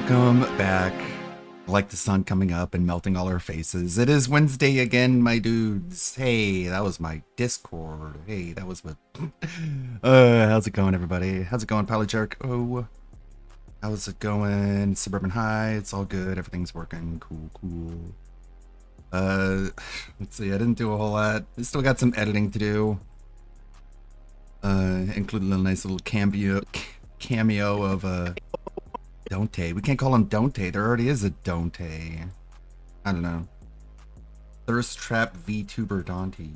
Welcome back. Like the sun coming up and melting all our faces. It is Wednesday again, my dudes. Hey, that was my Discord. Hey, that was what. How's it going, everybody? How's it going, Polyjerk? Oh, how's it going, Suburban High? It's all good. Everything's working. Cool. Let's see. I didn't do a whole lot. I still got some editing to do. Including a nice little cameo of Dante. We can't call him Dante. There already is a Dante. I don't know. Thirst Trap VTuber Dante.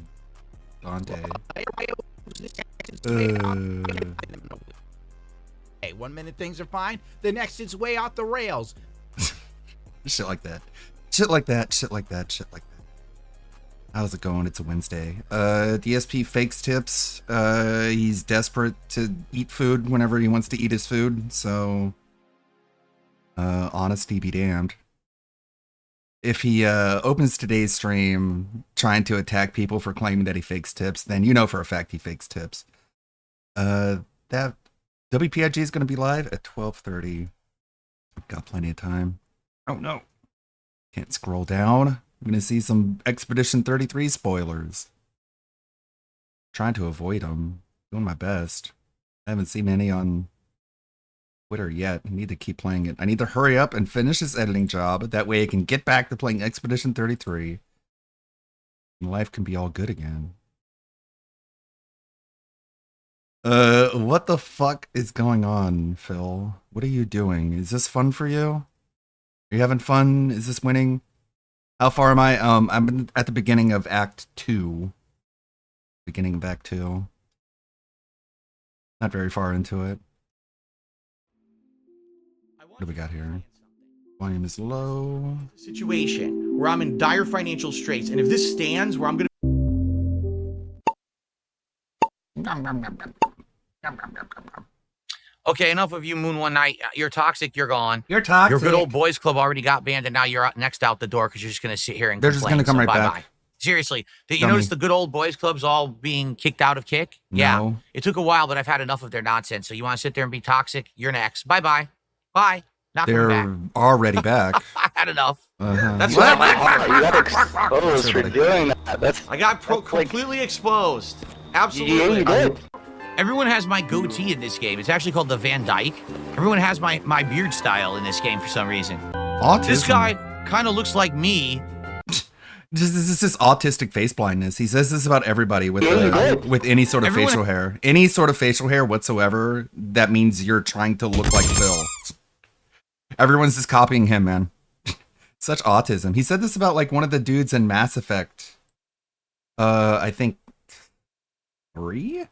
Hey, 1 minute things are fine. The next it's way off the rails. Shit like that. How's it going? It's a Wednesday. DSP fakes tips. He's desperate to eat food whenever he wants to eat his food, so honesty be damned. If he opens today's stream trying to attack people for claiming that he fakes tips, then you know for a fact he fakes tips. That WPIG is going to be live at 12:30. Got plenty of time. Oh no. Can't scroll down. I'm going to see some Expedition 33 spoilers. Trying to avoid them. Doing my best. I haven't seen any on Twitter yet. I need to keep playing it. I need to hurry up and finish this editing job. That way I can get back to playing Expedition 33. And life can be all good again. What the fuck is going on, Phil? What are you doing? Is this fun for you? Are you having fun? Is this winning? How far am I? I'm at the beginning of Act 2. Beginning of Act 2. Not very far into it. What do we got here? Volume is low. Situation where I'm in dire financial straits, and if this stands where I'm gonna Okay, enough of you, Moon One Night. You're toxic. You're gone. You're toxic. Your good old boys club already got banned, and now you're next out the door because you're just going to sit here and They're just complain. going to come right bye-bye. back. Seriously, did you Dummy. notice the good old boys clubs all being kicked out of Kick? Yeah, No. it took a while, but I've had enough of their nonsense. So you want to sit there and be toxic? You're next. Bye-bye. Bye. Not They're coming back. already back. I had enough. That's What? what I You got exposed for doing that. That's I got completely exposed. Absolutely. Yeah, you did. Everyone has my goatee in this game. It's actually called the Van Dyke. Everyone has my beard style in this game for some reason. Autism. This guy kind of looks like me. This is autistic face blindness. He says this about everybody with with any sort of Everyone- facial hair. Any sort of facial hair whatsoever, that means you're trying to look like Phil. Everyone's just copying him, man. Such autism. He said this about like one of the dudes in Mass Effect. I think 3?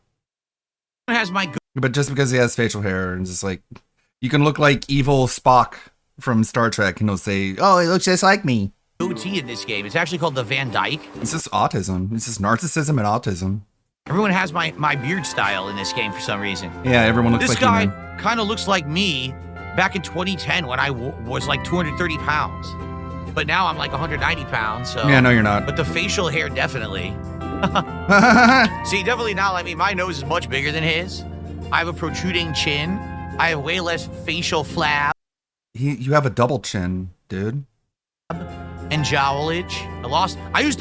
Has my But just because he has facial hair, and just like, you can look like evil Spock from Star Trek, and he'll say, "Oh, he looks just like me." goatee in this game. It's actually called the Van Dyke. It's just autism. It's just narcissism and autism. Everyone has my beard style in this game for some reason. Yeah, everyone looks This like guy you, man. kind of looks like me back in 2010 when I was like 230 pounds. But now I'm like 190 pounds. So. Yeah, no, you're not. But the facial hair definitely. Yeah, See, definitely not like me. My nose is much bigger than his. I have a protruding chin. I have way less facial flab you have a double chin, dude. and jowlage. I used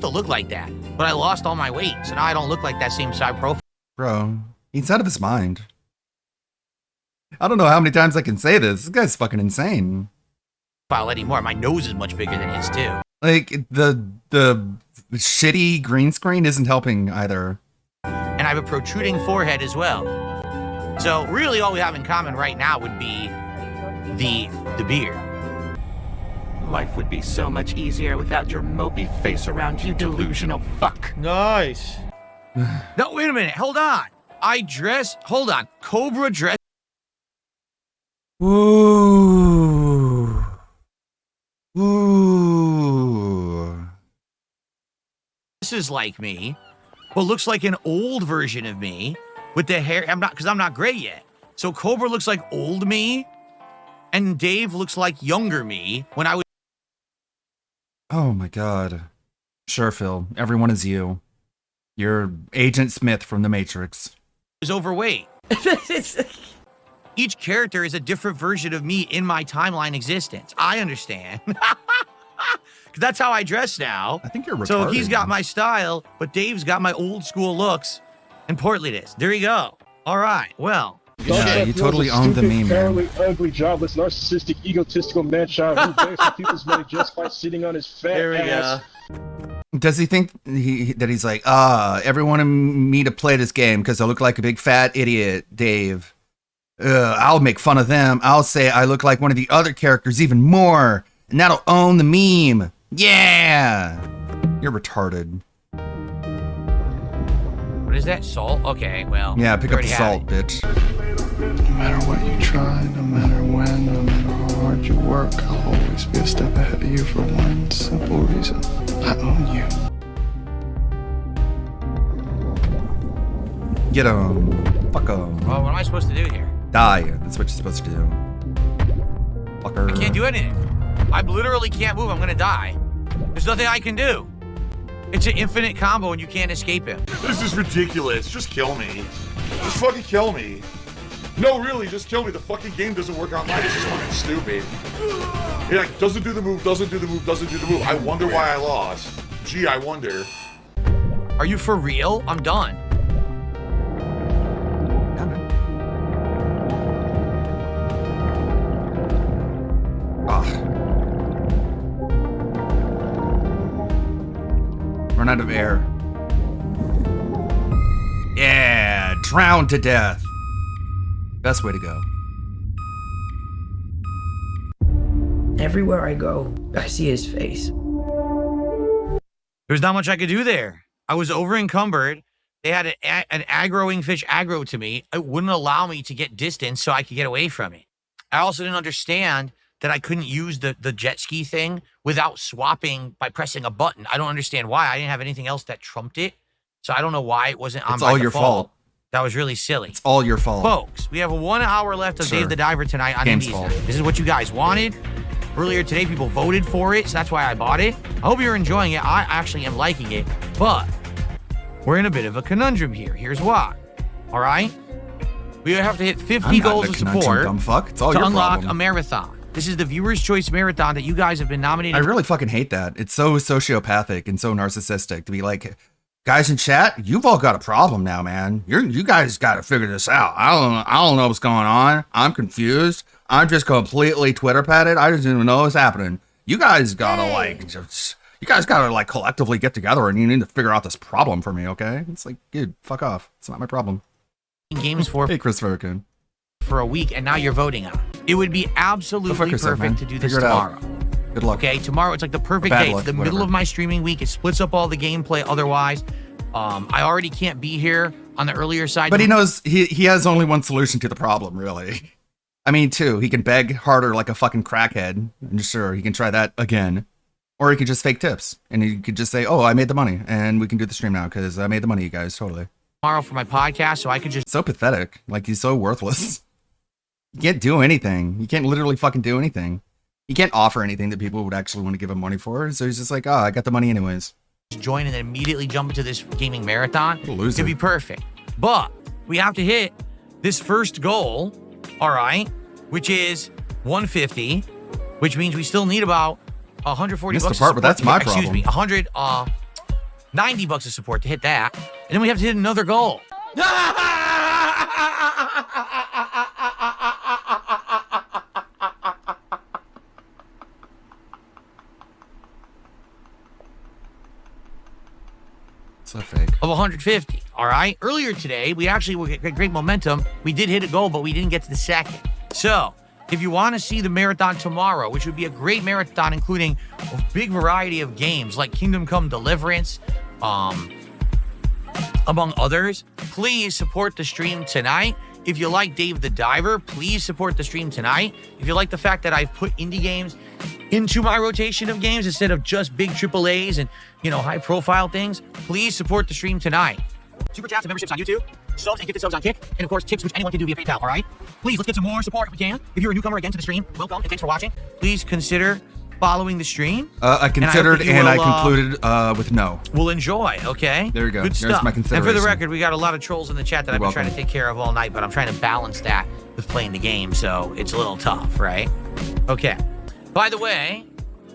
to look like that, but I lost all my weight, so now I don't look like that same side profile. Bro, he's out of his mind. I don't know how many times I can say this. This guy's fucking insane. Anymore. My nose is much bigger than his too. Like, the shitty green screen isn't helping either. And I have a protruding forehead as well. So really all we have in common right now would be the beard. Life would be so much easier without your mopey face around, you delusional fuck. Nice. No, wait a minute. Hold on. Hold on. Cobra dress. Ooh. Ooh. This is like me. Well, looks like an old version of me with the hair. I'm not gray yet. So Cobra looks like old me. And Dave looks like younger me when I was Oh my god. Sure, Phil. Everyone is you. You're Agent Smith from The Matrix. overweight. Each character is a different version of me in my timeline existence. I understand. Because that's how I dress now. I think you're retarded. So he's got my style, but Dave's got my old school looks and portliness. There you go. All right, well. Yeah, you totally owned the meme, man. Cowardly, ugly, jobless, narcissistic, egotistical man-child who begs for people's money just by sitting on his fat There we ass. go. Does he think that he's like, everyone wanted me to play this game because I look like a big fat idiot, Dave. I'll make fun of them. I'll say I look like one of the other characters even more, and that'll own the meme. Yeah! You're retarded. What is that? Salt? Okay, well. Yeah, pick we up the already have salt, it. bitch. No matter what you try, no matter when, no matter how hard you work, I'll always be a step ahead of you for one simple reason. I own you. Get him. Fuck him. Well, what am I supposed to do here? Die. That's what you're supposed to do. Fucker. I can't do anything. I literally can't move. I'm gonna die. There's nothing I can do. It's an infinite combo and you can't escape him. This is ridiculous. Just kill me. Just fucking kill me. No, really, just kill me. The fucking game doesn't work online. It's just fucking stupid. It like doesn't do the move, doesn't do the move, doesn't do the move. I wonder why I lost. Gee, I wonder. Are you for real? I'm done. Run out of air. Yeah, drown to death. Best way to go. Everywhere I go, I see his face. There's not much I could do there. I was over encumbered. They had an aggroing fish aggro to me. It wouldn't allow me to get distance so I could get away from it. I also didn't understand that I couldn't use the jet ski thing without swapping by pressing a button. I don't understand why. I didn't have anything else that trumped it. So I don't know why it wasn't on It's by all your default. fault. That was really silly. It's all your fault. Folks, we have 1 hour left of Sure. Dave the Diver tonight on Game's Indies fault. Night. This is what you guys wanted. Earlier today, people voted for it, so that's why I bought it. I hope you're enjoying it. I actually am liking it, but we're in a bit of a conundrum here. Here's why. All right? We have to hit 50 I'm not goals in a of conundrum, support dumb fuck. It's all to your unlock problem. a marathon. This is the Viewer's Choice Marathon that you guys have been nominated. I really fucking hate that. It's so sociopathic and so narcissistic to be like, guys in chat, you've all got a problem now, man. You guys got to figure this out. I don't know what's going on. I'm confused. I'm just completely Twitter padded. I just don't even know what's happening. You guys gotta like collectively get together and you need to figure out this problem for me, okay? It's like, dude, fuck off. It's not my problem. games for Hey, Chris Verkin. a week, and now you're voting on it. It would be absolutely fuck yourself, perfect man. to do this Figure it out. tomorrow. Good luck. Okay, tomorrow it's like the perfect Bad day. luck, It's the whatever. middle of my streaming week. It splits up all the gameplay otherwise. I already can't be here on the earlier side. But he knows he has only one solution to the problem, really. I mean, two, he can beg harder like a fucking crackhead. And sure, he can try that again. Or he could just fake tips. And he could just say, oh, I made the money. And we can do the stream now because I made the money, you guys. Totally. tomorrow for my podcast, so I could just So pathetic. Like, he's so worthless. You can't do anything. You can't literally fucking do anything. He can't offer anything that people would actually want to give him money for. So he's just like, oh, I got the money anyways. join and then immediately jump into this gaming marathon. What a loser. It'd be perfect. But we have to hit this first goal, all right, which is 150, which means we still need about 140 Missed the bucks part, of but support that's to my hit, excuse me, problem. 90 bucks of support to hit that. And then we have to hit another goal. So fake. Of 150. All right. Earlier today, we actually will get great momentum. We did hit a goal, but we didn't get to the second. So, if you want to see the marathon tomorrow, which would be a great marathon, including a big variety of games like Kingdom Come Deliverance, among others, please support the stream tonight. If you like Dave the Diver, please support the stream tonight. If you like the fact that I've put indie games into my rotation of games instead of just big AAAs and, high profile things, please support the stream tonight. Super chats and memberships on YouTube, subs and gifted subs on Kick, and of course tips which anyone can do via PayPal, all right? Please, let's get some more support if we can. If you're a newcomer again to the stream, welcome and thanks for watching. Please consider following the stream. I considered and I and hope I that you will, concluded with no. We'll enjoy, okay? There you go. Good There's stuff. my And for the consideration. record, we got a lot of trolls in the chat that You're I've been trying to welcome. take care of all night, but I'm trying to balance that with playing the game, so it's a little tough, right? Okay. By the way,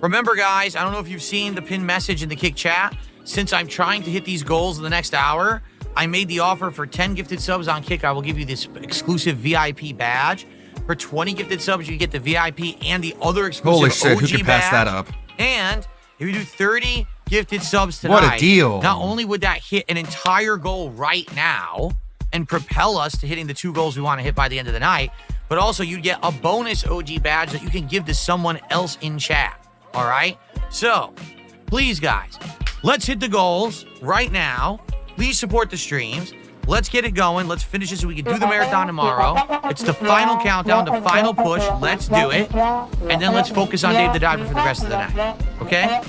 remember, guys, I don't know if you've seen the pinned message in the Kick chat. Since I'm trying to hit these goals in the next hour, I made the offer for 10 gifted subs on Kick. I will give you this exclusive VIP badge. For 20 gifted subs, you get the VIP and the other exclusive Holy shit, OG who could pass badge. that up? And if you do 30 gifted subs tonight, What a deal. not only would that hit an entire goal right now and propel us to hitting the 2 goals we want to hit by the end of the night, but also you'd get a bonus OG badge that you can give to someone else in chat. All right? So, please, guys, let's hit the goals right now. Please support the streams. Let's get it going. Let's finish it so we can do the marathon tomorrow. It's the final countdown, the final push. Let's do it. And then let's focus on Dave the Diver for the rest of the night. Okay?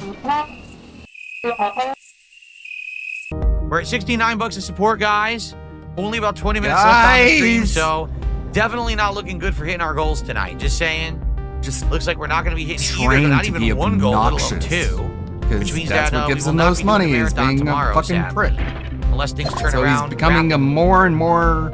We're at $69 of support, guys. Only about 20 minutes left on the stream, so definitely not looking good for hitting our goals tonight. Just saying. Just looks like we're not going to be hitting either, trained not to even be one goal, let alone obnoxious. 2. Because Which means that's that what we gives will them not those be doing the money, is marathon being tomorrow, a fucking sadly. prick. Unless things turn So around. he's becoming a more and more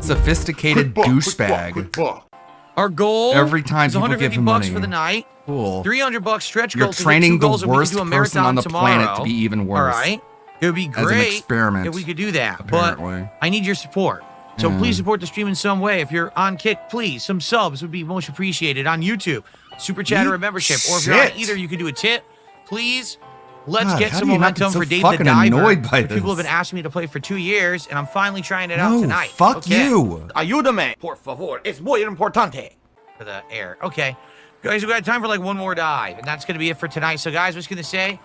sophisticated Quick douchebag. buck, quick buck. Our goal Every time is people give $150 him money. for the night. Cool. $300 stretch You're goal to hit training 2 the goals, and we worst can do a person marathon on the tomorrow. planet to be even worse. All right. It would be As an great experiment, if we could do that, apparently. but I need your support. So Yeah. please support the stream in some way. If you're on Kick, please, some subs would be most appreciated. On YouTube, Super Chat or a membership. Or if you're on Shit. either, you could do a tip. Please, let's God, get how some do you not get momentum so for Dave the fucking Diver. annoyed by which people have this? been asking me to play for 2 years, and I'm finally trying it out No, tonight. fuck Okay. you. Ayúdame, por favor. Es muy importante. For the air. Okay. Guys, we got time for like one more dive, and that's going to be it for tonight. So, guys, I'm just going to say,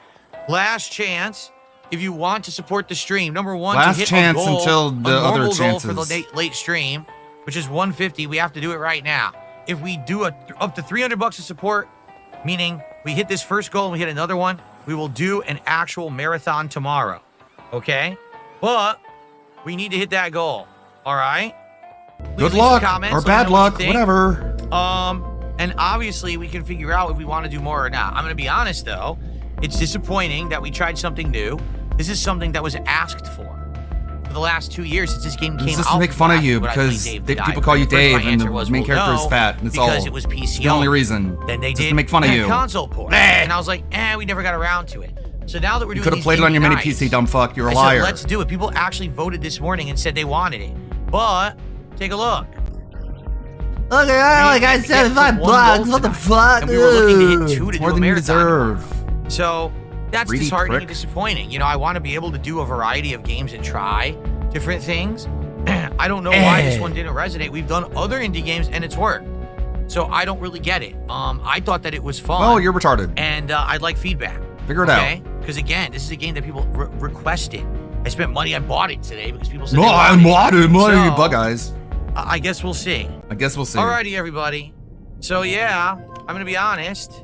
last chance, if you want to support the stream, number one, Last to hit chance a goal, until a the other normal goal for the chances. late stream, which is 150. We have to do it right now. If we do up to $300 of support, meaning we hit this first goal and we hit another one, we will do an actual marathon tomorrow. Okay? But we need to hit that goal. All right? Please Good leave some luck comments, or let me know bad what you luck, think. whatever. And obviously we can figure out if we want to do more or not. I'm going to be honest though, it's disappointing that we tried something new. This is something that was asked for the last 2 years since this game came It's just out. to make fun of last you would I play because Dave the people Diver? call you At first, my Dave and answer the was, main well, character is no, fat. That's because all. it was PC. The only reason. Then they Just did to make fun of you. console port, and I was like, we never got around to it. So now that we're You doing could have these played it on your indie mini nights, PC, dumb fuck. You're a I liar. said, let's do it. People actually voted this morning and said they wanted it. But take a look. Look I got 75 bucks. What the fuck? And we were looking to hit 2 to More do a than you marathon. deserve. So that's Greedy disheartening prick. and disappointing. You know, I want to be able to do a variety of games and try different things. I don't know why this one didn't resonate. We've done other indie games and it's worked. So I don't really get it. I thought that it was fun. Oh, you're retarded. And I'd like feedback. Figure it okay? out. Because again, this is a game that people requested. I spent money. I bought it today because people said No, they I'm wanted it. money, So, bug eyes. I guess we'll see. I guess we'll see. Alrighty, everybody. So yeah, I'm gonna be honest.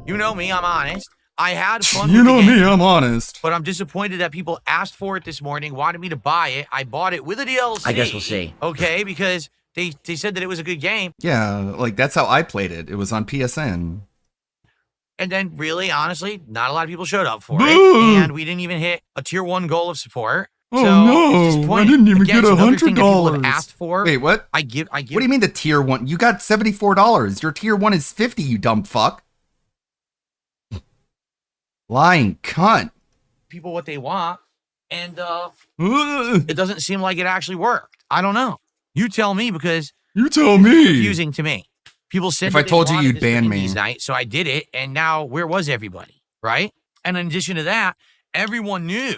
You know me, I'm honest. I had fun You with know the game, me, I'm honest. but I'm disappointed that people asked for it this morning, wanted me to buy it. I bought it with a DLC. I guess we'll see. Okay, because they said that it was a good game. Yeah, like that's how I played it. It was on PSN. And then really, honestly, not a lot of people showed up for Boo! it. And we didn't even hit a tier 1 goal of support. Oh, so no, it's disappointing. I didn't even Again, get it's another thing that people have $100. asked for. Wait, what? I give What do you mean the tier 1? You got $74. Your tier 1 is 50, you dumb fuck. Lying cunt. people what they want. And Ugh. it doesn't seem like it actually worked. I don't know. You tell me, because You tell it's me. confusing to me. People said If that I they told you, wanted you'd this for ban me. Indies Night, so I did it, and now where was everybody, right? And in addition to that, everyone knew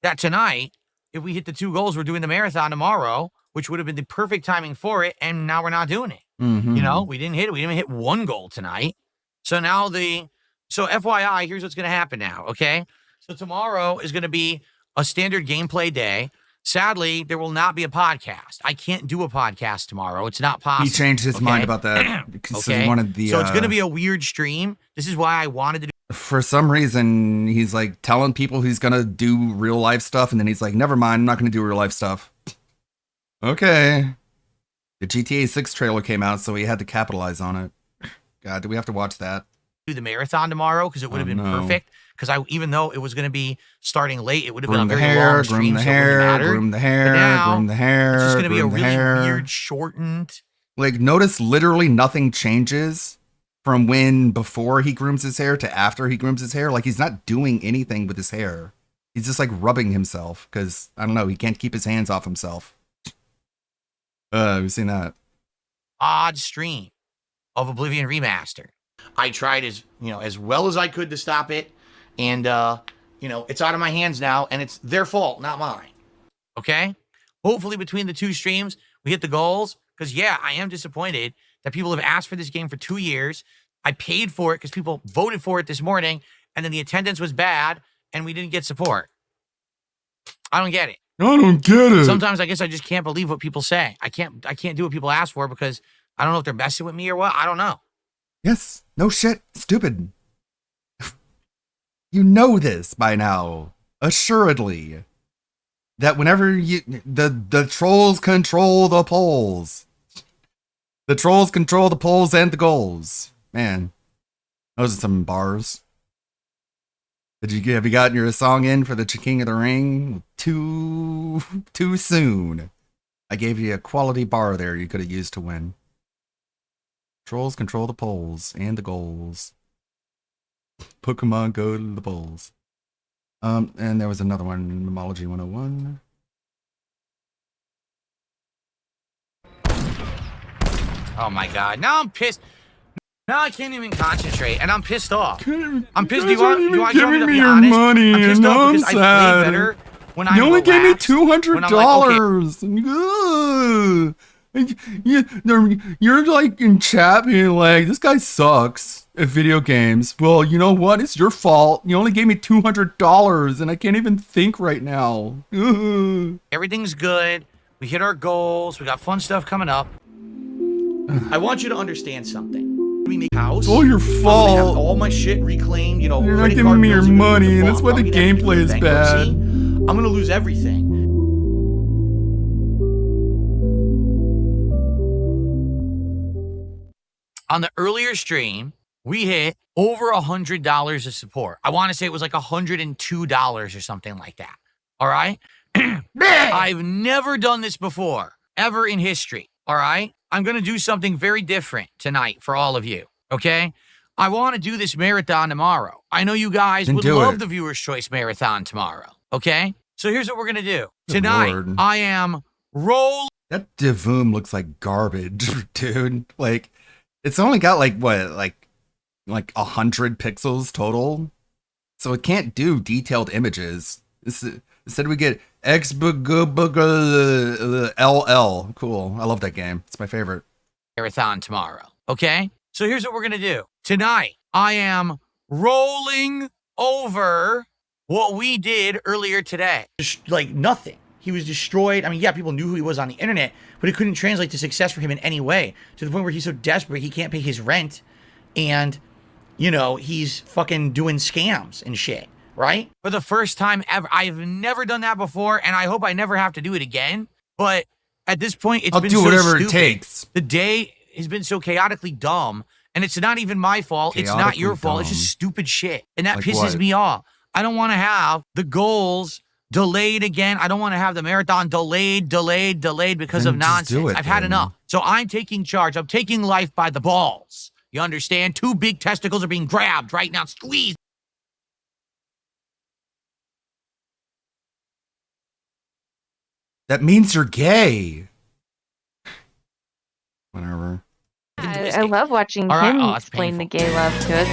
that tonight, if we hit the 2 goals, we're doing the marathon tomorrow, which would have been the perfect timing for it, and now we're not doing it. Mhm. You know, we didn't hit it. We didn't even hit 1 goal tonight. So now so FYI, here's what's going to happen now, okay? So tomorrow is going to be a standard gameplay day. Sadly, there will not be a podcast. I can't do a podcast tomorrow. It's not possible. He changed his okay? mind about that because Okay. he wanted the. So it's going to be a weird stream. This is why I wanted to do. For some reason, he's like telling people he's gonna do real life stuff, and then he's like, "Never mind, I'm not gonna do real life stuff." Okay. The GTA 6 trailer came out, so he had to capitalize on it. God, do we have to watch that? the marathon tomorrow because it would have Oh, been no. perfect. because even though it was going to be starting late, it would have been Groom a the very hair, long stream, groom the so it wouldn't hair, matter. groom the But hair, now, groom the hair. it's just going to be a groom the really hair. weird, shortened. Like, notice literally nothing changes from when before he grooms his hair to after he grooms his hair. Like, he's not doing anything with his hair. He's just like rubbing himself because, I don't know, he can't keep his hands off himself. We've seen that. Odd stream of Oblivion Remaster. I tried as well as I could to stop it, and it's out of my hands now, and it's their fault, not mine. Okay? Hopefully between the two streams, we hit the goals, because yeah, I am disappointed that people have asked for this game for 2 years. I paid for it because people voted for it this morning, and then the attendance was bad, and we didn't get support. I don't get it. I don't get it. Sometimes I guess I just can't believe what people say. I can't do what people ask for because I don't know if they're messing with me or what. I don't know. Yes. No shit. Stupid. You know this by now. Assuredly. That whenever the trolls control the polls. The trolls control the polls and the goals. Man. Those are some bars. Have you gotten your song in for the King of the Ring? Too soon. I gave you a quality bar there you could have used to win. Trolls control the polls and the goals. Pokemon go to the polls. And there was another one, Memology 101. Oh my god. Now I'm pissed. Now I can't even concentrate, and I'm pissed off. I'm pissed. Do you want me to be honest? Money, I'm pissed and off I'm because I sad. play better when I'm You only gave me relaxed, when I'm $200. You're like in chat being like, this guy sucks at video games. Well, you know what? It's your fault. You only gave me $200, and I can't even think right now. everything's good. We hit our goals. We got fun stuff coming up. I want you to understand something. We make house. It's all your fault. Have all my shit reclaimed. You're not credit giving card me your bills are gonna money, and default. that's why the I'm gonna have to gameplay do is bankruptcy. bad. I'm gonna lose everything. On the earlier stream, we hit over $100 of support. I want to say it was like $102 or something like that. All right? I've never done this before, ever in history. All right? I'm going to do something very different tonight for all of you. Okay? I want to do this marathon tomorrow. I know you guys Then would do love it. the Viewer's Choice Marathon tomorrow. Okay? So here's what we're going to do. Good Tonight, Lord. I am rolling. That Divoom looks like garbage, dude. Like, it's only got like 100 pixels total, so it can't do detailed images. Instead, we get XBGLL. Cool. I love that game. It's my favorite. Marathon tomorrow. Okay? So here's what we're going to do. Tonight, I am rolling over what we did earlier today. Just like nothing. He was destroyed. I mean, yeah, people knew who he was on the internet, but it couldn't translate to success for him in any way, to the point where he's so desperate he can't pay his rent, and, he's fucking doing scams and shit, right? For the first time ever. I've never done that before, and I hope I never have to do it again, but at this point, I'll do whatever it takes. The day has been so chaotically dumb, and it's not even my fault. It's not your Chaotically fault. It's dumb. just stupid shit, and that Like pisses what? me off. I don't want to have the goals delayed again. I don't want to have the marathon delayed because Then of just nonsense. do it, I've had then. enough. So I'm taking charge. I'm taking life by the balls. You understand? 2 big testicles are being grabbed right now. Squeeze. That means you're gay. Whatever. I love watching All right. him Oh, that's explain the painful. gay love to us.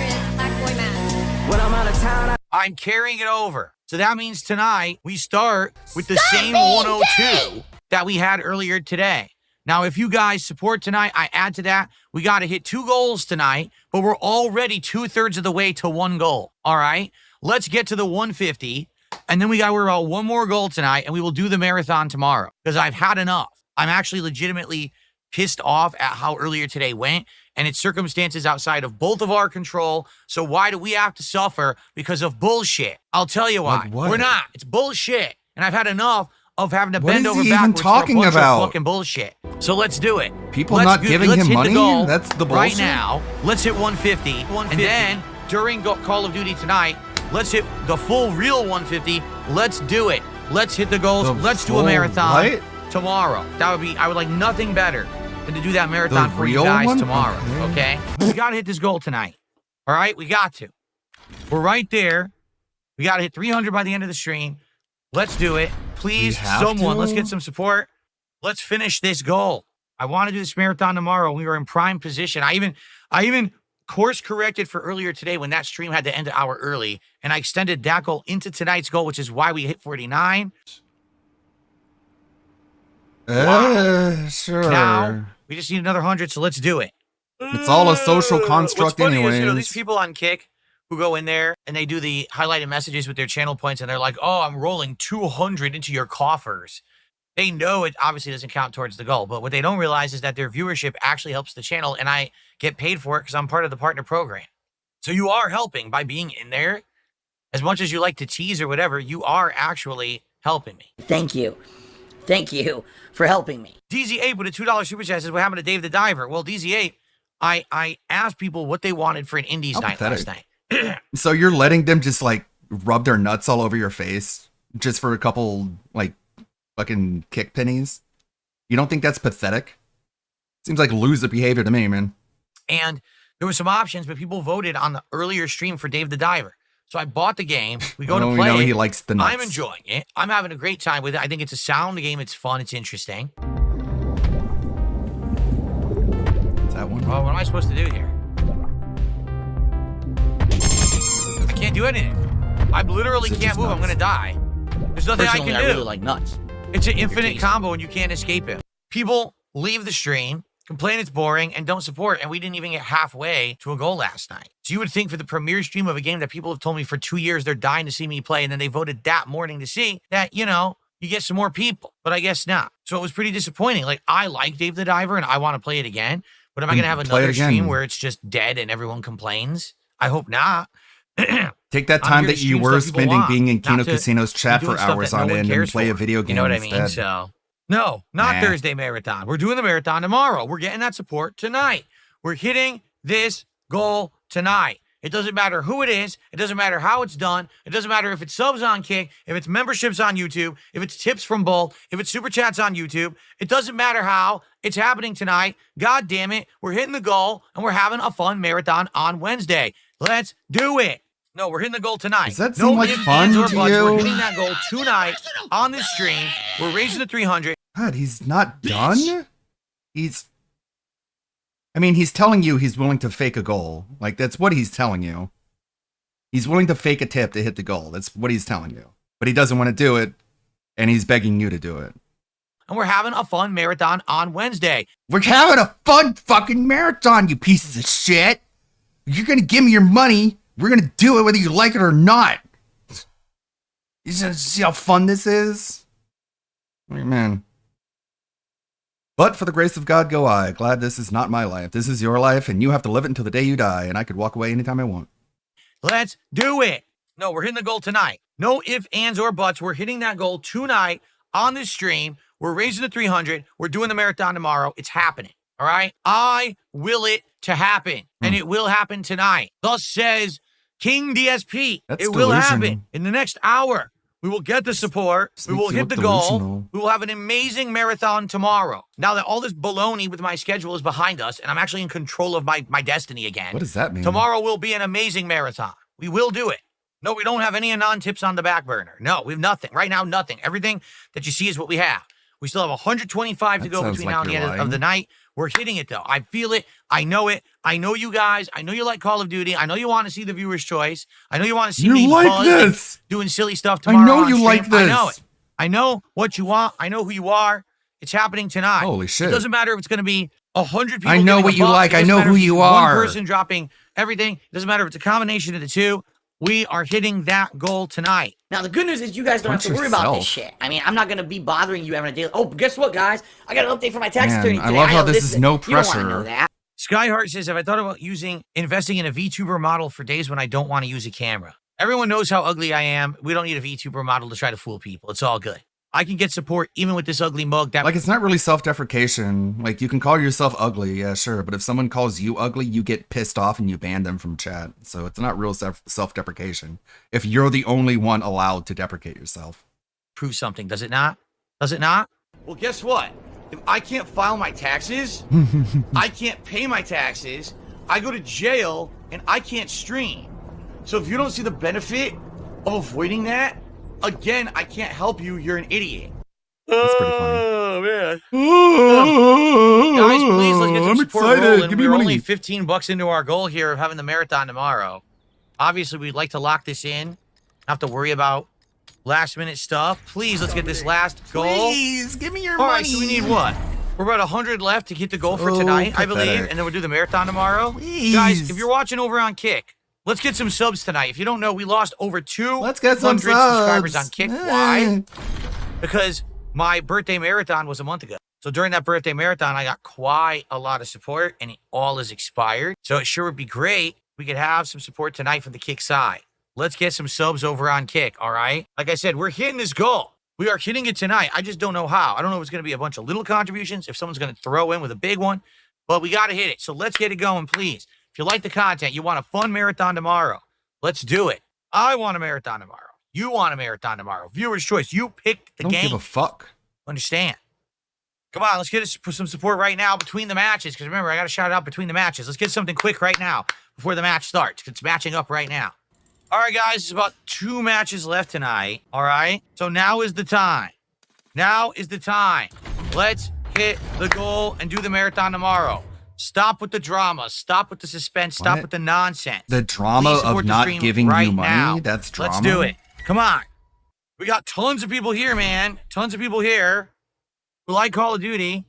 I'm carrying it over. So that means tonight we start with the same 102 that we had earlier today. Now, if you guys support tonight, I add to that. We got to hit 2 goals tonight, but we're already 2/3 of the way to 1 goal. All right? Let's get to the 150, and then we got to worry about 1 more goal tonight, and we will do the marathon tomorrow because I've had enough. I'm actually legitimately pissed off at how earlier today went, and it's circumstances outside of both of our control. So why do we have to suffer because of bullshit? I'll tell you why. Like what? We're not. It's bullshit. And I've had enough of having to What bend is over he even backwards talking for a bunch about? of fucking bullshit. So let's do it. People Let's not go- giving let's him hit the money? goal That's the right bullshit? now. Let's hit 150. And then during Call of Duty tonight, Let's hit the full real 150. Let's do it. Let's hit the goals. Let's do a marathon tomorrow. I would like nothing better than to do that marathon for you guys tomorrow. Okay? We got to hit this goal tonight. All right? We got to. We're right there. We got to hit 300 by the end of the stream. Let's do it. Please, someone, let's get some support. Let's finish this goal. I want to do this marathon tomorrow. We were in prime position. I even course corrected for earlier today when that stream had to end an hour early, and I extended that goal into tonight's goal, which is why we hit 49. Sure. Now, we just need another 100, so let's do it. It's all a social construct What's funny anyways. is, these people on Kick who go in there and they do the highlighted messages with their channel points, and they're like, oh, I'm rolling 200 into your coffers. They know it obviously doesn't count towards the goal, but what they don't realize is that their viewership actually helps the channel, and I get paid for it because I'm part of the partner program. So you are helping by being in there. As much as you like to tease or whatever, you are actually helping me. Thank you. Thank you for helping me. DZ8 with a $2 super chat says, what happened to Dave the Diver? Well, DZ8, I asked people what they wanted for an Indies night last night. So you're letting them just like rub their nuts all over your face just for a couple like fucking kick pennies? You don't think that's pathetic? Seems like loser behavior to me, man. And there were some options, but people voted on the earlier stream for Dave the Diver. So I bought the game. We go to play. He likes the nuts. I'm enjoying it. I'm having a great time with it. I think it's a sound game. It's fun. It's interesting. Is that one? Well, what am I supposed to do here? I can't do anything. I literally can't move. I'm going to die. There's nothing I can do. I really like nuts. It's an infinite combo and you can't escape it. People leave the stream, complain it's boring, and don't support, and we didn't even get halfway to a goal last night. So you would think for the premiere stream of a game that people have told me for 2 years they're dying to see me play, and then they voted that morning to see that, you know, you get some more people, but I guess not. So it was pretty disappointing. Like, I like Dave the Diver, and I want to play it again, but am I going to have another stream where it's just dead and everyone complains? I hope not. Take that time that you were spending being in Kino Casino's chat for hours on end and play a video game. You know what I instead. mean? So, no, not Thursday marathon. We're doing the marathon tomorrow. We're getting that support tonight. We're hitting this goal tonight. It doesn't matter who it is. It doesn't matter how it's done. It doesn't matter if it's subs on Kick, if it's memberships on YouTube, if it's tips from Bolt, if it's super chats on YouTube. It doesn't matter how. It's happening tonight. God damn it. We're hitting the goal, and we're having a fun marathon on Wednesday. Let's do it. No, we're hitting the goal tonight. Does that seem like fun to you? We're hitting that goal tonight on this stream. We're raising the 300. God, he's not done? He's telling you he's willing to fake a goal. Like, that's what he's telling you. He's willing to fake a tip to hit the goal. That's what he's telling you. But he doesn't want to do it, and he's begging you to do it. And we're having a fun marathon on Wednesday. We're having a fun fucking marathon, you pieces of shit. You're going to give me your money. We're going to do it whether you like it or not. You see how fun this is? Man. But for the grace of God go I, glad this is not my life. This is your life, and you have to live it until the day you die, and I could walk away anytime I want. Let's do it. No, we're hitting the goal tonight. No ifs, ands, or buts. We're hitting that goal tonight on this stream. We're raising the 300. We're doing the marathon tomorrow. It's happening. All right? I will it to happen, and it will happen tonight. Thus says King DSP. It will happen in the next hour. We will get the support. We will hit the goal. We will have an amazing marathon tomorrow. Now that all this baloney with my schedule is behind us, and I'm actually in control of my destiny again. What does that mean? Tomorrow will be an amazing marathon. We will do it. No, we don't have any Anon tips on the back burner. No, we have nothing. Right now, nothing. Everything that you see is what we have. We still have 125 to go between now and the end of the night. We're hitting it, though. I feel it. I know it. I know you guys. I know you like Call of Duty. I know you want to see the viewer's choice. I know you want to see me doing silly stuff tomorrow. I know you like this. I know it. I know what you want. I know who you are. It's happening tonight. Holy shit. It doesn't matter if it's going to be 100 people. I know what you like. I know who you are. One person dropping everything. It doesn't matter if it's a combination of the two. We are hitting that goal tonight. Now, the good news is you guys don't have to worry about this shit. I mean, I'm not going to be bothering you having a daily... Oh, guess what, guys? I got an update for my tax attorney today. I love how this is no pressure. You don't want to know that. Skyheart says, have I thought about investing in a VTuber model for days when I don't want to use a camera? Everyone knows how ugly I am. We don't need a VTuber model to try to fool people. It's all good. I can get support even with this ugly mug. That Like, it's not really self-deprecation. Like, you can call yourself ugly, yeah, sure. But if someone calls you ugly, you get pissed off and you ban them from chat. So it's not real self-deprecation. If you're the only one allowed to deprecate yourself. proves something, does it not? Does it not? Well, guess what? If I can't file my taxes, I can't pay my taxes, I go to jail, and I can't stream. So if you don't see the benefit of avoiding that, again, I can't help you. You're an idiot. That's pretty funny. Oh, man. Oh, Guys, please, let's get some I'm support excited. rolling. Give me We're money. only $15 into our goal here of having the marathon tomorrow. Obviously, we'd like to lock this in. Not have to worry about last-minute stuff. Please, let's get this last goal. Please, give me your All money. right, so we need what? We're about 100 left to get the goal for Oh, tonight, I pathetic. believe, and then we'll do the marathon tomorrow. Please. Guys, if you're watching over on Kick, let's get some subs tonight. If you don't know, we lost over 200 Let's get some subscribers subs. on Kick. Eh. Why? Because my birthday marathon was a month ago. So during that birthday marathon, I got quite a lot of support, and it all is expired. So it sure would be great if we could have some support tonight from the Kick side. Let's get some subs over on Kick, all right? Like I said, we're hitting this goal. We are hitting it tonight. I just don't know how. I don't know if it's going to be a bunch of little contributions, if someone's going to throw in with a big one, but we got to hit it. So let's get it going, please. If you like the content, you want a fun marathon tomorrow, let's do it. I want a marathon tomorrow. You want a marathon tomorrow. Viewer's choice. You pick the Don't game. give a fuck. Understand? Come on, let's get some support right now between the matches. Because remember, I got to shout it out between the matches. Let's get something quick right now before the match starts. It's matching up right now. All right, guys, there's about 2 matches left tonight. All right, so now is the time. Now is the time. Let's hit the goal and do the marathon tomorrow. Stop with the drama. Stop with the suspense. Stop What? with the nonsense. The drama Please support of the not stream giving right you money? now. That's drama? Let's do it. Come on. We got tons of people here, man. Tons of people here who like Call of Duty,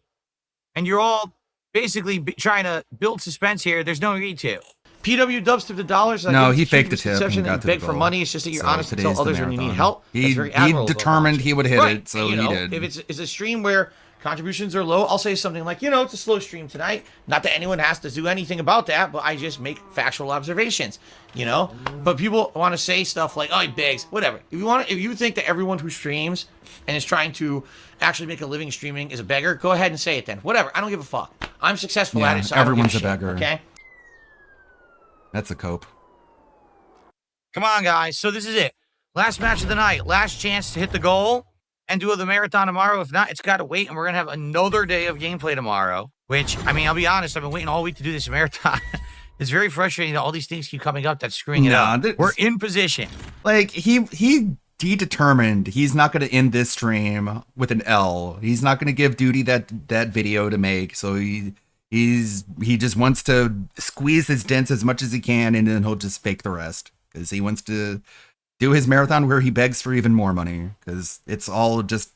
and you're all basically trying to build suspense here. There's no need to. PW dubstep the dollars. No, he faked the tip and Misconception that got you to the beg for goal. money. It's just that you're So honest and today's tell the others when you need marathon. help. He- That's very he admirable. determined he would hit Right. it, so And, he know, did. If it's a stream where contributions are low, I'll say something like, it's a slow stream tonight. Not that anyone has to do anything about that, but I just make factual observations, But people want to say stuff like, oh, he begs, whatever. If you think that everyone who streams and is trying to actually make a living streaming is a beggar, go ahead and say it then. Whatever. I don't give a fuck. I'm successful Yeah, at it, so I don't give everyone's a shit, beggar. Okay? That's a cope. Come on, guys. So this is it. Last match of the night. Last chance to hit the goal and do the marathon tomorrow. If not, it's got to wait, and we're going to have another day of gameplay tomorrow, which, I'll be honest, I've been waiting all week to do this marathon. It's very frustrating that all these things keep coming up that's screwing it up. We're in position. Like, he determined he's not going to end this stream with an L. He's not going to give Duty that video to make. So he just wants to squeeze his dents as much as he can, and then he'll just fake the rest because he wants to do his marathon where he begs for even more money because it's all just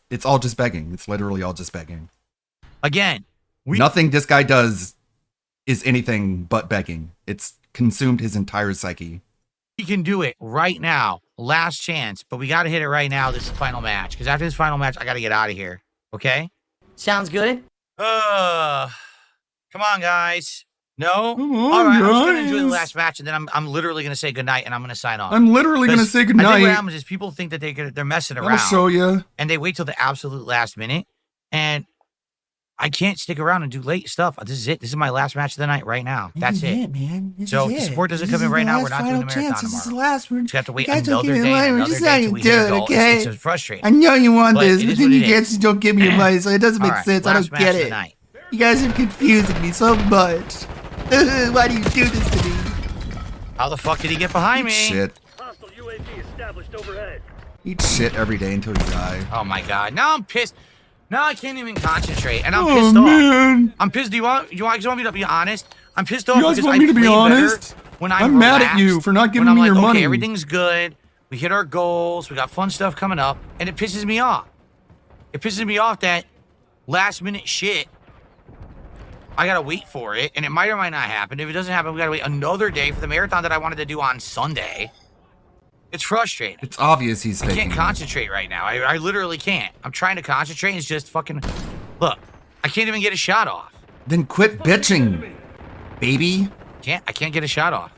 begging. It's literally all just begging. Again, nothing this guy does is anything but begging. It's consumed his entire psyche. We can do it right now. Last chance, but we got to hit it right now. This is the final match because after this final match, I got to get out of here. Okay? Sounds good. Come on, guys. No? on, All right, I'm just going to enjoy the guys. last match, and then I'm literally going to say goodnight, and I'm going to sign off. I'm literally going to say I think goodnight. what happens is people think that they're messing around. I'll show you. And they wait till the absolute last minute. And I can't stick around and do late stuff. This is it. This is my last match of the night right now. That's it. man. So if the support doesn't come in right now, we're not doing the marathon tomorrow. This is the last one. Just have to wait You guys don't another give me day, money. We're another just day not till gonna we do hit it, a goal. okay? It's frustrating. I know you want But this, it but is then what you it guys is. don't give me your money, so it doesn't All make right, sense. I last don't match get of the it. night. You guys are confusing me so much. Why do you do this to me? How the fuck did he get behind me? Shit. Eat shit every day until you die. Oh my god. Now I'm pissed. Now I can't even concentrate, and I'm Oh, pissed off. man. I'm pissed. Do you want me to be honest? I'm pissed off You guys because want I me to be play honest? better when I'm mad at you relaxed, for not giving when I'm me your like, money. Okay, everything's good. We hit our goals. We got fun stuff coming up, and it pisses me off. It pisses me off that last minute shit. I gotta wait for it, and it might or might not happen. If it doesn't happen, we gotta wait another day for the marathon that I wanted to do on Sunday. It's frustrating. It's obvious he's I faking can't it. concentrate right now. I literally can't. I'm trying to concentrate, and it's just fucking... Look, I can't even get a shot off. Then quit bitching, baby. I can't get a shot off.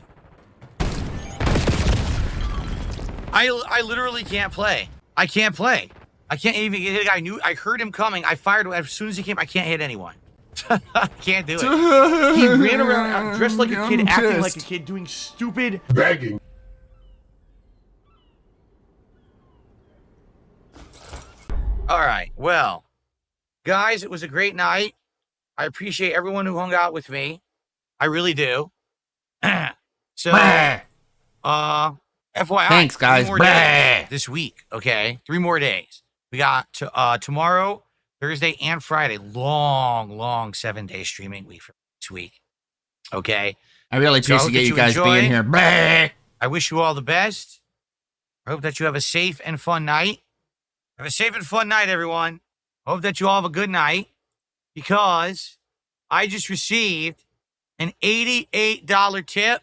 I literally can't play. I can't play. I can't even hit a guy. I heard him coming. I fired as soon as he came. I can't hit anyone. I can't do it. He ran around dressed like a kid, acting like a kid, doing stupid Begging. All right. Well, guys, it was a great night. I appreciate everyone who hung out with me. I really do. So, FYI. Thanks, guys. 3 more days this week, okay? 3 more days. We got tomorrow, Thursday, and Friday. Long 7-day streaming week for this week. Okay? I really appreciate you guys being here. I wish you all the best. I hope that you have a safe and fun night. Have a safe and fun night, everyone. Hope that you all have a good night, because I just received an $88 tip,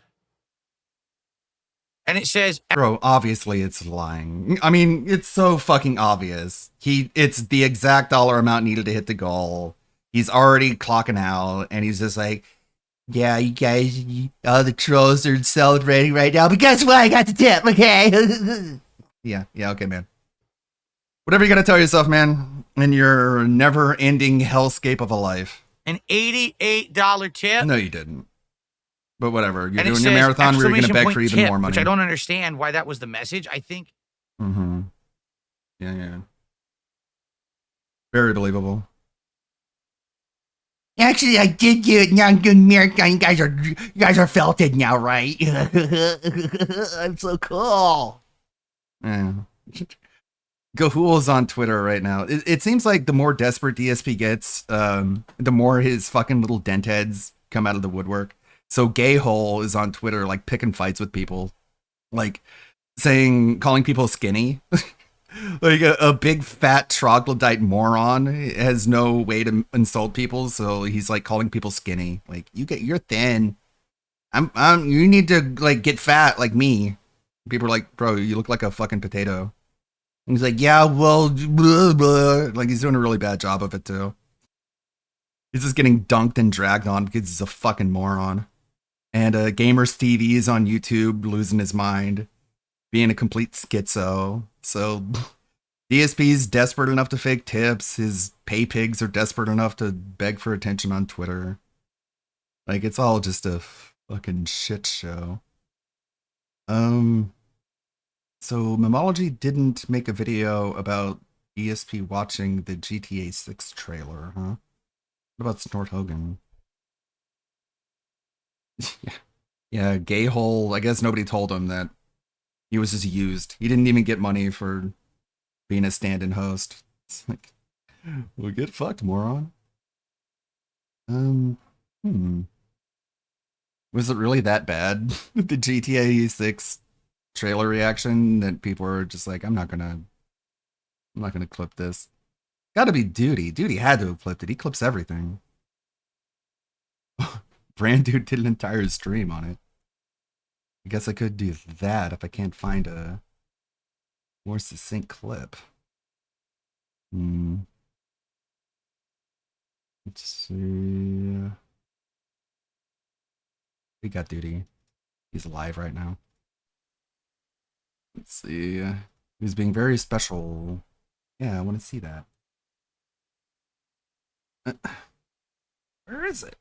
and it says, Bro, obviously it's lying. I mean, it's so fucking obvious. It's the exact dollar amount needed to hit the goal. He's already clocking out, and he's just like, yeah, you guys, all the trolls are celebrating right now, but guess what? I got the tip, okay? yeah, okay, man. Whatever you gotta tell yourself, man, in your never-ending hellscape of a life. an $88 tip. No, you didn't. But whatever. You're and doing your marathon, we were going to beg for even tip, more money. Which I don't understand why that was the message. I think. Mm-hmm. Yeah. Very believable. Actually, I did do it. Now I'm doing marathon. You guys are felted now, right? I'm so cool. Yeah. Gahul's on Twitter right now. It seems like the more desperate DSP gets, the more his fucking little dent heads come out of the woodwork. So Gayhole is on Twitter, like picking fights with people, like calling people skinny. Like a big fat troglodyte moron has no way to insult people, so he's like calling people skinny. Like you're thin. You need to like get fat like me. People are like, bro, you look like a fucking potato. And he's like, yeah, well, blah, blah. Like he's doing a really bad job of it too. He's just getting dunked and dragged on because he's a fucking moron. And Gamer Stevie is on YouTube losing his mind, being a complete schizo. So DSP's desperate enough to fake tips. His pay pigs are desperate enough to beg for attention on Twitter. Like it's all just a fucking shit show. So Memology didn't make a video about DSP watching the GTA 6 trailer, huh? What about Snort Hogan? Yeah, Gayhole. I guess nobody told him that he was just used. He didn't even get money for being a stand-in host. It's like, well, get fucked, moron. Was it really that bad? The GTA 6 trailer reaction that people were just like, I'm not gonna clip this. Gotta be Duty. Duty had to have clipped it. He clips everything. Brand Dude did an entire stream on it. I guess I could do that if I can't find a more succinct clip. Let's see. We got Duty. He's live right now. Let's see. He's being very special. Yeah, I want to see that. Where is it?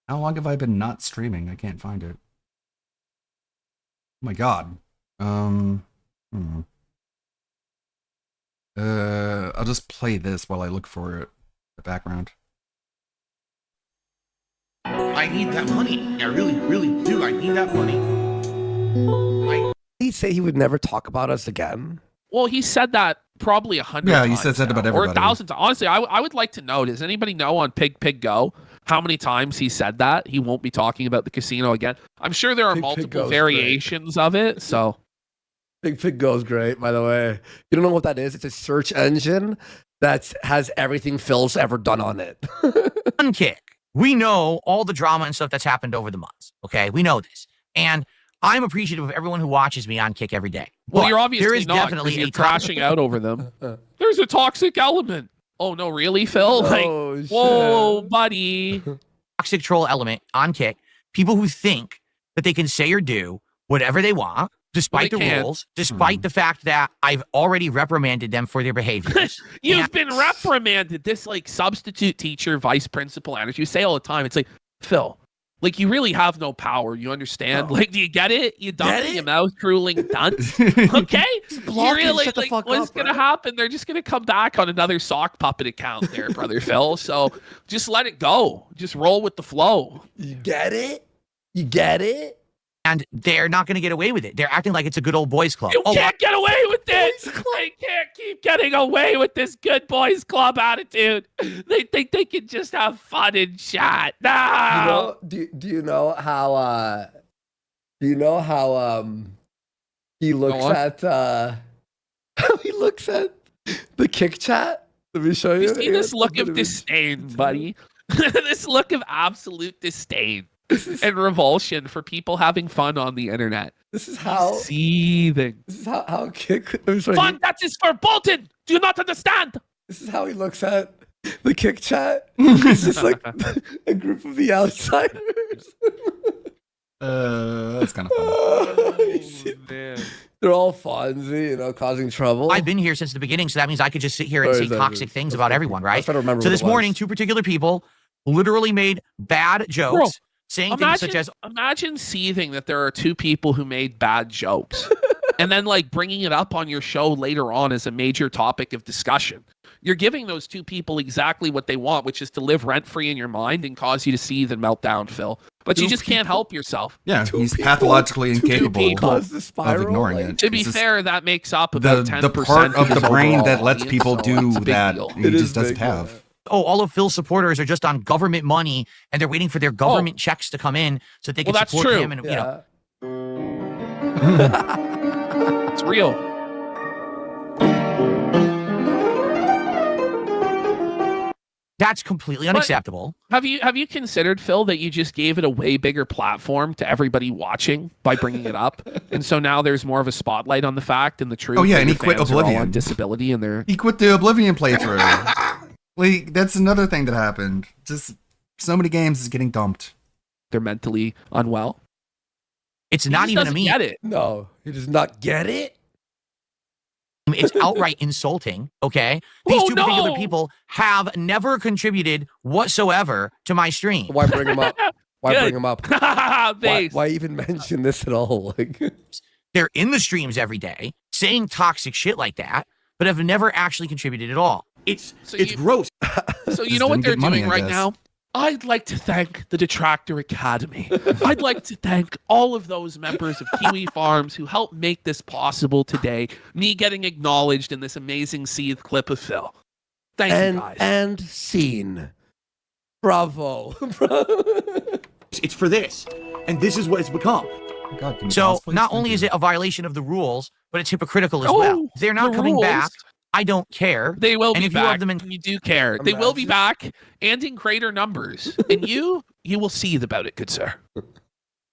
How long have I been not streaming? I can't find it. Oh my god. I'll just play this while I look for it. The background. I need that money. I really, really do. I need that money. He'd say he would never talk about us again. Well, he said that probably 100 Yeah, times. he says that about everybody. Or 1,000 times. Honestly, I would like to know, does anybody know on Pig Go how many times he said that? He won't be talking about the casino again. I'm sure there are multiple variations of it, so... Pig Go's great, by the way. You don't know what that is? It's a search engine that has everything Phil's ever done on it. On Kick, we know all the drama and stuff that's happened over the months, okay? We know this. And I'm appreciative of everyone who watches me on Kick every day. Well, But you're obviously there is not, definitely because you're a crashing out over them. There's a toxic element. Oh, no, really, Phil? Shit. Whoa, buddy. toxic troll element on Kick. People who think that they can say or do whatever they want. despite the rules, despite the fact that I've already reprimanded them for their behaviors. You've been reprimanded. This like substitute teacher, vice principal, and as you say all the time, it's like, Phil, like you really have no power. You understand? Like, do you get it? You dumping your mouth drooling dunce. Okay? You really like what's gonna happen? They're just gonna come back on another sock puppet account there, brother Phil. So just let it go. Just roll with the flow. You get it? You get it? And they're not going to get away with it. They're acting like it's a good old boys club. You can't get away with this. They can't keep getting away with this good boys club attitude. They think they can just have fun and chat. No. Do you know how he looks at how he looks at the kick chat? Let me show you. You see this look of disdain, buddy? This look of absolute disdain and revulsion for people having fun on the internet. This is how seething. This is how kick fun. That is for Bolton. Do you not understand? This is how he looks at the kick chat. It's just like a group of the outsiders. That's kind of fun. They're all Fonzie, causing trouble. I've been here since the beginning, so that means I could just sit here and say toxic things about everyone, right? So this morning, two particular people literally made bad jokes. Saying things such as, imagine seething that there are two people who made bad jokes and then like bringing it up on your show later on as a major topic of discussion. You're giving those two people exactly what they want, which is to live rent-free in your mind and cause you to seethe and melt down, Phil. But you just can't help yourself. Yeah, he's pathologically incapable of ignoring it. To be fair, that makes up about 10% the part of the brain that lets audience, people do that he just doesn't big, have. Oh, all of Phil's supporters are just on government money and they're waiting for their government checks to come in so they can support him. And it's real. That's completely unacceptable. Have you considered, Phil, that you just gave it a way bigger platform to everybody watching by bringing it up, and so now there's more of a spotlight on the fact and the truth. Oh yeah, and he he quit Oblivion. Disability, and they're he quit the Oblivion playthrough. Like, that's another thing that happened. Just so many games is getting dumped. They're mentally unwell. It's not even a meme. Get it. No, he does not get it. It's outright insulting, okay? These two particular people have never contributed whatsoever to my stream. Why bring them up? Why bring them up? Why even mention this at all? Like, they're in the streams every day saying toxic shit like that, but have never actually contributed at all. It's gross. So you know what they're doing right now? I'd like to thank the Detractor Academy. I'd like to thank all of those members of Kiwi Farms who helped make this possible today. Me getting acknowledged in this amazing seethe clip of Phil. Thank you guys. And scene. Bravo. It's for this. And this is what it's become. God, so not only is it a violation of the rules, but it's hypocritical as well. They're not coming back. I don't care. They will and be if back. You have them you do care. They will be back and in greater numbers. And you will seethe about it, good sir.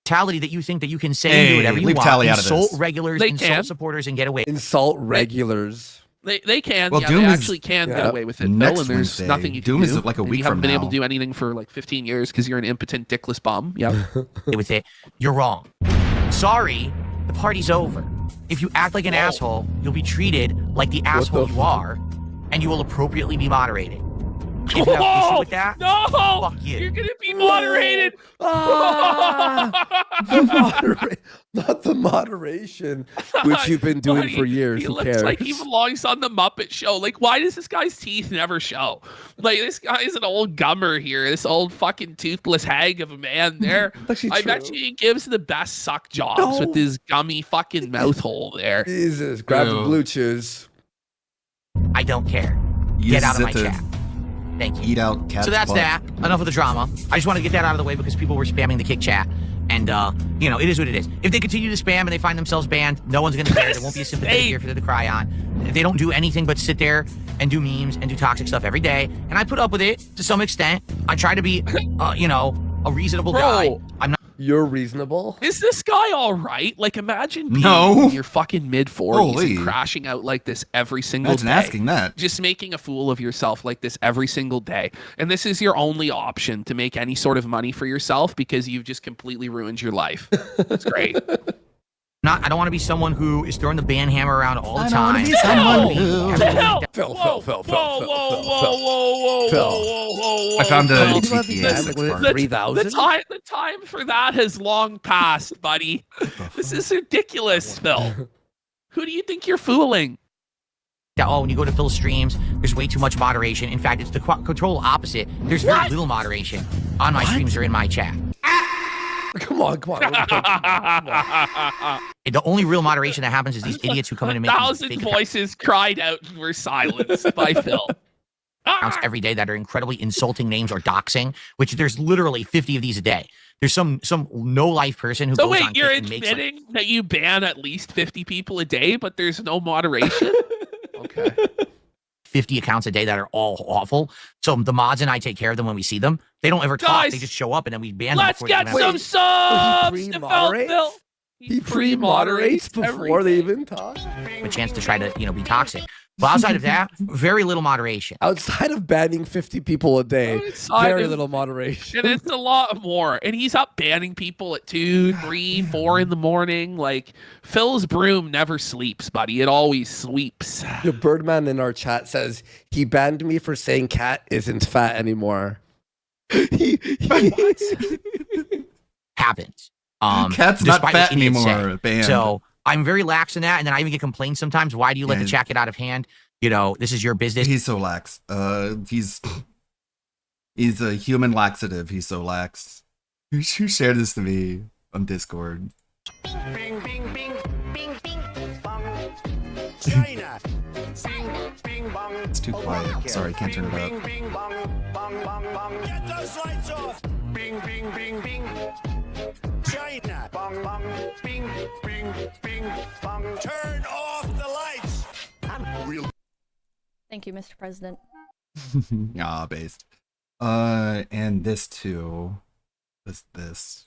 Mentality that you think that you can say and do whatever you want. Insult regulars, they insult can. Supporters, and get away. Insult regulars. They can. Well, yeah, Doom they is, actually can get away with it. Next and there's Wednesday. nothing you can Doom do. is like a and week you haven't from been now. able to do anything for like 15 years because you're an impotent, dickless bum. Yeah. With it, you're wrong. Sorry, the party's over. If you act like an asshole, you'll be treated like the asshole you are, and you will appropriately be moderated. If you have an issue with that, fuck you. You're gonna be moderated. Not the moderation, which you've been doing for years. He Who looks cares? like he belongs on the Muppet Show. Like, why does this guy's teeth never show? Like, this guy is an old gummer here. This old fucking toothless hag of a man there. I bet you he gives the best suck jobs with his gummy fucking mouth hole there. Jesus, grab the blue chews. I don't care. Get out of my chat. Thank you. Eat out cat's So that's butt. that. Enough of the drama. I just want to get that out of the way because people were spamming the kick chat. And, it is what it is. If they continue to spam and they find themselves banned, no one's going to care. There won't be a sympathetic ear for them to cry on. They don't do anything but sit there and do memes and do toxic stuff every day. And I put up with it to some extent. I try to be, a reasonable guy. I'm not. You're reasonable? Is this guy all right? Like, imagine being No. in your fucking mid-40s Holy. and crashing out like this every single Imagine day. asking that. Just making a fool of yourself like this every single day. And this is your only option to make any sort of money for yourself because you've just completely ruined your life. It's great. I don't want to be someone who is throwing the band hammer around all the I don't wanna time. be someone who- Phil. I found a Phil. GTA 6 part. 3,000? The time for that has long passed, buddy. This is ridiculous, Phil. Who do you think you're fooling? Oh, when you go to Phil's streams, there's way too much moderation. In fact, it's the control opposite. There's very little moderation on my streams or in my chat. Come on. The only real moderation that happens is these idiots who come in and make these 1,000 fake voices cried out and were silenced by Phil. accounts every day that are incredibly insulting names or doxing, which there's literally 50 of these a day. There's some no-life person who So goes wait, on you're and makes admitting that you ban at least 50 people a day, but there's no moderation? Okay. 50 accounts a day that are all awful. So the mods and I take care of them when we see them. They don't ever talk. Guys, They just show up and then we ban them. Let's before they get even have- some subs to Phil. He pre-moderates before they even talk. A chance to try to, be toxic. But outside of that, very little moderation. Outside of banning 50 people a day, Outside very of- little moderation. And it's a lot more. And he's up banning people at 2, 3, 4 in the morning. Like, Phil's broom never sleeps, buddy. It always sweeps. The Birdman in our chat says he banned me for saying cat isn't fat anymore. Happens. Cat's not despite what fat idiots say. anymore. Banned. So I'm very lax in that, and then I even get complaints sometimes. Why do you let the chat get out of hand? This is your business. He's so lax. He's a human laxative. He's so lax. Who shared this to me on Discord? Bing, bing, bing, bing, bing, bong. China. Bing, bing, bong. It's too quiet. Sorry, can't turn it Bing, up. bing, bong, bong, bong, bong. Get those lights off. Bing, bing, bing, bing. China. Bong, bong. Bing, bing, bing, bong. Turn off the lights. I'm real. Thank you, Mr. President. Ah, based. And this too. This.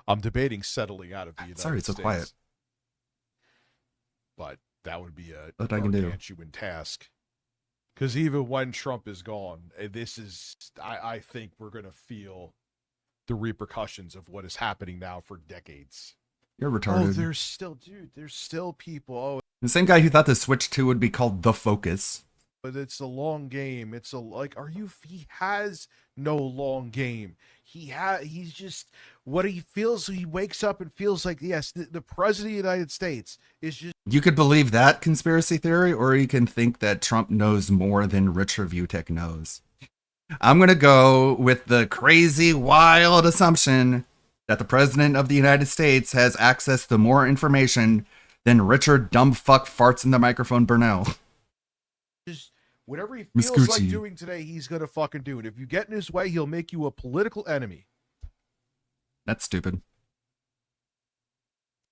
I'm debating settling out of the United Sorry, it's so States. quiet. But that would be a What I can do. gargantuan task. Because even when Trump is gone, I think we're going to feel the repercussions of what is happening now for decades. You're retarded. Oh, there's still people. Oh, The same guy who thought the Switch 2 would be called The Focus. but it's a long game. He has no long game. He's just what he feels. He wakes up and feels like, yes, the president of the United States is just. You could believe that conspiracy theory, or you can think that Trump knows more than Rich Review Tech knows. I'm going to go with the crazy, wild assumption that the president of the United States has access to more information than Richard Dumbfuck Farts in the Microphone Burnell. Just whatever he Miss feels like Gucci. doing today, he's gonna fucking do it. If you get in his way, he'll make you a political enemy. That's stupid.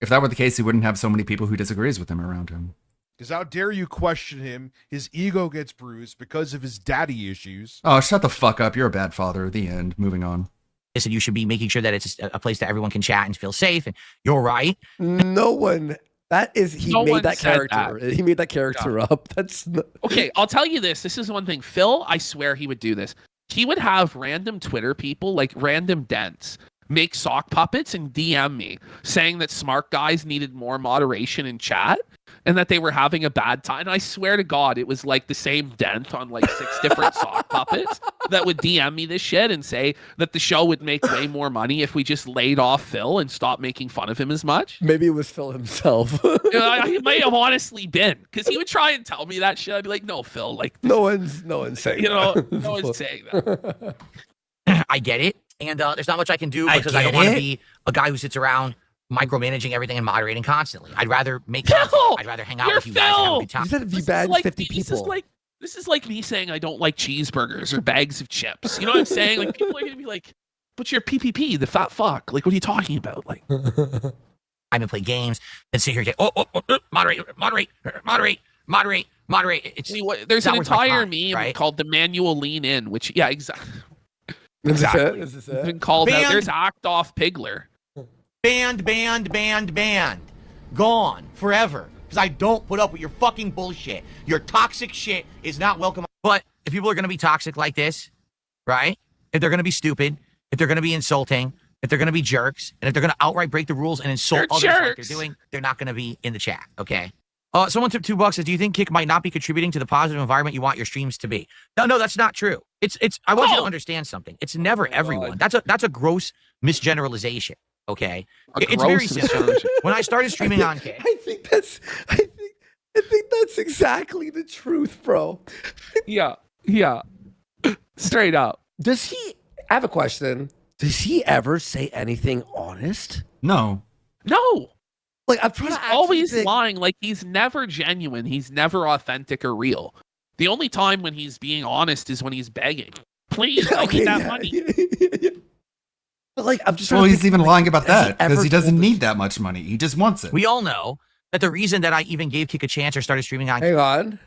If that were the case, he wouldn't have so many people who disagrees with him around him. Because how dare you question him? His ego gets bruised because of his daddy issues. Oh, shut the fuck up. You're a bad father. The end. Moving on. And you should be making sure that it's a place that everyone can chat and feel safe. And you're right. No one. He No one made that said character. that. He made that character up. That's not... Okay, I'll tell you this. This is one thing. Phil, I swear he would do this. He would have random Twitter people, like random dents, make sock puppets and DM me saying that smart guys needed more moderation in chat and that they were having a bad time. And I swear to God, it was like the same dent on like 6 different sock puppets that would DM me this shit and say that the show would make way more money if we just laid off Phil and stopped making fun of him as much. Maybe it was Phil himself. It may have honestly been, because he would try and tell me that shit. I'd be like, no, Phil, like no one's saying that. no one's saying that. I get it. And there's not much I can do because I don't want to be a guy who sits around micromanaging everything and moderating constantly. I'd rather make content. I'd rather hang out with you guys and have a good time. You said if you This banned is like 50 me- people. This is like me saying I don't like cheeseburgers or bags of chips. You know what I'm saying? Like people are gonna be like, "But you're PPP, the fat fuck." Like, what are you talking about? Like, I'm gonna play games and sit here and moderate. It's there's that an was my entire thought, meme right? called the manual lean in, which exactly. Is this Exactly. it? Is this It's it? been called out. Banned. There's Act Off Pigler. Banned. Gone forever. Because I don't put up with your fucking bullshit. Your toxic shit is not welcome. But if people are gonna be toxic like this, right? If they're gonna be stupid, if they're gonna be insulting, if they're going to be jerks, and if they're going to outright break the rules and insult They're others like they're jerks. doing, they're not going to be in the chat, okay? Someone tipped $2 says, do you think Kick might not be contributing to the positive environment you want your streams to be? No, that's not true. It's. I want you to understand something. It's never everyone. That's a gross misgeneralization, okay? It's very simple. When I started streaming on Kick, I think that's exactly the truth, bro. Yeah. Straight up. Does he? I have a question. Does he ever say anything honest? No. Like I'm trying He's to always think. lying. Like he's never genuine. He's never authentic or real. The only time when he's being honest is when he's begging. Please, I need that money. But like I'm just. Well, he's even lying about has he that because ever he doesn't told need that much money. He just wants it. we all know that the reason that I even gave Kick a chance or started streaming on Hang on.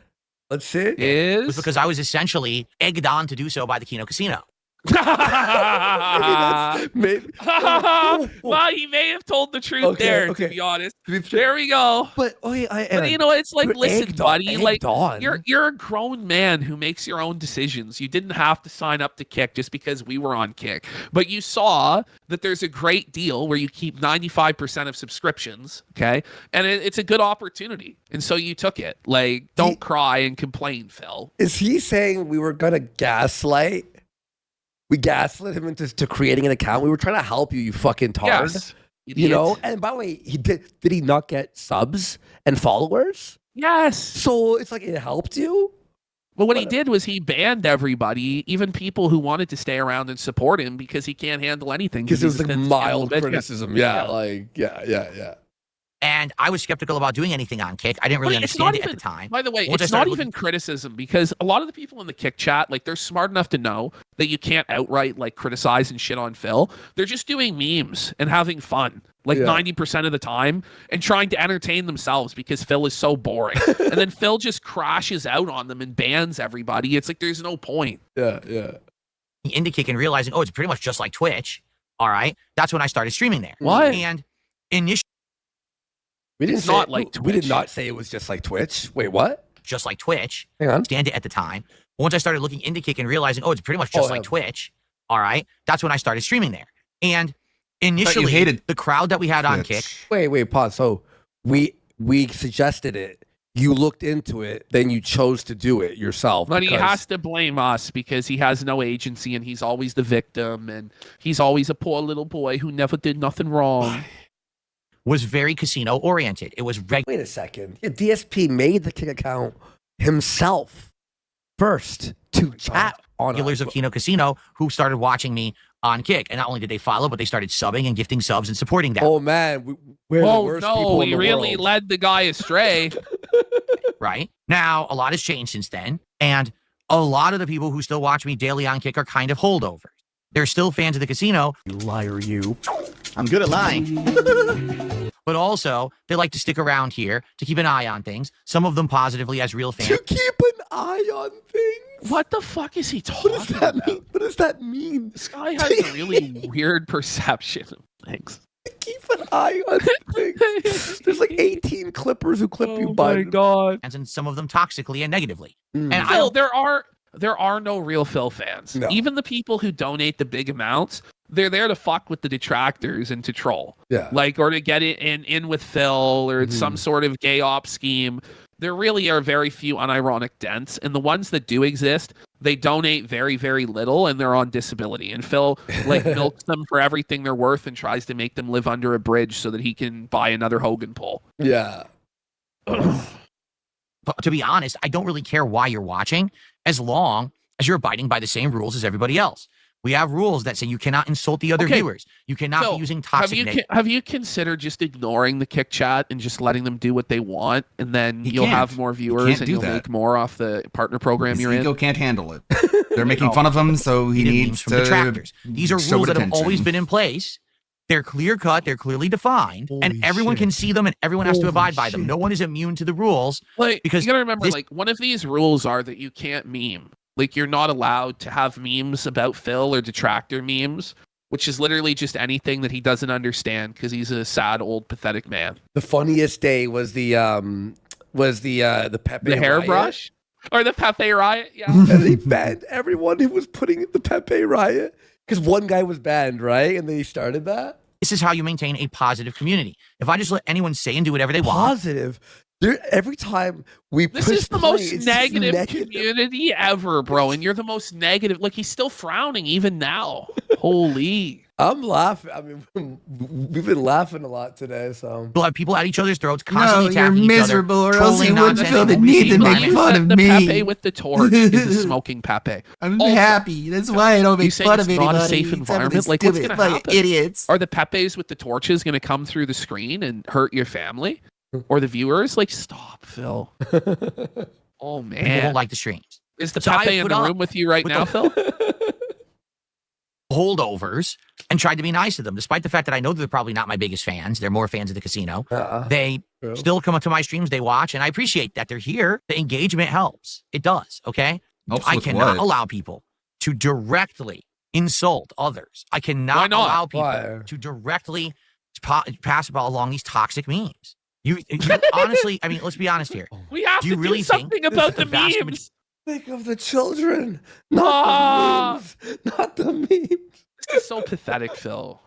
Let's see. was Is because I was essentially egged on to do so by the Kino Casino. Maybe. Well, he may have told the truth there, to be honest. There we go. But But you know, it's like, you're listen, egged on- buddy, egged like on. you're a grown man who makes your own decisions. You didn't have to sign up to Kick just because we were on Kick, but you saw that there's a great deal where you keep 95% of subscriptions, okay, and it's a good opportunity, and so you took it. Like, don't cry and complain, Phil. Is he saying we were gonna gaslight? We gaslit him into creating an account. We were trying to help you, you fucking tard. Yes, you know. idiot. And by the way, did he not get subs and followers? Yes. So it's like it helped you. But what he did was he banned everybody, even people who wanted to stay around and support him, because he can't handle anything. Because it was he's like a thin-skinned mild little bitch. criticism. Yeah. And I was skeptical about doing anything on Kick. I didn't really But it's understand not it even, at the time. By the way, Once I it's not started even criticism, because a lot of the people in the Kick chat, like, they're smart enough to know that you can't outright like criticize and shit on Phil. They're just doing memes and having fun, like 90% of the time, and trying to entertain themselves because Phil is so boring. And then Phil just crashes out on them and bans everybody. It's like there's no point. Yeah. Into Kick and realizing, it's pretty much just like Twitch. All right, that's when I started streaming there. What? And initially, We didn't It's say, not like We did Twitch. not say it was just like Twitch. Wait, what? just like Twitch. Hang on. Stand it at the time. Once I started looking into Kick and realizing, it's pretty much just like Twitch. All right, that's when I started streaming there. And initially, hated the crowd that we had on Kick. Wait, pause. So we suggested it. You looked into it, then you chose to do it yourself. But he because- has to blame us because he has no agency and he's always the victim and he's always a poor little boy who never did nothing wrong. Was very casino oriented. It was regular. Wait a second. Yeah, DSP made the Kick account himself first to chat on regulars of Kino Casino who started watching me on Kick. And not only did they follow, but they started subbing and gifting subs and supporting that. Oh man, we're the worst people in he the really world. led the guy astray. Right? Now, a lot has changed since then. And a lot of the people who still watch me daily on Kick are kind of holdovers. They're still fans of the casino. You liar, you. I'm good at lying. But also, they like to stick around here to keep an eye on things. Some of them positively as real fans. To keep an eye on things. What the fuck is he talking about? What does that mean? This guy has a really weird perception of things. Keep an eye on things. There's like 18 clippers who clip you, Oh bud. my god. And some of them toxically and negatively. Mm. And Phil, there are no real Phil fans. No. Even the people who donate the big amounts, they're there to fuck with the detractors and to troll. Yeah. Like, or to get it in with Phil or some sort of gay op scheme. There really are very few unironic dents, and the ones that do exist, they donate very, very little, and they're on disability. And Phil like milks them for everything they're worth and tries to make them live under a bridge so that he can buy another Hogan pole. Yeah. But to be honest, I don't really care why you're watching as long as you're abiding by the same rules as everybody else. We have rules that say you cannot insult the other Okay. viewers. You cannot Phil, be using toxic have you considered just ignoring the Kick chat and just letting them do what they want, and then He you'll can't. have more He viewers can't and do you'll that. make more off the partner program His you're ego in? can't handle it. They're making fun of him, so he Memes needs from to detractors. These are show rules it that have attention. always been in place. They're clear cut, they're clearly defined, and Holy everyone shit. can see them and everyone has to Holy abide by them. shit. No one is immune to the rules. Like, because you gotta remember, this- like, one of these rules are that you can't meme. Like, you're not allowed to have memes about Phil or detractor memes, which is literally just anything that he doesn't understand because he's a sad, old, pathetic man. The funniest day was the Pepe The riot. hairbrush? Or the Pepe riot? Yeah. And they banned everyone who was putting the Pepe riot. Because one guy was banned, right? And they started that? This is how you maintain a positive community. If I just let anyone say and do whatever they want. Positive. Every time we This is the most negative community ever, bro. And you're the most negative. Like, he's still frowning even now. Holy. I'm laughing. I mean, we've been laughing a lot today, so. We'll have people at each other's throats, constantly you're attacking miserable, each other, or else you wouldn't feel the need to make fun of the me. Pepe with the torch is the smoking Pepe. I'm Also, happy. That's why I don't you make saying fun it's of not anybody. a safe except for environment? the Like, what's stupid going to fucking happen? idiots. Are the Pepes with the torches going to come through the screen and hurt your family or the viewers? Like, stop, Phil. Oh, People man. don't like the streams. Is the So I Pepe in put the up room with you right with now, the- Phil? Holdovers and tried to be nice to them, despite the fact that I know they're probably not my biggest fans. They're more fans of the casino. They still come up to my streams, they watch, and I appreciate that they're here. The engagement helps. It does, okay? Helps I with cannot what? allow people to directly insult others. I Why cannot not? allow people Why? to directly pass along these toxic memes. You honestly, I mean, let's be honest here. We have Do you to really do something think about the the vast memes. Think of the children, not the memes. Not the memes. This is so pathetic, Phil.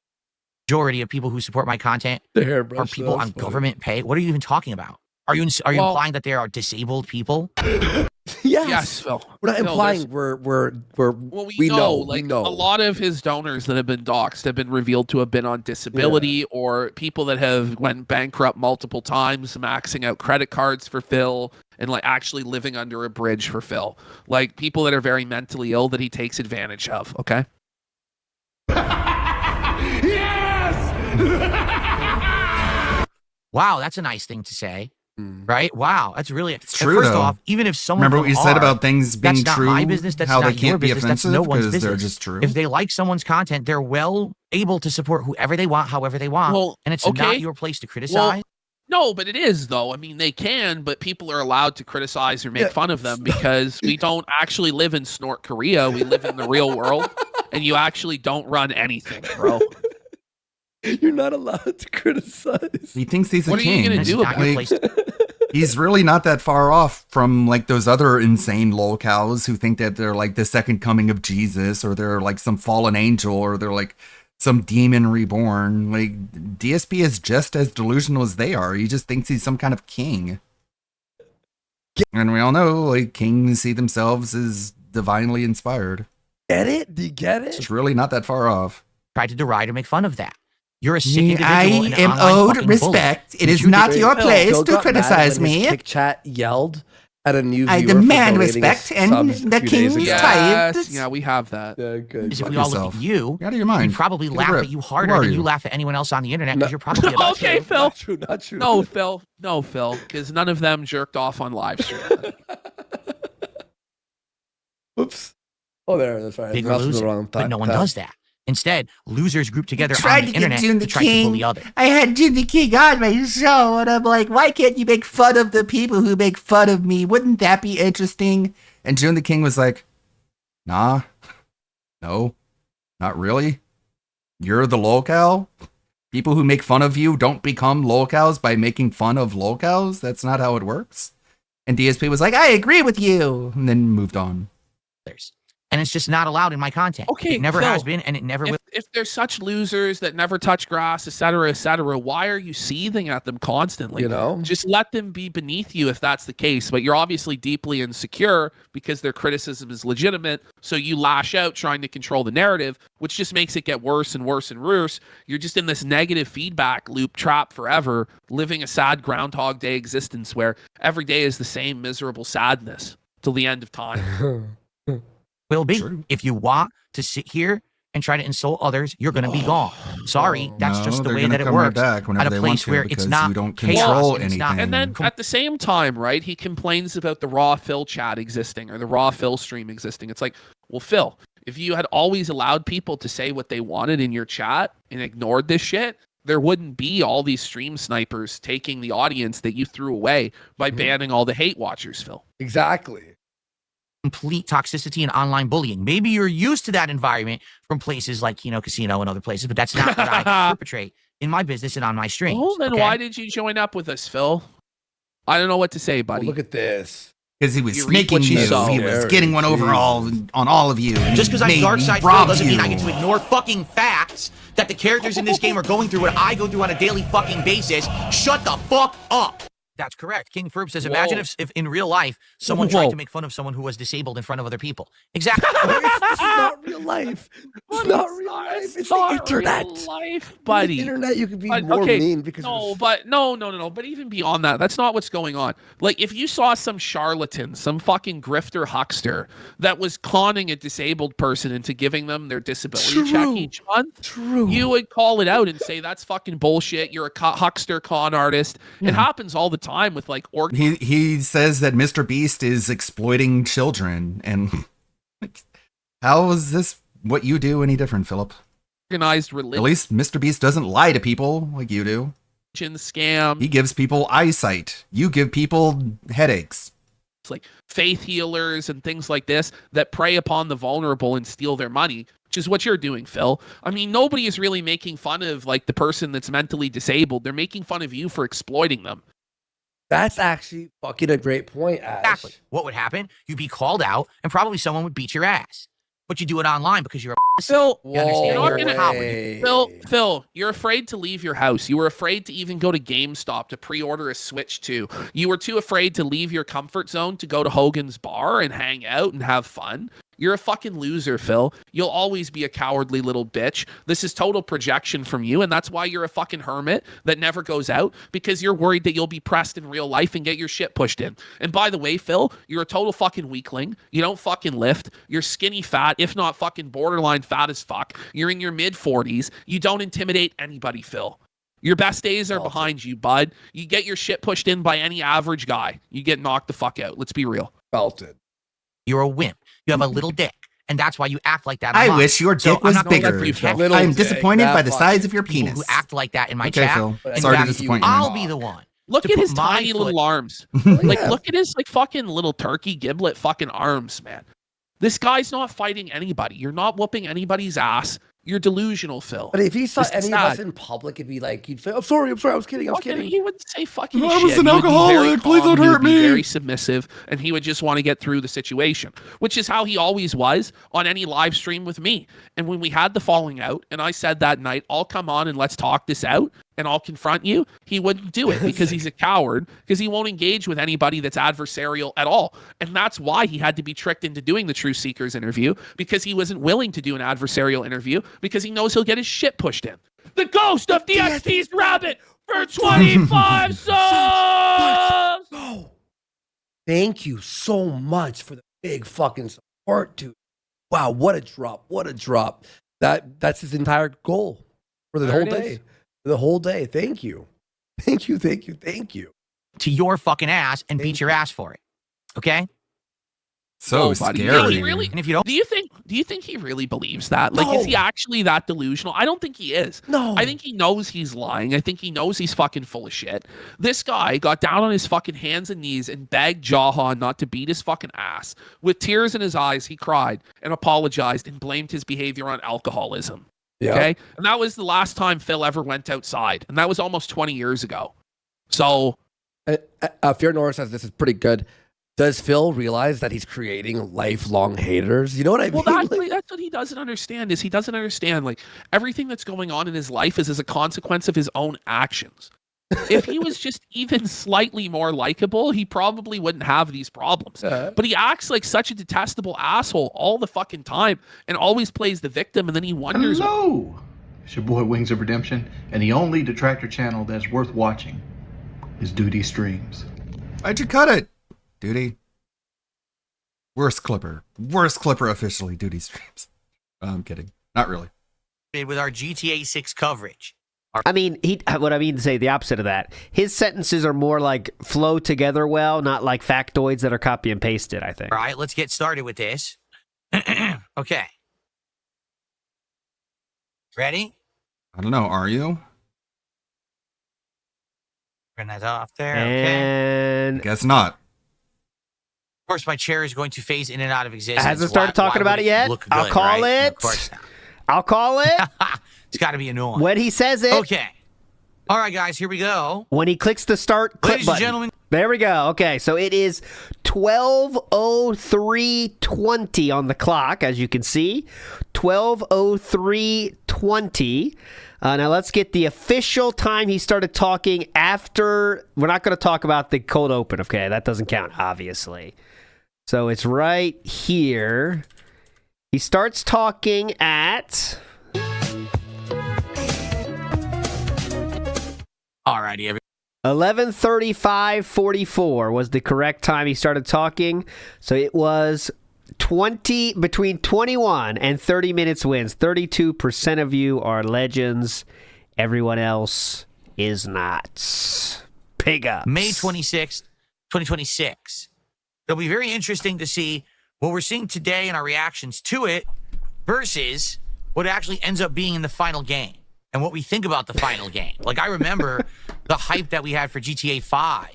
Majority of people who support my content The hairbrush, are people that's on funny. government pay. What are you even talking about? Are you Well- implying that there are disabled people? Yes, Phil. We're not Phil, implying there's- we're Well, we know. like we know. a lot of his donors that have been doxxed have been revealed to have been on disability or people that have went bankrupt multiple times, maxing out credit cards for Phil and like actually living under a bridge for Phil. Like people that are very mentally ill that he takes advantage of. Okay. Wow, that's a nice thing to say, right? Wow, that's really. It's true, First though. off, even if someone Remember what you said about things being that's not true? my business. That's how not they can't your be business. That's offensive no one's because business. they're just true. If they like someone's content, they're well able to support whoever they want, however they want, Well, and it's okay. not your place to criticize. Well, no, but it is though. I mean, they can, but people are allowed to criticize or make fun of them because we don't actually live in Snort Korea. We live in the real world, and you actually don't run anything, bro. You're not allowed to criticize. He thinks he's a What are king. you gonna do about Like, it? he's really not that far off from like those other insane lolcows who think that they're like the second coming of Jesus, or they're like some fallen angel, or they're like some demon reborn. Like DSP is just as delusional as they are. He just thinks he's some kind of king. And we all know like kings see themselves as divinely inspired. Get it? Do you get it? It's really not that far off. Try to deride or make fun of that. You're a sick individual. I and an am online owed fucking respect. bully. It is You not did- your place Phil to got mad criticize when his me. Kick chat yelled at a new viewer. I for demand donating respect his and subs a the few days king's ago. type. Yes, yeah, we have that. Yeah, good. Because if Fuck we all look yourself. at you, Get out of your mind. we'd probably Get a laugh grip. at you Who harder are than you you? laugh at anyone else on the internet No. because you're probably about Okay, to. Phil. Not true. Not true. No, Phil. No, Phil. Because none of them jerked off on live stream. Oops. Oh, there. That's right. Bigger Mouse was loser. the wrong But no one does that. Instead, losers group together Tried on to the get internet June to the try to King. bully others. I had June the King on my show, and I'm like, why can't you make fun of the people who make fun of me? Wouldn't that be interesting? And June the King was like, nah, no, not really. You're the lolcow? People who make fun of you don't become lolcows by making fun of lolcows? That's not how it works. And DSP was like, I agree with you, and then moved on. And it's just not allowed in my content. Okay, it never Phil, has been, and it never will. If they're such losers that never touch grass, etc., why are you seething at them constantly? You know? Just let them be beneath you if that's the case. But you're obviously deeply insecure because their criticism is legitimate. So you lash out trying to control the narrative, which just makes it get worse and worse and worse. You're just in this negative feedback loop trap forever, living a sad Groundhog Day existence where every day is the same miserable sadness till the end of time. Will be. If you want to sit here and try to insult others, you're going to be gone. Sorry, that's No, just the they're way gonna that it come right works. back whenever at a they want place to where because it's not you don't chaos control and it's not- anything. And then at the same time, right, he complains about the Raw Phil chat existing or the Raw Phil stream existing. It's like, well, Phil, if you had always allowed people to say what they wanted in your chat and ignored this shit, there wouldn't be all these stream snipers taking the audience that you threw away by banning all the hate watchers, Phil. Exactly. Complete toxicity and online bullying. Maybe you're used to that environment from places like Casino and other places, but that's not what I perpetrate in my business and on my streams. Well, then okay? why did you join up with us, Phil? I don't know what to say, buddy. Look at this. Because he was You reap snaking what you you. sow. He was getting one over on all of you. and Just because I'm made- dark side Phil robbed doesn't mean I you. get to ignore fucking facts that the characters in this game are going through what I go through on a daily fucking basis. Shut the fuck up. That's correct. King Ferb says, imagine if in real life someone tried to make fun of someone who was disabled in front of other people. Exactly. This is not real life. It's not real life. It's the not internet. real life, buddy. The internet, you can be But, more okay, mean because no. But even beyond that, that's not what's going on. Like, if you saw some charlatan, some fucking grifter huckster that was conning a disabled person into giving them their disability check each month, you would call it out and say that's fucking bullshit. You're a huckster con artist. It happens all the time with like He says that Mr. Beast is exploiting children, and like, how is this what you do any different, Philip? organized religion. At least Mr. Beast doesn't lie to people like you do. Scam. He gives people eyesight. You give people headaches. It's like faith healers and things like this that prey upon the vulnerable and steal their money, which is what you're doing, Phil. I mean, nobody is really making fun of like the person that's mentally disabled. They're making fun of you for exploiting them. That's actually fucking a great point, Ash. Exactly. What would happen? You'd be called out, and probably someone would beat your ass. But you do it online because you're a Phil, you understand? you're not You're a gonna- coward. Phil, you're afraid to leave your house. You were afraid to even go to GameStop to pre-order a Switch 2. You were too afraid to leave your comfort zone to go to Hogan's Bar and hang out and have fun. You're a fucking loser, Phil. You'll always be a cowardly little bitch. This is total projection from you, and that's why you're a fucking hermit that never goes out, because you're worried that you'll be pressed in real life and get your shit pushed in. And by the way, Phil, you're a total fucking weakling. You don't fucking lift. You're skinny fat, if not fucking borderline fat as fuck. You're in your mid-40s. You don't intimidate anybody, Phil. Your best days are behind you, bud. You get your shit pushed in by any average guy. You get knocked the fuck out. Let's be real. Belted. You're a wimp. You have a little dick, and that's why you act like that. I online. wish your So dick was I'm not gonna bigger. protect Little I'm dick, disappointed that by the fuck. size of your people penis. who act like that in my Okay, chat. Phil. and Sorry to value disappoint you. I'll be the one. Look to at put his my tiny foot- little arms. Like, look at his like fucking little turkey giblet fucking arms, man. This guy's not fighting anybody. You're not whooping anybody's ass. You're delusional, Phil. But if he saw This is any of us sad. in public, it'd be like, he'd say, I'm sorry, I was kidding, I was Fucking- kidding. He wouldn't say fucking I shit. was an He would be very alcoholic. Please calm. don't He would hurt be me. very submissive, and he would just want to get through the situation, which is how he always was on any live stream with me. And when we had the falling out, and I said that night, I'll come on and let's talk this out, and I'll confront you, he wouldn't do it because he's a coward, because he won't engage with anybody that's adversarial at all. And that's why he had to be tricked into doing the True Seekers interview, because he wasn't willing to do an adversarial interview, because he knows he'll get his shit pushed in. The ghost of DSP's rabbit for 25 subs! Go. Thank you so much for the big fucking support, dude. Wow, what a drop. What a drop. That's his entire goal for the There whole it day. is. The whole day. Thank you. Thank you, thank you, thank you. to your fucking ass and beat your ass for it. Okay? So No, buddy. scary. He really, And if you don't, do you think he really believes that? Like, is he No. actually that delusional? I don't think he is. No. I think he knows he's lying. I think he knows he's fucking full of shit. This guy got down on his fucking hands and knees and begged Jahan not to beat his fucking ass. With tears in his eyes, he cried and apologized and blamed his behavior on alcoholism. Yeah. Okay? And that was the last time Phil ever went outside. And that was almost 20 years ago. So, Fear Norris says this is pretty good. Does Phil realize that he's creating lifelong haters? You know what I mean? well, that's what he doesn't understand is he doesn't understand, like, everything that's going on in his life is as a consequence of his own actions. If he was just even slightly more likable, he probably wouldn't have these problems. But he acts like such a detestable asshole all the fucking time and always plays the victim, and then he wonders. Hello! It's your boy Wings of Redemption, and the only detractor channel that's worth watching is Duty Streams. Why'd you cut it? Duty. Worst clipper officially, Duty Streams. I'm kidding. Not really. with our GTA 6 coverage. I mean, what I mean to say the opposite of that. His sentences are more like flow together well, not like factoids that are copy and pasted, I think. All right, let's get started with this. Okay. Ready? I don't know. Are you? Turn that off there. Okay. And Guess not. Of course, my chair is going to phase in and out of existence. hasn't started talking Why about would it yet. look I'll good, call right? it. Of course not. I'll call it. It's got to be annoying. When he says it. Okay. All right, guys, here we go. When he clicks the start clip Ladies button. and gentlemen, There we go. Okay, so it is 12:03:20 on the clock, as you can see. 12:03:20. Now let's get the official time he started talking after. We're not going to talk about the cold open, okay? That doesn't count, obviously. So it's right here. He starts talking at... Alrighty, everybody. 11:35:44 was the correct time he started talking. So it was between 21 and 30 minutes wins. 32% of you are legends. Everyone else is not. Big ups. May 26th, 2026. It'll be very interesting to see what we're seeing today and our reactions to it versus what actually ends up being in the final game and what we think about the final game. Like, I remember the hype that we had for GTA 5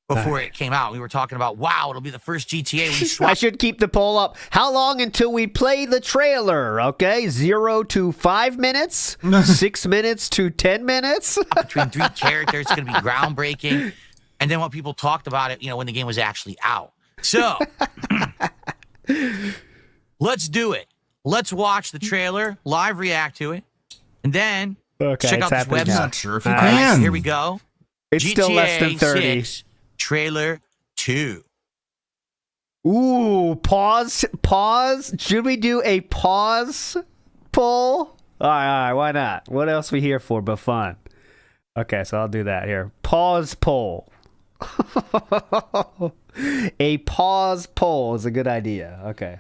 before it came out. We were talking about, wow, it'll be the first GTA we swap. I should keep the poll up. How long until we play the trailer? Okay, 0 to 5 minutes, 6 minutes to 10 minutes. Between 3 characters, it's going to be groundbreaking. And then what people talked about it, when the game was actually out. So, let's do it. Let's watch the trailer, live react to it, and then check out this website. Not sure if you All right, can. here we go. It's GTA still less than 30. 6, trailer 2. Ooh, pause. Should we do a pause poll? All right, why not? What else we here for but fun? Okay, so I'll do that here. Pause poll. A pause poll is a good idea. Okay.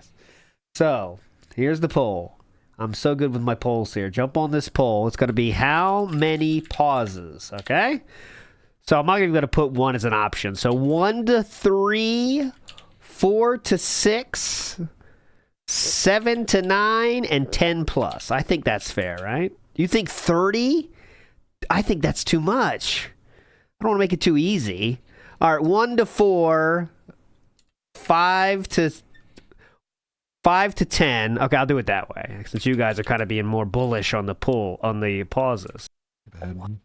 So, here's the poll. I'm so good with my polls here. Jump on this poll. It's going to be how many pauses, okay? So, I'm not even going to put 1 as an option. So, 1 to 3, 4 to 6, 7 to 9, and 10 plus. I think that's fair, right? You think 30? I think that's too much. I don't want to make it too easy. All right, 1 to 4, 5 to 10. Okay, I'll do it that way, since you guys are kind of being more bullish on the pauses. Bad one.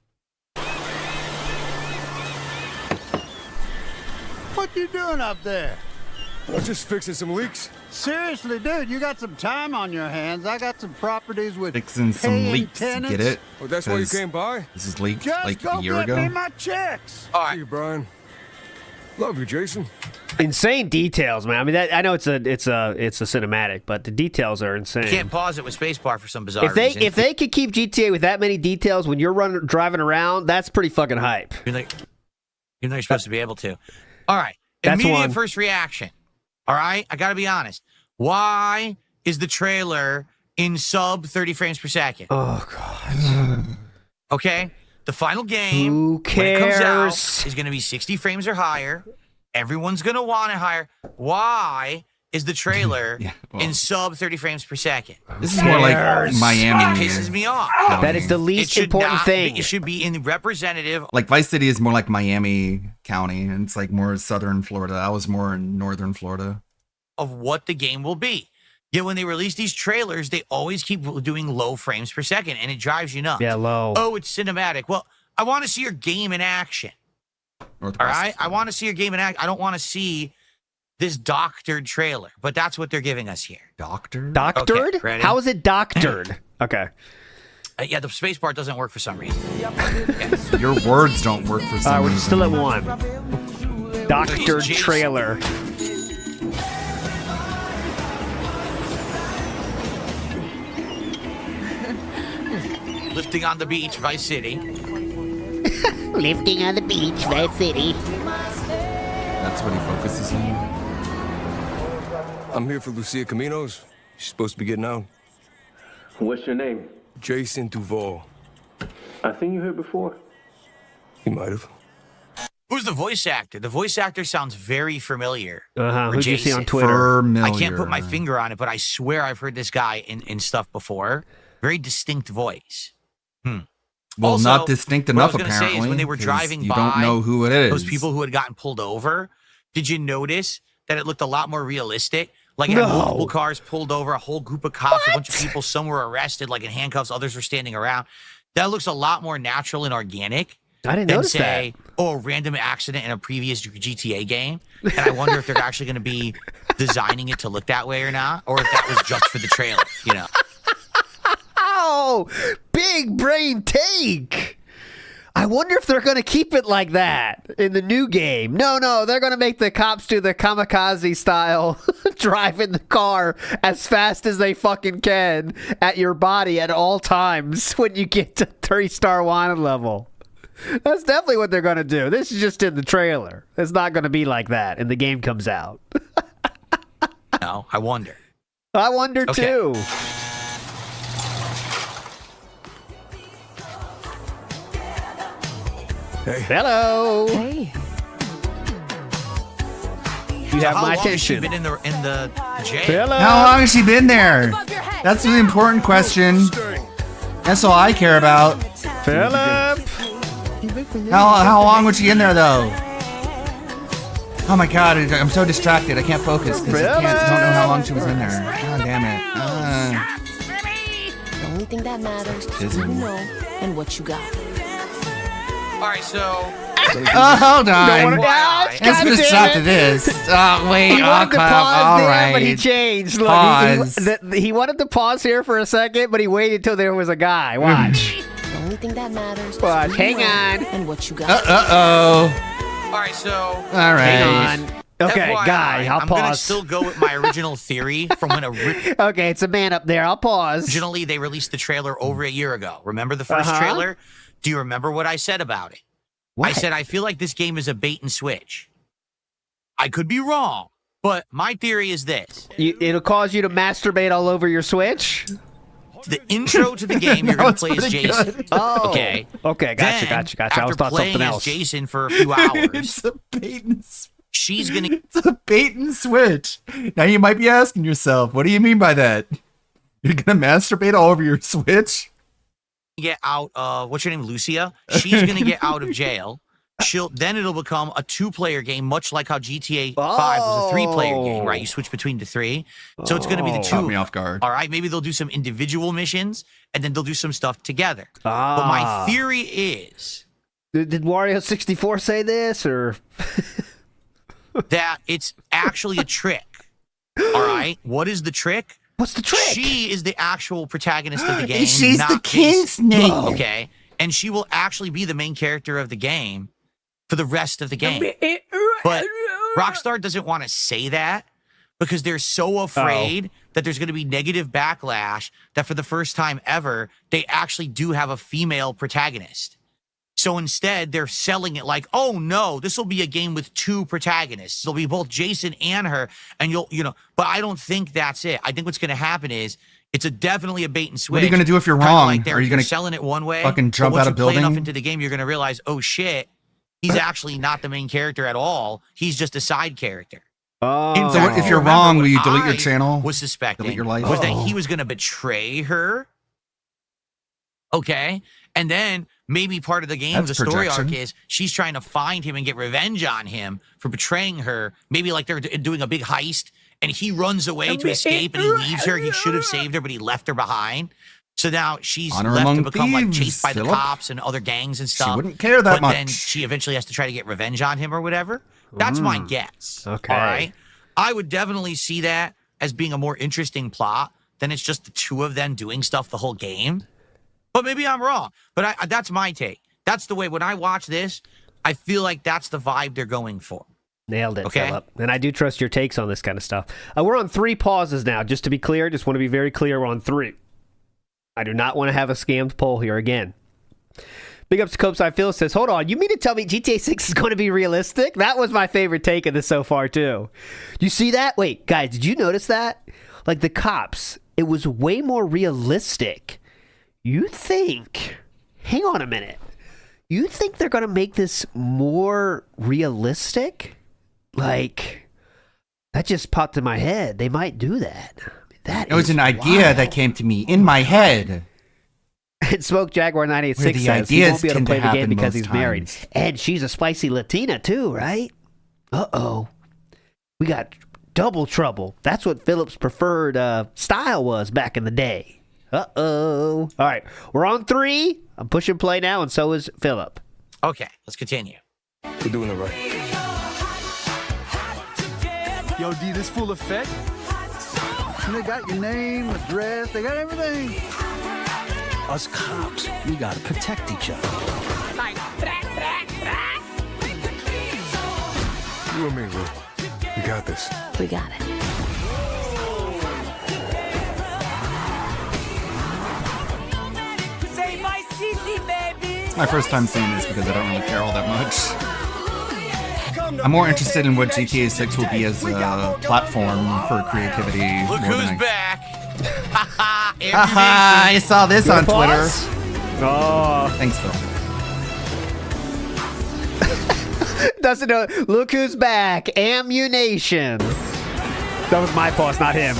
What you doing up there? I'm just fixing some leaks. Seriously, dude, you got some time on your hands. I got some properties with Fixing some paying leaks. tenants. Get it? Oh, that's why you 'Cause came by? This is leaked Just like go a year get ago. me my checks. All right. See you, Brian. Love you, Jason. Insane details, man. I mean, I know it's a cinematic, but the details are insane. You can't pause it with spacebar for some bizarre reason. If they could keep GTA with that many details when you're driving around, that's pretty fucking hype. You're supposed to be able to. All right. That's Immediate one. first reaction. All right. I got to be honest. Why is the trailer in sub 30 frames per second? Oh, God. Okay. The final game, Who when it comes out, cares? is going to be 60 frames or higher. Everyone's going to want it higher. Why is the trailer in sub 30 frames per second? This is more like Miami. It pisses me off. That is the least important thing. It should be in representative. Like Vice City is more like Miami County, and it's like more southern Florida. I was more in northern Florida. Of what the game will be. Yet when they release these trailers, they always keep doing low frames per second, and it drives you nuts. Yeah, low. Oh, it's cinematic. Well, I want to see your game in action. All right? I want to see your game in action. I don't want to see this doctored trailer, but that's what they're giving us here. Doctored? Doctored? Okay, ready? How is it doctored? Okay. Yeah, the space bar doesn't work for some reason. Your words don't work for some We're reason. still at 1. Doctored Jason. trailer. Lifting on the beach, Vice City. Lifting on the beach, Vice City. That's what he focuses on. I'm here for Lucia Caminos. She's supposed to be getting out. What's your name? Jason Duval. I seen you here before. You might have. Who's the voice actor? The voice actor sounds very familiar. Uh-huh. For Who'd you see on Jason. Twitter? I can't put my finger on it, but I swear I've heard this guy in stuff before. Very distinct voice. Well, Also, not distinct what enough, I was gonna apparently. say is when they were 'cause driving you by, don't know who it is. those people who had gotten pulled over, did you notice that it looked a lot more realistic? Like it had multiple cars pulled over, a whole group of cops, a bunch of people. Some were arrested, like in handcuffs. Others were standing around. That looks a lot more natural and organic. I didn't than notice say, oh, a random accident in a previous GTA game. And I wonder if they're actually going to be designing it to look that way or not, or if that was just for the trailer, you know. Oh, big brain take. I wonder if they're going to keep it like that in the new game. No, they're going to make the cops do the kamikaze style, drive in the car as fast as they fucking can at your body at all times when you get to 3-star wanted level. That's definitely what they're going to do. This is just in the trailer. It's not going to be like that and the game comes out. No, I wonder. I wonder too. Hey. Hello. Hey. You have how my long has she attention. been in the jail? Hello. How long has she been there? That's the important question. That's all I care about. Philip. How long was she in there though? Oh my god, I'm so distracted. I can't focus because I don't know how long she was in there. God damn it. The only thing that matters is who you know and what you got. All right, so. Oh, hold on. Let's put a stop to this. Oh, wait. He wanted to pause there, but he changed. Look, Pause. he wanted to pause here for a second, but he waited until there was a guy. Watch. The only thing that matters is Watch. who Hang you know on. and what you got. Uh-oh. All right, so. All right. Hang on. Okay, FYI, guy, I'll I'm gonna pause. still go with my original theory from when Okay, it's a man up there. I'll pause. originally they released the trailer over a year ago. Remember the first trailer? Do you remember what I said about it? I said I feel like this game is a bait and switch. I could be wrong, but my theory is this. It'll cause you to masturbate all over your Switch? The intro to the game you're going to play as Jason. Oh. Okay. Okay, Then, gotcha. I After was thought playing something as else. Jason for a few hours, It's a bait and switch. she's going to It's a bait and switch. Now you might be asking yourself, what do you mean by that? You're gonna masturbate all over your Switch? get out of, what's your name, Lucia? She's going to get out of jail. Then it'll become a 2-player game, much like how GTA 5 was a 3-player game, right? You switch between the 3. So it's going to be the 2. Caught me off guard. All right, maybe they'll do some individual missions, and then they'll do some stuff together. But my theory is... Did Wario 64 say this, or...? that it's actually a trick. All right? What is the trick? What's the trick? She is the actual protagonist of the game. She's not the king Jason. snake. Okay? And she will actually be the main character of the game for the rest of the game. But Rockstar doesn't want to say that because they're so afraid that there's going to be negative backlash that for the first time ever, they actually do have a female protagonist. So instead, they're selling it like, oh no, this will be a game with 2 protagonists. It'll be both Jason and her, and but I don't think that's it. I think what's going to happen is it's definitely a bait and switch. What are you going to do if you're Kinda wrong? Like Are you going to selling it one way? fucking jump but out once of you play enough building? into the game, you're going to realize, oh shit, he's actually not the main character at all. He's just a side character. Oh. In So fact, if you're remember wrong, what will you delete your I channel? Was suspecting Delete your life? was that he was going to betray her. Okay, and then maybe part of the game, That's the story projection. arc is she's trying to find him and get revenge on him for betraying her. Maybe like they're doing a big heist, and he runs away to escape, and he leaves her. He should have saved her, but he left her behind. So now she's Honor left to among become like thieves, chased by the Philip. cops and other gangs and stuff. wouldn't care that but then much. she eventually has to try to get revenge on him or whatever. That's my guess. Okay. All right. I would definitely see that as being a more interesting plot than it's just the 2 of them doing stuff the whole game. But maybe I'm wrong. But that's my take. That's the way, when I watch this, I feel like that's the vibe they're going for. Nailed it, Okay. Philip. And I do trust your takes on this kind of stuff. We're on 3 pauses now, just to be clear. Just want to be very clear, we're on 3. I do not want to have a scammed poll here again. Big ups to Copeside Phil says, hold on, you mean to tell me GTA 6 is going to be realistic? That was my favorite take of this so far, too. You see that? Wait, guys, did you notice that? Like the cops, it was way more realistic. You think, hang on a minute, you think they're going to make this more realistic? Like, that just popped in my head. They might do that. It was an idea that came to me in my head. And Smoke Jaguar 986 Where the says he ideas won't be able to tend to play the game happen because most he's married. times. And she's a spicy Latina too, right? Uh-oh. We got double trouble. That's what Philip's preferred style was back in the day. Uh-oh. All right, we're on 3. I'm pushing play now, and so is Philip. Okay, let's continue. We're doing it right. Yo, D, this full effect? They got your name, address, they got everything. Us cops, we gotta protect each other. You and me, Lou. We got this. We got it. It's my first time seeing this because I don't really care all that much. I'm more interested in what GTA 6 will be as a platform for creativity. Look more who's than back. Haha, I saw this on Twitter. Oh. Thanks, Phil. Doesn't know. Look who's back. Ammunition. That was my pause, not him.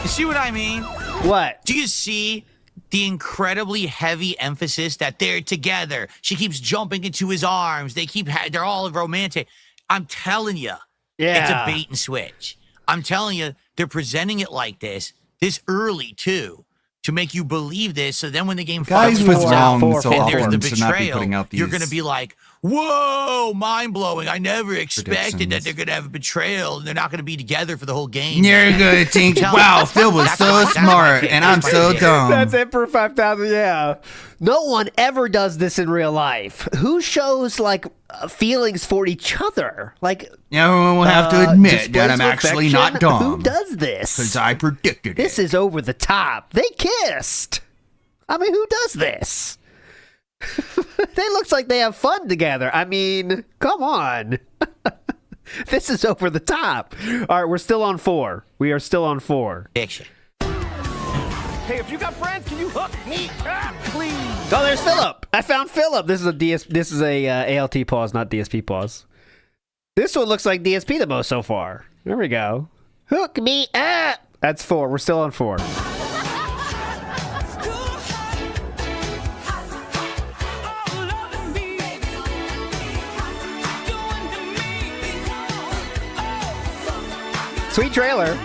You see what I mean? What? Do you see the incredibly heavy emphasis that they're together? She keeps jumping into his arms. They're all romantic. I'm telling you, it's a bait and switch. I'm telling you, they're presenting it like this early too, to make you believe this. So then when the game Guys was wrong so and there's the often should not be betrayal, putting out these. you're going to be like, whoa, mind blowing. I never expected that they're going to have a betrayal and they're not going to be together for the whole game. You're gonna think, wow, Phil was so smart and I'm so dumb. That's it for 5,000. Yeah. No one ever does this in real life. Who shows like feelings for each other? Like, Everyone will have to admit that I'm displays of actually affection? not dumb. Who does this? Because I predicted it. This is over the top. They kissed. I mean, who does this? They looks like they have fun together. I mean, come on. This is over the top. All right, we're still on 4. We are still on 4. Fiction. Hey, if you got friends, can you hook me up, please? Oh, there's Philip. I found Philip. This is a ALT pause, not DSP pause. This one looks like DSP the most so far. There we go. Hook me up. That's 4. We're still on 4. Sweet trailer.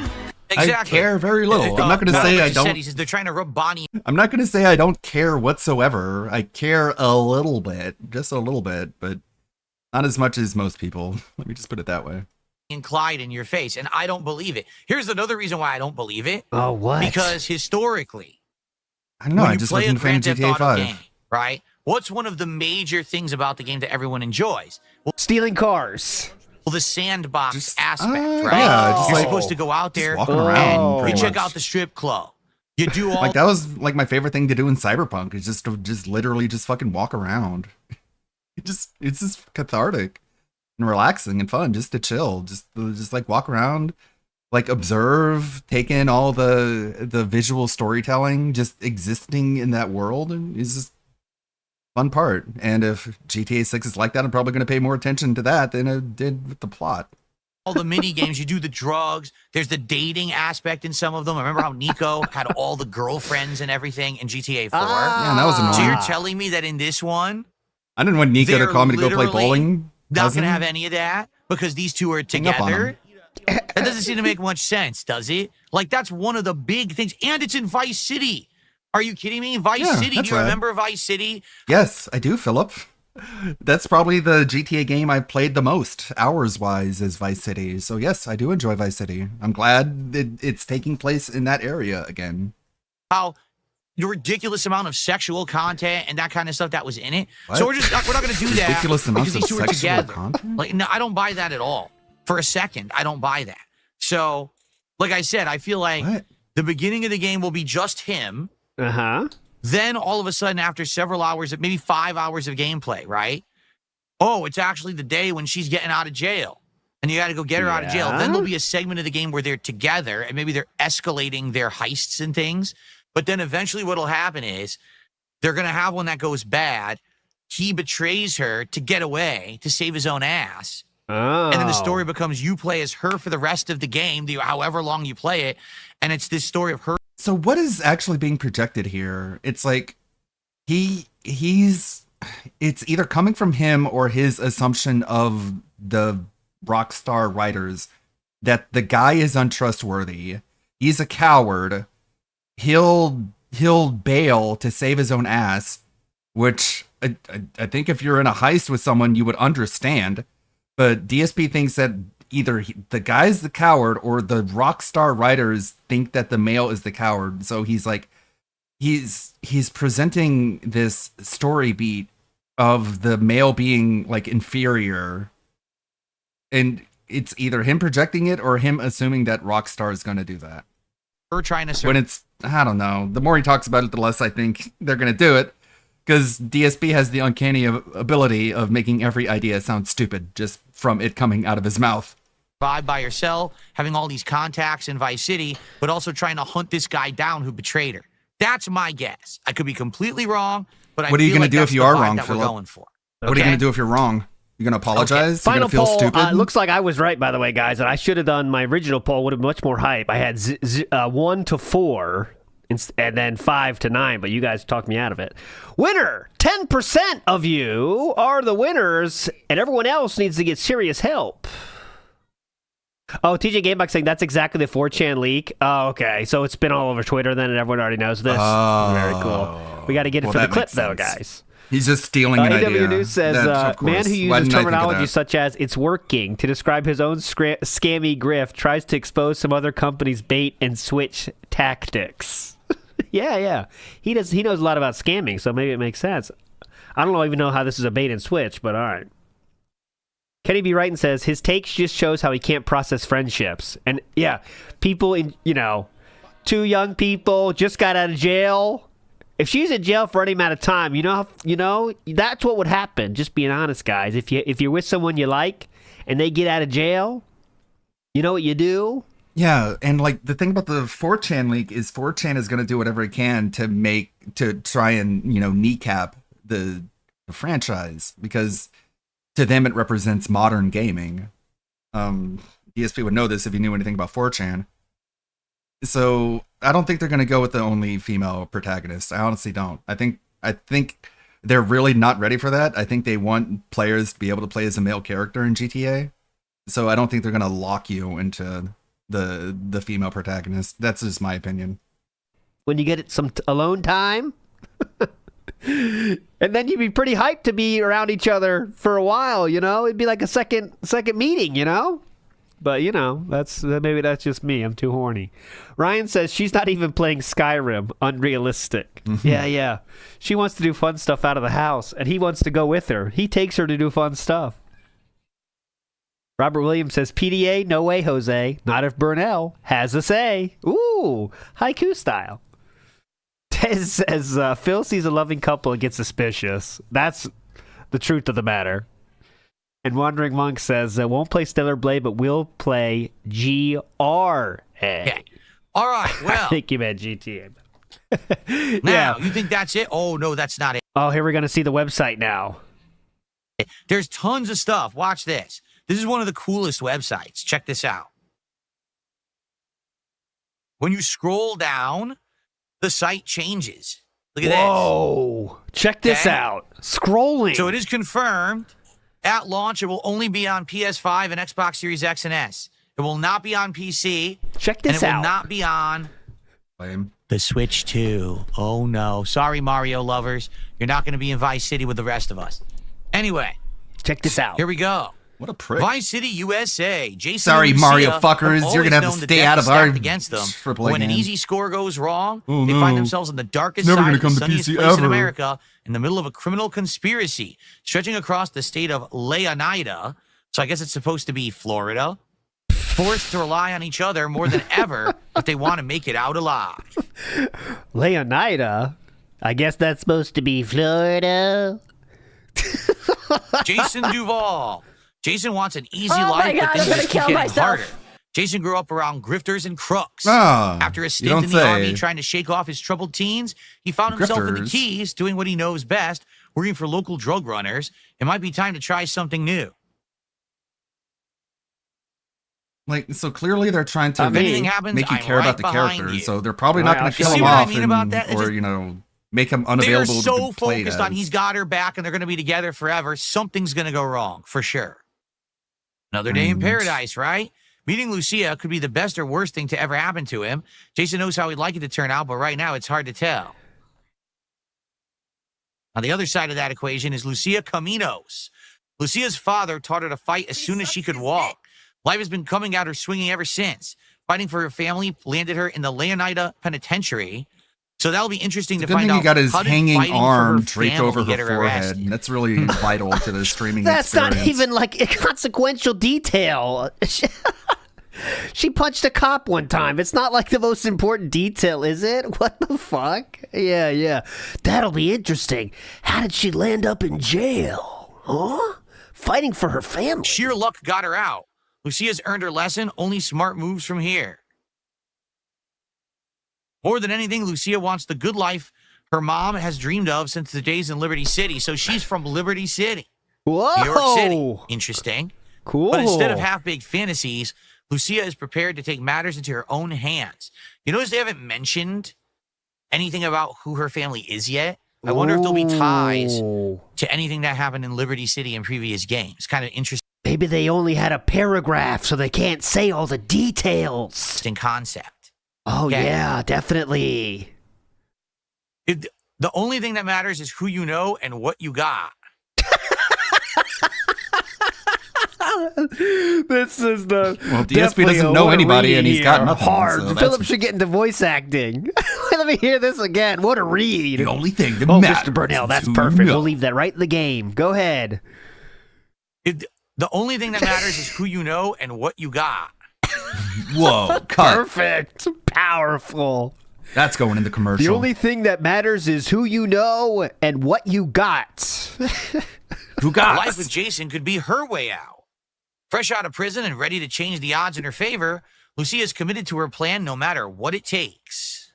Exactly. I care very little. I'm not going to say I don't. He says they're trying to rub Bonnie. I'm not going to say I don't care whatsoever. I care a little bit, just a little bit, but not as much as most people. Let me just put it that way. And Clyde in your face, and I don't believe it. Here's another reason why I don't believe it. Oh, what? Because historically, I don't know. when I you just play a wasn't a fan of Grand Theft GTA Auto 5. game, right? What's one of the major things about the game that everyone enjoys? Well, stealing cars. Well, the sandbox aspect, right? yeah, just You're like- supposed to go out there walking around, and you pretty check much. out the strip club. You do all Like that was like my favorite thing to do in Cyberpunk is just to just literally just fucking walk around. It's just cathartic and relaxing and fun just to chill, just like walk around, like observe, take in all the visual storytelling, just existing in that world is just fun part. And if GTA 6 is like that, I'm probably going to pay more attention to that than I did with the plot. all the mini games. You do the drugs. There's the dating aspect in some of them. I remember how Nico had all the girlfriends and everything in GTA 4. Yeah, that was annoying. So you're telling me that in this one, I didn't want Nico to they're call me to go play literally bowling. not cousin. going to have any of that because these two are Hang up on together? That doesn't seem to make much sense, does it? Like, that's one of the big things. And it's in Vice City. Are you kidding me? Vice Yeah, City. Do that's you right. remember Vice City? Yes, I do, Philip. That's probably the GTA game I've played the most, hours-wise, is Vice City. So yes, I do enjoy Vice City. I'm glad it's taking place in that area again. How the ridiculous amount of sexual content and that kind of stuff that was in it. What? So we're not going to do that Ridiculous amounts because of these two are sexual together. content? Like, no, I don't buy that at all. For a second, I don't buy that. So, like I said, I feel like the beginning of the game will be just him. Uh-huh. Then all of a sudden, after several hours, maybe 5 hours of gameplay, right? Oh, it's actually the day when she's getting out of jail. And you got to go get her out of jail. Then there'll be a segment of the game where they're together and maybe they're escalating their heists and things. But then eventually what'll happen is they're going to have one that goes bad. He betrays her to get away, to save his own ass. Oh. And then the story becomes you play as her for the rest of the game, however long you play it. And it's this story of her. So what is actually being projected here? It's like it's either coming from him or his assumption of the Rockstar writers that the guy is untrustworthy. He's a coward. He'll bail to save his own ass, which I think if you're in a heist with someone, you would understand. But DSP thinks that either the guy's the coward or the Rockstar writers think that the male is the coward. So he's like, he's presenting this story beat of the male being like inferior. And it's either him projecting it or him assuming that Rockstar is going to do that. We're trying to When it's, I don't know. The more he talks about it, the less I think they're going to do it. Because DSP has the uncanny ability of making every idea sound stupid just from it coming out of his mouth. by yourself, having all these contacts in Vice City, but also trying to hunt this guy down who betrayed her. That's my guess. I could be completely wrong, but What are you going to do if you are wrong, Philip? Going for. What are you going to do if you're wrong? You're going to apologize? Final You're going to feel poll. stupid? Looks like I was right, by the way, guys. And I should have done my original poll. Would have been much more hype. I had 1 to 4 and then 5 to 9, but you guys talked me out of it. Winner! 10% of you are the winners, and everyone else needs to get serious help. Oh, TJ Gamebox saying that's exactly the 4chan leak. Oh, okay. So it's been all over Twitter then, and everyone already knows this. Oh. Very cool. We got to get it for the clip, though, guys. He's just stealing an idea. AW News says, man who Why uses didn't I think of terminology that? such as "it's working" to describe his own scammy grift tries to expose some other company's bait and switch tactics. Yeah. He knows a lot about scamming, so maybe it makes sense. I don't even know how this is a bait and switch, but all right. Kenny B. Wrighton says his takes just shows how he can't process friendships. And yeah, people in, 2 young people just got out of jail. If she's in jail for any amount of time, that's what would happen. Just being honest, guys. If you're with someone you like and they get out of jail, you know what you do? Yeah, and like the thing about the 4chan leak is 4chan is going to do whatever it can to try and, kneecap the franchise, because to them it represents modern gaming. DSP would know this if he knew anything about 4chan. So I don't think they're going to go with the only female protagonist. I honestly don't. I think they're really not ready for that. I think they want players to be able to play as a male character in GTA. So I don't think they're going to lock you into the female protagonist. That's just my opinion. When you get some alone time, and then you'd be pretty hyped to be around each other for a while. It'd be like a second meeting. But maybe that's just me. I'm too horny. Ryan says she's not even playing Skyrim. Unrealistic. Yeah. She wants to do fun stuff out of the house, and he wants to go with her. He takes her to do fun stuff. Robert Williams says PDA, no way, Jose. Not if Burnell has a say. Ooh, haiku style. Tez says Phil sees a loving couple and gets suspicious. That's the truth of the matter. And Wandering Monk says, won't play Stellar Blade, but will play GRA. Yeah. All right, well. I think you meant GTA. Now, you think that's it? Oh, no, that's not it. Oh, here we're going to see the website now. There's tons of stuff. Watch this. This is one of the coolest websites. Check this out. When you scroll down, the site changes. Look at this. Whoa. Check this out. Scrolling. So it is confirmed. At launch, it will only be on PS5 and Xbox Series X and S. It will not be on PC. Check this and it out. will not be on the Switch 2. Oh, no. Sorry, Mario lovers. You're not going to be in Vice City with the rest of us. Anyway. Check this out. Here we go. What a prick. Vice City, USA. Jason Sorry, and Lucia Mario fuckers. have You're going to have always to known stay the out deck of is our stacked against them. AAA When an game. easy score goes wrong, Oh, they no. find themselves on the darkest It's never side gonna of the come to sunniest PC place in ever. America, in the middle of a criminal conspiracy stretching across the state of Leonida. So I guess it's supposed to be Florida. Forced to rely on each other more than ever if they want to make it out alive. Leonida? I guess that's supposed to be Florida. Jason Duval. Jason wants an easy Oh my life, God, but I'm things gonna just keep kill getting myself. harder. Jason grew up around grifters and crooks. Ah, After a you stint don't in the say. army trying to shake off his troubled teens, he found himself in the Grifters. Keys, doing what he knows best, working for local drug runners. It might be time to try something new. Like, so clearly they're trying to If anything happens, make you I'm care right about the behind characters, you. so they're probably not going to You kill see him what I off mean about that? It's or, just- make him They're unavailable so to play focused as. on he's got her back and they're going to be together forever. Something's going to go wrong, for sure. Another day in paradise, right? Meeting Lucia could be the best or worst thing to ever happen to him. Jason knows how he'd like it to turn out, but right now it's hard to tell. On the other side of that equation is Lucia Caminos. Lucia's father taught her to fight as soon as she could walk. Life has been coming at her swinging ever since. Fighting for her family landed her in the Leonida Penitentiary. So that'll be interesting to Good find thing out. you got his how did hanging fighting for her arm draped family over get her her forehead. arrested? That's really vital to the streaming That's experience. not even like a consequential detail. She punched a cop one time. It's not like the most important detail, is it? What the fuck? Yeah. That'll be interesting. How did she land up in jail? Huh? Fighting for her family. Sheer luck got her out. Lucia's earned her lesson. Only smart moves from here. More than anything, Lucia wants the good life her mom has dreamed of since the days in Liberty City. So she's from Liberty City. Whoa. New York City. Interesting. Cool. But instead of half-baked fantasies, Lucia is prepared to take matters into her own hands. You notice they haven't mentioned anything about who her family is yet? I wonder if there'll be ties to anything that happened in Liberty City in previous games. Kind of interesting. Maybe they only had a paragraph, so they can't say all the details. Interesting concept. Oh, Okay. yeah, definitely. The only thing that matters is who you know and what you got. This is the Well, DSP doesn't know anybody, and he's got nothing. Hard. so that's Philip should get into voice acting. Let me hear this again. What a read. the only thing that Oh, matters. Mr. Burnell, that's is who perfect. you know. We'll leave that right in the game. Go ahead. The only thing that matters is who you know and what you got. Whoa, cut. Perfect. Powerful. That's going in the commercial. The only thing that matters is who you know and what you got. Who got? Life with Jason could be her way out. Fresh out of prison and ready to change the odds in her favor, Lucia is committed to her plan no matter what it takes.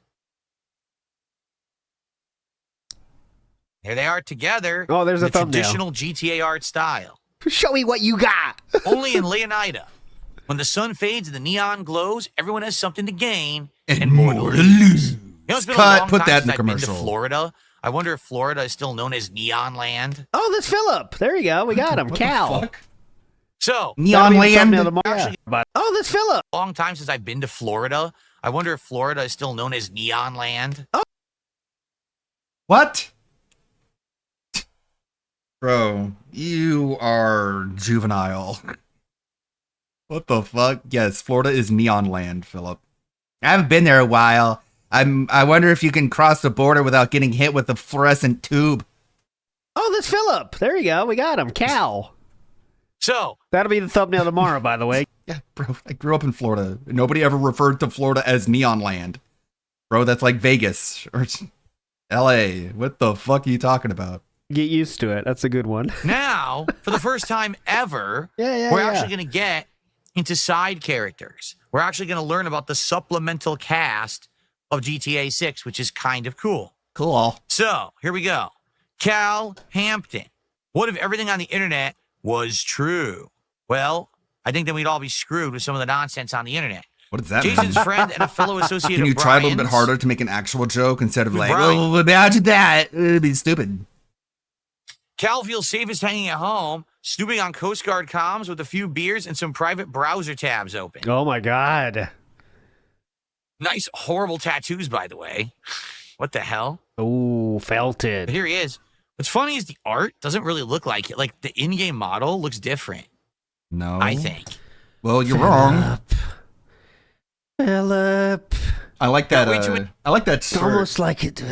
Here they are together. Oh, there's a in the thumbnail. traditional GTA art style. Show me what you got. Only in Leonida. When the sun fades and the neon glows, everyone has something to gain and more to lose. You know, it's been a Cut. long Put time that since in the I've been commercial. to Florida. I wonder if Florida is still known as Neon Land. Oh, that's Philip. There you go. We got him. What the Cal. fuck? So, Neon That'll be the Land. thumbnail tomorrow. Actually- Oh, that's Philip. long time since I've been to Florida. I wonder if Florida is still known as Neon Land. What? Bro, you are juvenile. What the fuck? Yes, Florida is Neon Land, Philip. I haven't been there a while. I wonder if you can cross the border without getting hit with a fluorescent tube. Oh, that's Philip. There you go. We got him. Cal. So, That'll be the thumbnail tomorrow, by the way. Yeah, bro, I grew up in Florida. Nobody ever referred to Florida as Neon Land. Bro, that's like Vegas or LA. What the fuck are you talking about? Get used to it. That's a good one. now, for the first time ever, Yeah, we're actually going to get into side characters. We're actually going to learn about the supplemental cast of GTA 6, which is kind of cool. Cool. So, here we go. Cal Hampton. What if everything on the internet was true? Well, I think then we'd all be screwed with some of the nonsense on the internet. What does that Jason's mean? friend and a fellow associate Can you of try a little bit Brian's- harder to make an actual joke instead of Who's like, Brian? oh, imagine that. It'd be stupid. Cal feels safest hanging at home, snooping on Coast Guard comms with a few beers and some private browser tabs open. Oh, my God. Nice, horrible tattoos, by the way. What the hell? Oh, But felted. here he is. What's funny is the art doesn't really look like it. Like, the in-game model looks different, No. I think. Well, you're wrong. Philip. I like that. Wait, wait. I like that It's shirt. almost like it.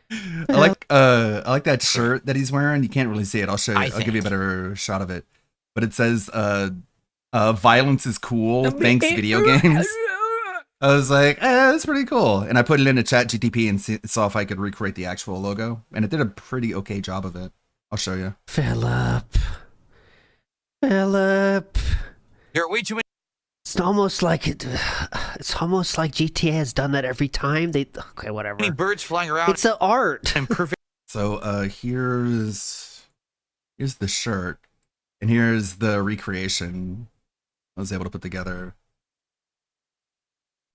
I like that shirt that he's wearing. You can't really see it. I'll show you. I'll give you a better shot of it. But it says, "Violence is cool. Thanks, video games." I was like, that's pretty cool. And I put it into ChatGPT and saw if I could recreate the actual logo, and it did a pretty okay job of it. I'll show you. Philip. There are way too many. It's almost like it. It's almost like GTA has done that every time. Okay, whatever. Birds flying around. It's an art. And perfect. So here's the shirt, and here's the recreation I was able to put together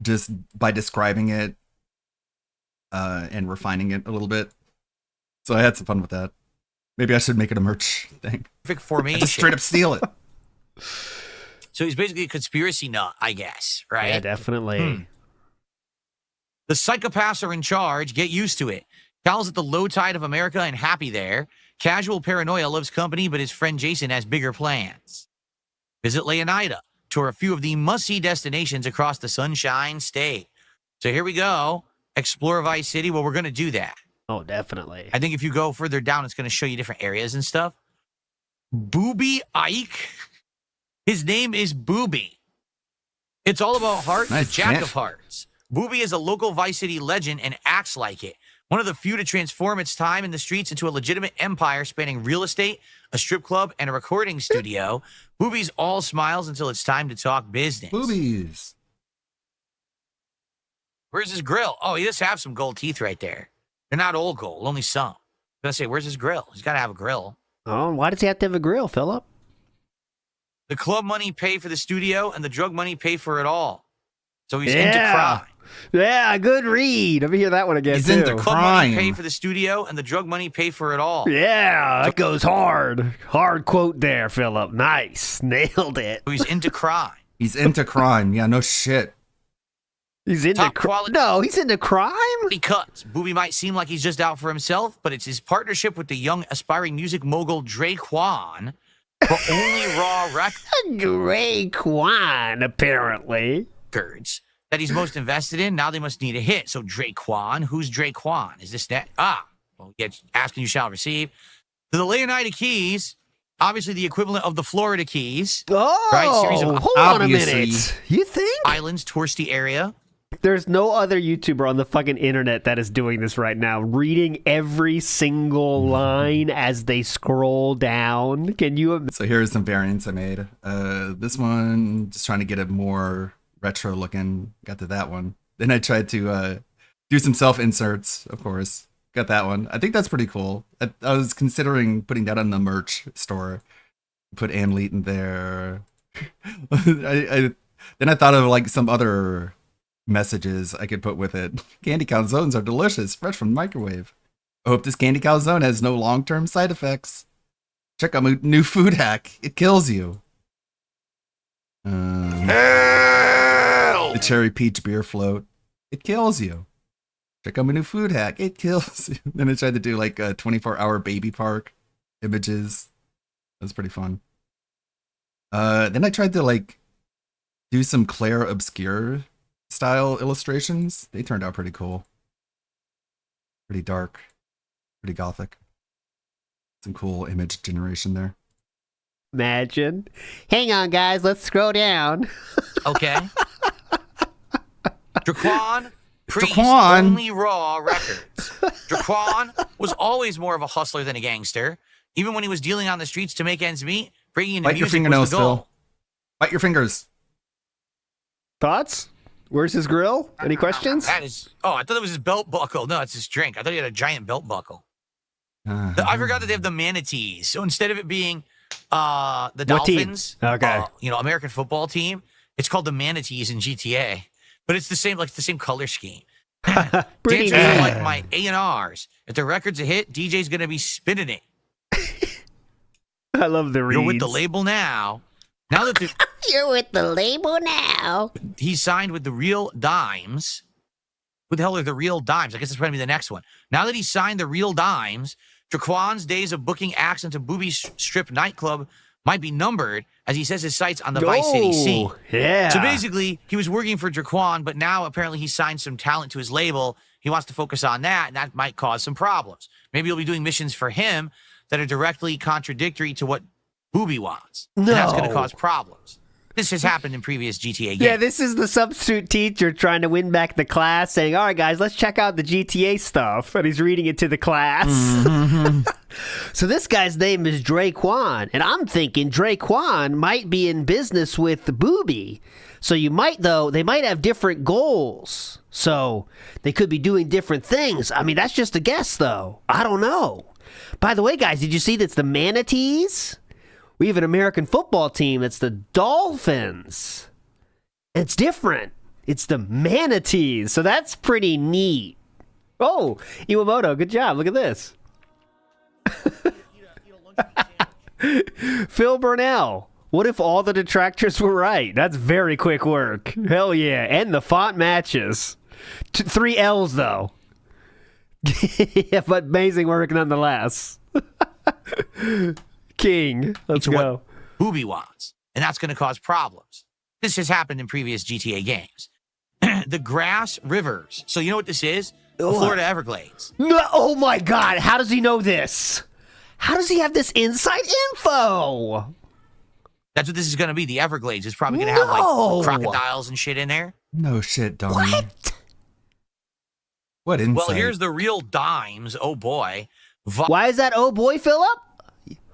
just by describing it and refining it a little bit. So I had some fun with that. Maybe I should make it a merch thing. Perfect formation. Just straight up steal it. So he's basically a conspiracy nut, I guess, right? Yeah, definitely. The psychopaths are in charge. Get used to it. Cal's at the low tide of America and happy there. Casual paranoia loves company, but his friend Jason has bigger plans. Visit Leonida. Tour a few of the must-see destinations across the Sunshine State. So here we go. Explore Vice City. Well, we're going to do that. Oh, definitely. I think if you go further down, it's going to show you different areas and stuff. Booby Ike. His name is Booby. It's all about heart, Nice the Jack match. of Hearts. Booby is a local Vice City legend and acts like it. One of the few to transform its time in the streets into a legitimate empire spanning real estate, a strip club, and a recording studio. Booby's all smiles until it's time to talk business. Boobies. Where's his grill? Oh, he does have some gold teeth right there. They're not old gold, only some. I was gonna say, where's his grill? He's got to have a grill. Oh, why does he have to have a grill, Philip? The club money pay for the studio, and the drug money pay for it all. So he's into crime. Yeah, good read. Let me hear that one again, He's too. into Club money crime. pay for the studio, and the drug money pay for it all. Yeah, that goes hard. Hard quote there, Philip. Nice. Nailed it. So he's into crime. He's into crime. Yeah, no shit. He's into Top quality. No, he's into crime? Because Booby might seem like he's just out for himself, but it's his partnership with the young aspiring music mogul Draquan for Only Raw Draquan, apparently. Records that he's most invested in. Now they must need a hit. So Draquan, who's Draquan? Is this that? Well, asking you shall receive. The Leonida Keys, obviously the equivalent of the Florida Keys. Oh, right? Series of hold on a minute. You think? Islands, touristy area. There's no other YouTuber on the fucking internet that is doing this right now, reading every single line as they scroll down. Can you imagine? So here's some variants I made. This one, just trying to get it more retro looking. Got to that one. Then I tried to do some self inserts, of course. Got that one. I think that's pretty cool. I was considering putting that on the merch store. Put Ann Leeton there. Then I thought of like some other messages I could put with it. Candy calzones are delicious, fresh from the microwave. I hope this candy calzone has no long-term side effects. Check out my new food hack. It kills you. The cherry peach beer float. It kills you. Check out my new food hack. It kills you. Then I tried to do like a 24-hour baby park images. That was pretty fun. Then I tried to like do some Claire Obscure style illustrations. They turned out pretty cool. Pretty dark. Pretty gothic. Some cool image generation there. Imagine. Hang on, guys. Let's scroll down. Okay. Draquan, Priest, Draquan. Only Raw Records. Draquan was always more of a hustler than a gangster. Even when he was dealing on the streets to make ends meet, bringing in Bite your music was fingernails, the goal. Phil. Bite your fingers. Thoughts? Where's his grill? Any questions? That is. Oh, I thought it was his belt buckle. No, it's his drink. I thought he had a giant belt buckle. I forgot that they have the manatees. So instead of it being the What team? Dolphins, Okay. American football team, it's called the manatees in GTA. But it's the same, like the same color scheme. Pretty Dancers are neat. like my A&Rs. If the record's a hit, DJ's gonna be spinning it. I love the reads. You're with the label now. Now that You're with the label now. he's signed with the Real Dimes. Who the hell are the Real Dimes? I guess that's probably the next one. Now that he's signed the Real Dimes, Draquan's days of booking acts into Booby Strip nightclub might be numbered, as he says his sights on the Vice City scene. Yeah. So basically, he was working for Draquan, but now apparently he signed some talent to his label. He wants to focus on that, and that might cause some problems. Maybe he'll be doing missions for him that are directly contradictory to what Booby wants. And that's going to No. cause problems. This has happened in previous GTA games. Yeah, this is the substitute teacher trying to win back the class, saying, all right, guys, let's check out the GTA stuff. And he's reading it to the class. So this guy's name is Draquan. And I'm thinking Draquan might be in business with the Booby. So they might have different goals. So they could be doing different things. I mean, that's just a guess, though. I don't know. By the way, guys, did you see that's the Manatees? We have an American football team. It's the Dolphins. It's different. It's the Manatees. So that's pretty neat. Oh, Iwamoto, good job. Look at this. Phil Burnell. What if all the detractors were right? That's very quick work. Hell yeah. And the font matches. 3 L's, though. Yeah, but amazing work nonetheless. King, let's go. What Booby wants, and that's going to cause problems. This has happened in previous GTA games. The Grass Rivers. So you know what this is? The Florida Everglades. No, oh my God! How does he know this? How does he have this inside info? That's what this is going to be. The Everglades is probably going to have like crocodiles and shit in there. No shit, Donnie. What insight? Well, here's the real dimes. Oh boy. Why is that? Oh boy, Philip.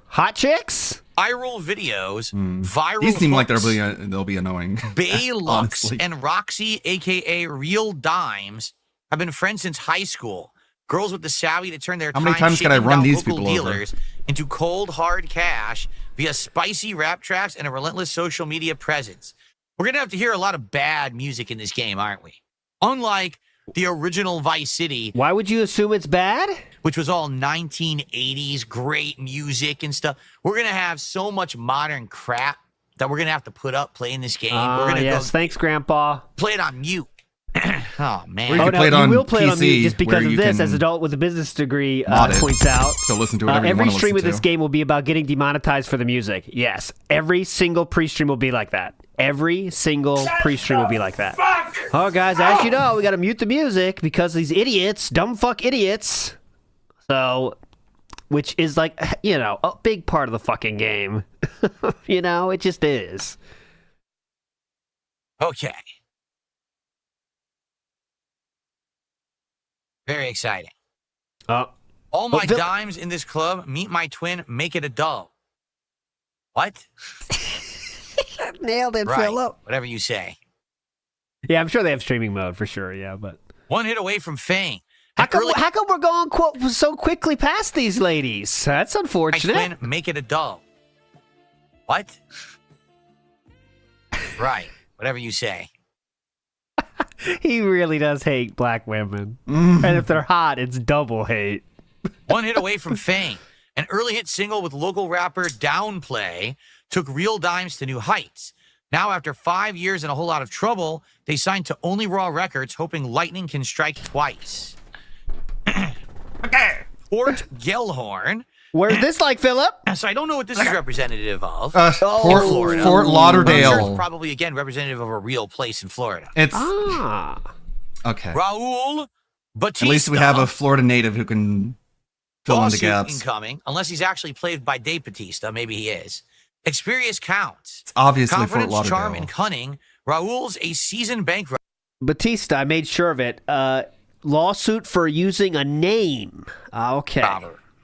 Hot chicks. Viral videos. Viral. These seem like hooks. they'll be annoying. Bay Lux Honestly. and Roxy, aka Real Dimes, have been friends since high school. Girls with the savvy to turn their How many time times can I shaking run down these local people over? dealers into cold, hard cash via spicy rap tracks and a relentless social media presence. We're gonna have to hear a lot of bad music in this game, aren't we? Unlike the original Vice City. Why would you assume it's bad? Which was all 1980s, great music and stuff. We're going to have so much modern crap that we're going to have to put up playing this game. We're going to yes, thanks, Grandpa. play it on mute. Oh, man. Or you Oh can no, play it you on will play it on PC, mute just because where of you this, can as adult with a business degree mod it points out. to listen to whatever you Every want to stream listen of this to. game will be about getting demonetized for the music. Yes, every single pre-stream will be like that. Every single pre-stream will be like that. Oh, guys, as you know, we got to mute the music because these idiots, dumb fuck idiots. So, which is like, you know, a big part of the fucking game. You know, it just is. Okay. Very exciting. All my dimes in this club, meet my twin, make it a dull. What? Nailed it, Right. Philip. Whatever you say. Yeah, I'm sure they have streaming mode for sure. Yeah, but One hit away from fame. how come we're going so quickly past these ladies? That's My unfortunate. twin, make it a dull. What? Right. Whatever you say. He really does hate black women, Mm-hmm. and if they're hot, it's double hate. One hit away from fame. An early hit single with local rapper Downplay took Real Dimes to new heights. Now, after 5 years and a whole lot of trouble, they signed to Only Raw Records, hoping lightning can strike twice. Fort Gellhorn. Where's this like, Philip? So I don't know what this is representative of. Fort Florida. Fort I'm sure Lauderdale. it's probably, again, representative of a real place in Florida. It's Ah. okay. Raul Batista. At least we have a Florida native who can fill in the Lawsuit gaps. incoming, unless he's actually played by Dave Batista. Maybe he is. Experience counts. It's obviously Confidence, Fort charm, Lauderdale. and cunning. Raul's a seasoned bankrupt. Batista, I made sure of it. Lawsuit for using a name. Okay.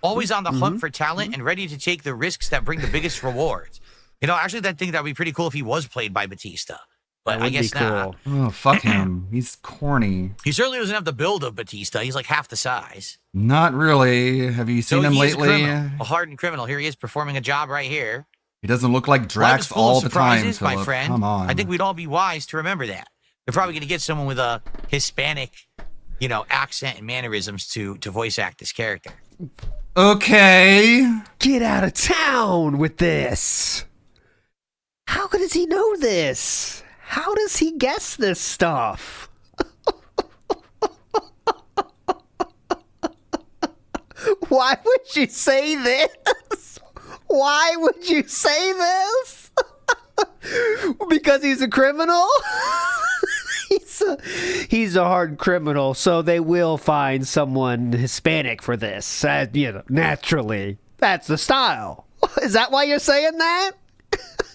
Always on the Mm-hmm. hunt for talent and ready to take the risks that bring the biggest rewards. You know, actually, I think that'd be pretty cool if he was played by Batista. But I guess not. Oh, fuck him. He's corny. He certainly doesn't have the build of Batista. He's like half the size. Not really. Have you seen him he is a lately? criminal, a hardened criminal. Here he is performing a job right here. He doesn't look like Life is Drax full all of the time, surprises, Philip. my friend. Come on. I think we'd all be wise to remember that. They're probably going to get someone with a Hispanic, you know, accent and mannerisms to voice act this character. Okay. Get out of town with this. How does he know this? How does he guess this stuff? Why would you say this? Why would you say this? Because he's a criminal? He's a hard criminal, so they will find someone Hispanic for this. You know, naturally. That's the style. Is that why you're saying that?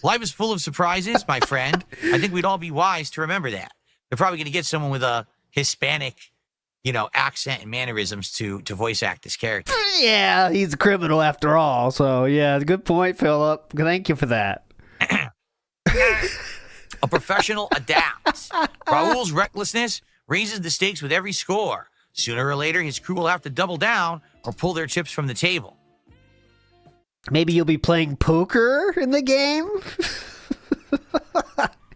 Life is full of surprises, my friend. I think we'd all be wise to remember that. They're probably going to get someone with a Hispanic, you know, accent and mannerisms to voice act this character. Yeah, he's a criminal after all. So, yeah, good point, Philip. Thank you for that. A professional adapts. Raul's recklessness raises the stakes with every score. Sooner or later, his crew will have to double down or pull their chips from the table. Maybe you'll be playing poker in the game?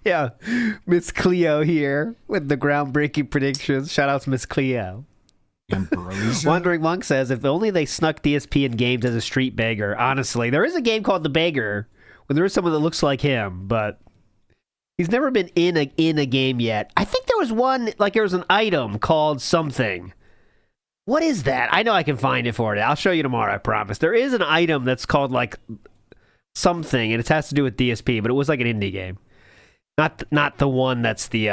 Yeah, Miss Cleo here with the groundbreaking predictions. Shout out to Miss Cleo. Wandering Monk says, if only they snuck DSP in games as a street beggar. Honestly, there is a game called The Beggar where there is someone that looks like him, but he's never been in a game yet. I think there was one, like there was an item called something What is that? I know I can find it for you. I'll show you tomorrow, I promise. There is an item that's called like something, and it has to do with DSP, but it was like an indie game. Not the one that's the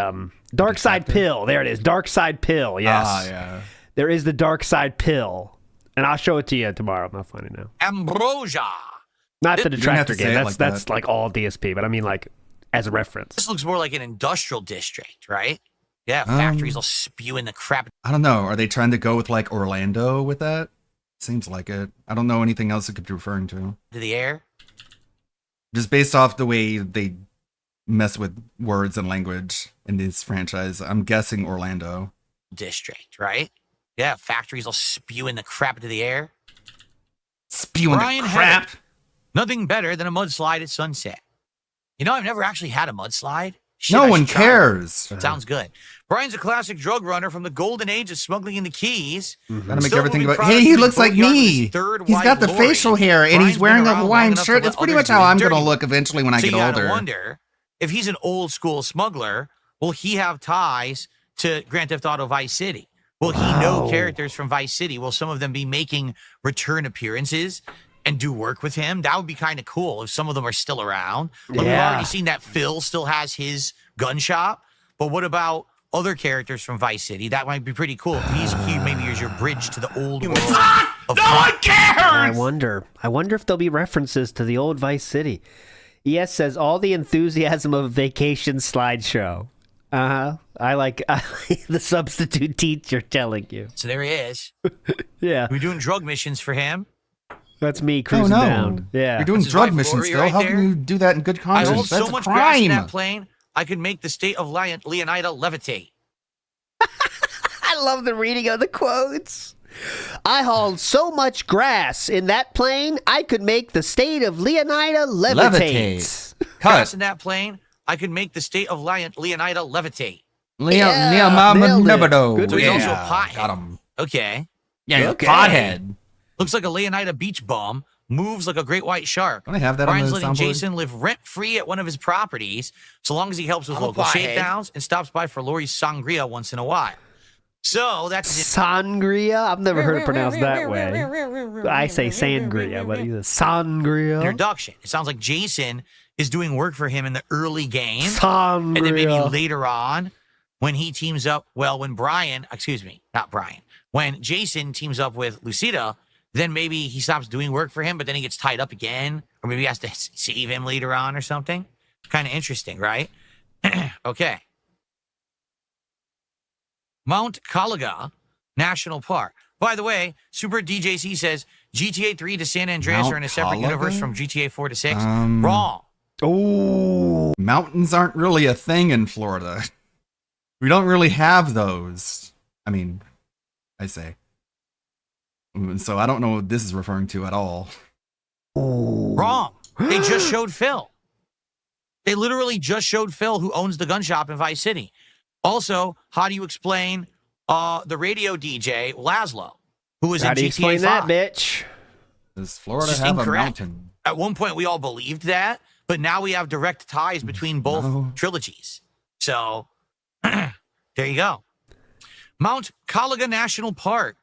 Dark Side Pill. There it is. Dark Side Pill, yes. Yeah. There is the Dark Side Pill. And I'll show it to you tomorrow. I'm not finding it now. Ambrosia. Not the detractor say game. it That's like that. like all DSP, but I mean like as a reference. This looks more like an industrial district, right? Yeah, factories will spew in the crap I don't know. Are they trying to go with like Orlando with that? Seems like it. I don't know anything else it could be referring to. to the air. Just based off the way they mess with words and language in this franchise, I'm guessing Orlando. District, right? Yeah, factories will spew in the crap into the air. Spewing Brian the crap. Heather, nothing better than a mudslide at sunset. You know, I've never actually had a mudslide. Shit, No I one should try cares. it. Sounds good. Brian's a classic drug runner from the golden age of smuggling in the Keys. Gotta make Still everything moving about. products Hey, he to looks his like boatyard with me. his third He's got wife, the Lori. facial hair and Brian's he's been wearing a around long Hawaiian enough to shirt. let That's pretty others much do how his I'm gonna dirty. look eventually when I So get you gotta older. wonder if he's an old school smuggler. Will he have ties to Grand Theft Auto Vice City? Will he know characters from Vice City? Will some of them be making return appearances and do work with him? That would be kind of cool if some of them are still around. Like, we've Yeah. already seen that Phil still has his gun shop, but what about other characters from Vice City? That might be pretty cool. He maybe is your bridge to the old world. Of No one cares! I wonder if there'll be references to the old Vice City. ES says all the enthusiasm of a vacation slideshow. I like the substitute teacher telling you. So there he is. Yeah. We're doing drug missions for him. That's me cruising no. down. Yeah. You're doing That's his drug wife, missions Lori, still. right How there. can you do that in good I conscience? hold That's so a much gas in crime. that plane, I could make the state of Leonida levitate. I love the reading of the quotes. I hauled so much grass in that plane, I could make the state of Leonida levitate. Gas in that plane, I could make the state of Leonida levitate. Leo Mama nailed it. Nebedo. Good So he's also a Yeah, pothead. got him. Okay. Yeah, you're Okay. a pothead. Looks like a Leonida beach bum. Moves like a great white shark. Don't I have that on Brian's the letting soundboard? Jason live rent-free at one of his properties, so long as he helps with I'm a local pothead. shakedowns and stops by for Lori's sangria once in a while. So that's Sangria? I've never heard it pronounced that way. I say sangria, but he's a sangria. introduction. It sounds like Jason is doing work for him in the early game. Sangria. And then maybe later on, when he teams up, when when Jason teams up with Lucida, then maybe he stops doing work for him, but then he gets tied up again, or maybe he has to save him later on or something. Kind of interesting, right? Okay. Mount Calaga National Park. By the way, Super DJC says GTA 3 to San Andreas Mount are in a separate Calaga? universe from GTA 4 to 6. Um, Wrong. Ooh. Mountains aren't really a thing in Florida. We don't really have those. I mean, I say. So I don't know what this is referring to at all. Wrong. They just showed Phil. They literally just showed Phil, who owns the gun shop in Vice City. Also, how do you explain the radio DJ Laszlo, who was How in do you GTA explain 5? that, bitch? Does Florida Just have incorrect. a mountain? At one point, we all believed that, but now we have direct ties between both No. trilogies. So, there you go. Mount Calaga National Park.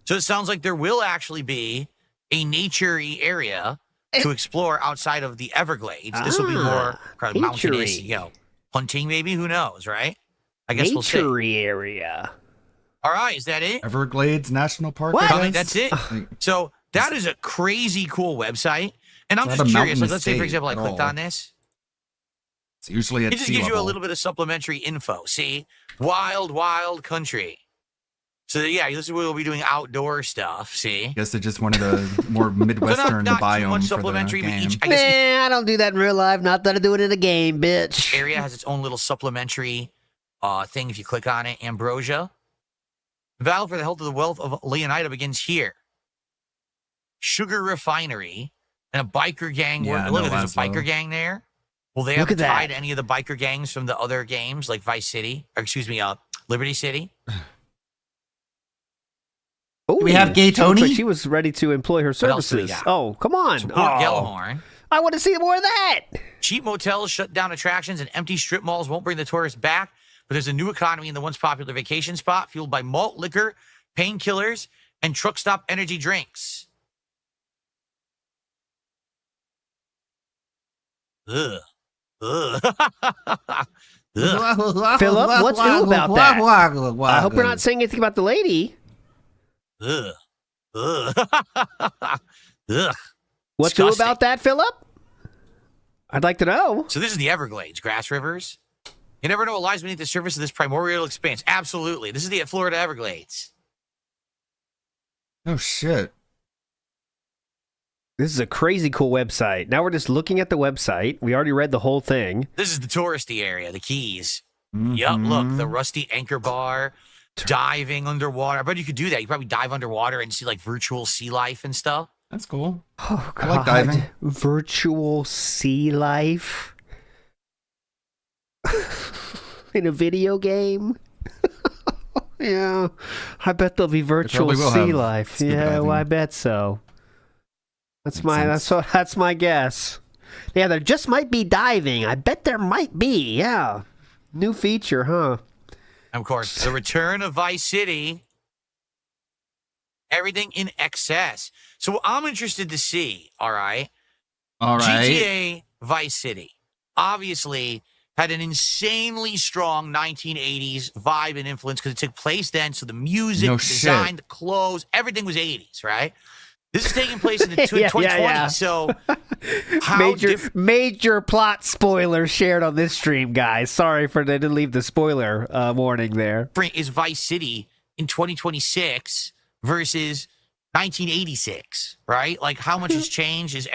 So it sounds like there will actually be a nature-y area to explore outside of the Everglades. This will be more kind of mountainous, nature-y. hunting maybe. Who knows, right? I guess we'll see. Nature-y area. All right, is that it? Everglades National Park. What? I guess? That's it. Like, So that is a crazy cool website. And I'm It's just not a curious. Like, mountain let's say, for state example, I at clicked all. on this. it's usually at It just sea gives you a level. little bit of supplementary info. See? Wild, wild country. So, yeah, this is where we'll be doing outdoor stuff. See? I guess they just wanted a more Midwestern not too biome much for supplementary, the but game. each, I guess Nah, I don't do that in real life. Not that I do it in a game, bitch. each area has its own little supplementary thing if you click on it. Ambrosia. The battle for the health of the wealth of Leonida begins here. Sugar refinery and a biker gang. Yeah, I Look, know there's a Laszlo. biker gang there. Will they Look have at a tie that. to any of the biker gangs from the other games like Vice City? Or excuse me, Liberty City? Ooh, we have Gay she looks like Tony? she was ready to employ her else do we services. got? Oh, come on. Support Oh, Gellhorn. I want to see more of that. Cheap motels shut down attractions and empty strip malls won't bring the tourists back. But there's a new economy in the once popular vacation spot fueled by malt liquor, painkillers, and truck stop energy drinks. Ugh. Ugh. Ugh. Philip, what's new about that? I hope we're not saying anything about the lady. Ugh. Ugh. Ugh. What's new about that, Philip? I'd like to know. So this is the Everglades, grass rivers. You never know what lies beneath the surface of this primordial expanse. Absolutely. This is the Florida Everglades. Oh, shit. This is a crazy cool website. Now we're just looking at the website. We already read the whole thing. This is the touristy area, the Keys. Yup, look, the rusty anchor bar, diving underwater. I bet you could do that. You probably dive underwater and see like virtual sea life and stuff. That's cool. Oh, God. I like diving. Virtual sea life in a video game. Yeah, I bet there'll be virtual sea life. Yeah, well, I bet so. That's my guess. Yeah, there just might be diving. I bet there might be. Yeah, new feature, huh? And of course, the return of Vice City. Everything in excess. So what I'm interested to see, all right? GTA Vice City obviously had an insanely strong 1980s vibe and influence because it took place then. So the music, the design, the clothes, everything was 80s, right? This is taking place in the 2020s. So major plot spoilers shared on this stream, guys. Sorry for they didn't leave the spoiler warning there. Is Vice City in 2026 versus 1986, right? Like how much has changed?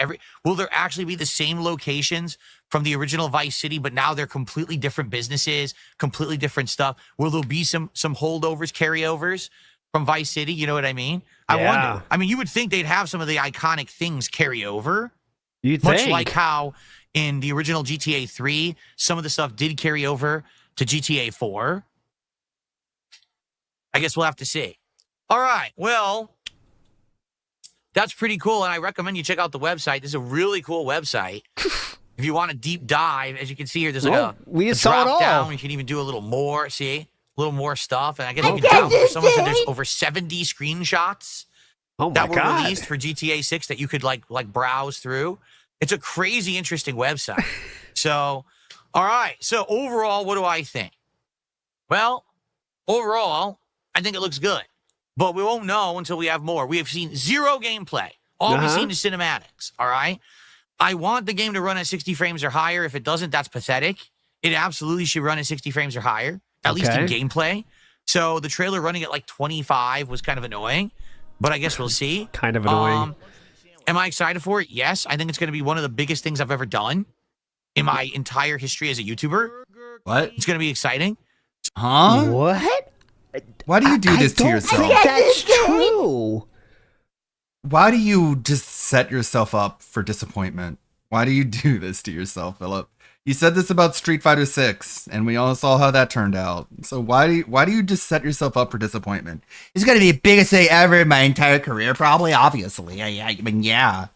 Will there actually be the same locations from the original Vice City, but now they're completely different businesses, completely different stuff? Will there be some holdovers, carryovers from Vice City? You know what I mean? I wonder. I mean, you would think they'd have some of the iconic things carry over. You'd much think. Like how in the original GTA 3, some of the stuff did carry over to GTA 4. I guess we'll have to see. All right. Well, that's pretty cool, and I recommend you check out the website. This is a really cool website. If you want a deep dive, as you can see here, there's like a drop down. You can even do a little more. See, a little more stuff, and I guess you can download. Someone said there's over 70 screenshots that were released for GTA 6 that you could like browse through. It's a crazy interesting website. So, all right. So overall, what do I think? Well, overall, I think it looks good. But we won't know until we have more. We have seen zero gameplay. All we've seen is cinematics, all right? I want the game to run at 60 frames or higher. If it doesn't, that's pathetic. It absolutely should run at 60 frames or higher, at least in gameplay. So the trailer running at like 25 was kind of annoying, but I guess we'll see. Kind of annoying. Am I excited for it? Yes. I think it's going to be one of the biggest things I've ever done in my entire history as a YouTuber. What? It's going to be exciting. Huh? What? Why do you do this to yourself? I don't think that's true. Why do you just set yourself up for disappointment? Why do you do this to yourself, Philip? You said this about Street Fighter 6, and we all saw how that turned out. So why do you just set yourself up for disappointment? It's going to be the biggest thing ever in my entire career, probably, obviously. I mean, yeah.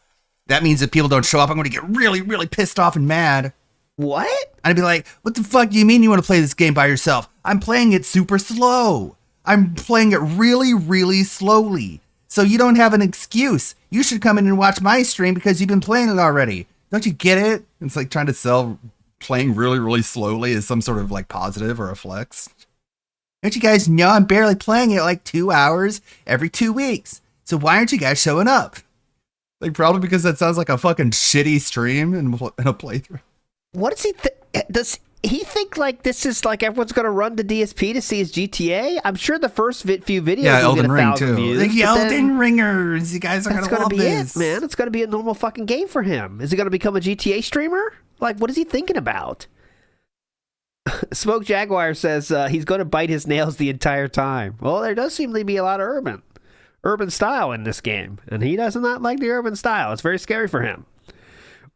That means if people don't show up, I'm going to get really, really pissed off and mad. What? I'd be like, what the fuck do you mean you want to play this game by yourself? I'm playing it super slow. I'm playing it really, really slowly. So you don't have an excuse. You should come in and watch my stream because you've been playing it already. Don't you get it? It's like trying to sell playing really, really slowly as some sort of like positive or a flex. Don't you guys know I'm barely playing it like 2 hours every 2 weeks? So why aren't you guys showing up? Like probably because that sounds like a fucking shitty stream in a playthrough. What does he think? Does he think like this is like everyone's going to run to DSP to see his GTA? I'm sure the first few videos will get 1,000 views. The Elden Ringers. You guys are going to love this. Man. It's going to be a normal fucking game for him. Is he going to become a GTA streamer? Like, what is he thinking about? Smoke Jaguar says he's going to bite his nails the entire time. Well, there does seem to be a lot of urban style in this game, and he does not like the urban style. It's very scary for him.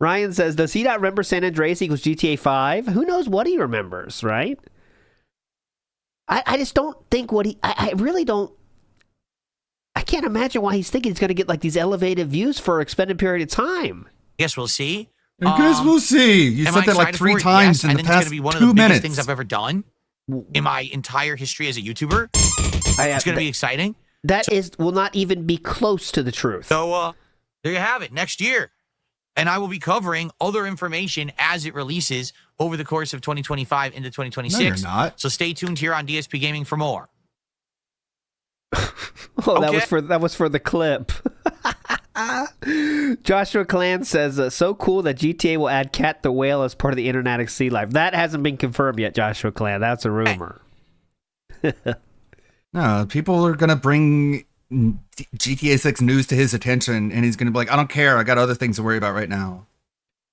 Ryan says, does he not remember San Andreas equals GTA 5? Who knows what he remembers, right? I just don't think what I really don't. I can't imagine why he's thinking he's going to get like these elevated views for an extended period of time. Guess we'll see. I guess we'll see. You said that like 3 times in the past 2 minutes. I think it's going to be one of the biggest things I've ever done in my entire history as a YouTuber. It's going to be exciting. will not even be close to the truth. So there you have it. Next year. And I will be covering other information as it releases over the course of 2025 into 2026. No, you're not. So stay tuned here on DSP Gaming for more. Oh, that was for the clip. Joshua Clan says, so cool that GTA will add Cat the Whale as part of the Internet Sea Life. That hasn't been confirmed yet, Joshua Clan. That's a rumor. No, people are going to bring GTA 6 news to his attention, and he's going to be like, I don't care. I got other things to worry about right now.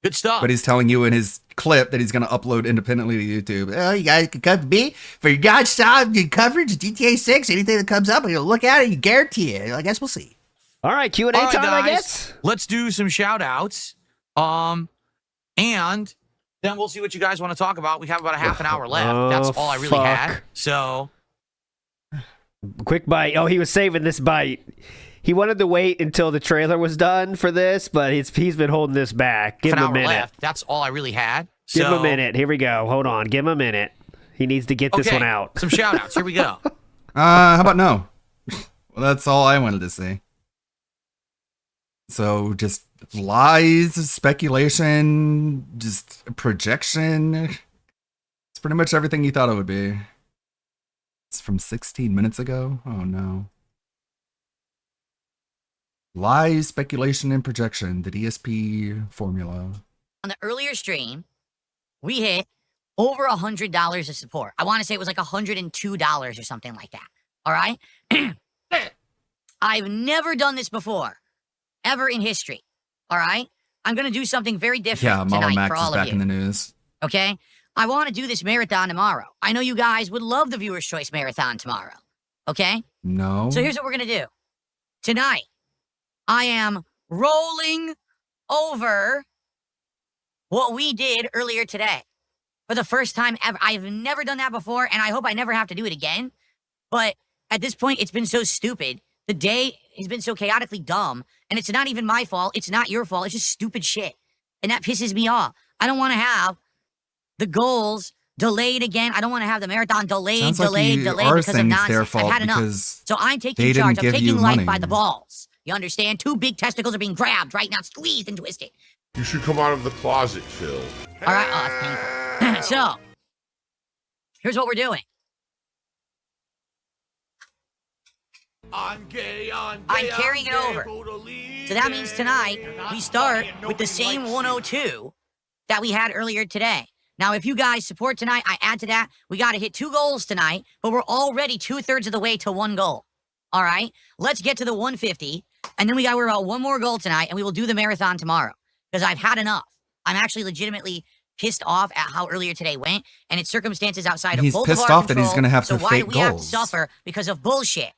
Good stuff. But he's telling you in his clip that he's going to upload independently to YouTube. Oh, you guys can come to me for your non-stop coverage of GTA 6. Anything that comes up, I'm going to look at it. You guarantee it. I guess we'll see. All right, Q&A All right, time, guys, I guess. Let's do some shout-outs. And then we'll see what you guys want to talk about. We have about a half an hour left. That's all I really had. So... Quick bite. Oh, he was saving this bite. He wanted to wait until the trailer was done for this, but he's been holding this back. Give him a minute. Left. That's all I really had. Give him a minute. Here we go. Hold on. Give him a minute. He needs to get this one out. Some shout outs. Here we go. How about no? Well, that's all I wanted to say. So just lies, speculation, just projection. It's pretty much everything you thought it would be. It's from 16 minutes ago. Oh no. Lies, speculation, and projection. The DSP formula. On the earlier stream, we hit over $100 of support. I want to say it was like $102 or something like that. All right? I've never done this before, ever in history. All right? I'm going to do something very different Mama tonight Max for all is back of you. in the news. Okay? I want to do this marathon tomorrow. I know you guys would love the Viewer's Choice Marathon tomorrow. Okay? No. So here's what we're going to do. Tonight, I am rolling over what we did earlier today. For the first time ever. I've never done that before, and I hope I never have to do it again. But at this point, it's been so stupid. The day has been so chaotically dumb, and it's not even my fault. It's not your fault. It's just stupid shit. And that pisses me off. I don't want to have the goals delayed again. I don't want to have the marathon delayed because of nonsense. I've had enough. So I'm taking charge. I'm taking life by the balls. You understand? 2 big testicles are being grabbed right now, squeezed and twisted. You should come out of the closet, Phil. All right. Oh, that's painful. So, here's what we're doing. I'm carrying it over. So that means tonight we start with the same 102 that we had earlier today. Now, if you guys support tonight, I add to that. We got to hit 2 goals tonight, but we're already 2/3 of the way to 1 goal. All right? Let's get to the 150, and then we got to worry about 1 more goal tonight, and we will do the marathon tomorrow because I've had enough. I'm actually legitimately pissed off at how earlier today went, and it's circumstances outside of both of our control. He's pissed off that he's going to have so to why fake do we have to goals. suffer because of bullshit?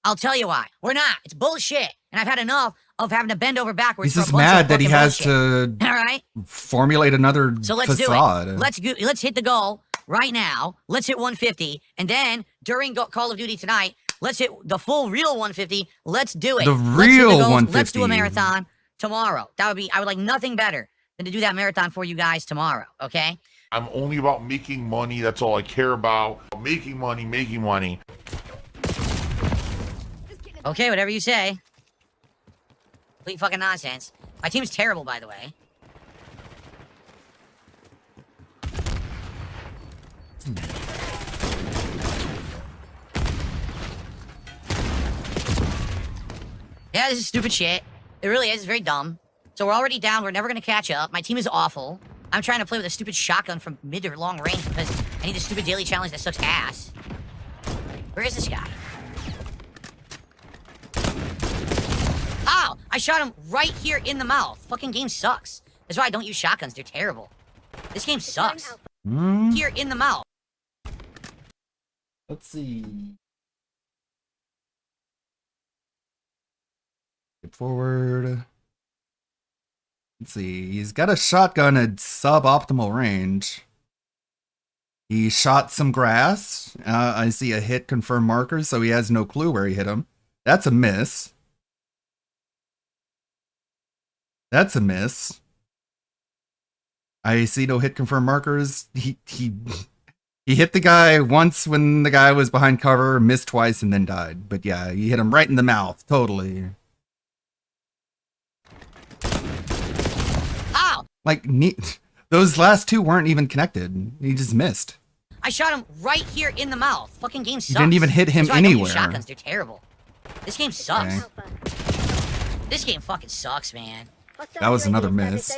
I'll tell you why. We're not. It's bullshit, and I've had enough of having to bend over backwards. He's for a just bunch of mad that he fucking has bullshit. to All right? formulate another So let's facade. do it. Let's hit the goal right now. Let's hit 150, and then during Call of Duty tonight, let's hit the full real 150. Let's do it. The Let's hit real goals. 150. Let's do a marathon tomorrow. I would like nothing better than to do that marathon for you guys tomorrow. Okay? I'm only about making money. That's all I care about. Making money, making money. Okay, whatever you say. Complete fucking nonsense. My team's terrible, by the way. Yeah, this is stupid shit. It really is. It's very dumb. So we're already down. We're never going to catch up. My team is awful. I'm trying to play with a stupid shotgun from mid or long range because I need the stupid daily challenge that sucks ass. Where is this guy? Ow! I shot him right here in the mouth. Fucking game sucks. That's why I don't use shotguns. They're terrible. This game sucks. Here in the mouth. Let's see. Skip forward. Let's see. He's got a shotgun at suboptimal range. He shot some grass. I see a hit confirm markers, so he has no clue where he hit him. That's a miss. That's a miss. I see no hit confirm markers. He He hit the guy once when the guy was behind cover, missed twice, and then died. But yeah, he hit him right in the mouth. Totally. Ow! Like, those last two weren't even connected. He just missed. I shot him right here in the mouth. Fucking game sucks. You didn't even hit him That's why I don't use anywhere. shotguns, they're terrible. This game sucks. Okay. This game fucking sucks, man. That was another miss.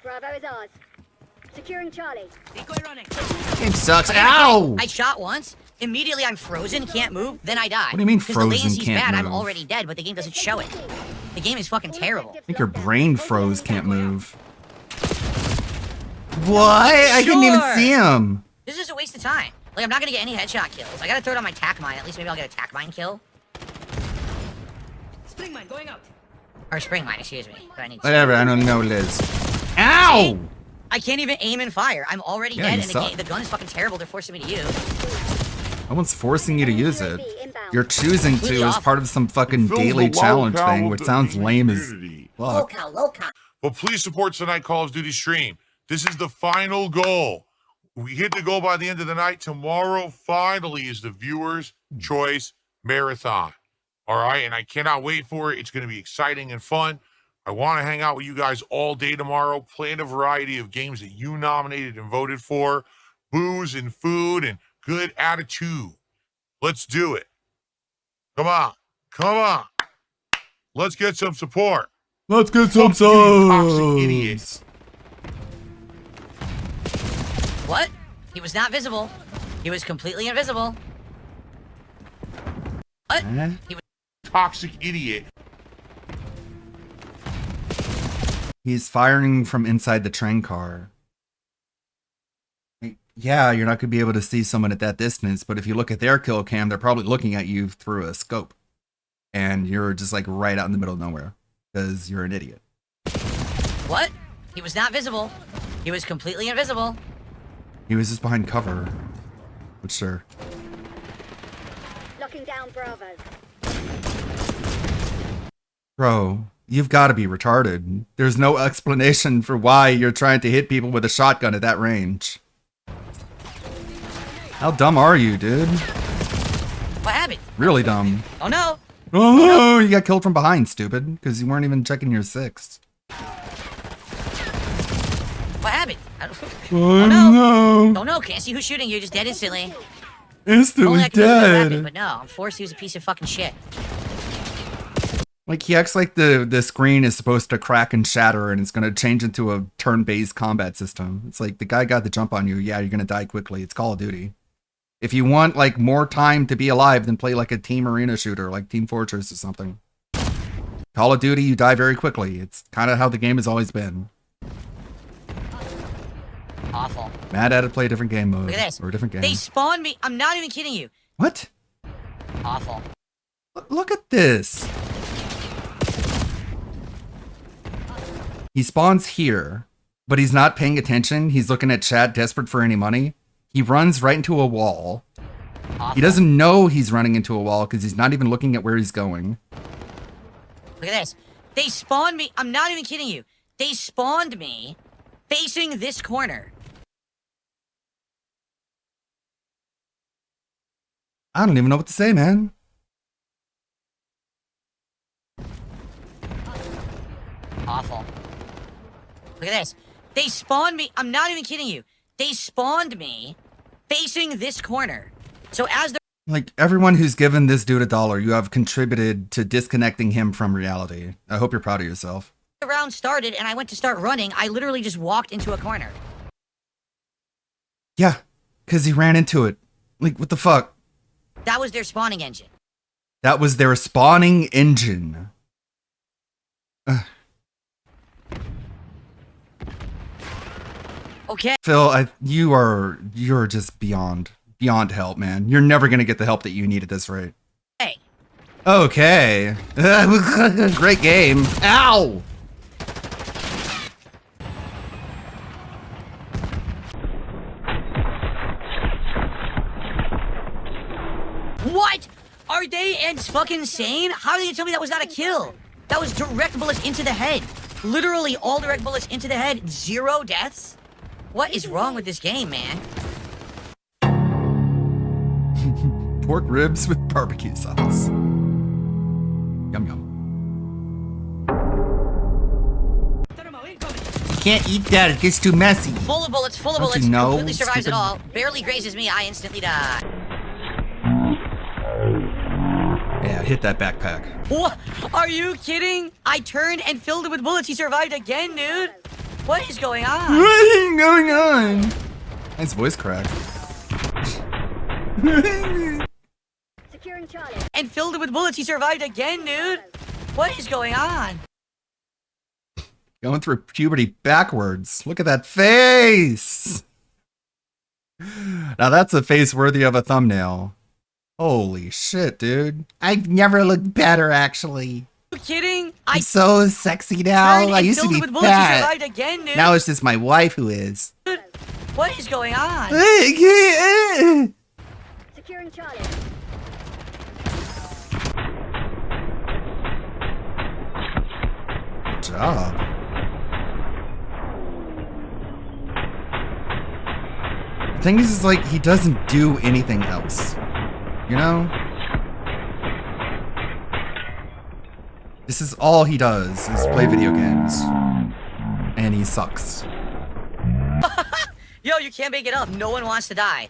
Bravo is ours. Securing Charlie. Game sucks. Ow! I shot once. Immediately I'm frozen, can't move, then I die. What do you mean Because frozen, the latency's can't bad, I'm move? already dead, but the game doesn't show it. The game is fucking terrible. I think your brain froze, can't move. What? I didn't even Sure. see him. This is a waste of time. Like, I'm not gonna get any headshot kills. I gotta throw it on my tac mine. At least maybe I'll get a tac mine kill. Spring mine going out. Or spring mine, excuse me. But I need Whatever, I don't know, Liz. Ow! I can't even aim and fire. I'm already Yeah, dead, you and suck. the gun is fucking terrible. They're forcing me to use. No one's forcing you to use it. You're choosing to as part of some fucking Fills daily the challenge locale thing, of which the sounds lame as community. fuck. But please support tonight Call of Duty stream. This is the final goal. We hit the goal by the end of the night. Tomorrow, finally, is the Viewers' Choice Marathon. All right, and I cannot wait for it. It's going to be exciting and fun. I want to hang out with you guys all day tomorrow, playing a variety of games that you nominated and voted for, booze and food and good attitude. Let's do it. Come on. Come on. Let's get some support. Let's get some Fuck you, toxic idiot. subs. What? He was not visible. He was completely invisible. What? He was Toxic idiot. He's firing from inside the train car. Like, yeah, you're not going to be able to see someone at that distance, but if you look at their kill cam, they're probably looking at you through a scope. And you're just like right out in the middle of nowhere because you're an idiot. What? He was not visible. He was completely invisible. He was just behind cover. But sure. Locking down Bravo. Bro, you've got to be retarded. There's no explanation for why you're trying to hit people with a shotgun at that range. How dumb are you, dude? What happened? Really dumb. Oh no! Oh, you got killed from behind, stupid, because you weren't even checking your six. What happened? Oh no! Oh no! Can't see who's shooting you. Just dead instantly. Instantly Only I can use a dead. weapon, but no, I'm forced to use a piece of fucking shit. Like, he acts like the screen is supposed to crack and shatter and it's going to change into a turn-based combat system. It's like, the guy got the jump on you. Yeah, you're going to die quickly. It's Call of Duty. If you want, like, more time to be alive, then play, like, a team arena shooter, like Team Fortress or something. Call of Duty, you die very quickly. It's kind of how the game has always been. Awful. Mad at it, play a different game mode. Look at this. Or a different game. They spawned me. I'm not even kidding you. What? Awful. Look at this. He spawns here, but he's not paying attention. He's looking at chat, desperate for any money. He runs right into a wall. Awful. He doesn't know he's running into a wall because he's not even looking at where he's going. Look at this. They spawned me. I'm not even kidding you. They spawned me facing this corner. I don't even know what to say, man. Awful. Look at this. They spawned me. I'm not even kidding you. They spawned me facing this corner. So as the Like, everyone who's given this dude $1, you have contributed to disconnecting him from reality. I hope you're proud of yourself. round started and I went to start running, I literally just walked into a corner. Yeah, because he ran into it. Like, what the fuck? That was their spawning engine. That was their spawning engine. Okay. Phil, you're just beyond help, man. You're never gonna get the help that you need at this rate. Hey. Okay. Great game. Ow! What? Are they fucking insane? How did you tell me that was not a kill? That was direct bullets into the head. Literally all direct bullets into the head. 0 deaths? What is wrong with this game, man? Pork ribs with barbecue sauce. Yum yum. You can't eat that, it gets too messy. Full of bullets, full of Don't bullets. you know, Completely survives it stupid- all. Barely grazes me, I instantly die. Yeah, hit that backpack. What? Are you kidding? I turned and filled it with bullets. He survived again, dude. What is going on? What is going on? Nice voice crack. Securing Charlie. And filled it with bullets. He survived again, dude. What is going on? Going through puberty backwards. Look at that face. Now that's a face worthy of a thumbnail. Holy shit, dude. I've never looked better, actually. Are you kidding? I'm so sexy now. turned I and used to filled be it with bullets. He fat. survived again, dude. Now it's just my wife who is. What is going on? Securing Charlie. Good job. The thing is like, he doesn't do anything else. You know? This is all he does, is play video games. And he sucks. Yo, you can't make it up. No one wants to die.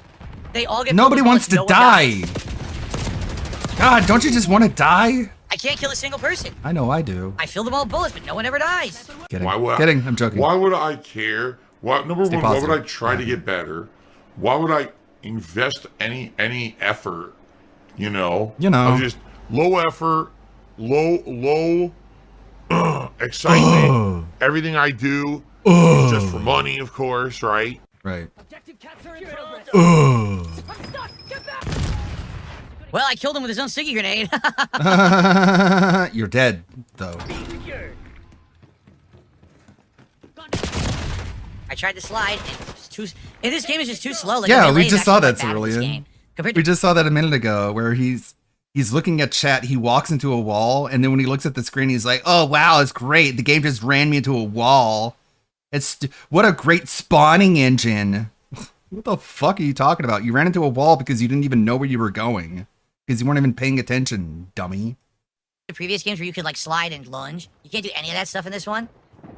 They all get. Nobody filled with wants to bullets. No one die! dies. God, don't you just want to die? I can't kill a single person. I know I do. I filled them all with bullets, but no one ever dies. Kidding. Why would Kidding, I'm joking. Why would I care? Number Stay one, why would I positive. try to get better? Why would I invest any effort? You know? I'm just low effort, low excitement. Everything I do is just for money, of course, right? Right. Well, I killed him with his own sticky grenade. You're dead, though. I tried to slide. And it's too. In this game, it's just too slow. Like, Yeah, the we melee is just saw actually that, quite bad in this Cerulean. game. Compared We to just saw that a minute ago, where he's looking at chat, he walks into a wall, and then when he looks at the screen, he's like, oh wow, it's great. The game just ran me into a wall. What a great spawning engine. What the fuck are you talking about? You ran into a wall because you didn't even know where you were going. Because you weren't even paying attention, dummy. the previous games where you could like slide and lunge, you can't do any of that stuff in this one.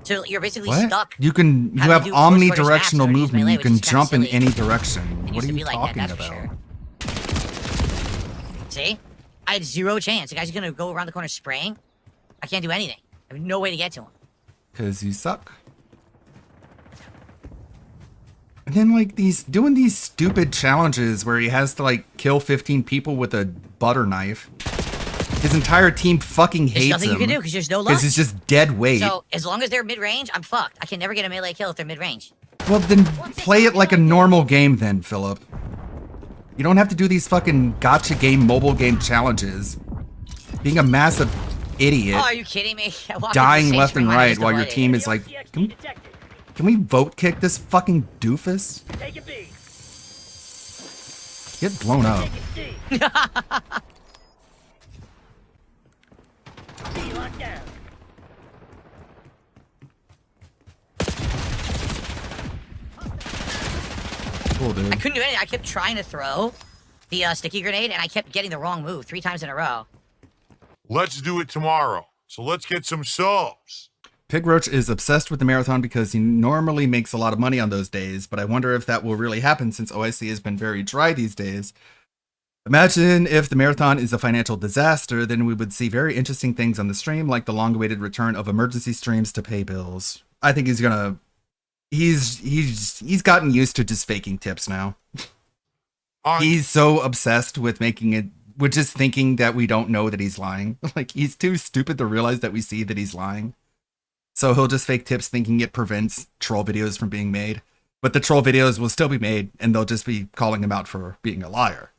So you're basically What? stuck. You can you having have to do close quarters maps omnidirectional or use movement. melee, You which can is kinda jump in silly. any direction. It What used are to you be like talking that, that's for about? sure. See? I had zero chance. The guy's gonna go around the corner spraying. I can't do anything. I have no way to get to him. Because you suck. And then like doing these stupid challenges where he has to like kill 15 people with a butter knife. His entire team fucking hates There's nothing him. you can do because there's no luck. Because he's just dead weight. So as long as they're mid-range, I'm fucked. I can never get a melee kill if they're mid-range. Well, then play it like a normal game then, Philip. You don't have to do these fucking gotcha game, mobile game challenges. Being a massive idiot. Oh, are you kidding me? I walked into Dying the left safe and room, I right just while your avoided team it. is like, can we vote kick this fucking doofus? Get blown up. Cool, dude. I couldn't do anything. I kept trying to throw the sticky grenade, and I kept getting the wrong move 3 times in a row. Let's do it tomorrow. So let's get some subs. Pig Roach is obsessed with the marathon because he normally makes a lot of money on those days, but I wonder if that will really happen since OIC has been very dry these days. Imagine if the marathon is a financial disaster, then we would see very interesting things on the stream, like the long-awaited return of emergency streams to pay bills. I think he's gonna... He's gotten used to just faking tips now. He's so obsessed with making it... with just thinking that we don't know that he's lying. Like, he's too stupid to realize that we see that he's lying. So he'll just fake tips thinking it prevents troll videos from being made. But the troll videos will still be made, and they'll just be calling him out for being a liar.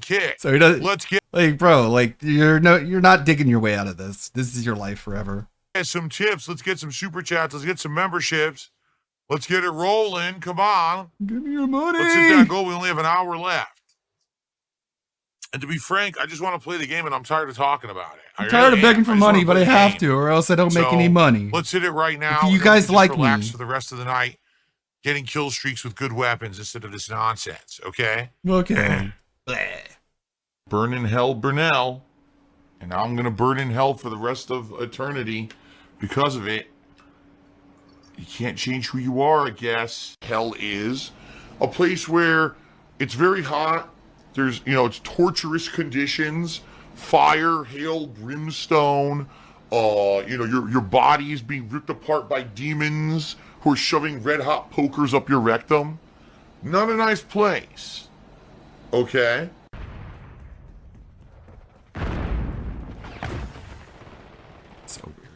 Kick. So he does, Let's get like, bro, like, you're not digging your way out of this. This is your life forever. some tips. Let's get some super chats. Let's get some memberships. Let's get it rolling. Come on. Give me your money. Let's hit that goal. We only have an hour left. And to be frank, I just want to play the game, and I'm tired of talking about it. I'm tired of begging for money, but I have to, or else I don't make So, any money. Let's hit it right now. You and then guys we can like just relax me. for the rest of the night, getting kill streaks with good weapons instead of this nonsense. Okay. Okay. Burn in hell, Burnell. And now I'm going to burn in hell for the rest of eternity because of it. You can't change who you are, I guess. Hell is a place where it's very hot. There's, it's torturous conditions, fire, hail, brimstone. Your body is being ripped apart by demons who are shoving red hot pokers up your rectum. Not a nice place. Okay? So weird.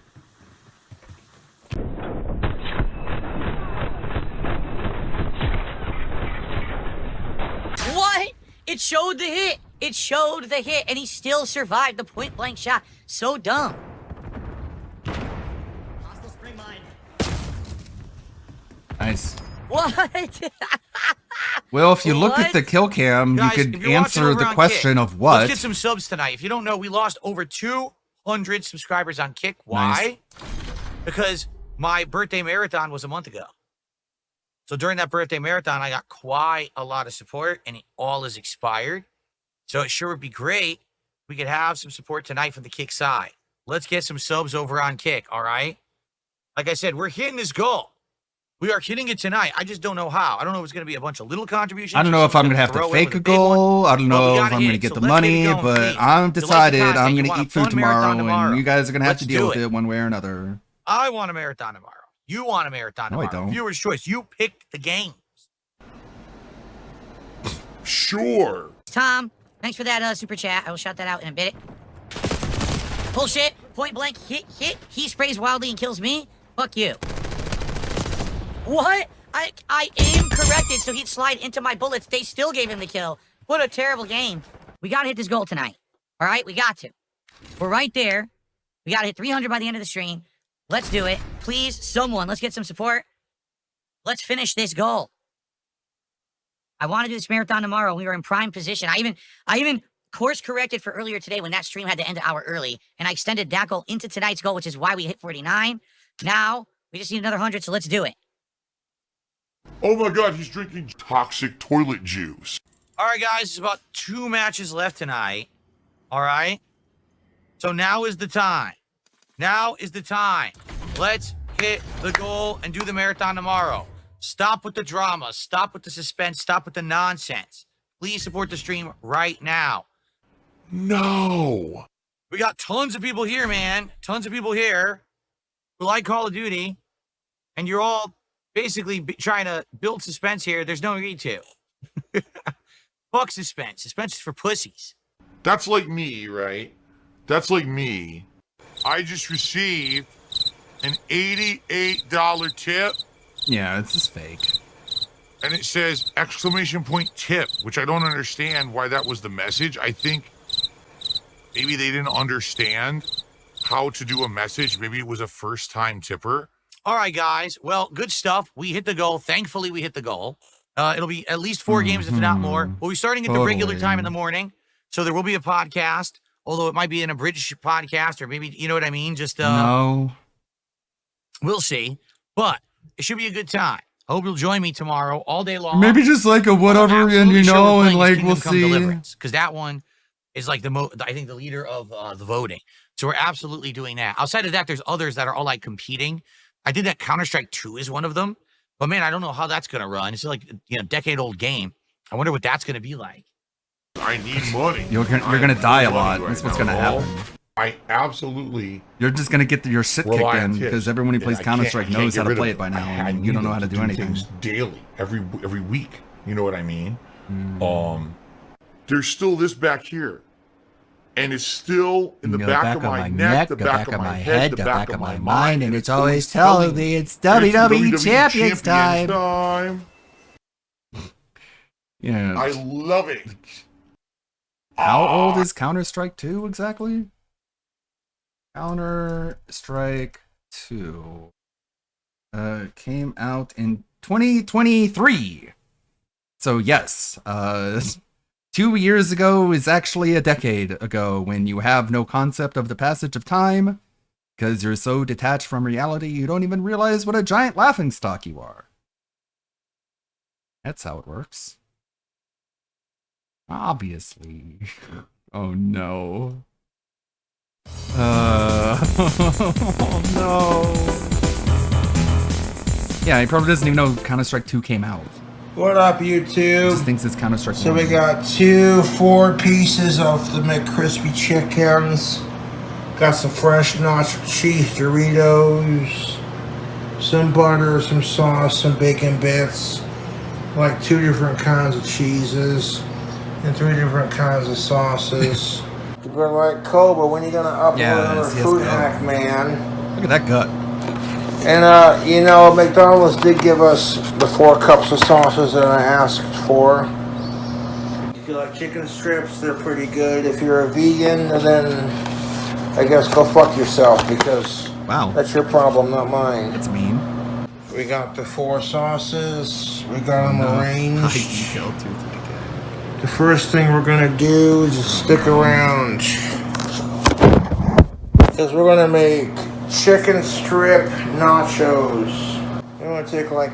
What? It showed the hit. It showed the hit, and he still survived the point blank shot. So dumb. Nice. What? Well, if you look at What? the kill cam, Guys, you if could you're watching answer over the on question Kick, of what. Let's get some subs tonight. If you don't know, we lost over 200 subscribers on Kick. Why? Because my birthday marathon was a month ago. So during that birthday marathon, I got quite a lot of support, and it all is expired. So it sure would be great if we could have some support tonight from the Kick side. Let's get some subs over on Kick, all right? Like I said, we're hitting this goal. We are hitting it tonight. I just don't know how. I don't know if it's going to be a bunch of little contributions. I don't know if I'm going to have to fake a goal. I don't know if I'm going to get the money, but I'm decided I'm going to eat food tomorrow, and you guys are going to have to deal with it one way or another. I want a marathon tomorrow. You want a marathon No, I tomorrow. don't. Viewer's choice. You picked the game. Sure. Tom, thanks for that super chat. I will shout that out in a bit. Bullshit. Point blank. Hit. He sprays wildly and kills me. Fuck you. What? I aim corrected so he'd slide into my bullets. They still gave him the kill. What a terrible game. We gotta hit this goal tonight. All right? We got to. We're right there. We gotta hit 300 by the end of the stream. Let's do it. Please, someone, let's get some support. Let's finish this goal. I want to do this marathon tomorrow. We were in prime position. I even course corrected for earlier today when that stream had to end an hour early, and I extended that goal into tonight's goal, which is why we hit 49. Now, we just need another 100, so let's do it. Oh my god, he's drinking toxic toilet juice. All right, guys. There's about 2 matches left tonight. All right? So now is the time. Now is the time. Let's hit the goal and do the marathon tomorrow. Stop with the drama. Stop with the suspense. Stop with the nonsense. Please support the stream right now. No. We got tons of people here, man. Tons of people here who like Call of Duty. And you're all basically trying to build suspense here. There's no need to. Fuck suspense. Suspense is for pussies. That's like me, right? That's like me. I just received an $88 tip. Yeah, it's just fake. And it says exclamation point tip, which I don't understand why that was the message. I think maybe they didn't understand how to do a message. Maybe it was a first-time tipper. All right, guys. Well, good stuff. We hit the goal. Thankfully, we hit the goal. It'll be at least 4 games, if not more. We'll be starting at the regular time in the morning. So there will be a podcast, although it might be an abridged podcast, or maybe, you know what I mean? Just, No. We'll see. But it should be a good time. I hope you'll join me tomorrow all day long. Maybe just like a whatever, and and like we'll see. Because that one is like I think the leader of the voting. So we're absolutely doing that. Outside of that, there's others that are all like competing. I think that Counter-Strike 2 is one of them. But man, I don't know how that's going to run. It's like, decade-old game. I wonder what that's going to be like. I need money. You're gonna die a lot. That's what's gonna happen. I absolutely. You're just gonna get your shit kicked rely on in tips. because everyone who plays I Counter can't- Strike I can't knows get how to rid play of it by now, I and you don't know how to do anything. things daily, every week. You know what I mean? There's still this back here, and it's still in the back of my neck, the back of my head, the back of my mind, and it's always telling me it's WWE Champions time. Yeah. I love it. How old is Counter Strike 2 exactly? Counter Strike 2 came out in 2023. So yes, 2 years ago is actually a decade ago when you have no concept of the passage of time because you're so detached from reality you don't even realize what a giant laughingstock you are. That's how it works. Obviously. Oh no. Oh no. Yeah, he probably doesn't even know Counter-Strike 2 came out. What up, YouTube? Just thinks it's Counter-Strike 1. So we got 4 pieces of the McCrispy chickens. Got some fresh nacho cheese Doritos, some butter, some sauce, some bacon bits, like 2 different kinds of cheeses, and 3 different kinds of sauces. But like Cobra, when you gonna upload on a food hack, man? Look at that gut. And you know, McDonald's did give us the 4 cups of sauces that I asked for. If you like chicken strips, they're pretty good. If you're a vegan, then I guess go fuck yourself, because that's your problem, not mine. That's mean. We got the 4 sauces. We got them arranged. The first thing we're gonna do is just stick around, because we're gonna make chicken strip nachos. I'm gonna take like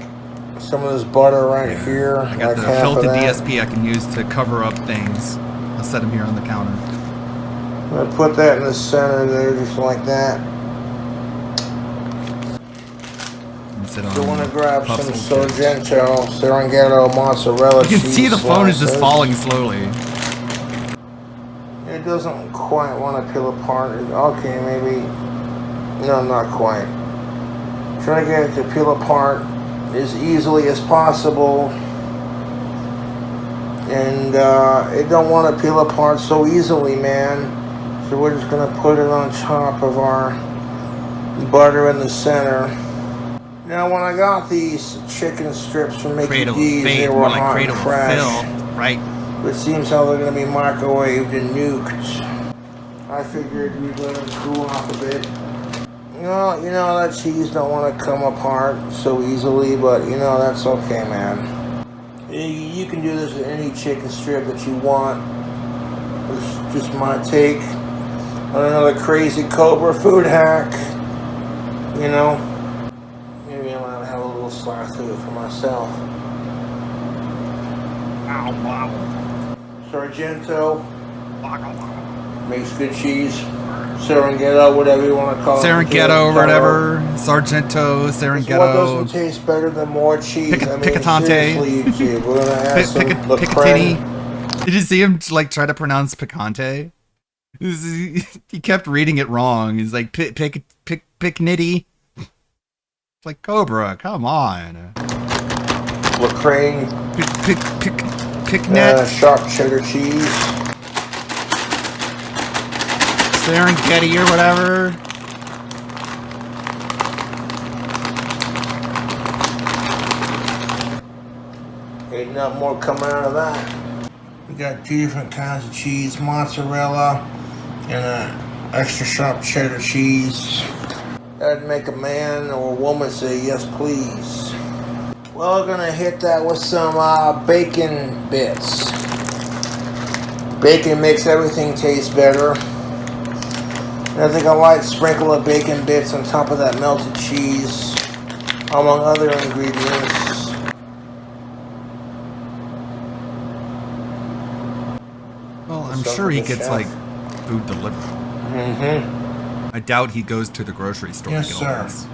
some of this butter right here. I got the filtered DSP I can use to cover up things. I'll set them here on the counter. I'm gonna put that in the center there, just like that. You want to grab some Sargento, Serenghetto, mozzarella cheese. You can see the phone is just slices. falling slowly. It doesn't quite want to peel apart. Okay, maybe. No, not quite. Try to get it to peel apart as easily as possible. And it don't want to peel apart so easily, man. So we're just going to put it on top of our butter in the center. Now, when I got these chicken strips from Mickey D's, they were hot and fresh. Right. It seems how they're going to be microwaved and nuked. I figured we'd let them cool off a bit. No, you know, that cheese don't want to come apart so easily, but, you know, that's okay, man. You can do this with any chicken strip that you want. It's just my take on another crazy Cobra food hack, you know. Maybe I'm gonna have a little slice of it for myself. Ow, wow. Sargento makes good cheese. Serenghetto, whatever you want to call it. Serenghetto or whatever. Sargento, Serenghetto. What doesn't taste better than more cheese? Picatante. Seriously, YouTube, we're gonna add some Picatini. Did you see him like try to pronounce picante? He kept reading it wrong. He's like picnitty. It's like Cobra, come on. Lacraine. Picnet. Sharp cheddar cheese. Serengeti or whatever. Ain't nothing more coming out of that. We got 2 different kinds of cheese, mozzarella and extra sharp cheddar cheese. That'd make a man or a woman say yes please. Well, we're gonna hit that with some bacon bits. Bacon makes everything taste better. And I think a light sprinkle of bacon bits on top of that melted cheese, among other ingredients. Well, I'm sure he gets like food delivered. I doubt he goes to the grocery store to get all this.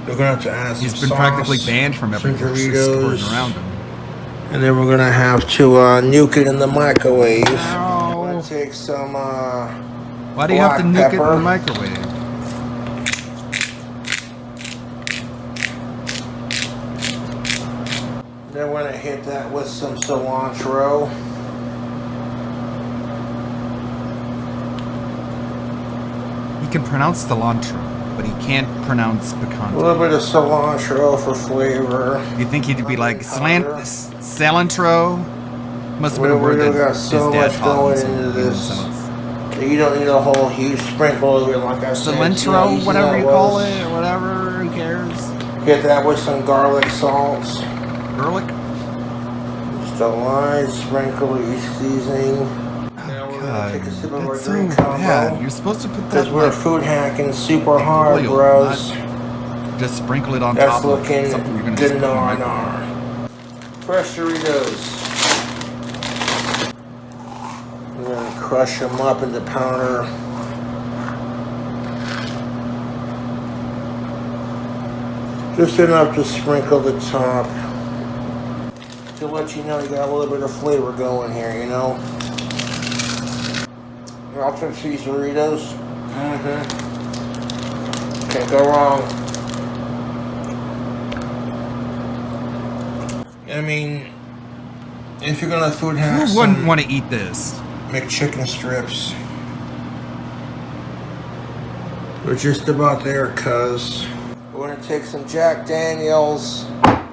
We're gonna have to add some He's been sauce, practically banned from every grocery store around him. And then we're gonna have to nuke it in the microwave. I'm gonna take some Why do you have to nuke it in the microwave? Then we're gonna hit that with some cilantro. He can pronounce cilantro, but he can't pronounce picante. A little bit of cilantro for flavor. You think he'd be like cilantro? Must have been a word that got his so dad much taught going him. into this. You don't need a whole huge sprinkle of it, like I said. Cilantro, whatever you call it, or whatever. Who cares? Hit that with some garlic salt. Garlic? Just a light sprinkle of each seasoning. Now we're gonna take a sip of our drink combo. Yeah, you're supposed to put that. Because we're food hacking super hard, oil, bros. Just sprinkle it on That's top of looking something you're gonna good just put in the microwave. nar. Fresh Doritos. crush them up into powder. Just enough to sprinkle the top. To let you know you got a little bit of flavor going here, you know? Nacho cheese Doritos. Can't go wrong. I mean, if you're gonna food hack, Who wouldn't want to eat this? make chicken strips. We're just about there, cuz. We're gonna take some Jack Daniels.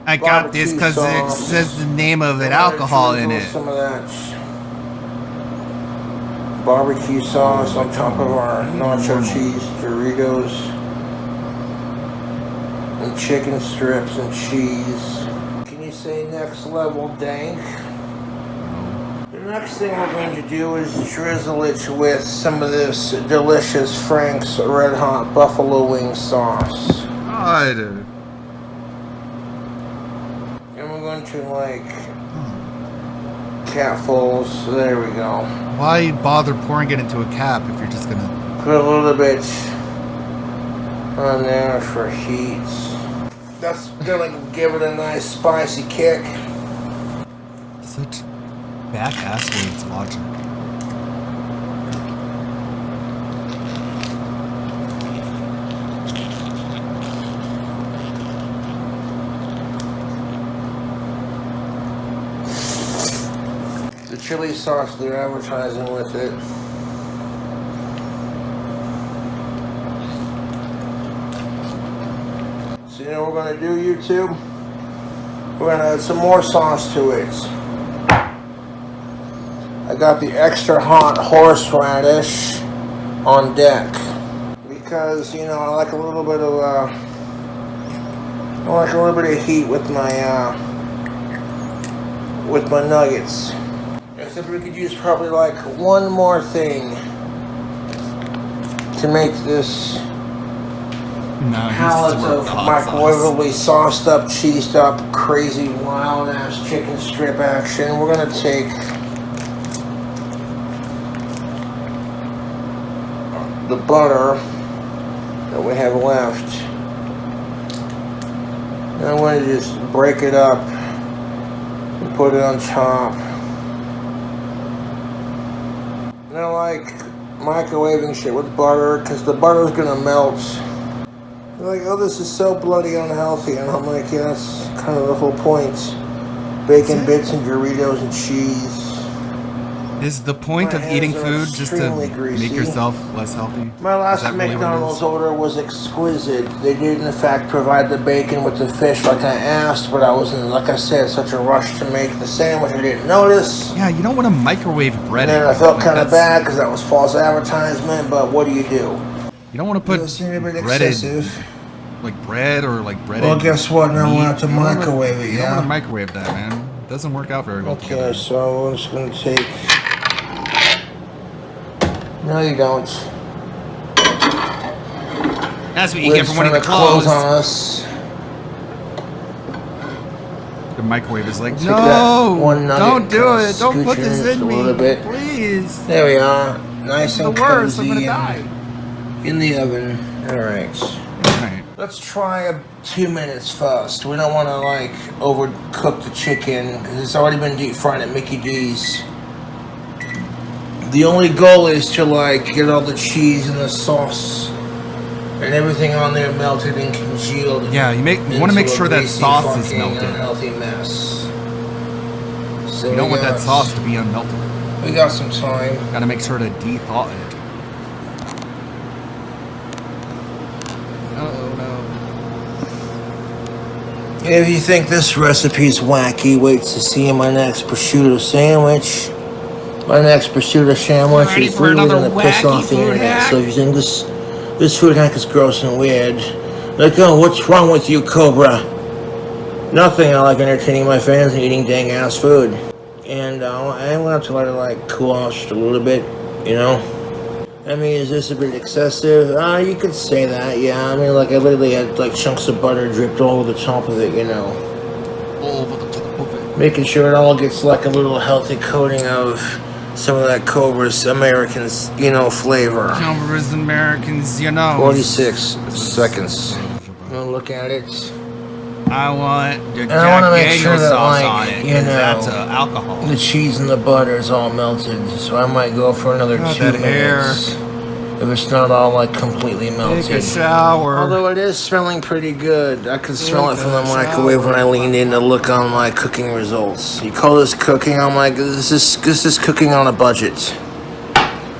I got this because it says the name of it, alcohol in it. Some of that barbecue sauce on top of our nacho cheese Doritos. And chicken strips and cheese. Can you say next level dank? The next thing we're going to do is drizzle it with some of this delicious Frank's Red Hot Buffalo Wing sauce. God. And we're going to like capfuls. There we go. Why bother pouring it into a cap if you're just gonna Put a little bit on there for heat. That's gonna give it a nice spicy kick. Such back assways logic. The chili sauce they're advertising with it. So you know what we're gonna do, YouTube? We're gonna add some more sauce to it. I got the extra hot horseradish on deck because you know I like a little bit of heat with my nuggets. Except we could use probably like one more thing to make this palette of microwavably sauced up, cheesed up, crazy wild ass chicken strip action. We're gonna take the butter that we have left, and I'm going to just break it up and put it on top. And I like microwaving shit with butter because the butter's gonna melt. They're like, oh, this is so bloody unhealthy, and I'm like, yeah, that's kind of the whole point. Bacon bits and Doritos and cheese. Is the point of eating food just to make yourself less healthy? My last McDonald's order was exquisite. They did in fact provide the bacon with the fish like I asked, but I was in, like I said, such a rush to make the sandwich I didn't notice. Yeah, you don't want to microwave bread. And then I felt kind of bad because that was false advertisement, but what do? You don't want to put breaded, like bread or like breaded. Well, guess what? Now we'll have to microwave it, You don't want to microwave that, man. It doesn't work out very well together. Okay, so I'm just going to take... No, you don't. That's what you get from wanting to close on us. The microwave is like, Take no, that one nugget don't do it. Don't scooch put this just in a me, little bit. please. There we are. Nice and the worst. cozy I'm gonna die. in the oven. All right. Let's try 2 minutes first. We don't want to like overcook the chicken because it's already been deep fried at Mickey D's. The only goal is to like get all the cheese and the sauce and everything on there melted and congealed. Yeah, you want to make sure that sauce is melted. Unhealthy mess. So you don't want that sauce to be unmelted. We got some time. Got to make sure to de-thaw it. If you think this recipe's wacky, wait to see my next prosciutto sandwich. My next prosciutto sandwich is really gonna piss off the internet. So if you think this food hack is gross and weird, like, oh, what's wrong with you, Cobra? Nothing. I like entertaining my fans and eating dang ass food. And I'm gonna have to let it like cool off just a little bit, you know. I mean, is this a bit excessive? You could say that, yeah. I mean, like, I literally had, like, chunks of butter dripped all over the top of it, you know. All over the top of it. Making sure it all gets, like, a little healthy coating of some of that Cobra's Americans, flavor. Cobra's Americans, 46 seconds. Look at it. I want the And I want to make Jack sure Daniel's that, sauce on it. 'Cause that's alcohol. the cheese and the butter is all melted. So I might go for another God, 2 that hair. minutes. If it's not all completely melted. Take a shower. Although it is smelling pretty good. I could smell it from the microwave when I leaned in to look on my cooking results. You call this cooking? I'm like, this is cooking on a budget.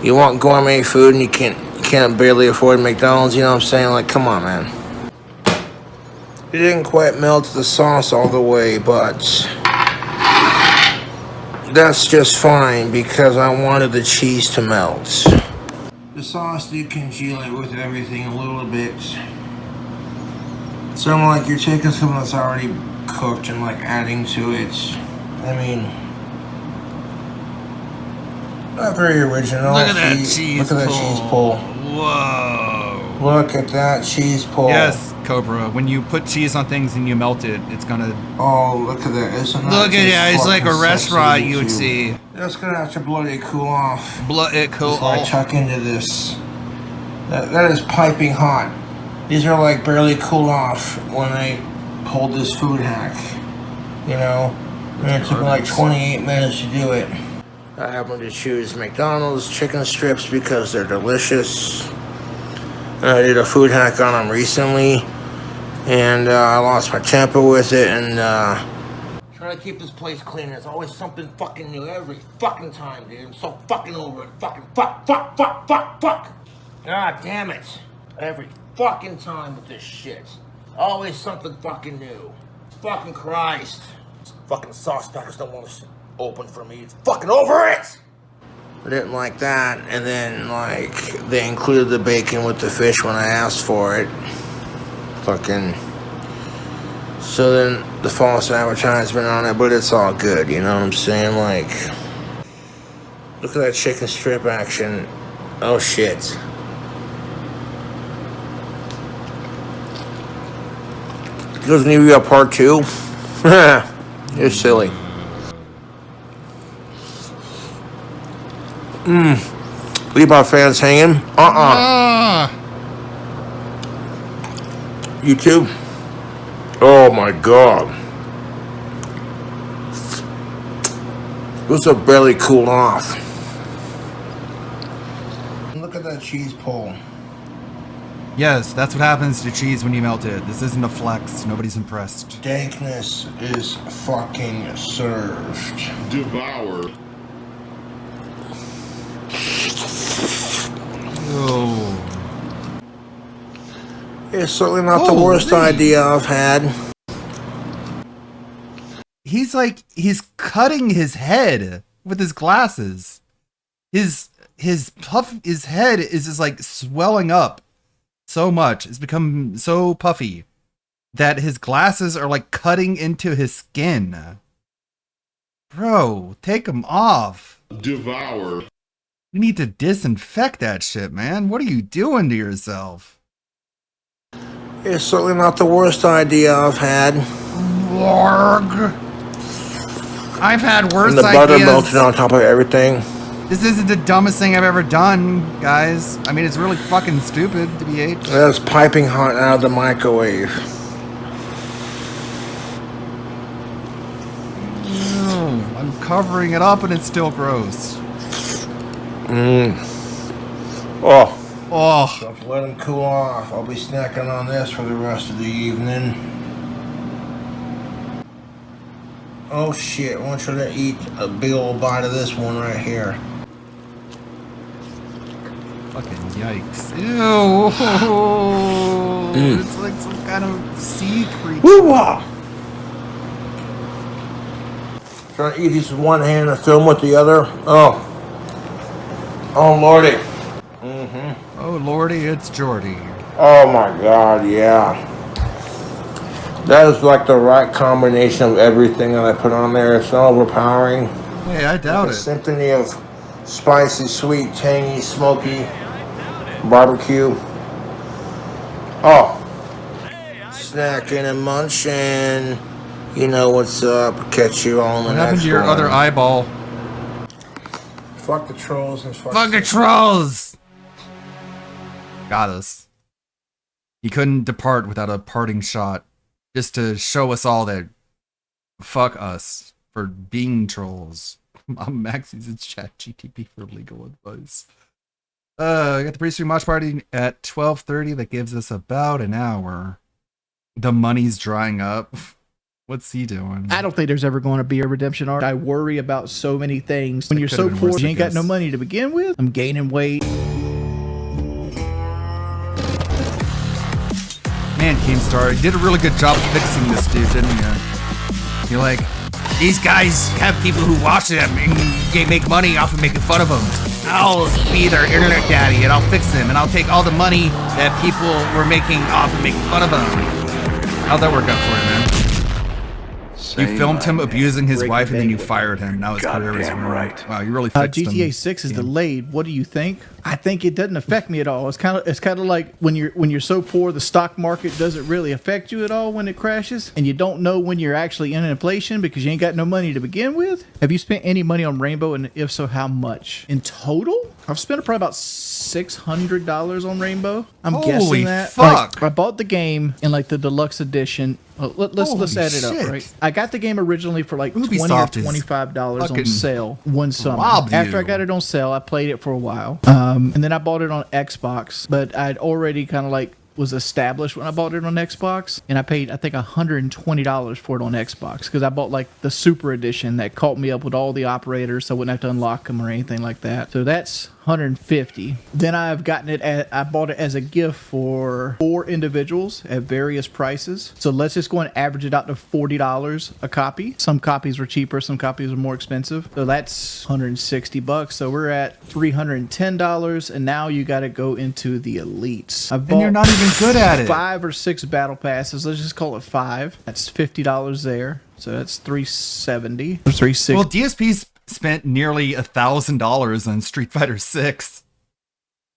You want gourmet food and you can't barely afford McDonald's, you know what I'm saying? Like, come on, man. It didn't quite melt the sauce all the way, but that's just fine because I wanted the cheese to melt. The sauce did congeal it with everything a little bit. So I'm like, you're taking something that's already cooked and adding to it. I mean, not very original. Look at that cheese Look at that cheese pull. Whoa. Look at that cheese pull. Yes, Cobra. When you put cheese on things and you melt it, it's gonna. Oh, look at that! Isn't that Look at just it's like a fucking restaurant sexy you would YouTube? see. That's gonna have to bloody cool off. It cool Before I off. chuck into this. That is piping hot. These are barely cooled off when I pulled this food hack. And it took me 28 minutes to do it. I happen to choose McDonald's chicken strips because they're delicious. I did a food hack on them recently, and I lost my temper with it, and trying to keep this place clean. There's always something fucking new every fucking time, dude. I'm so fucking over it. Fucking fuck. God damn it. Every fucking time with this shit. Always something fucking new. Fucking Christ. Fucking sauce packers don't want to open for me. It's fucking over it! I didn't like that, and then, they included the bacon with the fish when I asked for it. Fucking... So then, the false advertisement on it, but it's all good, you know what I'm saying? Look at that chicken strip action. Oh, shit. Doesn't give you a part 2? You're silly. Leave my fans hanging. YouTube. Oh my god. Those are barely cooled off. Look at that cheese pull. Yes, that's what happens to cheese when you melt it. This isn't a flex. Nobody's impressed. Dankness is fucking served. Devour. Oh. It's certainly not the worst idea I've had. He's cutting his head with his glasses. His head is just swelling up so much. It's become so puffy that his glasses are cutting into his skin. Bro, take them off. Devour. You need to disinfect that shit, man. What are you doing to yourself? It's certainly not the worst idea I've had. Warg. I've had worse And the butter ideas. melted on top of everything. This isn't the dumbest thing I've ever done, guys. I mean, it's really fucking stupid to be H. That's piping hot out of the microwave. I'm covering it up and it's still gross. Oh. Oh. So let them cool off. I'll be snacking on this for the rest of the evening. Oh shit, I want you to eat a big old bite of this one right here. Fucking yikes. Ew. It's like some kind of sea creature. Woo-wah! Trying to eat these with one hand and throw them with the other. Oh. Oh, lordy. Oh, lordy, it's Jordy. Oh, my God, yeah. That is the right combination of everything that I put on there. It's not overpowering. Hey, I doubt it. A symphony of spicy, sweet, tangy, smoky, barbecue. Oh. Snacking and munching. You know what's up. Catch you on the What next happened to your one. other eyeball? Fuck the trolls and Fuck the trolls! Got us. He couldn't depart without a parting shot, just to show us all that fuck us for being trolls. Max uses chat GTP for legal advice. I got the pre-stream watch party at 12:30. That gives us about an hour. The money's drying up. What's he doing? I don't think there's ever going to be a redemption arc. I worry about so many things. When you're so been poor, worse, you I ain't got guess. no money to begin with. I'm gaining weight. Man, Keemstar, you did a really good job of fixing this dude, didn't you? You're like, these guys have people who watch them and they make money off of making fun of them. I'll be their internet daddy and I'll fix them and I'll take all the money that people were making off of making fun of them. How'd that work out for you, man? You filmed him abusing his wife and then you fired him. Now his career is ruined. Wow, you really fixed him. GTA 6 is delayed. What do you think? I think it doesn't affect me at all. It's kind of like when you're so poor, the stock market doesn't really affect you at all when it crashes, and you don't know when you're actually in inflation because you ain't got no money to begin with. Have you spent any money on Rainbow, and if so, how much in total? I've spent probably about $600 on Rainbow. I'm Holy guessing that. fuck. Like, I bought the game in like the deluxe edition. Let's Holy add it up, shit. right? I got the game originally for like Ubisoft $20 is or $25 on fucking sale one summer. robbed After I you. got it on sale, I played it for a while, and then I bought it on Xbox. But I'd already kind of like was established when I bought it on Xbox, and I paid I think $120 for it on Xbox because I bought like the Super Edition that caught me up with all the operators, so I wouldn't have to unlock them or anything like that. So that's $150. Then I've gotten it I bought it as a gift for 4 individuals at various prices. So let's just go and average it out to $40 a copy. Some copies were cheaper, some copies were more expensive. So that's $160. So we're at $310, and now you got to go into the elites. I've And you're not even good at it. 5 or 6 battle passes. Let's just call it 5. That's $50 there. So that's $370 or $360. Well, DSP spent nearly $1,000 on Street Fighter 6.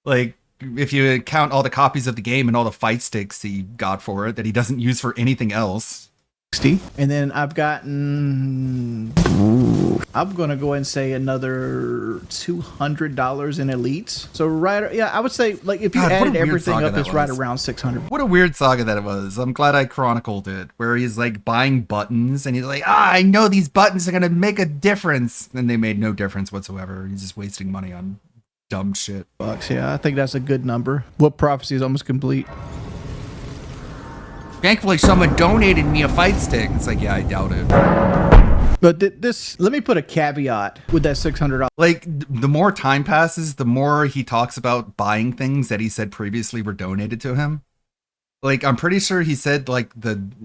Like, if you count all the copies of the game and all the fight sticks he got for it that he doesn't use for anything else. And then I've gotten, I'm going to go ahead and say another $200 in elites. So I would say like if you God, what a added weird everything saga up, that it's right was. around 600. What a weird saga that it was. I'm glad I chronicled it, where he's like buying buttons and he's like, I know these buttons are going to make a difference. And they made no difference whatsoever. He's just wasting money on dumb shit. Bucks, yeah, I think that's a good number. What prophecy is almost complete? Thankfully, someone donated me a fight stick. It's like, yeah, I doubt it. But this, let me put a caveat with that $600. Like, the more time passes, the more he talks about buying things that he said previously were donated to him. Like, I'm pretty sure he said, like,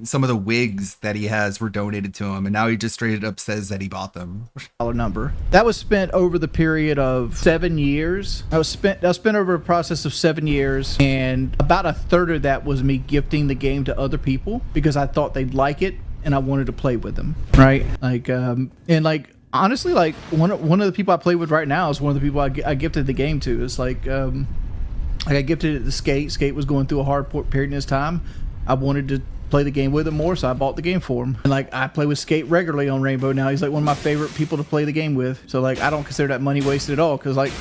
some of the wigs that he has were donated to him, and now he just straight up says that he bought them. Number that was spent over the period of 7 years. I was spent over a process of 7 years, and about a third of that was me gifting the game to other people because I thought they'd like it and I wanted to play with them, right? Like, and like honestly, like one of the people I play with right now is one of the people I gifted the game to. It's like I got gifted it to Skate. Skate was going through a hard period in his time. I wanted to play the game with him more, so I bought the game for him. And like I play with Skate regularly on Rainbow now. He's like one of my favorite people to play the game with. So like I don't consider that money wasted at all because like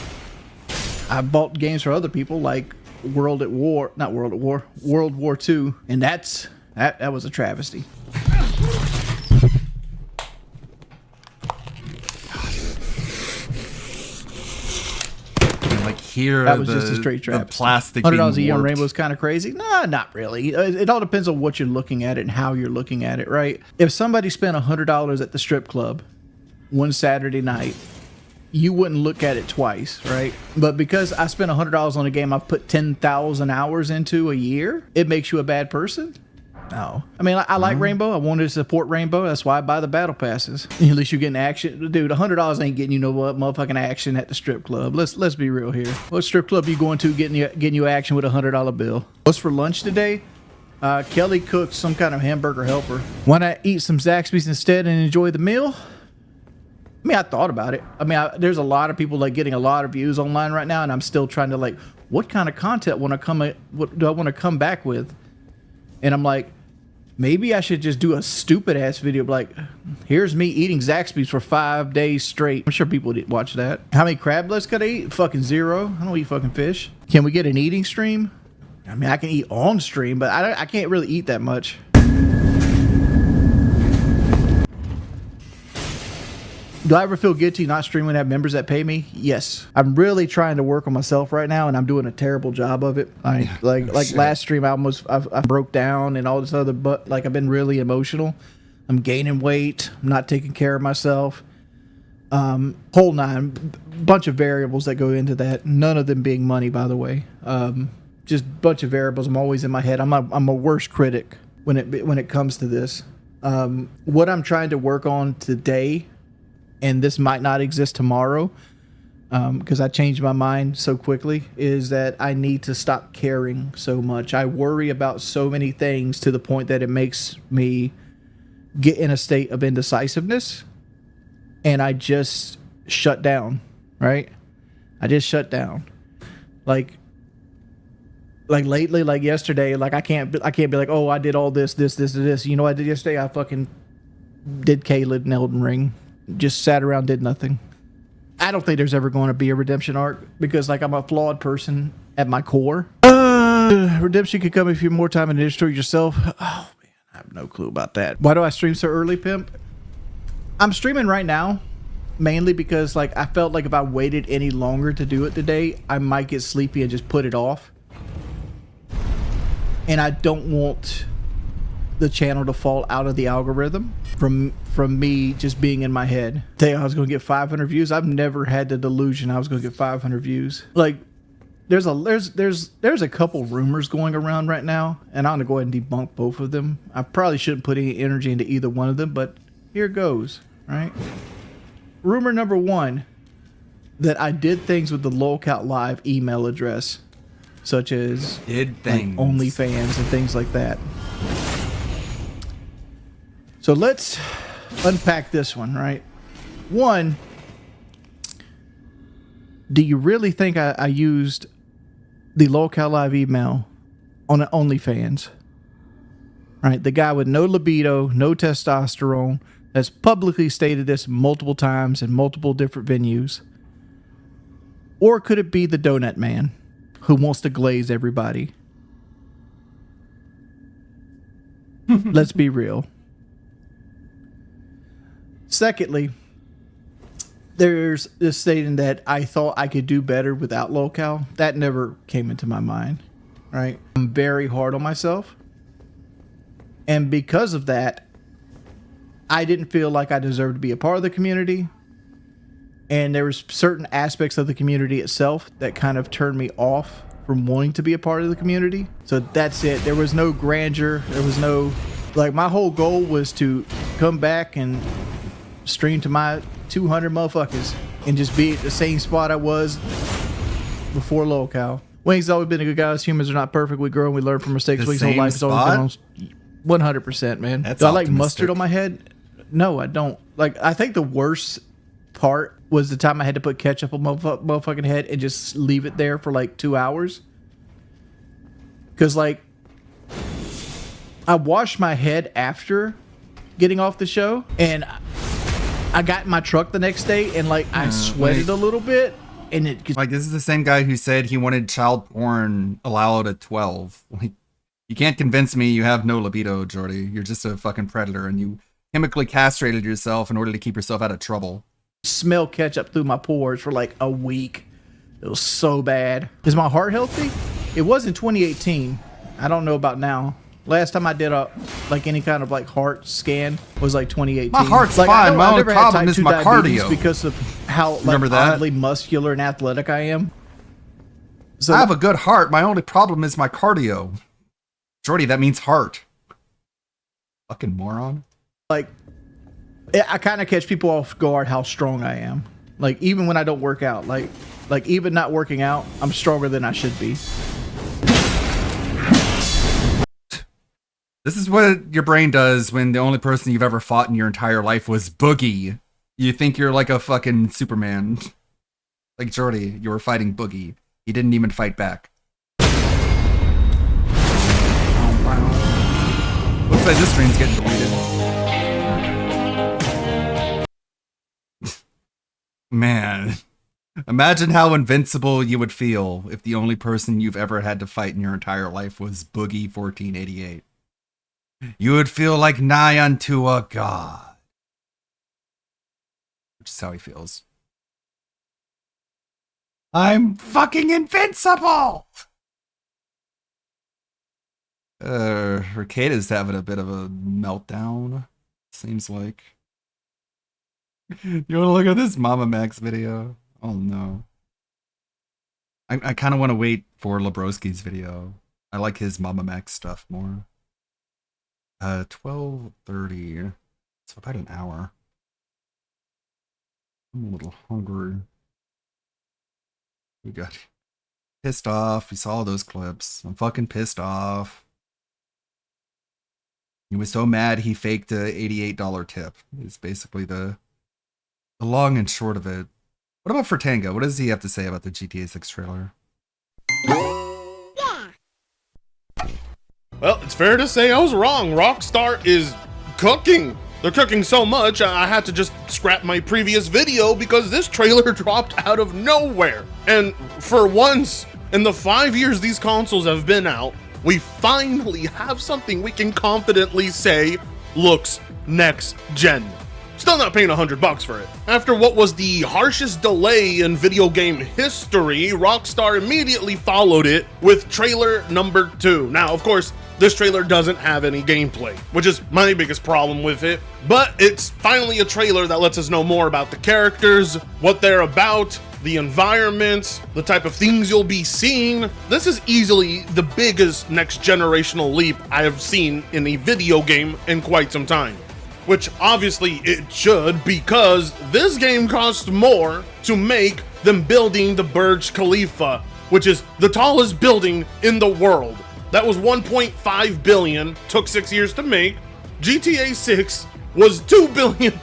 I bought games for other people like World War II, and that was a travesty. Like here, That was just a straight the travesty. plastic $100 a being year on warped. Rainbow is kind of crazy. Nah, not really. It all depends on what you're looking at it and how you're looking at it, right? If somebody spent $100 at the strip club one Saturday night, you wouldn't look at it twice, right? But because I spent $100 on a game I've put 10,000 hours into a year, it makes you a bad person? No. I mean, I like Rainbow. I wanted to support Rainbow. That's why I buy the battle passes. At least you're getting action. Dude, $100 ain't getting you no motherfucking action at the strip club. Let's be real here. What strip club you going to getting you action with a $100 bill? What's for lunch today? Kelly cooked some kind of hamburger helper. Why not eat some Zaxby's instead and enjoy the meal? I mean, I thought about it. I mean, there's a lot of people like getting a lot of views online right now, and I'm still trying to like, what kind of content do I want to come back with? And I'm like, Maybe I should just do a stupid ass video like, here's me eating Zaxby's for 5 days straight. I'm sure people did watch that. How many crab legs could I eat? Fucking 0. I don't eat fucking fish. Can we get an eating stream? I mean, I can eat on stream, but I can't really eat that much. Do I ever feel guilty not streaming when I have members that pay me? Yes. I'm really trying to work on myself right now, and I'm doing a terrible job of it. Like last stream, I broke down and all this other, but like I've been really emotional. I'm gaining weight. I'm not taking care of myself. Whole nine, bunch of variables that go into that. None of them being money, by the way. Just bunch of variables. I'm always in my head. I'm a worst critic when it comes to this. What I'm trying to work on today, and this might not exist tomorrow because I changed my mind so quickly, is that I need to stop caring so much. I worry about so many things to the point that it makes me get in a state of indecisiveness, and I just shut down, right? I just shut down. Like lately, like yesterday, like I can't be like, oh, I did all this. You know what I did yesterday? I fucking did Caelid and Elden Ring. Just sat around, did nothing. I don't think there's ever going to be a redemption arc because, like, I'm a flawed person at my core. Redemption could come if you're more time and destroy yourself. Oh, man, I have no clue about that. Why do I stream so early, Pimp? I'm streaming right now mainly because, like, I felt like if I waited any longer to do it today, I might get sleepy and just put it off. And I don't want the channel to fall out of the algorithm from me just being in my head. Today I was going to get 500 views. I've never had the delusion I was going to get 500 views. Like, there's a couple rumors going around right now, and I'm going to go ahead and debunk both of them. I probably shouldn't put any energy into either one of them, but here goes, right? Rumor number 1, that I did things with the Lolcat Live email address, such as did things, like OnlyFans and things like that. So let's unpack this one, right? 1, do you really think I used the Lolcat Live email on an OnlyFans? Right? The guy with no libido, no testosterone, has publicly stated this multiple times in multiple different venues. Or could it be the Donut Man who wants to glaze everybody? Let's be real. Secondly, there's this stating that I thought I could do better without Lolcat. That never came into my mind, right? I'm very hard on myself. And because of that, I didn't feel like I deserved to be a part of the community. And there was certain aspects of the community itself that kind of turned me off from wanting to be a part of the community. So that's it. There was no grandeur. There was no, like, my whole goal was to come back and stream to my 200 motherfuckers and just be at the same spot I was before Lolcat. Wing's always been a good guy. Us humans are not perfect. We grow and we learn from mistakes. Wing's whole life has always been on 100%, man. That's Do I like optimistic. mustard on my head? No, I don't. Like, I think the worst part was the time I had to put ketchup on my motherfucking head and just leave it there for like 2 hours. Because, like, I washed my head after getting off the show, and I got in my truck the next day, and like I sweated a little bit, and it like, this is the same guy who said he wanted child porn allowed at 12. Like, you can't convince me you have no libido, Jordy. You're just a fucking predator, and you chemically castrated yourself in order to keep yourself out of trouble. smell ketchup through my pores for like a week. It was so bad. Is my heart healthy? It was in 2018. I don't know about now. Last time I did a like any kind of like heart scan was like 2018. My heart's like, fine. My I've only never had problem type is 2 my diabetes cardio. because of how like Remember that? oddly muscular and athletic I am. So I have a good heart. My only problem is my cardio. Jordy, that means heart. Fucking moron. Like, I kind of catch people off guard how strong I am. Like, even when I don't work out, like even not working out, I'm stronger than I should be. This is what your brain does when the only person you've ever fought in your entire life was Boogie. You think you're like a fucking Superman. Like Jordy, you were fighting Boogie. He didn't even fight back. Looks like this stream's getting deleted. Man, imagine how invincible you would feel if the only person you've ever had to fight in your entire life was Boogie 1488. You would feel like nigh unto a god. Which is how he feels. I'm fucking invincible! Rekida's having a bit of a meltdown, seems like. You wanna look at this Mama Max video? Oh no. I kind of want to wait for Lebroski's video. I like his Mama Max stuff more. 12:30. So about an hour. I'm a little hungry. We got pissed off. We saw those clips. I'm fucking pissed off. He was so mad he faked a $88 tip. It's basically the long and short of it. What about Fertanga? What does he have to say about the GTA 6 trailer? Well, it's fair to say I was wrong. Rockstar is cooking. They're cooking so much, I had to just scrap my previous video because this trailer dropped out of nowhere. And for once, in the 5 years these consoles have been out, we finally have something we can confidently say looks next gen. Still not paying $100 for it. After what was the harshest delay in video game history, Rockstar immediately followed it with trailer number 2. Now, of course, this trailer doesn't have any gameplay, which is my biggest problem with it, but it's finally a trailer that lets us know more about the characters, what they're about, the environments, the type of things you'll be seeing. This is easily the biggest next generational leap I have seen in a video game in quite some time. Which obviously it should, because this game costs more to make than building the Burj Khalifa, which is the tallest building in the world. That was $1.5 billion, took 6 years to make. GTA 6 was $2 billion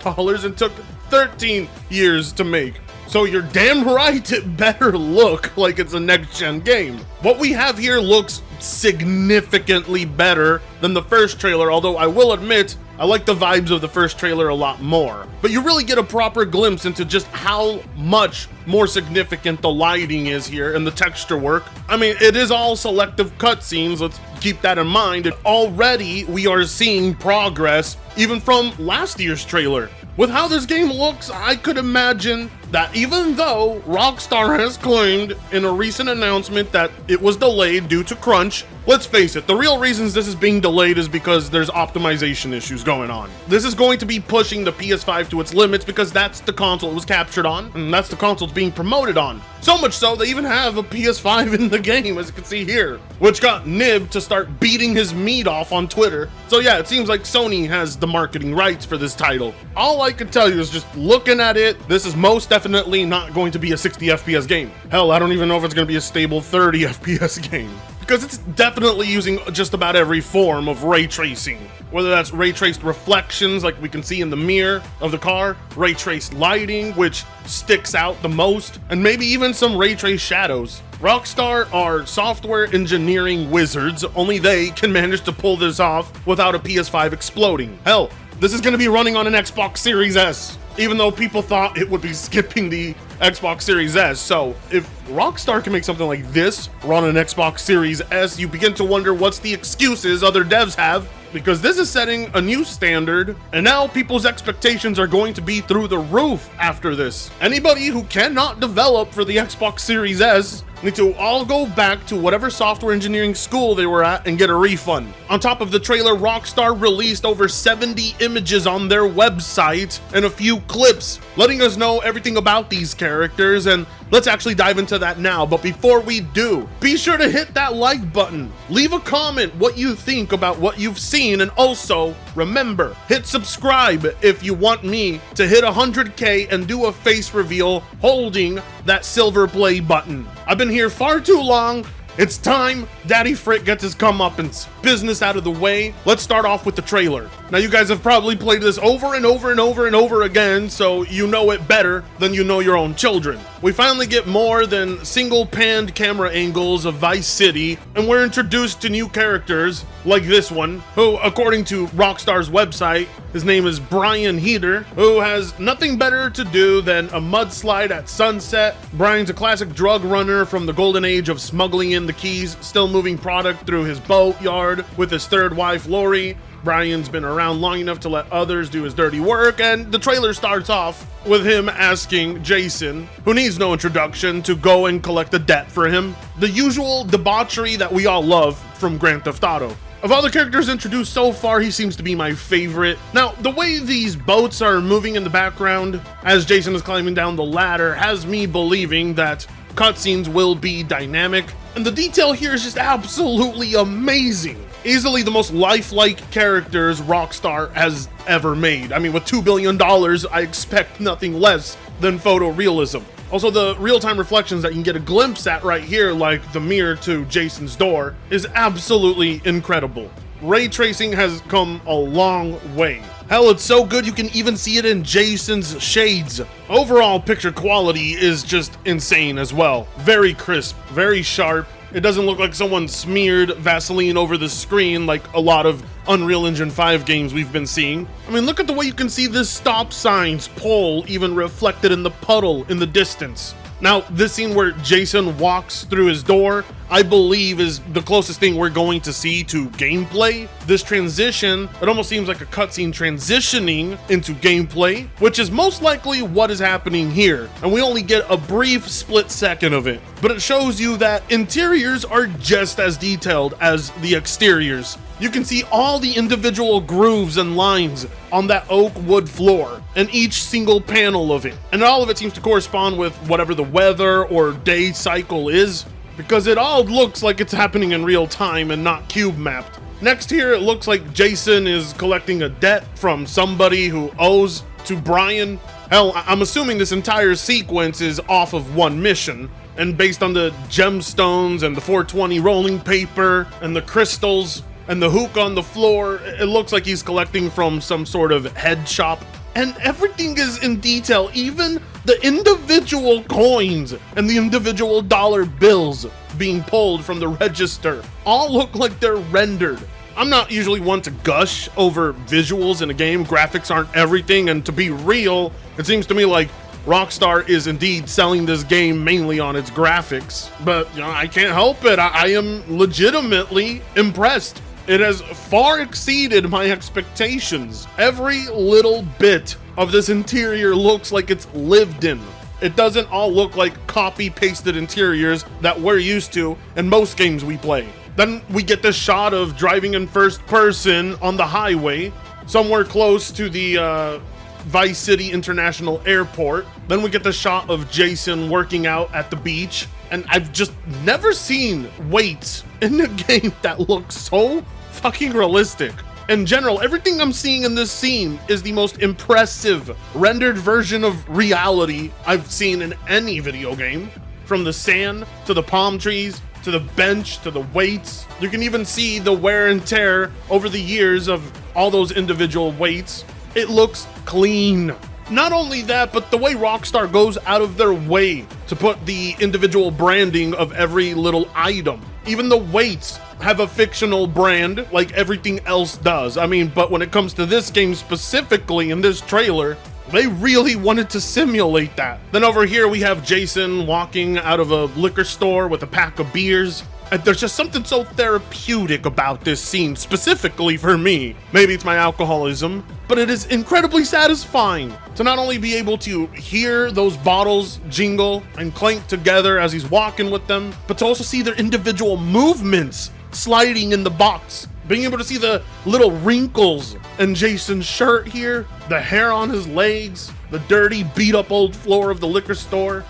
and took 13 years to make. So you're damn right it better look like it's a next-gen game. What we have here looks significantly better than the first trailer, although I will admit, I like the vibes of the first trailer a lot more. But you really get a proper glimpse into just how much more significant the lighting is here and the texture work. I mean, it is all selective cutscenes, let's keep that in mind. And already we are seeing progress, even from last year's trailer. With how this game looks, I could imagine that even though Rockstar has claimed in a recent announcement that it was delayed due to crunch, let's face it, the real reasons this is being delayed is because there's optimization issues going on. This is going to be pushing the PS5 to its limits because that's the console it was captured on, and that's the console it's being promoted on. So much so, they even have a PS5 in the game, as you can see here, which got Nib to start beating his meat off on Twitter. So yeah, it seems like Sony has the marketing rights for this title. All I can tell you is just looking at it, this is most definitely not going to be a 60 FPS game. Hell, I don't even know if it's going to be a stable 30 FPS game. Because it's definitely using just about every form of ray tracing. Whether that's ray traced reflections like we can see in the mirror of the car, ray traced lighting, which sticks out the most, and maybe even some ray traced shadows. Rockstar are software engineering wizards, only they can manage to pull this off without a PS5 exploding. Hell, this is going to be running on an Xbox Series S, even though people thought it would be skipping the Xbox Series S. So if Rockstar can make something like this run an Xbox Series S, you begin to wonder what's the excuses other devs have, because this is setting a new standard, and now people's expectations are going to be through the roof after this. Anybody who cannot develop for the Xbox Series S need to all go back to whatever software engineering school they were at and get a refund. On top of the trailer, Rockstar released over 70 images on their website and a few clips letting us know everything about these characters, and let's actually dive into that now. But before we do, be sure to hit that like button, leave a comment what you think about what you've seen, and also remember, hit subscribe if you want me to hit 100K and do a face reveal holding that silver play button. I've been here far too long. It's time Daddy Frick gets his comeuppance business out of the way. Let's start off with the trailer. Now, you guys have probably played this over and over and over and over again, so you know it better than you know your own children. We finally get more than single panned camera angles of Vice City, and we're introduced to new characters like this one, who, according to Rockstar's website, his name is Brian Heater, who has nothing better to do than a mudslide at sunset. Brian's a classic drug runner from the golden age of smuggling in the keys, still moving product through his boat yard with his third wife, Lori. Brian's been around long enough to let others do his dirty work, and the trailer starts off with him asking Jason, who needs no introduction, to go and collect a debt for him. The usual debauchery that we all love from Grand Theft Auto. Of all the characters introduced so far, he seems to be my favorite. Now, the way these boats are moving in the background as Jason is climbing down the ladder has me believing that cutscenes will be dynamic, and the detail here is just absolutely amazing. Easily the most lifelike characters Rockstar has ever made. I mean, with $2 billion, I expect nothing less than photorealism. Also, the real-time reflections that you can get a glimpse at right here, like the mirror to Jason's door, is absolutely incredible. Ray tracing has come a long way. Hell, it's so good you can even see it in Jason's shades. Overall picture quality is just insane as well. Very crisp, very sharp. It doesn't look like someone smeared Vaseline over the screen like a lot of Unreal Engine 5 games we've been seeing. I mean, look at the way you can see this stop sign's pole even reflected in the puddle in the distance. Now, this scene where Jason walks through his door, I believe is the closest thing we're going to see to gameplay. This transition, it almost seems like a cutscene transitioning into gameplay, which is most likely what is happening here. And we only get a brief split second of it, but it shows you that interiors are just as detailed as the exteriors. You can see all the individual grooves and lines on that oak wood floor and each single panel of it. And all of it seems to correspond with whatever the weather or day cycle is, because it all looks like it's happening in real time and not cube mapped. Next here, it looks like Jason is collecting a debt from somebody who owes to Brian. Hell, I'm assuming this entire sequence is off of one mission. And based on the gemstones and the 420 rolling paper and the crystals and the hook on the floor, it looks like he's collecting from some sort of head shop. And everything is in detail, even the individual coins and the individual dollar bills being pulled from the register all look like they're rendered. I'm not usually one to gush over visuals in a game. Graphics aren't everything, and to be real, it seems to me like Rockstar is indeed selling this game mainly on its graphics. But you know, I can't help it. I am legitimately impressed. It has far exceeded my expectations. Every little bit of this interior looks like it's lived in. It doesn't all look like copy-pasted interiors that we're used to in most games we play. Then we get this shot of driving in first person on the highway, somewhere close to the Vice City International Airport. Then we get the shot of Jason working out at the beach. And I've just never seen weights in a game that looks so fucking realistic. In general, everything I'm seeing in this scene is the most impressive rendered version of reality I've seen in any video game. From the sand, to the palm trees, to the bench, to the weights. You can even see the wear and tear over the years of all those individual weights. It looks clean. Not only that, but the way Rockstar goes out of their way to put the individual branding of every little item. Even the weights have a fictional brand like everything else does. I mean, but when it comes to this game specifically in this trailer, they really wanted to simulate that. Then over here we have Jason walking out of a liquor store with a pack of beers. And there's just something so therapeutic about this scene, specifically for me. Maybe it's my alcoholism, but it is incredibly satisfying to not only be able to hear those bottles jingle and clink together as he's walking with them, but to also see their individual movements sliding in the box. Being able to see the little wrinkles in Jason's shirt here, the hair on his legs, the dirty, beat-up old floor of the liquor store.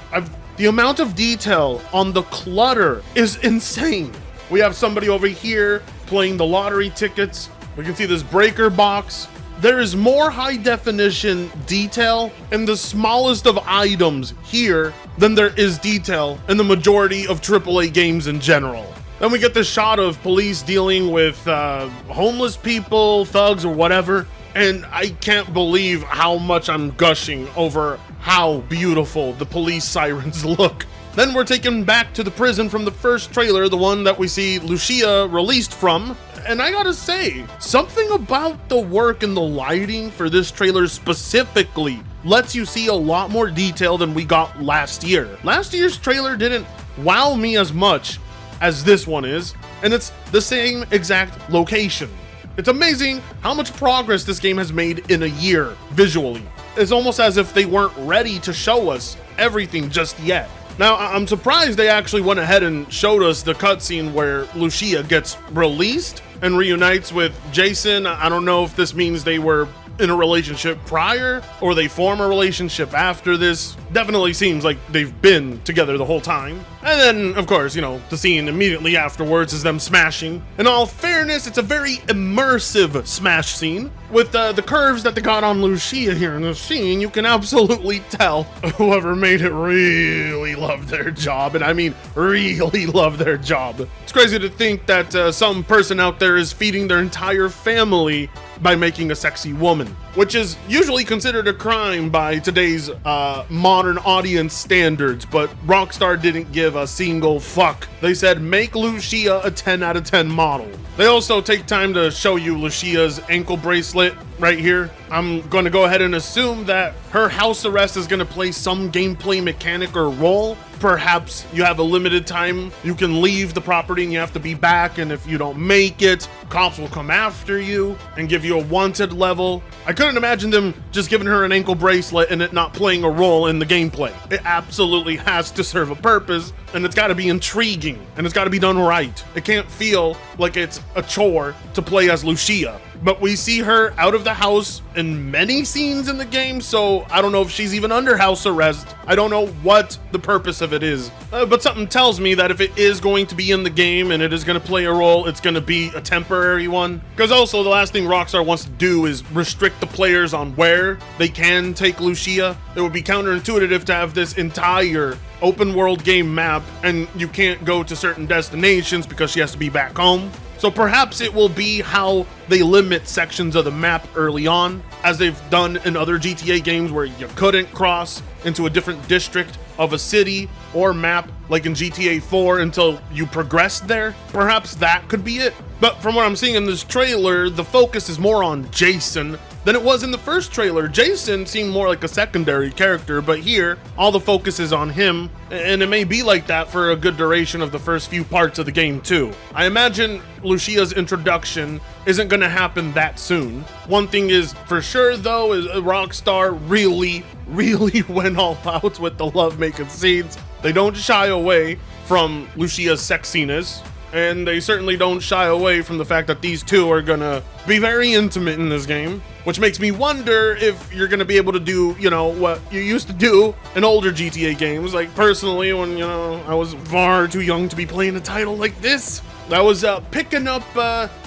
The amount of detail on the clutter is insane. We have somebody over here playing the lottery tickets. We can see this breaker box. There is more high definition detail in the smallest of items here than there is detail in the majority of AAA games in general. Then we get this shot of police dealing with homeless people, thugs, or whatever. And I can't believe how much I'm gushing over how beautiful the police sirens look. Then we're taken back to the prison from the first trailer, the one that we see Lucia released from. And I gotta say, something about the work and the lighting for this trailer specifically lets you see a lot more detail than we got last year. Last year's trailer didn't wow me as much as this one is, and it's the same exact location. It's amazing how much progress this game has made in a year visually. It's almost as if they weren't ready to show us everything just yet. Now, I'm surprised they actually went ahead and showed us the cutscene where Lucia gets released and reunites with Jason. I don't know if this means they were in a relationship prior or they form a relationship after this. Definitely seems like they've been together the whole time. And then, of course, you know, the scene immediately afterwards is them smashing. In all fairness, it's a very immersive smash scene. With the curves that they got on Lucia here in the scene, you can absolutely tell whoever made it really loved their job. And I mean, really love their job. It's crazy to think that some person out there is feeding their entire family by making a sexy woman, which is usually considered a crime by today's modern audience standards, but Rockstar didn't give a single fuck. They said make Lucia a 10 out of 10 model. They also take time to show you Lucia's ankle bracelet right here. I'm going to go ahead and assume that her house arrest is going to play some gameplay mechanic or role. Perhaps you have a limited time, you can leave the property and you have to be back, and if you don't make it, cops will come after you and give you a wanted level. I couldn't imagine them just giving her an ankle bracelet and it not playing a role in the gameplay. It absolutely has to serve a purpose, and it's got to be intriguing, and it's got to be done right. It can't feel like it's a chore to play as Lucia. But we see her out of the house in many scenes in the game, so I don't know if she's even under house arrest. I don't know what the purpose of it is. But something tells me that if it is going to be in the game and it is going to play a role, it's going to be a temporary one. Because also the last thing Rockstar wants to do is restrict the players on where they can take Lucia. It would be counterintuitive to have this entire open world game map and you can't go to certain destinations because she has to be back home. So perhaps it will be how they limit sections of the map early on, as they've done in other GTA games where you couldn't cross into a different district of a city or map like in GTA 4 until you progressed there. Perhaps that could be it. But from what I'm seeing in this trailer, the focus is more on Jason than it was in the first trailer. Jason seemed more like a secondary character, but here, all the focus is on him, and it may be like that for a good duration of the first few parts of the game too. I imagine Lucia's introduction isn't gonna happen that soon. One thing is for sure though, is Rockstar really went all out with the lovemaking scenes. They don't shy away from Lucia's sexiness, and they certainly don't shy away from the fact that these two are gonna be very intimate in this game, which makes me wonder if you're gonna be able to do, you know, what you used to do in older GTA games. Like personally, when, you know, I was far too young to be playing a title like this, I was picking up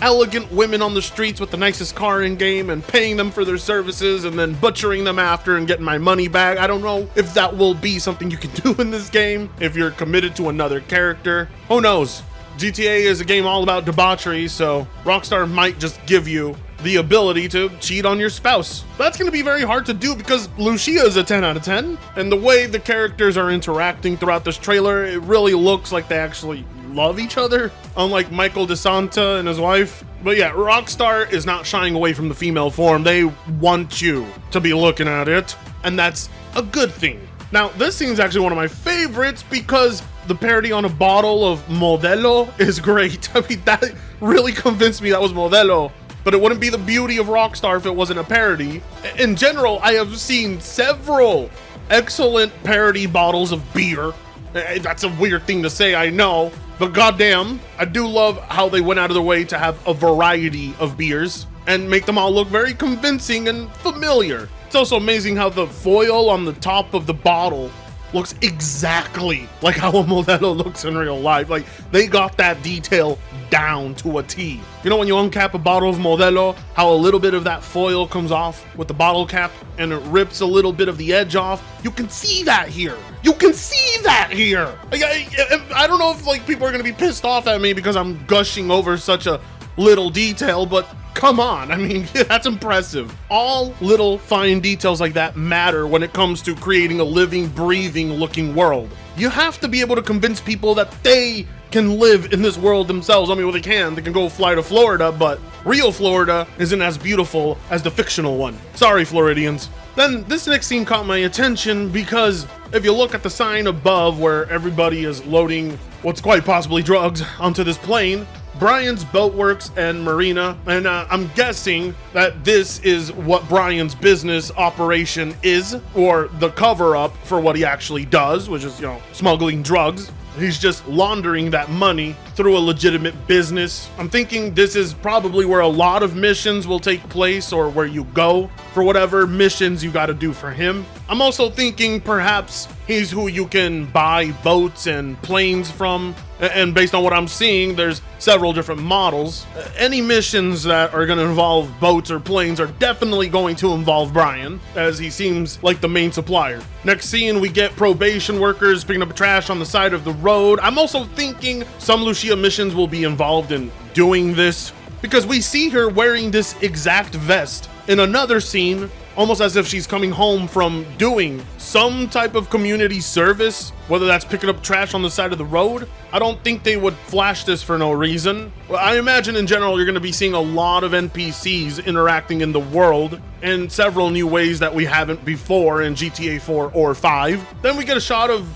elegant women on the streets with the nicest car in game and paying them for their services and then butchering them after and getting my money back. I don't know if that will be something you can do in this game if you're committed to another character. Who knows? GTA is a game all about debauchery, so Rockstar might just give you the ability to cheat on your spouse. That's going to be very hard to do because Lucia is a 10 out of 10, and the way the characters are interacting throughout this trailer, it really looks like they actually love each other, unlike Michael DeSanta and his wife. But yeah, Rockstar is not shying away from the female form. They want you to be looking at it, and that's a good thing. Now, this scene's actually one of my favorites because the parody on a bottle of Modelo is great. I mean, that really convinced me that was Modelo. But it wouldn't be the beauty of Rockstar if it wasn't a parody. In general, I have seen several excellent parody bottles of beer. That's a weird thing to say, I know. But goddamn, I do love how they went out of their way to have a variety of beers and make them all look very convincing and familiar. It's also amazing how the foil on the top of the bottle looks exactly like how a Modelo looks in real life. Like, they got that detail down to a T. You know when you uncap a bottle of Modelo, how a little bit of that foil comes off with the bottle cap and it rips a little bit of the edge off? You can see that here. You can see that here. Like, I don't know if like people are gonna be pissed off at me because I'm gushing over such a little detail, but come on, I mean, that's impressive. All little fine details like that matter when it comes to creating a living, breathing looking world. you have to be able to convince people that they can live in this world themselves. I mean, well, they can go fly to Florida, but real Florida isn't as beautiful as the fictional one. Sorry, Floridians. Then this next scene caught my attention because if you look at the sign above where everybody is loading what's quite possibly drugs onto this plane, Brian's Boatworks and Marina, and I'm guessing that this is what Brian's business operation is, or the cover-up for what he actually does, which is, smuggling drugs. He's just laundering that money through a legitimate business. I'm thinking this is probably where a lot of missions will take place, or where you go for whatever missions you got to do for him. I'm also thinking perhaps he's who you can buy boats and planes from. And based on what I'm seeing, there's several different models. Any missions that are going to involve boats or planes are definitely going to involve Brian, as he seems like the main supplier. Next scene, we get probation workers picking up trash on the side of the road. I'm also thinking some Lucia missions will be involved in doing this, because we see her wearing this exact vest in another scene, almost as if she's coming home from doing some type of community service, whether that's picking up trash on the side of the road. I don't think they would flash this for no reason. Well, I imagine in general you're going to be seeing a lot of NPCs interacting in the world in several new ways that we haven't before in GTA 4 or 5. Then we get a shot of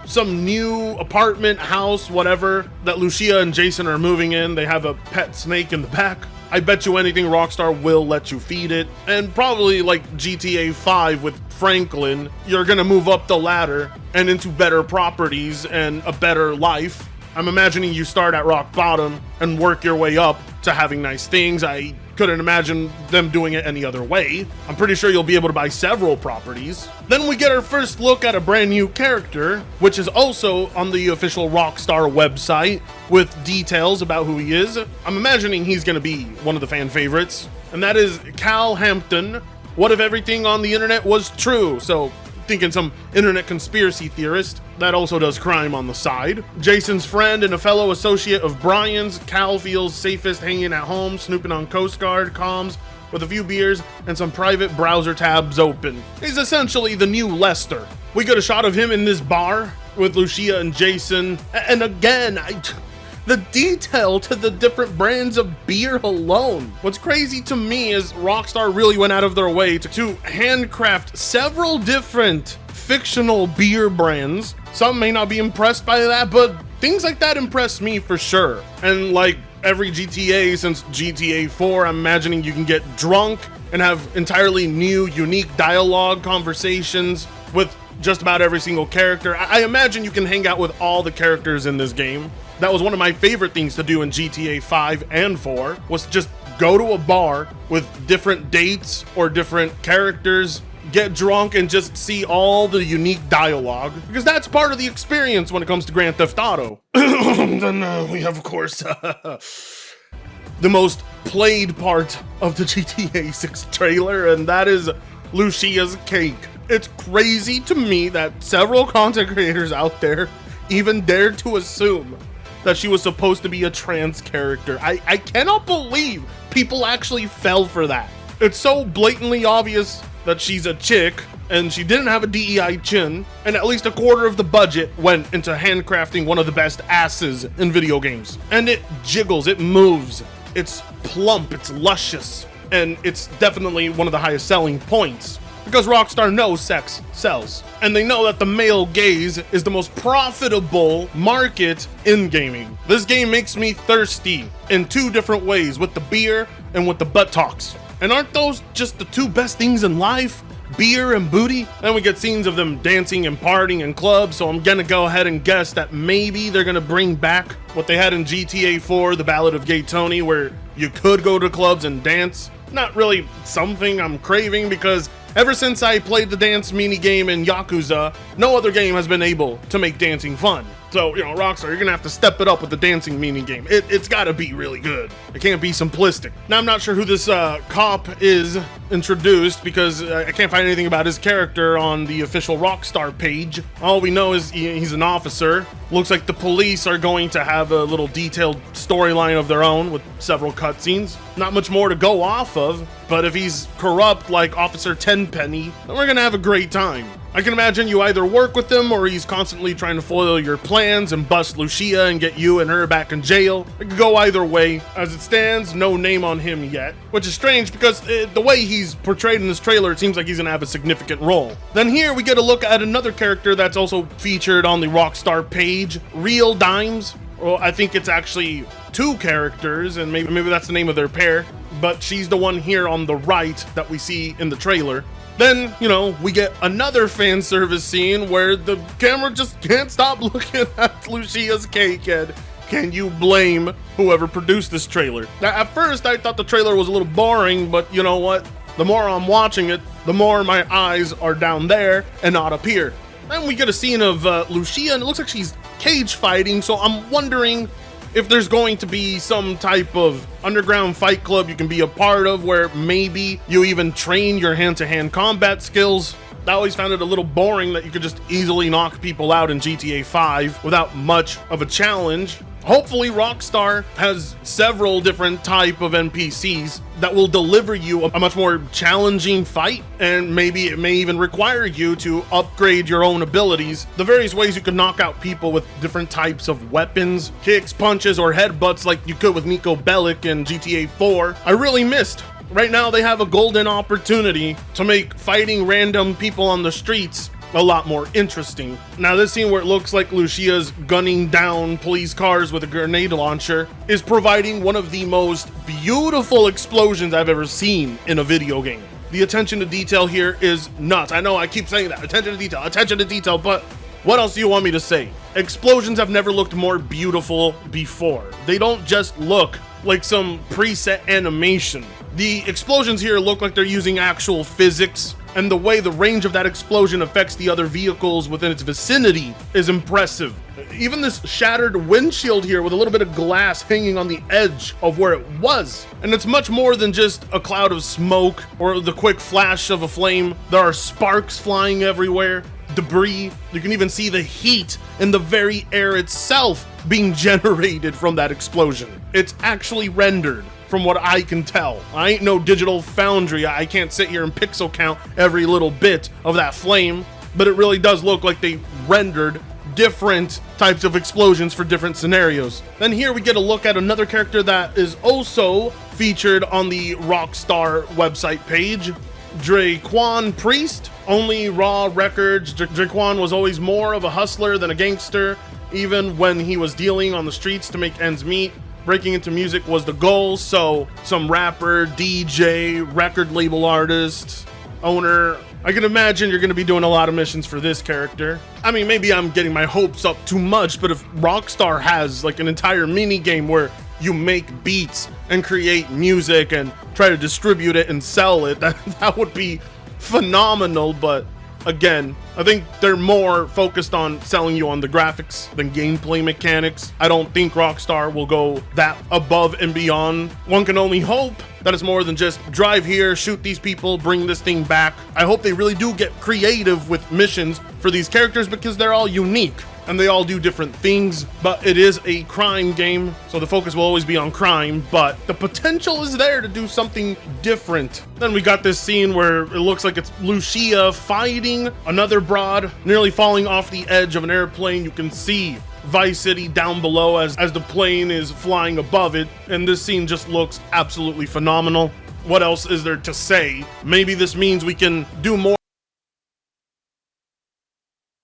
some new apartment, house, whatever, that Lucia and Jason are moving in. They have a pet snake in the back. I bet you anything Rockstar will let you feed it. And probably like GTA 5 with Franklin, you're gonna move up the ladder and into better properties and a better life. I'm imagining you start at rock bottom and work your way up to having nice things. I couldn't imagine them doing it any other way. I'm pretty sure you'll be able to buy several properties. Then we get our first look at a brand new character, which is also on the official Rockstar website with details about who he is. I'm imagining he's gonna be one of the fan favorites, and that is Cal Hampton. What if everything on the internet was true? So thinking some internet conspiracy theorist that also does crime on the side. Jason's friend and a fellow associate of Brian's, Cal feels safest hanging at home, snooping on Coast Guard comms with a few beers and some private browser tabs open. He's essentially the new Lester. We get a shot of him in this bar with Lucia and Jason, and again, the detail to the different brands of beer alone. What's crazy to me is Rockstar really went out of their way to handcraft several different fictional beer brands. Some may not be impressed by that, but things like that impress me for sure. And like every GTA since GTA 4, I'm imagining you can get drunk and have entirely new, unique dialogue conversations with just about every single character. I imagine you can hang out with all the characters in this game. That was one of my favorite things to do in GTA 5 and 4, was just go to a bar with different dates or different characters, get drunk, and just see all the unique dialogue, because that's part of the experience when it comes to Grand Theft Auto. Then we have, of course, the most played part of the GTA 6 trailer, and that is Lucia's cake. It's crazy to me that several content creators out there even dared to assume that she was supposed to be a trans character. I cannot believe people actually fell for that. It's so blatantly obvious that she's a chick and she didn't have a DEI chin, and at least a quarter of the budget went into handcrafting one of the best asses in video games. And it jiggles, it moves, it's plump, it's luscious, and it's definitely one of the highest selling points. Because Rockstar knows sex sells, and they know that the male gaze is the most profitable market in gaming. This game makes me thirsty in two different ways, with the beer and with the buttocks. And aren't those just the two best things in life? Beer and booty? Then we get scenes of them dancing and partying in clubs, so I'm gonna go ahead and guess that maybe they're gonna bring back what they had in GTA 4, The Ballad of Gay Tony, where you could go to clubs and dance. Not really something I'm craving, because ever since I played the dance minigame in Yakuza, no other game has been able to make dancing fun. So, Rockstar, you're gonna have to step it up with the dancing minigame. It's gotta be really good. It can't be simplistic. Now, I'm not sure who this cop is introduced, because I can't find anything about his character on the official Rockstar page. All we know is he's an officer. Looks like the police are going to have a little detailed storyline of their own with several cutscenes. Not much more to go off of, but if he's corrupt like Officer Tenpenny, then we're gonna have a great time. I can imagine you either work with him or he's constantly trying to foil your plans and bust Lucia and get you and her back in jail. It could go either way. As it stands, no name on him yet, which is strange because the way he's portrayed in this trailer, it seems like he's gonna have a significant role. Then here we get a look at another character that's also featured on the Rockstar page, Real Dimes. Well, I think it's actually two characters, and maybe that's the name of their pair, but she's the one here on the right that we see in the trailer. Then, you know, we get another fan service scene where the camera just can't stop looking at Lucia's cake, and can you blame whoever produced this trailer? Now, at first, I thought the trailer was a little boring, but you know what? The more I'm watching it, the more my eyes are down there and not up here. Then we get a scene of Lucia, and it looks like she's cage fighting, so I'm wondering if there's going to be some type of underground fight club you can be a part of where maybe you even train your hand-to-hand combat skills. I always found it a little boring that you could just easily knock people out in GTA 5 without much of a challenge. Hopefully Rockstar has several different type of NPCs that will deliver you a much more challenging fight, and maybe it may even require you to upgrade your own abilities. The various ways you can knock out people with different types of weapons, kicks, punches, or headbutts like you could with Niko Bellic in GTA 4, I really missed. Right now they have a golden opportunity to make fighting random people on the streets a lot more interesting. Now this scene where it looks like Lucia's gunning down police cars with a grenade launcher is providing one of the most beautiful explosions I've ever seen in a video game. The attention to detail here is nuts. I know I keep saying that, attention to detail, but what else do you want me to say? Explosions have never looked more beautiful before. They don't just look like some preset animation. The explosions here look like they're using actual physics, and the way the range of that explosion affects the other vehicles within its vicinity is impressive. Even this shattered windshield here with a little bit of glass hanging on the edge of where it was. And it's much more than just a cloud of smoke or the quick flash of a flame. There are sparks flying everywhere, debris. You can even see the heat in the very air itself being generated from that explosion. It's actually rendered. From what I can tell, I ain't no digital foundry. I can't sit here and pixel count every little bit of that flame, but it really does look like they rendered different types of explosions for different scenarios. Then here we get a look at another character that is also featured on the Rockstar website page, Draquan Priest. Only raw records. Draquan was always more of a hustler than a gangster, even when he was dealing on the streets to make ends meet. Breaking into music was the goal, so some rapper, DJ, record label artist, owner. I can imagine you're going to be doing a lot of missions for this character. I mean, maybe I'm getting my hopes up too much, but if Rockstar has like an entire mini game where you make beats and create music and try to distribute it and sell it, that would be phenomenal. But again, I think they're more focused on selling you on the graphics than gameplay mechanics. I don't think Rockstar will go that above and beyond. One can only hope that it's more than just drive here, shoot these people, bring this thing back. I hope they really do get creative with missions for these characters because they're all unique and they all do different things, but it is a crime game, so the focus will always be on crime, but the potential is there to do something different. Then we got this scene where it looks like it's Lucia fighting another broad, nearly falling off the edge of an airplane. You can see Vice City down below as the plane is flying above it, and this scene just looks absolutely phenomenal. What else is there to say? Maybe this means we can do more.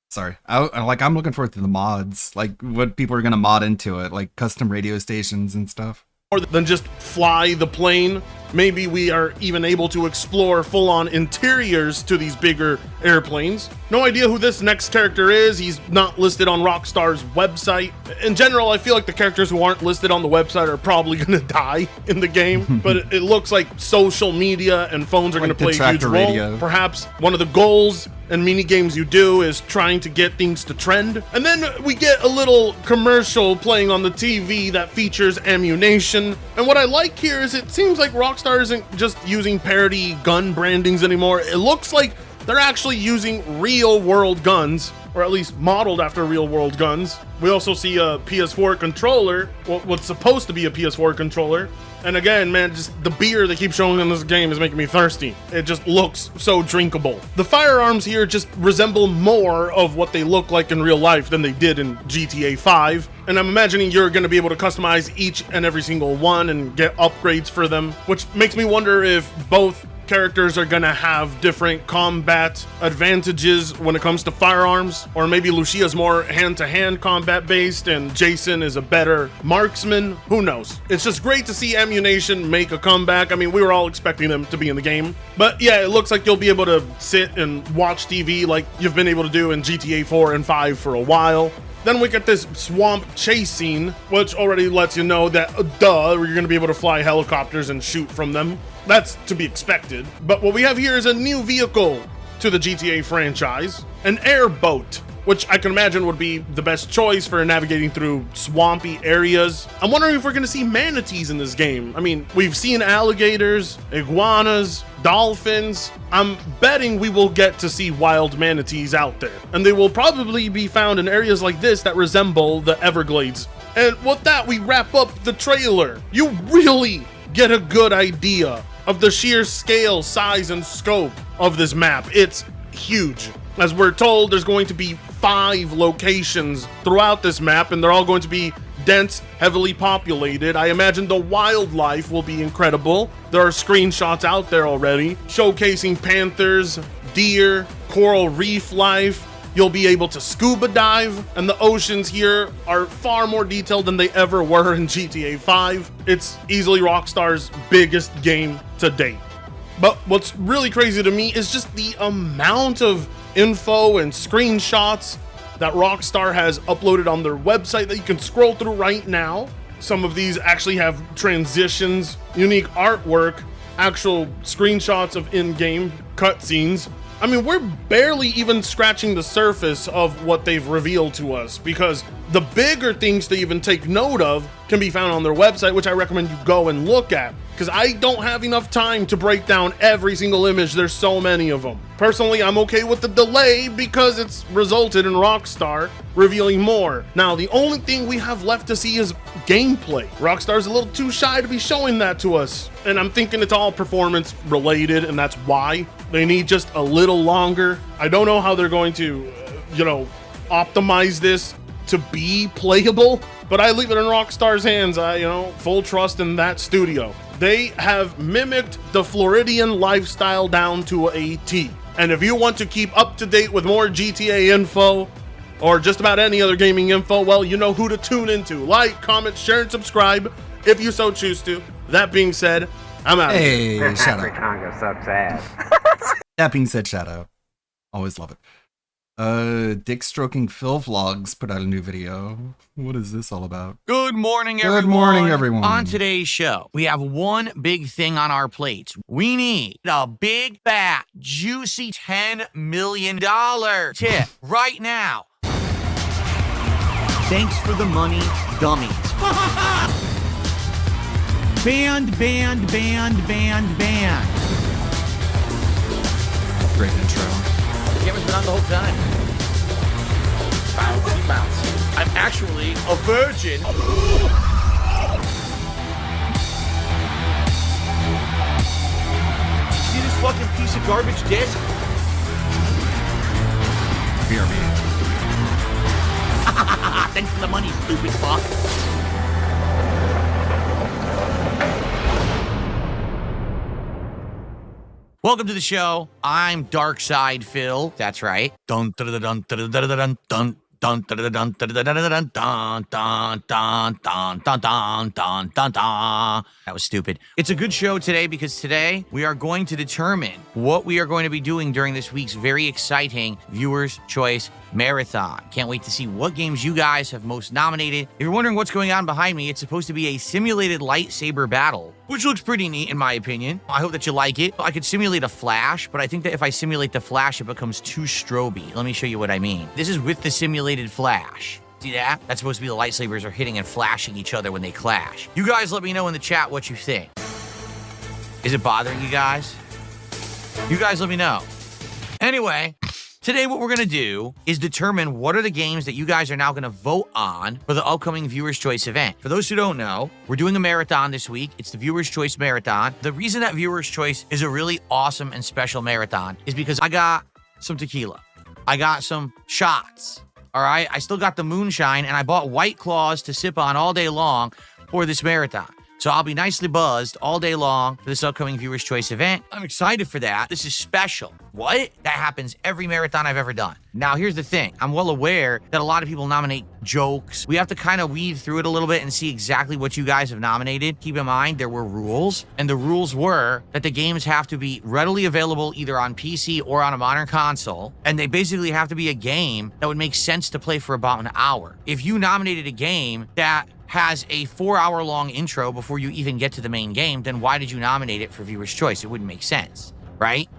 Sorry, I'm looking forward to the mods, like what people are gonna mod into it, like custom radio stations and stuff. More than just fly the plane. Maybe we are even able to explore full-on interiors to these bigger airplanes. No idea who this next character is. He's not listed on Rockstar's website. In general, I feel like the characters who aren't listed on the website are probably gonna die in the game, but it looks like social media and phones are gonna play a huge role. Perhaps one of the goals and mini games you do is trying to get things to trend. And then we get a little commercial playing on the TV that features ammunition. And what I like here is it seems like Rockstar isn't just using parody gun brandings anymore. It looks like they're actually using real world guns or at least modeled after real-world guns. We also see a PS4 controller, what's supposed to be a PS4 controller. And again, man, just the beer they keep showing in this game is making me thirsty. It just looks so drinkable. The firearms here just resemble more of what they look like in real life than they did in GTA 5. And I'm imagining you're going to be able to customize each and every single one and get upgrades for them, which makes me wonder if both characters are gonna have different combat advantages when it comes to firearms, or maybe Lucia's more hand-to-hand combat based and Jason is a better marksman. Who knows? It's just great to see Ammunition make a comeback. I mean, we were all expecting them to be in the game, but yeah, it looks like you'll be able to sit and watch TV like you've been able to do in GTA 4 and 5 for a while. Then we get this swamp chase scene, which already lets you know that, you're going to be able to fly helicopters and shoot from them. That's to be expected. But what we have here is a new vehicle to the GTA franchise, an airboat, which I can imagine would be the best choice for navigating through swampy areas. I'm wondering if we're going to see manatees in this game. I mean, we've seen alligators, iguanas, dolphins. I'm betting we will get to see wild manatees out there, and they will probably be found in areas like this that resemble the Everglades. And with that, we wrap up the trailer. You really get a good idea of the sheer scale, size, and scope of this map. It's huge. As we're told, there's going to be 5 locations throughout this map, and they're all going to be dense, heavily populated. I imagine the wildlife will be incredible. There are screenshots out there already showcasing panthers, deer, coral reef life. You'll be able to scuba dive, and the oceans here are far more detailed than they ever were in GTA 5. It's easily Rockstar's biggest game to date. But what's really crazy to me is just the amount of info and screenshots that Rockstar has uploaded on their website that you can scroll through right now. Some of these actually have transitions, unique artwork, actual screenshots of in-game cutscenes. I mean, we're barely even scratching the surface of what they've revealed to us, because the bigger things to even take note of can be found on their website, which I recommend you go and look at, because I don't have enough time to break down every single image. There's so many of them. Personally, I'm okay with the delay because it's resulted in Rockstar revealing more. Now, the only thing we have left to see is gameplay. Rockstar's a little too shy to be showing that to us, and I'm thinking it's all performance related, and that's why they need just a little longer. I don't know how they're going to, optimize this to be playable, but I leave it in Rockstar's hands. Full trust in that studio. They have mimicked the Floridian lifestyle down to a T. And if you want to keep up to date with more GTA info, or just about any other gaming info, well, you know who to tune into. Like, comment, share, and subscribe if you so choose to. That being said, I'm out. Hey, This shout out. Africana sucks ass. That being said, shout out. Always love it. Dick Stroking Phil Vlogs put out a new video. What is this all about? Good morning, everyone. Good morning, everyone. On today's show, we have one big thing on our plates. We need a big, fat, juicy $10 million tip right now. Thanks for the money, dummies. Band. Great intro. The camera's been on the whole time. Bouncy. I'm actually a virgin. See this fucking piece of garbage disc? BRB. Thanks for the money, stupid fuck. Welcome to the show. I'm Darkside Phil. That's right. Dun dun dun dun dun dun dun dun. Dun dun dun dun dun dun dun dun dun dun dun dun dun dun dun. That was stupid. It's a good show today because today we are going to determine what we are going to be doing during this week's very exciting Viewers' Choice Marathon. Can't wait to see what games you guys have most nominated. If you're wondering what's going on behind me, it's supposed to be a simulated lightsaber battle, which looks pretty neat in my opinion. I hope that you like it. I could simulate a flash, but I think that if I simulate the flash, it becomes too stroby. Let me show you what I mean. This is with the simulated flash. See that? That's supposed to be the lightsabers are hitting and flashing each other when they clash. You guys let me know in the chat what you think. Is it bothering you guys? You guys let me know. Anyway, Today, what we're going to do is determine what are the games that you guys are now going to vote on for the upcoming Viewer's Choice event. For those who don't know, we're doing a marathon this week. It's the Viewer's Choice Marathon. The reason that Viewer's Choice is a really awesome and special marathon is because I got some tequila. I got some shots. All right? I still got the moonshine, and I bought White Claws to sip on all day long for this marathon. So I'll be nicely buzzed all day long for this upcoming Viewer's Choice event. I'm excited for that. This is special. What? That happens every marathon I've ever done. Now, here's the thing. I'm well aware that a lot of people nominate jokes. We have to kind of weave through it a little bit and see exactly what you guys have nominated. Keep in mind, there were rules, and the rules were that the games have to be readily available either on PC or on a modern console, and they basically have to be a game that would make sense to play for about an hour. If you nominated a game that has a 4-hour-long intro before you even get to the main game, then why did you nominate it for Viewer's Choice? It wouldn't make sense, right?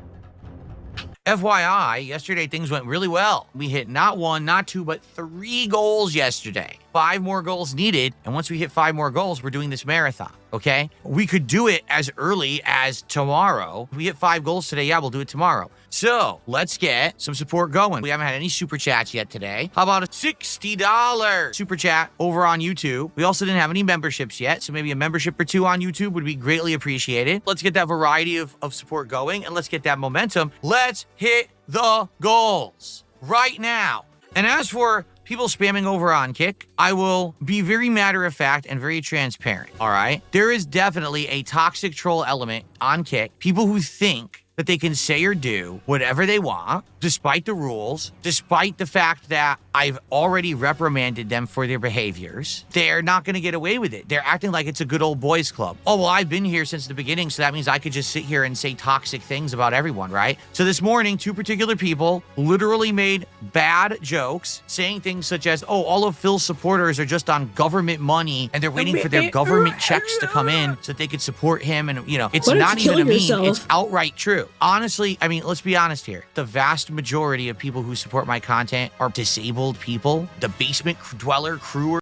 FYI, yesterday things went really well. We hit not 1, not 2, but 3 goals yesterday. 5 more goals needed, and once we hit 5 more goals, we're doing this marathon, okay? We could do it as early as tomorrow. If we hit 5 goals today, yeah, we'll do it tomorrow. So, let's get some support going. We haven't had any super chats yet today. How about a $60 super chat over on YouTube? We also didn't have any memberships yet, so maybe a membership or 2 on YouTube would be greatly appreciated. Let's get that variety of support going, and let's get that momentum. Let's hit the goals right now. And as for people spamming over on Kick, I will be very matter of fact and very transparent, all right? There is definitely a toxic troll element on Kick. People who think that they can say or do whatever they want, despite the rules, despite the fact that I've already reprimanded them for their behaviors. They're not going to get away with it. They're acting like it's a good old boys club. Oh, well, I've been here since the beginning, so that means I could just sit here and say toxic things about everyone, right? So this morning, 2 particular people literally made bad jokes, saying things such as, oh, all of Phil's supporters are just on government money, and they're waiting for their government checks to come in so that they could support him. And, you know, it's not even a meme. It's outright true. Honestly, I mean, let's be honest here. The vast majority of people who support my content are disabled people, the basement dweller crew.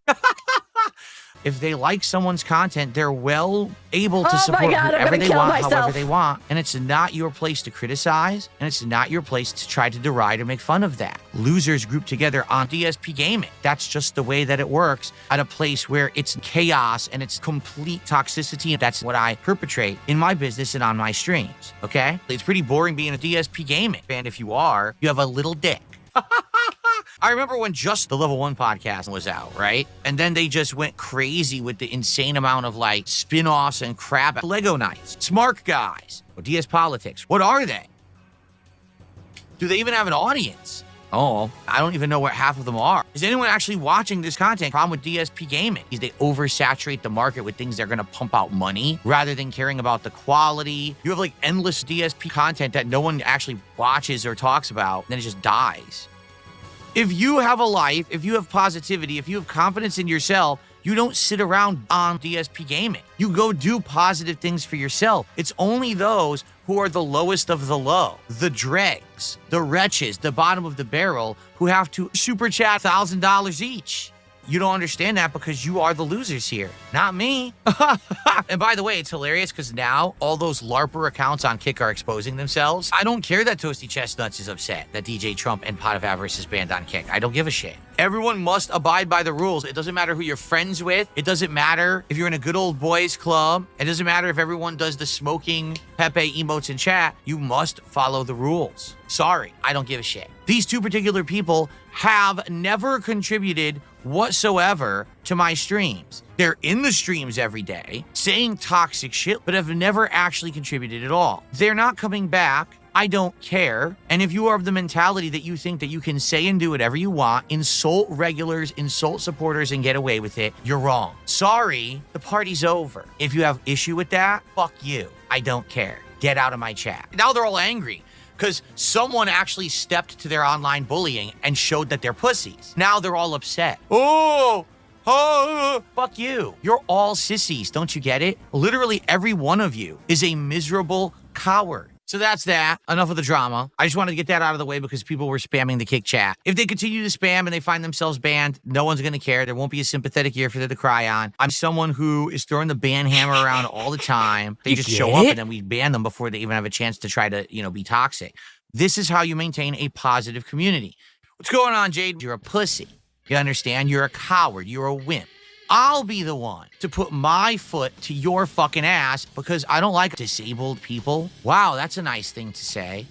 If they like someone's content, they're well able to support whoever they want, however they want. And it's not your place to criticize, and it's not your place to try to deride or make fun of that. Losers group together on DSP Gaming. That's just the way that it works at a place where it's chaos and it's complete toxicity. That's what I perpetrate in my business and on my streams, okay? It's pretty boring being a DSP Gaming fan. If you are, you have a little dick. I remember when just the Level 1 podcast was out, right? And then they just went crazy with the insane amount of like spin-offs and crap. Lego Knights, Smart Guys, DS Politics. What are they? Do they even have an audience? Oh, I don't even know what half of them are. Is anyone actually watching this content? Problem with DSP Gaming is they oversaturate the market with things that are going to pump out money rather than caring about the quality. You have like endless DSP content that no one actually watches or talks about, and then it just dies. If you have a life, if you have positivity, if you have confidence in yourself, you don't sit around on DSP Gaming. You go do positive things for yourself. It's only those who are the lowest of the low, the dregs, the wretches, the bottom of the barrel, who have to super chat $1,000 each. You don't understand that because you are the losers here, not me. And by the way, it's hilarious because now all those LARPer accounts on Kick are exposing themselves. I don't care that Toasty Chestnuts is upset that DJ Trump and Pot of Avarice is banned on Kick. I don't give a shit. Everyone must abide by the rules. It doesn't matter who you're friends with. It doesn't matter if you're in a good old boys club. It doesn't matter if everyone does the smoking Pepe emotes in chat. You must follow the rules. Sorry, I don't give a shit. These 2 particular people have never contributed whatsoever to my streams. They're in the streams every day saying toxic shit, but have never actually contributed at all. They're not coming back. I don't care. And if you are of the mentality that you think that you can say and do whatever you want, insult regulars, insult supporters, and get away with it, you're wrong. Sorry, the party's over. If you have issue with that, fuck you. I don't care. Get out of my chat. Now they're all angry because someone actually stepped to their online bullying and showed that they're pussies. Now they're all upset. Oh, fuck you. You're all sissies. Don't you get it? Literally every one of you is a miserable coward. So that's that. Enough of the drama. I just wanted to get that out of the way because people were spamming the Kick chat. If they continue to spam and they find themselves banned, no one's going to care. There won't be a sympathetic ear for them to cry on. I'm someone who is throwing the ban hammer around all the time. They just show up and then we ban them before they even have a chance to try to, be toxic. This is how you maintain a positive community. What's going on, Jade? You're a pussy. You understand? You're a coward. You're a wimp. I'll be the one to put my foot to your fucking ass because I don't like disabled people. Wow, that's a nice thing to say.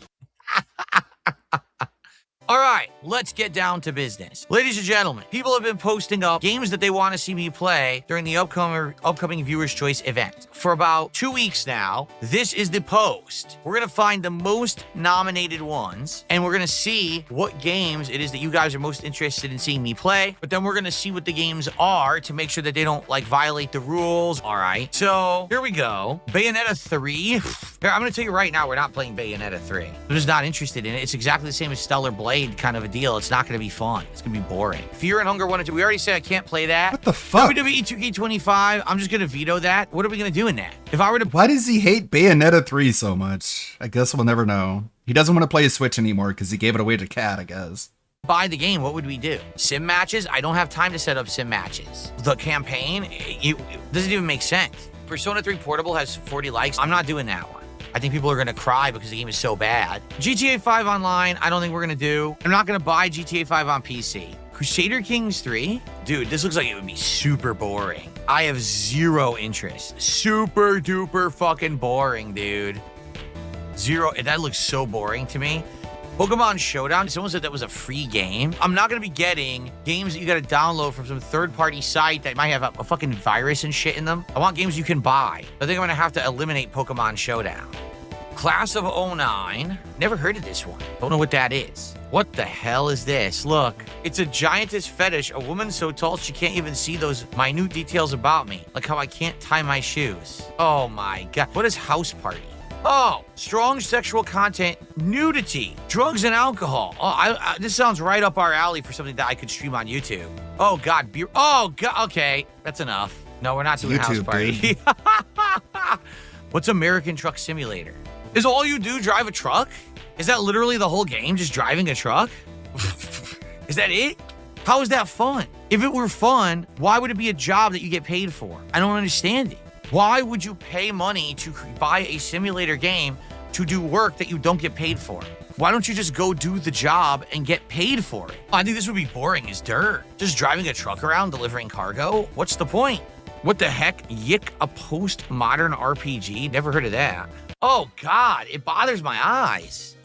All right, let's get down to business. Ladies and gentlemen, people have been posting up games that they want to see me play during the upcoming Viewer's Choice event. For about 2 weeks now, this is the post. We're going to find the most nominated ones, and we're going to see what games it is that you guys are most interested in seeing me play. But then we're going to see what the games are to make sure that they don't, like, violate the rules. All right, so here we go. Bayonetta 3. Here, I'm going to tell you right now, we're not playing Bayonetta 3. I'm just not interested in it. It's exactly the same as Stellar Blade kind of a deal. It's not going to be fun. It's going to be boring. Fear and Hunger 1 and 2. We already said I can't play that. What the fuck? WWE 2K25. I'm just going to veto that. What are we going to do in that? If I were to... Why does he hate Bayonetta 3 so much? I guess we'll never know. He doesn't want to play his Switch anymore because he gave it away to Cat, I guess. Buy the game, what would we do? Sim matches? I don't have time to set up sim matches. The campaign, it doesn't even make sense. Persona 3 Portable has 40 likes. I'm not doing that one. I think people are going to cry because the game is so bad. GTA 5 Online, I don't think we're going to do. I'm not going to buy GTA 5 on PC. Crusader Kings 3? Dude, this looks like it would be super boring. I have zero interest. Super duper fucking boring, dude. Zero. That looks so boring to me. Pokemon Showdown, someone said that was a free game. I'm not going to be getting games that you got to download from some third-party site that might have a fucking virus and shit in them. I want games you can buy. I think I'm going to have to eliminate Pokemon Showdown. Class of 09. Never heard of this one. Don't know what that is. What the hell is this? Look, it's a giantess fetish. A woman so tall she can't even see those minute details about me. Like how I can't tie my shoes. Oh my God. What is House Party? Oh, strong sexual content, nudity, drugs and alcohol. Oh, this sounds right up our alley for something that I could stream on YouTube. Oh God, beer. Oh God. Okay, that's enough. No, we're not doing House Party. What's American Truck Simulator? Is all you do drive a truck? Is that literally the whole game, just driving a truck? Is that it? How is that fun? If it were fun, why would it be a job that you get paid for? I don't understand it. Why would you pay money to buy a simulator game to do work that you don't get paid for? Why don't you just go do the job and get paid for it? I think this would be boring as dirt. Just driving a truck around delivering cargo? What's the point? What the heck? Yick, a postmodern RPG? Never heard of that. Oh God, it bothers my eyes.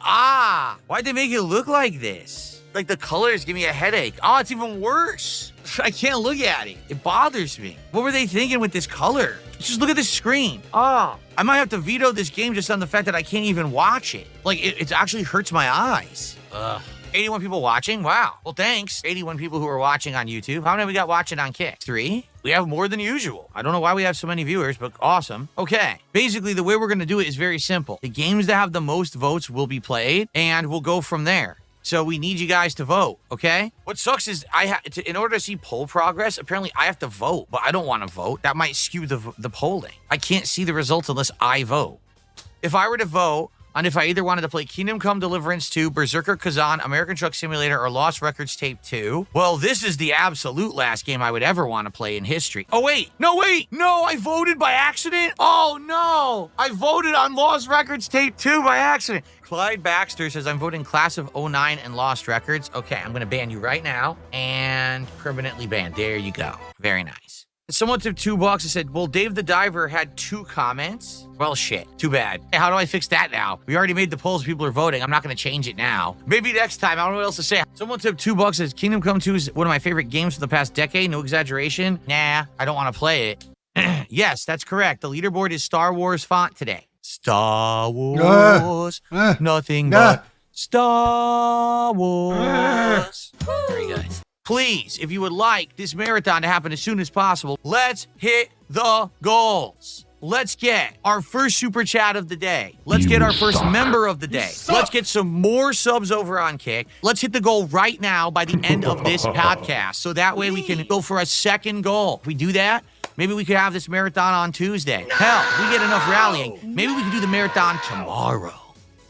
Why'd they make it look like this? Like the colors give me a headache. Oh, it's even worse. I can't look at it. It bothers me. What were they thinking with this color? Just look at this screen. I might have to veto this game just on the fact that I can't even watch it. Like, it actually hurts my eyes. 81 people watching? Wow. Well, thanks. 81 people who are watching on YouTube. How many we got watching on Kick? 3? We have more than usual. I don't know why we have so many viewers, but awesome. Okay. Basically, the way we're going to do it is very simple. The games that have the most votes will be played, and we'll go from there. So we need you guys to vote, okay? What sucks is in order to see poll progress, apparently I have to vote, but I don't want to vote. That might skew the polling. I can't see the results unless I vote. If I were to vote on if I either wanted to play Kingdom Come Deliverance 2, Berserker Kazan, American Truck Simulator, or Lost Records Tape 2, well, this is the absolute last game I would ever want to play in history. Oh, wait. No, I voted by accident. Oh, no. I voted on Lost Records Tape 2 by accident. Clyde Baxter says, I'm voting Class of 09 and Lost Records. Okay, I'm going to ban you right now and permanently ban. There you go. Very nice. Someone took $2 and said, well, Dave the Diver had 2 comments. Well, shit. Too bad. Hey, how do I fix that now? We already made the polls. People are voting. I'm not going to change it now. Maybe next time. I don't know what else to say. Someone took $2 and says, Kingdom Come 2 is one of my favorite games for the past decade. No exaggeration. Nah, I don't want to play it. Yes, that's correct. The leaderboard is Star Wars font today. Star Wars. Nothing but Star Wars. Very good. Please, if you would like this marathon to happen as soon as possible, let's hit the goals. Let's get our first super chat of the day. Let's get our first member of the day. Let's get some more subs over on Kick. Let's hit the goal right now by the end of this podcast. So that way we can go for a second goal. If we do that, maybe we could have this marathon on Tuesday. Hell, we get enough rallying. Maybe we can do the marathon tomorrow.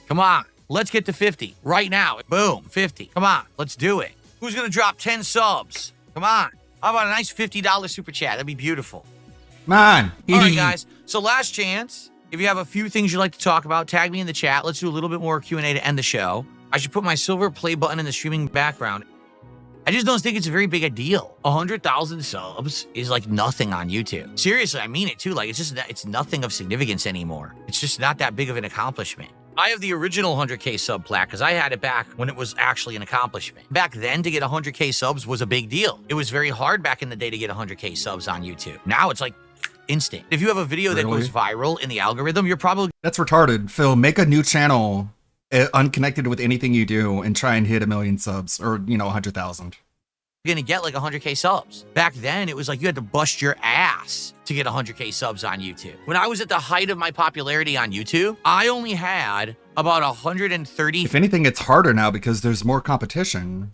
Come on, let's get to 50 right now. Boom, 50. Come on, let's do it. Who's going to drop 10 subs? Come on. How about a nice $50 super chat? That'd be beautiful. Come on. All right, guys. So last chance. If you have a few things you'd like to talk about, tag me in the chat. Let's do a little bit more Q&A to end the show. I should put my silver play button in the streaming background. I just don't think it's a very big a deal. 100,000 subs is like nothing on YouTube. Seriously, I mean it too. Like it's nothing of significance anymore. It's just not that big of an accomplishment. I have the original 100K sub plaque because I had it back when it was actually an accomplishment. Back then, to get 100K subs was a big deal. It was very hard back in the day to get 100K subs on YouTube. Now it's like instant. If you have a video that goes viral in the algorithm, you're probably... That's retarded. Phil, make a new channel unconnected with anything you do and try and hit 1 million subs or, 100,000. Gonna get like 100K subs. Back then, it was like you had to bust your ass to get 100K subs on YouTube. When I was at the height of my popularity on YouTube, I only had about 130,000 If anything, it's harder now because there's more competition.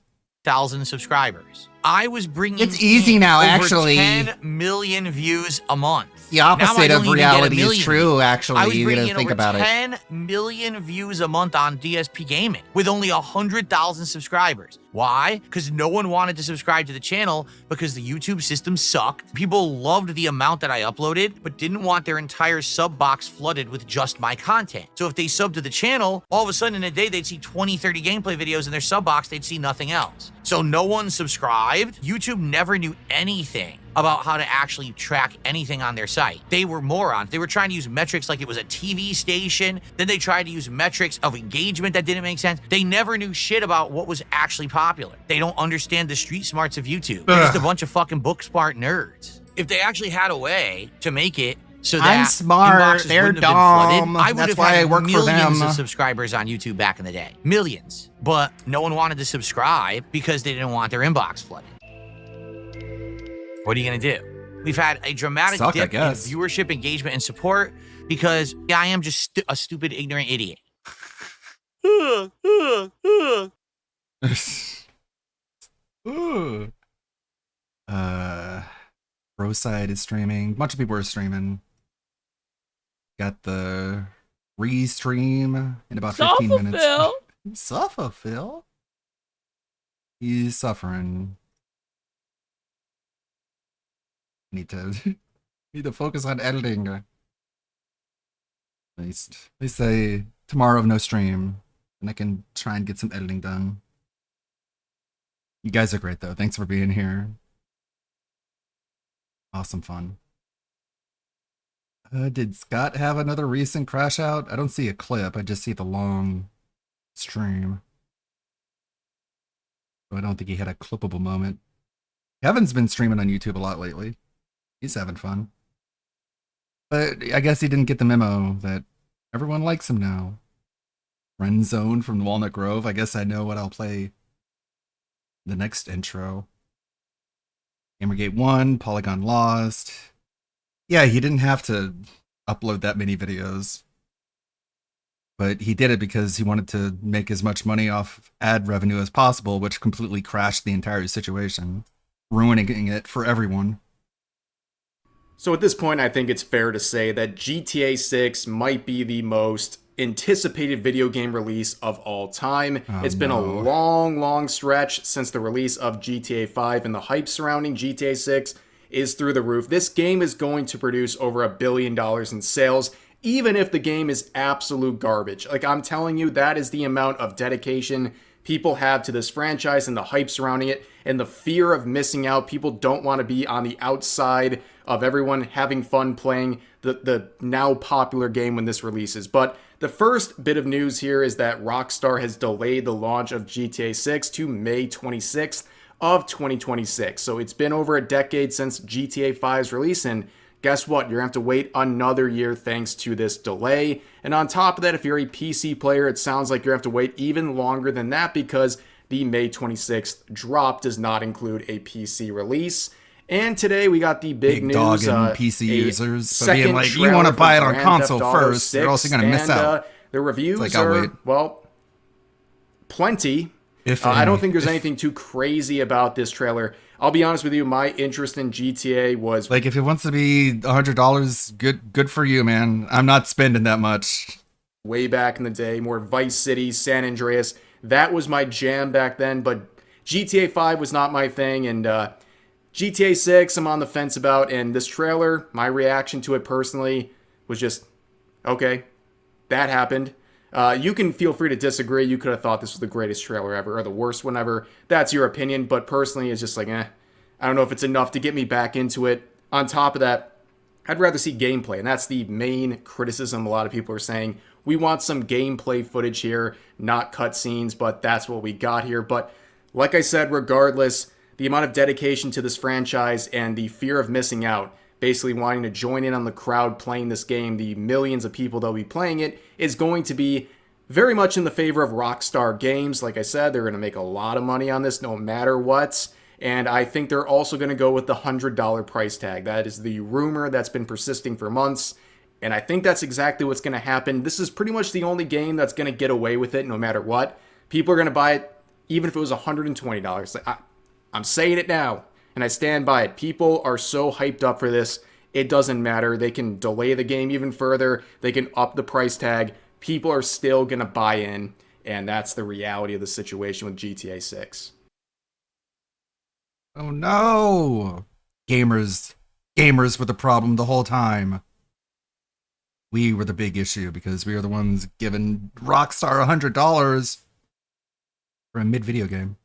subscribers. I was bringing It's easy now, over actually. 10 million views a month. The opposite of reality is true, actually. I was You bringing gotta in think over about it. 10 million views a month on DSP Gaming with only 100,000 subscribers. Why? Because no one wanted to subscribe to the channel because the YouTube system sucked. People loved the amount that I uploaded, but didn't want their entire sub box flooded with just my content. So if they subbed to the channel, all of a sudden in a day, they'd see 20, 30 gameplay videos in their sub box. They'd see nothing else. So no one subscribed. YouTube never knew anything about how to actually track anything on their site. They were morons. They were trying to use metrics like it was a TV station. Then they tried to use metrics of engagement that didn't make sense. They never knew shit about what was actually popular. They don't understand the street smarts of YouTube. They're just a bunch of fucking book smart nerds. If they actually had a way to make it so that I'm smart, inboxes they're wouldn't have been dumb. flooded, I would That's have why had I work for millions them. of subscribers on YouTube back in the day. Millions. But no one wanted to subscribe because they didn't want their inbox flooded. What are you gonna do? We've had a dramatic Suck, I dip in guess. viewership, engagement, and support because I am just a stupid, ignorant idiot. Broside is streaming. A bunch of people are streaming. Got the re-stream in about 15 minutes. Phil. Suffer, Phil. He's suffering. Need to focus on editing. At least they say tomorrow no stream, and I can try and get some editing done. You guys are great though. Thanks for being here. Awesome fun. Did Scott have another recent crash out? I don't see a clip. I just see the long stream. So I don't think he had a clippable moment. Kevin's been streaming on YouTube a lot lately. He's having fun. But I guess he didn't get the memo that everyone likes him now. Friend Zone from Walnut Grove. I guess I know what I'll play the next intro. Gamergate 1, Polygon Lost. Yeah, he didn't have to upload that many videos. But he did it because he wanted to make as much money off ad revenue as possible, which completely crashed the entire situation, ruining it for everyone. So at this point, I think it's fair to say that GTA 6 might be the most anticipated video game release of all time. It's been a long stretch since the release of GTA 5, and the hype surrounding GTA 6 is through the roof. This game is going to produce over $1 billion in sales, even if the game is absolute garbage. Like, I'm telling you, that is the amount of dedication people have to this franchise and the hype surrounding it and the fear of missing out. People don't want to be on the outside of everyone having fun playing the now popular game when this releases. But the first bit of news here is that Rockstar has delayed the launch of GTA 6 to May 26th of 2026. So it's been over a decade since GTA 5's release, and guess what? You're going to have to wait another year thanks to this delay. And on top of that, if you're a PC player, it sounds like you're going to have to wait even longer than that because the May 26th drop does not include a PC release. And today we got the big news. Dog and PC users. So being second like, you want to trailer buy it for on Grand console Theft Auto first, you're also 6, going to miss and, out. The reviews It's like, I'll are, wait. well, plenty. If I don't any. think there's anything too crazy about this trailer. I'll be honest with you, my interest in GTA was Like, if it wants to be $100, good for you, man. I'm not spending that much. way back in the day, more Vice City, San Andreas. That was my jam back then, but GTA 5 was not my thing, and GTA 6 I'm on the fence about, and this trailer, my reaction to it personally was just Okay, that happened. You can feel free to disagree. You could have thought this was the greatest trailer ever or the worst one ever. That's your opinion, but personally, it's just like, I don't know if it's enough to get me back into it. On top of that, I'd rather see gameplay, and that's the main criticism a lot of people are saying. We want some gameplay footage here, not cutscenes, but that's what we got here. But like I said, regardless, the amount of dedication to this franchise and the fear of missing out, basically wanting to join in on the crowd playing this game, the millions of people that will be playing it, is going to be very much in the favor of Rockstar Games. Like I said, they're going to make a lot of money on this no matter what. And I think they're also going to go with the $100 price tag. That is the rumor that's been persisting for months. And I think that's exactly what's going to happen. This is pretty much the only game that's going to get away with it no matter what. People are going to buy it even if it was $120. I'm saying it now, and I stand by it. People are so hyped up for this, it doesn't matter. They can delay the game even further. They can up the price tag. People are still going to buy in, and that's the reality of the situation with GTA 6. Oh no! Gamers were the problem the whole time. We were the big issue because we were the ones giving Rockstar $100 for a mid-video game.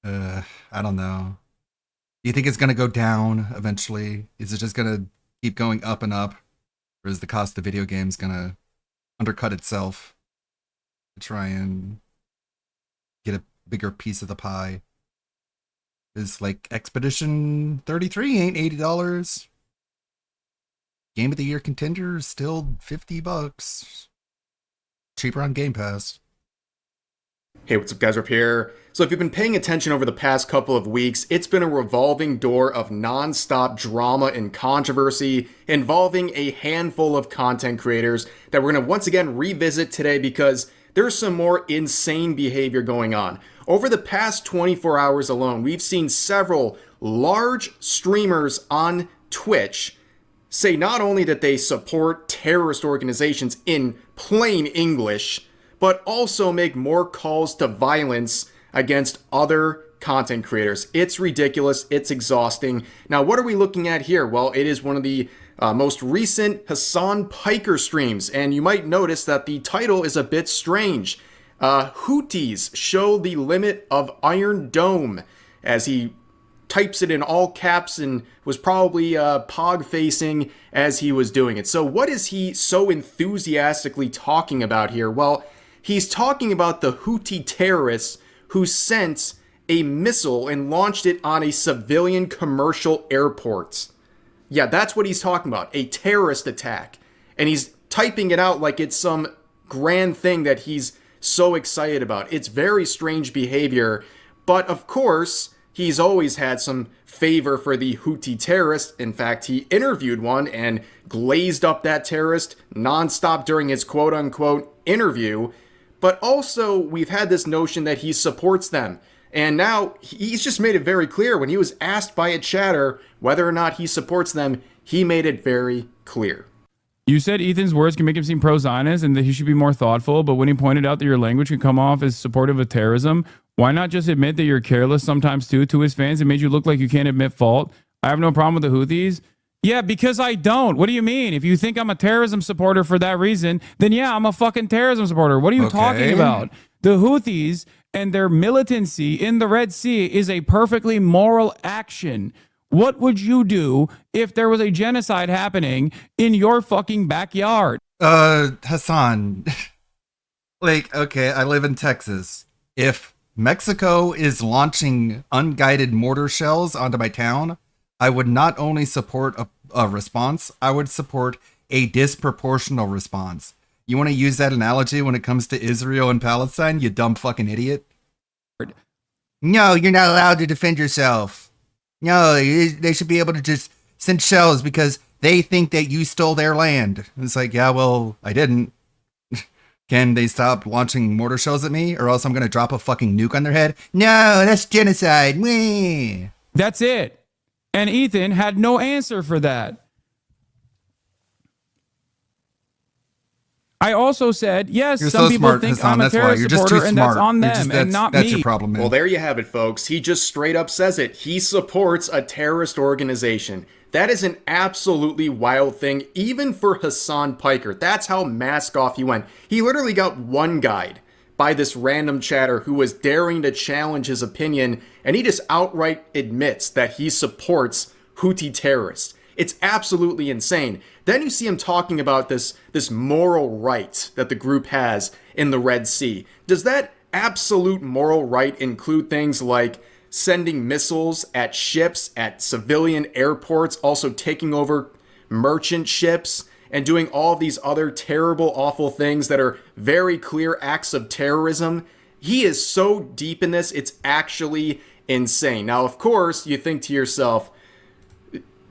I don't know. Do you think it's going to go down eventually? Is it just going to keep going up and up? Or is the cost of video games going to undercut itself to try and get a bigger piece of the pie? Is like Expedition 33 ain't $80. Game of the Year contender is still $50. Cheaper on Game Pass. Hey, what's up, guys? Up here. So if you've been paying attention over the past couple of weeks, it's been a revolving door of non-stop drama and controversy involving a handful of content creators that we're going to once again revisit today because there's some more insane behavior going on. Over the past 24 hours alone, we've seen several large streamers on Twitch say not only that they support terrorist organizations in plain English, but also make more calls to violence against other content creators. It's ridiculous. It's exhausting. Now, what are we looking at here? Well, it is one of the most recent Hassan Piker streams, and you might notice that the title is a bit strange. Houthis show the limit of Iron Dome, as he types it in all caps and was probably pog facing as he was doing it. So what is he so enthusiastically talking about here? Well, he's talking about the Houthi terrorists who sent a missile and launched it on a civilian commercial airport. Yeah, that's what he's talking about, a terrorist attack. And he's typing it out like it's some grand thing that he's so excited about. It's very strange behavior, but of course, he's always had some favor for the Houthi terrorists. In fact, he interviewed one and glazed up that terrorist nonstop during his quote-unquote interview. But also, we've had this notion that he supports them. And now, he's just made it very clear. When he was asked by a chatter whether or not he supports them, he made it very clear. You said Ethan's words can make him seem pro-Zionist and that he should be more thoughtful, but when he pointed out that your language can come off as supportive of terrorism, why not just admit that you're careless sometimes too to his fans? It made you look like you can't admit fault. I have no problem with the Houthis. Yeah, because I don't. What do you mean? If you think I'm a terrorism supporter for that reason, then yeah, I'm a fucking terrorism supporter. What are you talking about? The Houthis and their militancy in the Red Sea is a perfectly moral action. What would you do if there was a genocide happening in your fucking backyard? Hassan, like, okay, I live in Texas. If Mexico is launching unguided mortar shells onto my town, I would not only support a response, I would support a disproportional response. You want to use that analogy when it comes to Israel and Palestine, you dumb fucking idiot? No, you're not allowed to defend yourself. No, they should be able to just send shells because they think that you stole their land. It's like, yeah, well, I didn't. Can they stop launching mortar shells at me or else I'm going to drop a fucking nuke on their head? No, that's genocide. Whee! That's it. And Ethan had no answer for that. I also said, yes, You're some so people smart, think Hassan, I'm a that's why. terrorist You're just supporter, too and that's smart. on You're them just- and not that's me. your problem, man. Well, there you have it, folks. He just straight up says it. He supports a terrorist organization. That is an absolutely wild thing, even for Hassan Piker. That's how mask off he went. He literally got one guide by this random chatter who was daring to challenge his opinion, and he just outright admits that he supports Houthi terrorists. It's absolutely insane. Then you see him talking about this moral right that the group has in the Red Sea. Does that absolute moral right include things like sending missiles at ships, at civilian airports, also taking over merchant ships, and doing all these other terrible, awful things that are very clear acts of terrorism? He is so deep in this, it's actually insane. Now, of course, you think to yourself,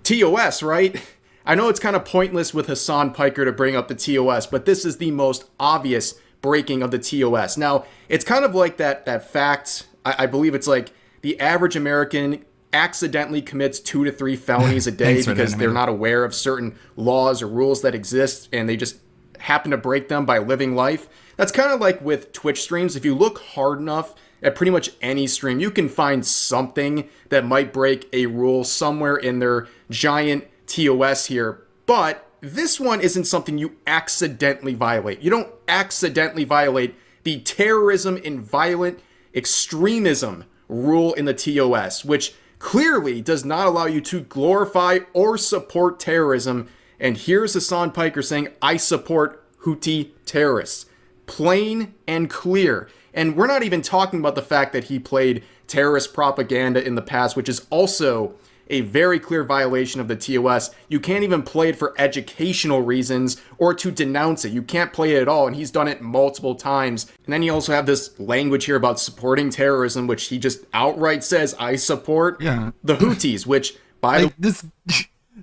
TOS, right? I know it's kind of pointless with Hassan Piker to bring up the TOS, but this is the most obvious breaking of the TOS. Now, it's kind of like that fact, I believe it's like the average American accidentally commits 2 to 3 felonies a day because they're not aware of certain laws or rules that exist and they just happen to break them by living life. That's kind of like with Twitch streams. If you look hard enough at pretty much any stream, you can find something that might break a rule somewhere in their giant TOS here. But this one isn't something you accidentally violate. You don't accidentally violate the terrorism and violent extremism rule in the TOS, which clearly does not allow you to glorify or support terrorism. And here's Hassan Piker saying, I support Houthi terrorists. Plain and clear. And we're not even talking about the fact that he played terrorist propaganda in the past, which is also a very clear violation of the TOS. You can't even play it for educational reasons or to denounce it. You can't play it at all, and he's done it multiple times. And then you also have this language here about supporting terrorism, which he just outright says, I support the Houthis, which by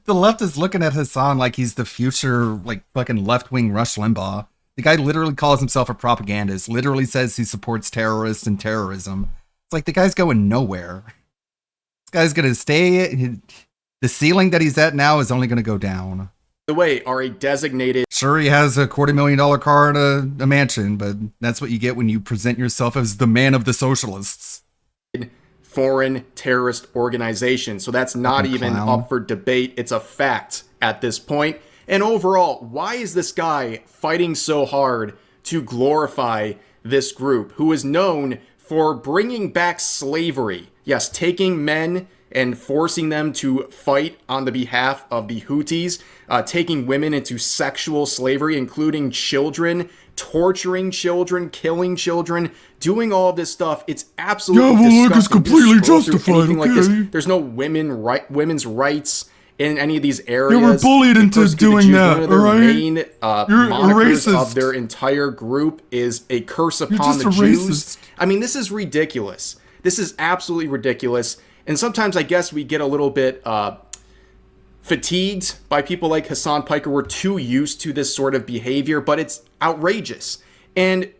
the left is looking at Hassan like he's the future, like, fucking left-wing Rush Limbaugh. The guy literally calls himself a propagandist, literally says he supports terrorists and terrorism. It's like the guy's going nowhere. This guy's going to stay. The ceiling that he's at now is only going to go down. the way, are a designated... Sure, he has a $250,000 car and a mansion, but that's what you get when you present yourself as the man of the socialists. Foreign terrorist organization. So that's not Fucking even clown. up for debate. It's a fact at this point. And overall, why is this guy fighting so hard to glorify this group who is known for bringing back slavery? Yes, taking men and forcing them to fight on the behalf of the Houthis, taking women into sexual slavery, including children, torturing children, killing children, doing all of this stuff. It's absolutely disgusting. Look, it's completely Just scroll through justified, anything like this. okay. There's no women's rights in any of these areas. They were bullied They into persecuted doing Jews. that, One of their alright? main You're a monikers racist. of their entire group is a curse upon just the a Jews. racist. I mean, this is ridiculous. This is absolutely ridiculous. And sometimes I guess we get a little bit fatigued by people like Hassan Piker. We're too used to this sort of behavior, but it's outrageous. And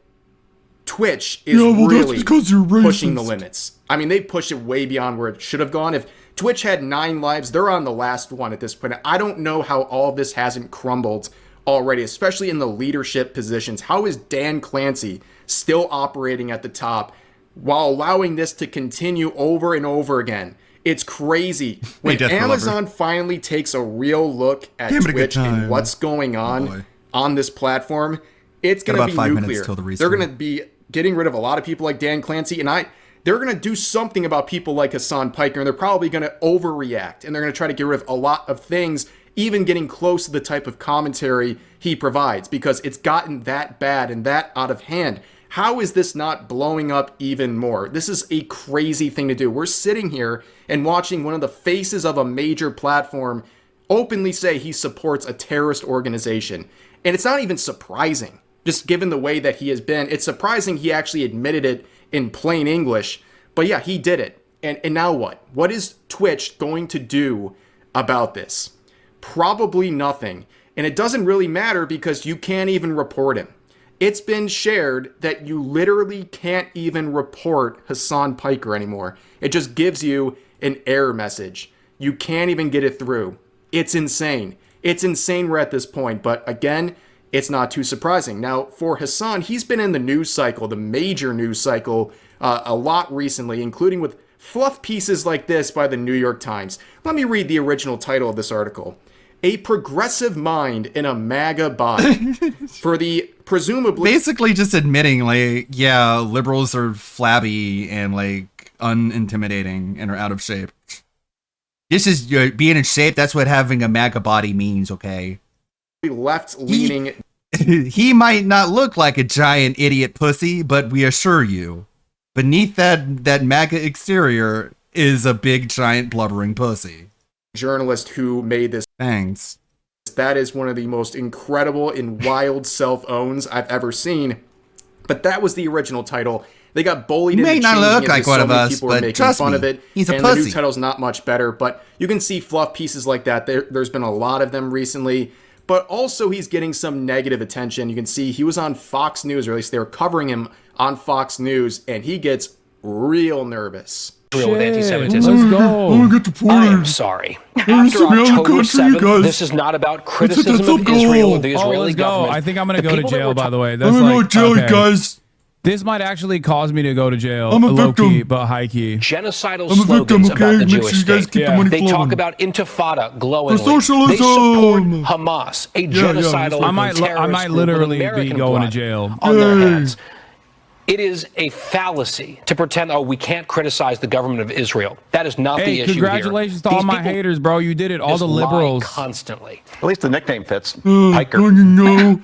Twitch is Yeah, well, that's really because you're pushing the racist. limits. I mean, they pushed it way beyond where it should have gone. If Twitch had 9 lives, they're on the last one at this point. I don't know how all of this hasn't crumbled already, especially in the leadership positions. How is Dan Clancy still operating at the top while allowing this to continue over and over again? It's crazy. When death for Amazon finally takes a real look at Damn it, a good Twitch and time. what's going on this platform, it's Got going to about be 5 minutes nuclear. till the They're restart. going to be getting rid of a lot of people like Dan Clancy, and they're going to do something about people like Hassan Piker, and they're probably going to overreact, and they're going to try to get rid of a lot of things, even getting close to the type of commentary he provides, because it's gotten that bad and that out of hand. How is this not blowing up even more? This is a crazy thing to do. We're sitting here and watching one of the faces of a major platform openly say he supports a terrorist organization. And it's not even surprising, just given the way that he has been. It's surprising he actually admitted it in plain English. But yeah, he did it. And now what? What is Twitch going to do about this? Probably nothing. And it doesn't really matter because you can't even report him. It's been shared that you literally can't even report Hassan Piker anymore. It just gives you an error message. You can't even get it through. It's insane. It's insane we're at this point. But again, it's not too surprising. Now, for Hasan, he's been in the news cycle, the major news cycle, a lot recently, including with fluff pieces like this by the New York Times. Let me read the original title of this article. A progressive mind in a MAGA body. For the presumably... Basically just admitting, like, yeah, liberals are flabby and, like, unintimidating and are out of shape. This is being in shape. That's what having a MAGA body means, okay? Left-leaning... He might not look like a giant idiot pussy, but we assure you, beneath that MAGA exterior is a big, giant, blubbering pussy. Journalist who made this. Thanks. That is one of the most incredible and wild self-owns I've ever seen. But that was the original title. They got bullied into changing it. He may not look like one of us, but trust me, he's a pussy. And the new title's not much better, but you can see fluff pieces like that. There's been a lot of them recently. But also he's getting some negative attention. You can see he was on Fox News, or at least they were covering him on Fox News, and he gets real nervous. With anti-Semitism. Let's go. I am sorry. After October 7th, this is not about criticism of Israel or the Israeli government. I think I'm going to go to jail, by the way. I'm going to go to jail, you guys. This might actually cause me to go to jail. I'm a victim. Low-key, but high-key. Genocidal slogans about the Jewish state. They talk about intifada glowingly. For socialism. They support Hamas, a genocidal terrorist I might literally be going to jail. On their hands. It is a fallacy to pretend, we can't criticize the government of Israel. That is not the issue here. Congratulations to all my haters, bro. You did it. All the liberals. Constantly. At least the nickname fits. Hiker. I'm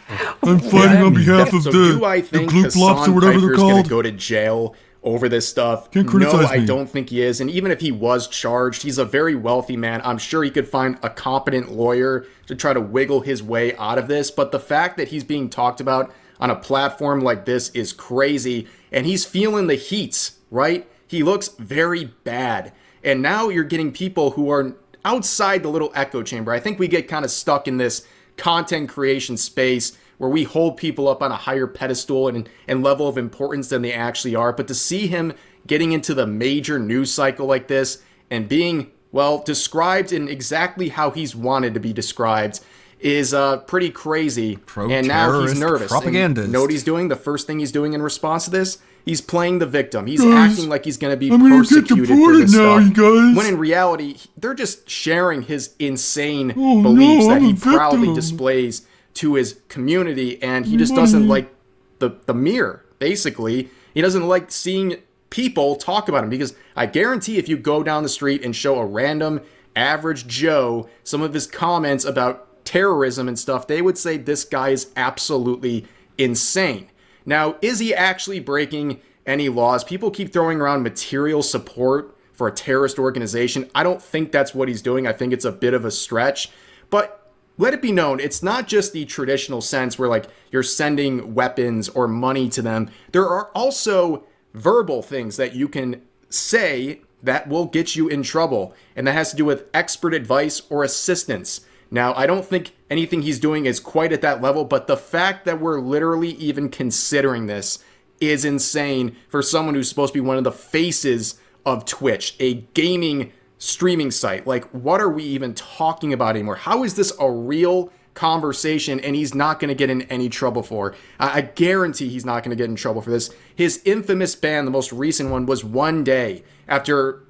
fighting on behalf of do I think Hasan Piker's going to go to jail over this stuff? No, I don't think he is. And even if he was charged, he's a very wealthy man. I'm sure he could find a competent lawyer to try to wiggle his way out of this. But the fact that he's being talked about on a platform like this is crazy, and he's feeling the heat, right? He looks very bad. And now you're getting people who are outside the little echo chamber. I think we get kind of stuck in this content creation space where we hold people up on a higher pedestal and level of importance than they actually are. But to see him getting into the major news cycle like this and being, well, described in exactly how he's wanted to be described is pretty crazy. And now he's nervous. Propagandist. You know what he's doing? The first thing he's doing in response to this, he's playing the victim. He's acting like he's going to be persecuted for this stuff. When in reality, they're just sharing his insane beliefs that he proudly displays to his community, and he just doesn't like the mirror, basically. He doesn't like seeing people talk about him, because I guarantee if you go down the street and show a random average Joe some of his comments about terrorism and stuff, they would say this guy is absolutely insane. Now, is he actually breaking any laws? People keep throwing around material support for a terrorist organization. I don't think that's what he's doing. I think it's a bit of a stretch. But let it be known, it's not just the traditional sense where, like, you're sending weapons or money to them. There are also verbal things that you can say that will get you in trouble, and that has to do with expert advice or assistance. Now, I don't think anything he's doing is quite at that level, but the fact that we're literally even considering this is insane for someone who's supposed to be one of the faces of Twitch, a gaming streaming site. Like, what are we even talking about anymore? How is this a real conversation and he's not going to get in any trouble for? I guarantee he's not going to get in trouble for this. His infamous ban, the most recent one, was one day after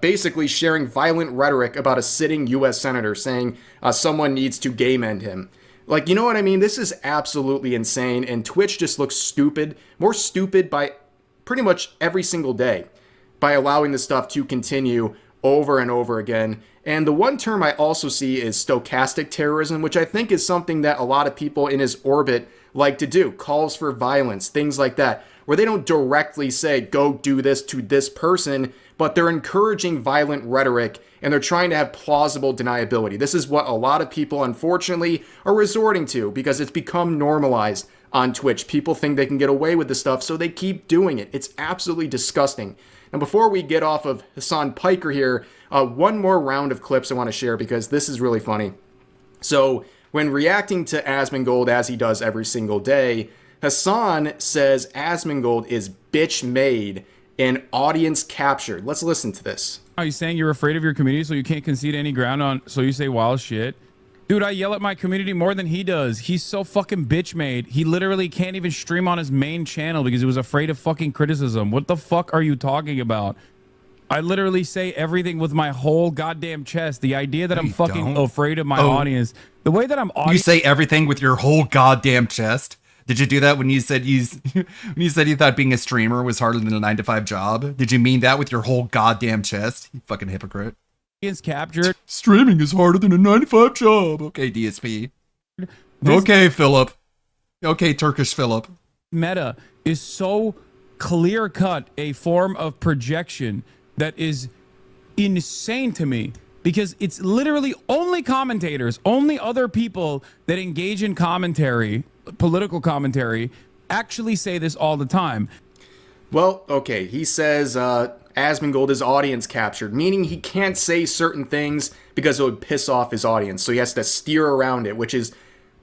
basically sharing violent rhetoric about a sitting U.S. senator, saying someone needs to game end him. Like, you know what I mean? This is absolutely insane, and Twitch just looks stupid, more stupid by pretty much every single day, by allowing this stuff to continue over and over again. And the one term I also see is stochastic terrorism, which I think is something that a lot of people in his orbit like to do. Calls for violence, things like that, where they don't directly say, go do this to this person, but they're encouraging violent rhetoric and they're trying to have plausible deniability. This is what a lot of people, unfortunately, are resorting to because it's become normalized on Twitch. People think they can get away with this stuff, so they keep doing it. It's absolutely disgusting. Now, before we get off of Hasan Piker here, one more round of clips I want to share because this is really funny. So, when reacting to Asmongold, as he does every single day, Hasan says Asmongold is bitch made and audience captured. Let's listen to this. Are you saying you're afraid of your community so you can't concede any ground on, so you say wild shit? Dude, I yell at my community more than he does. He's so fucking bitch made. He literally can't even stream on his main channel because he was afraid of fucking criticism. What the fuck are you talking about? I literally say everything with my whole goddamn chest. The idea that I'm fucking afraid of my audience. The way that I'm You say everything with your whole goddamn chest. Did you do that when you said you thought being a streamer was harder than a 9-to-5 job? Did you mean that with your whole goddamn chest? You fucking hypocrite. Is captured. Streaming is harder than a 9-to-5 job. Okay, DSP. Okay, Philip. Okay, Turkish Philip. Meta is so clear-cut a form of projection that is insane to me because it's literally only commentators, only other people that engage in commentary, political commentary, actually say this all the time. Well, okay, he says Asmongold is audience captured, meaning he can't say certain things because it would piss off his audience, so he has to steer around it, which is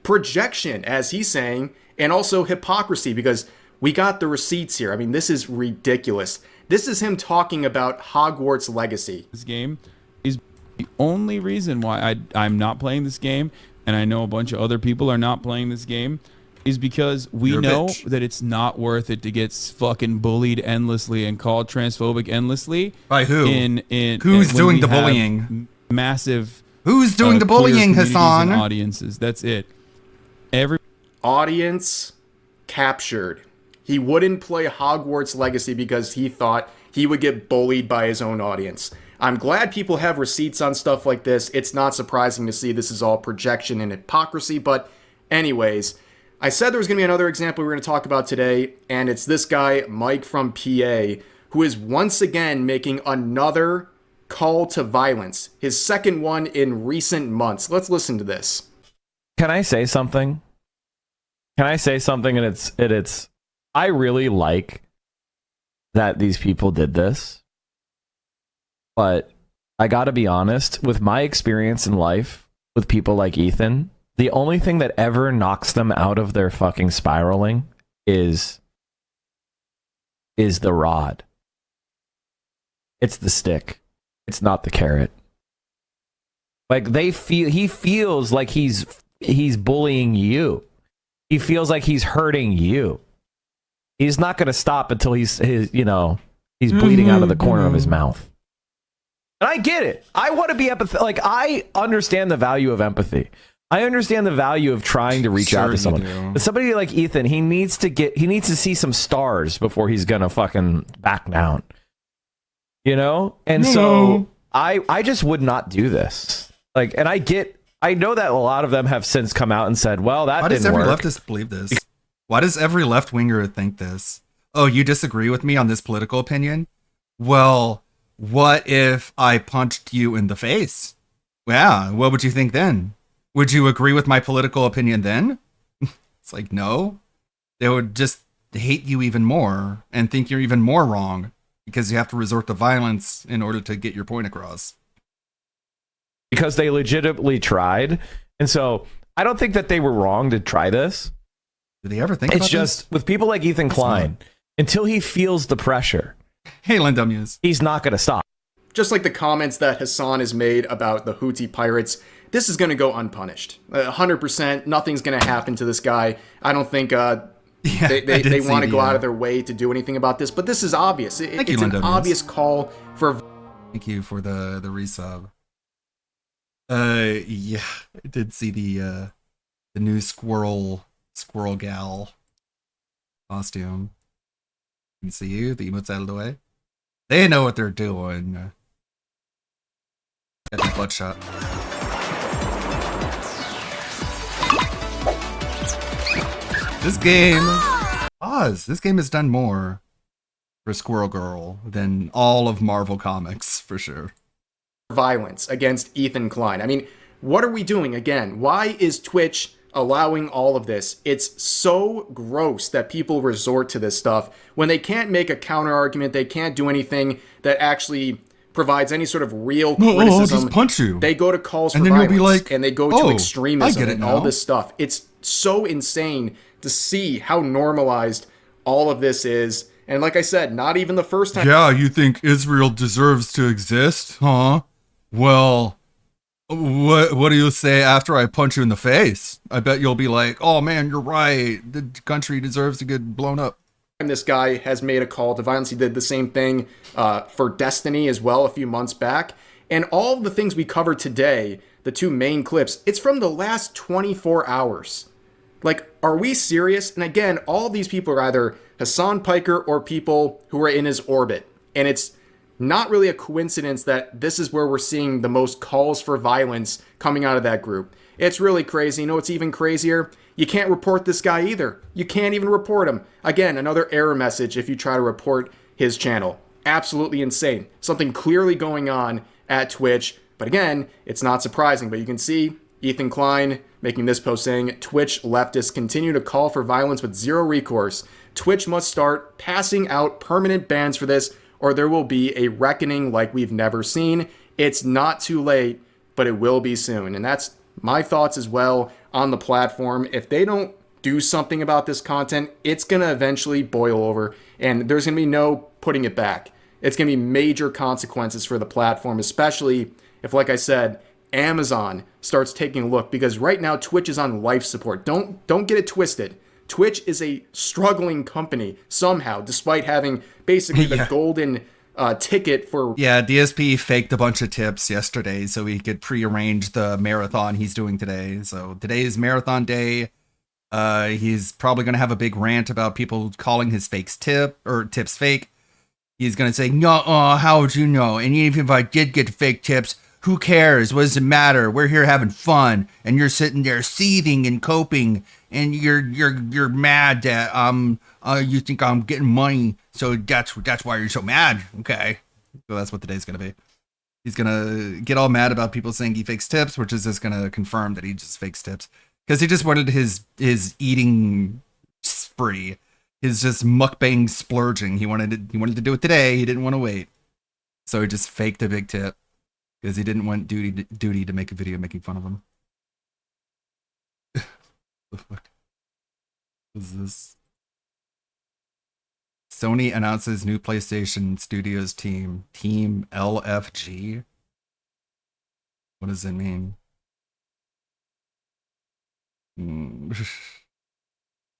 projection, as he's saying, and also hypocrisy, because we got the receipts here. I mean, this is ridiculous. This is him talking about Hogwarts Legacy. This game is the only reason why I'm not playing this game, and I know a bunch of other people are not playing this game, is because we know that it's not worth it to get fucking bullied endlessly and called transphobic endlessly. By who? Who's doing the bullying? Massive. Who's doing the bullying, Hassan? Audiences. That's it. Every audience captured. He wouldn't play Hogwarts Legacy because he thought he would get bullied by his own audience. I'm glad people have receipts on stuff like this. It's not surprising to see this is all projection and hypocrisy, but anyways, I said there was going to be another example we're going to talk about today, and it's this guy, Mike from PA, who is once again making another call to violence, his second one in recent months. Let's listen to this. Can I say something? Can I say something? And it's I really like that these people did this, but I got to be honest, with my experience in life with people like Ethan, the only thing that ever knocks them out of their fucking spiraling is the rod. It's the stick. It's not the carrot. Like he feels like he's bullying you. He feels like he's hurting you. He's not going to stop until he's bleeding out of the corner of his mouth. And I get it. I want to be empathetic. Like, I understand the value of empathy. I understand the value of trying to reach out to someone. But somebody like Ethan, he needs to see some stars before he's going to fucking back down. You know? And so I just would not do this. Like, and I know that a lot of them have since come out and said, well, that didn't work. Why does every leftist believe this? Why does every left-winger think this? Oh, you disagree with me on this political opinion? Well, what if I punched you in the face? Yeah, what would you think then? Would you agree with my political opinion then? It's like, no. They would just hate you even more and think you're even more wrong because you have to resort to violence in order to get your point across. Because they legitimately tried. And so I don't think that they were wrong to try this. Do they ever think it's about just this? With people like Ethan Klein, until he feels the pressure, hey, Linda Muse, he's not going to stop. Just like the comments that Hassan has made about the Houthi pirates, this is going to go unpunished. 100%, nothing's going to happen to this guy. I don't think they want to go out of their way to do anything about this, but this is obvious. It's an obvious call for... Thank you for the resub. Yeah, I did see the new squirrel gal costume. You see you, the emotes out of the way. They know what they're doing. Got the butt shot. This game, this game has done more for Squirrel Girl than all of Marvel Comics, for sure. Violence against Ethan Klein. I mean, what are we doing again? Why is Twitch allowing all of this? It's so gross that people resort to this stuff when they can't make a counter argument. They can't do anything that actually provides any sort of real criticism. I'll just punch you. They go to calls for and then violence, you'll be like, and they go to extremism and all this stuff. It's so insane to see how normalized all of this is. And like I said, not even the first time. Yeah, you think Israel deserves to exist, huh? Well, What do you say after I punch you in the face? I bet you'll be like, oh man, you're right. The country deserves to get blown up. And this guy has made a call to violence. He did the same thing for Destiny as well a few months back. And all of the things we covered today, the two main clips, it's from the last 24 hours. Like, are we serious? And again, all these people are either Hassan Piker or people who are in his orbit. And it's not really a coincidence that this is where we're seeing the most calls for violence coming out of that group. It's really crazy. You know what's even crazier? You can't report this guy either. You can't even report him. Again, another error message if you try to report his channel. Absolutely insane. Something clearly going on at Twitch. But again, it's not surprising. But you can see Ethan Klein making this post saying, Twitch leftists continue to call for violence with zero recourse. Twitch must start passing out permanent bans for this, or there will be a reckoning like we've never seen. It's not too late, but it will be soon. And that's my thoughts as well on the platform. If they don't do something about this content, it's going to eventually boil over, and there's going to be no putting it back. It's going to be major consequences for the platform, especially if, like I said, Amazon starts taking a look, because right now Twitch is on life support. Don't get it twisted. Twitch is a struggling company somehow, despite having basically the golden ticket for... Yeah, DSP faked a bunch of tips yesterday so he could prearrange the marathon he's doing today. So today is marathon day. He's probably going to have a big rant about people calling his tips fake. He's going to say, no, how would you know? And even if I did get fake tips, who cares? What does it matter? We're here having fun, and you're sitting there seething and coping, and you're mad that you think I'm getting money, so that's why you're so mad. Okay, so that's what today's gonna be. He's gonna get all mad about people saying he fakes tips, which is just gonna confirm that he just fakes tips, because he just wanted his eating spree, his just mukbang splurging. He wanted to do it today. He didn't want to wait, so he just faked a big tip. Because he didn't want duty to make a video making fun of him. The fuck is this? Sony announces new PlayStation Studios Team LFG. What does it mean?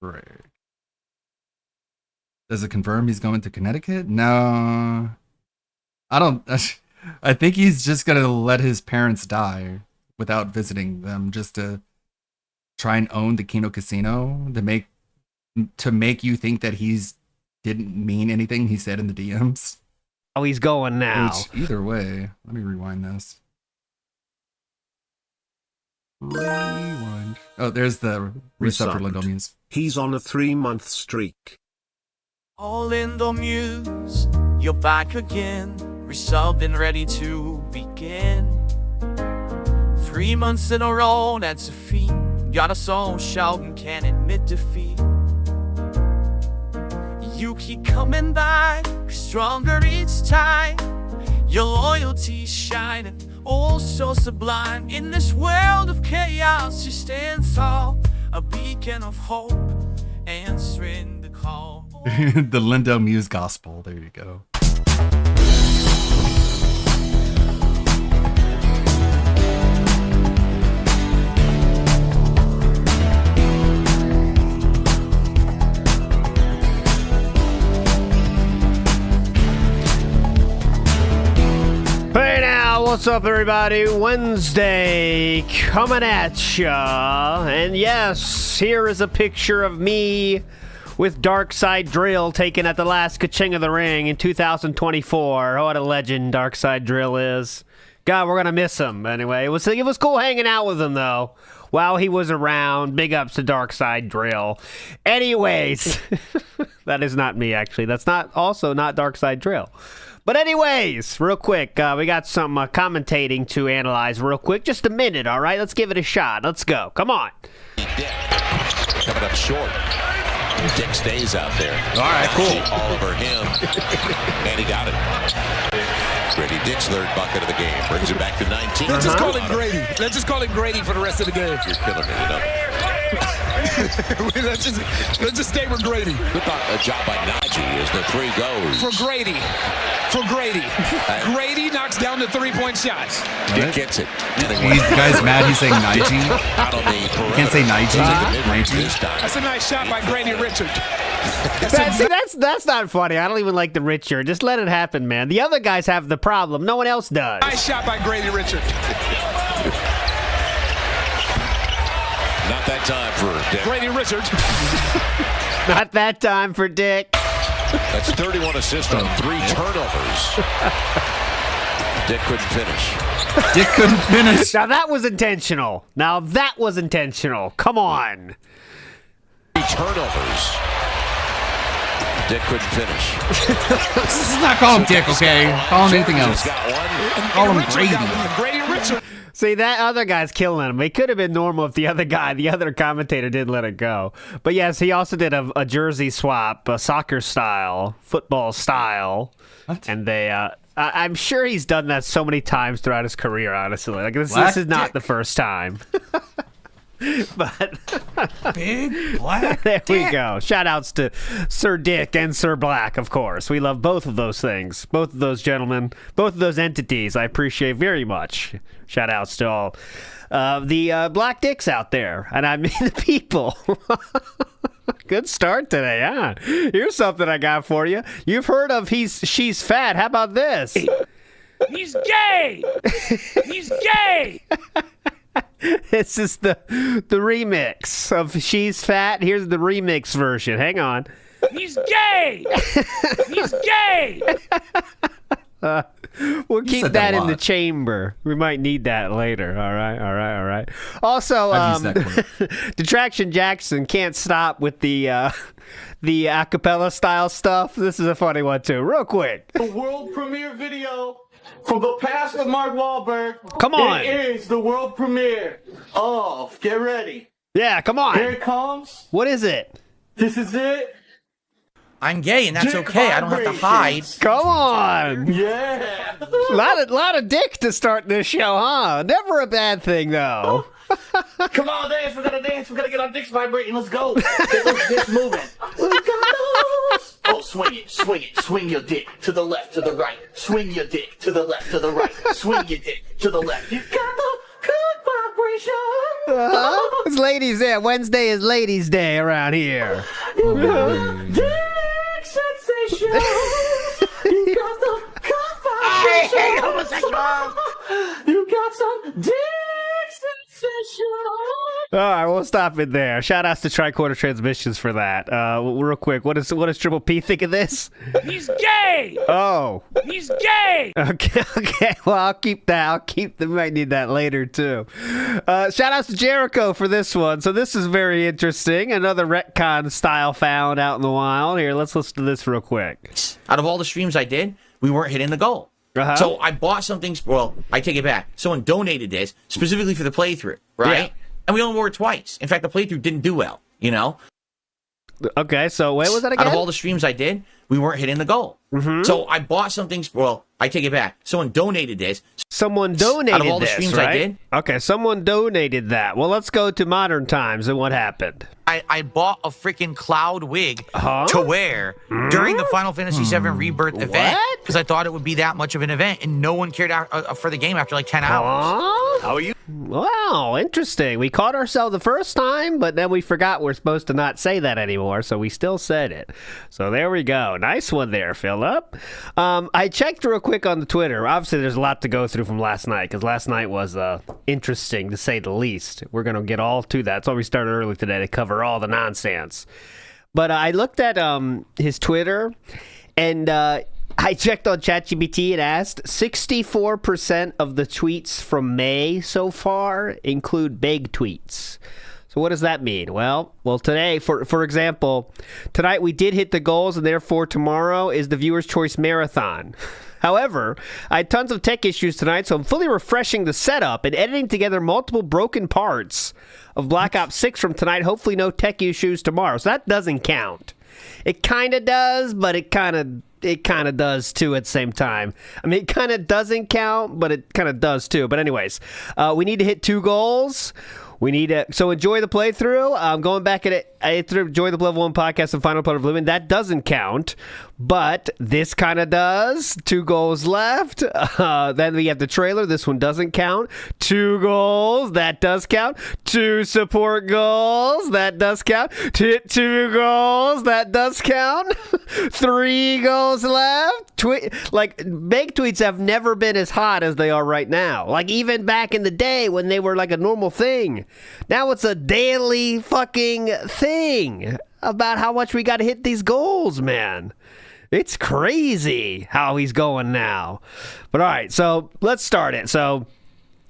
Right. Does it confirm he's going to Connecticut? No. I think he's just gonna let his parents die without visiting them, just to try and own the Kino Casino, to make you think that he's didn't mean anything he said in the DMs. Oh, he's going now. Which, either way, let me rewind this. Rewind. Oh, there's the reset for Lindo Muse. He's on a 3-month streak. All in the Muse, you're back again. Resubbed and ready to begin. 3 months in a row, that's a feat. Got us all shouting, can't admit defeat. You keep coming back, stronger each time. Your loyalty's shining, oh so sublime. In this world of chaos, you stand tall, a beacon of hope, answering the call. The Lindo Muse gospel, there you go. Hey now, what's up everybody? Wednesday coming at ya. And yes, here is a picture of me with Darkside Drill taken at the last Ka-Ching of the Ring in 2024. What a legend Darkside Drill is. God, we're gonna miss him. Anyway, it was cool hanging out with him though while he was around. Big ups to Darkside Drill. Anyways, that is not me actually. That's also not Darkside Drill. But anyways, real quick, we got some commentating to analyze real quick. Just a minute, all right? Let's give it a shot. Let's go. Come on. Coming up short. Dick stays out there. All right, cool. All over him. And he got it. Grady Dick's third bucket of the game. Brings it back to 19. Let's just call him Grady. Let's just call him Grady for the rest of the game. You're killing me, you know. let's just stay with Grady. Good job by Najee as the three goes. For Grady. Grady knocks down the three-point shots. Dick gets it. These guys mad he's saying Najee. You can't say Najee. That's a nice shot by Grady Richard. That's not funny. I don't even like the Richard. Just let it happen, man. The other guys have the problem. No one else does. Nice shot by Grady Richard. Not that time for Dick. Grady Richard. Not that time for Dick. That's 31 assists on 3 turnovers. Dick couldn't finish. Now that was intentional. Come on. 3 turnovers. Dick couldn't finish. This is not call him Dick, okay? Call him anything else. Call him Grady. Grady Richard. See, that other guy's killing him. It could have been normal if the other commentator didn't let it go. But yes, he also did a jersey swap, a soccer style, football style. What? And they, I'm sure he's done that so many times throughout his career, honestly. Like, this is not the first time. But big black there we go. Shout outs to Sir Dick and Sir Black, of course. We love both of those things, both of those gentlemen, both of those entities. I appreciate very much. Shout outs to all the black dicks out there, and I mean the people. Good start today, huh? Here's something I got for you. You've heard of she's fat. How about this? He's gay. He's gay. This is the remix of She's Fat. Here's the remix version. Hang on. He's gay. He's gay. We'll keep that in the chamber. We might need that later. All right. Also, Detraction Jackson can't stop with the acapella style stuff. This is a funny one too. Real quick. The world premiere video from the past of Mark Wahlberg. Come on. It is the world premiere of, get ready. Yeah, come on. Here it comes. What is it? This is it. I'm gay, and that's okay. I don't have to hide. Come on. Yeah. lot of dick to start this show, huh? Never a bad thing, though. Come on, dance. We gotta dance. We gotta get our dicks vibrating. Let's go. Let's get moving. Oh, swing it. Swing your dick to the left, to the right. Swing your dick to the left, to the right. Swing your dick to the left. You got the good vibration. It's ladies' day. Wednesday is ladies' day around here. You got dick sensation. You got the good vibration. I hate homosexuals. You got some dick sensation. All right, we'll stop it there. Shout outs to Tricorder Transmissions for that. Real quick, what does Triple P think of this? He's gay. Oh. He's gay. Okay. Well, I'll keep that. We might need that later too. Shout outs to Jericho for this one. So this is very interesting. Another retcon style found out in the wild. Here, let's listen to this real quick. Out of all the streams I did, we weren't hitting the goal. Uh-huh. So I bought something. Well, I take it back. Someone donated this specifically for the playthrough, right? Yeah. And we only wore it twice. In fact, the playthrough didn't do well, you know? Okay, so wait, what was that again? Out of all the streams I did, we weren't hitting the goal. Mm-hmm. So I bought something. Well, I take it back. Someone donated this. Someone donated Out of all the this, streams right? I did. Okay, someone donated that. Well, let's go to modern times and what happened. I bought a freaking cloud wig to wear during the Final Fantasy VII Rebirth event because I thought it would be that much of an event, and no one cared for the game after like 10 hours. How are you? Wow, interesting. We caught ourselves the first time, but then we forgot we're supposed to not say that anymore, so we still said it. So there we go. Nice one there, Philip. I checked real quick on the Twitter. Obviously, there's a lot to go through from last night because last night was interesting to say the least. We're going to get all to that. That's why we started early today to cover all the nonsense. But I looked at his Twitter, and I checked on ChatGPT and asked, 64% of the tweets from May so far include big tweets. So what does that mean? Well, today, for example, tonight we did hit the goals, and therefore tomorrow is the Viewer's Choice Marathon. However, I had tons of tech issues tonight, so I'm fully refreshing the setup and editing together multiple broken parts of Black Ops 6 from tonight. Hopefully no tech issues tomorrow. So that doesn't count. It kind of does, but it kind of does too at the same time. I mean, it kind of doesn't count, but it kind of does too. But anyways, we need to hit 2 goals. We need to. So enjoy the playthrough. I'm going back at it. I enjoy the Level 1 podcast and Final Part of Living. That doesn't count, but this kind of does. 2 goals left. Then we have the trailer. This one doesn't count. 2 goals. That does count. 2 support goals. That does count. 2 goals. That does count. 3 goals left. Make tweets have never been as hot as they are right now. Like even back in the day when they were like a normal thing. Now it's a daily fucking thing about how much we got to hit these goals, man. It's crazy how he's going now. But all right, so let's start it. So,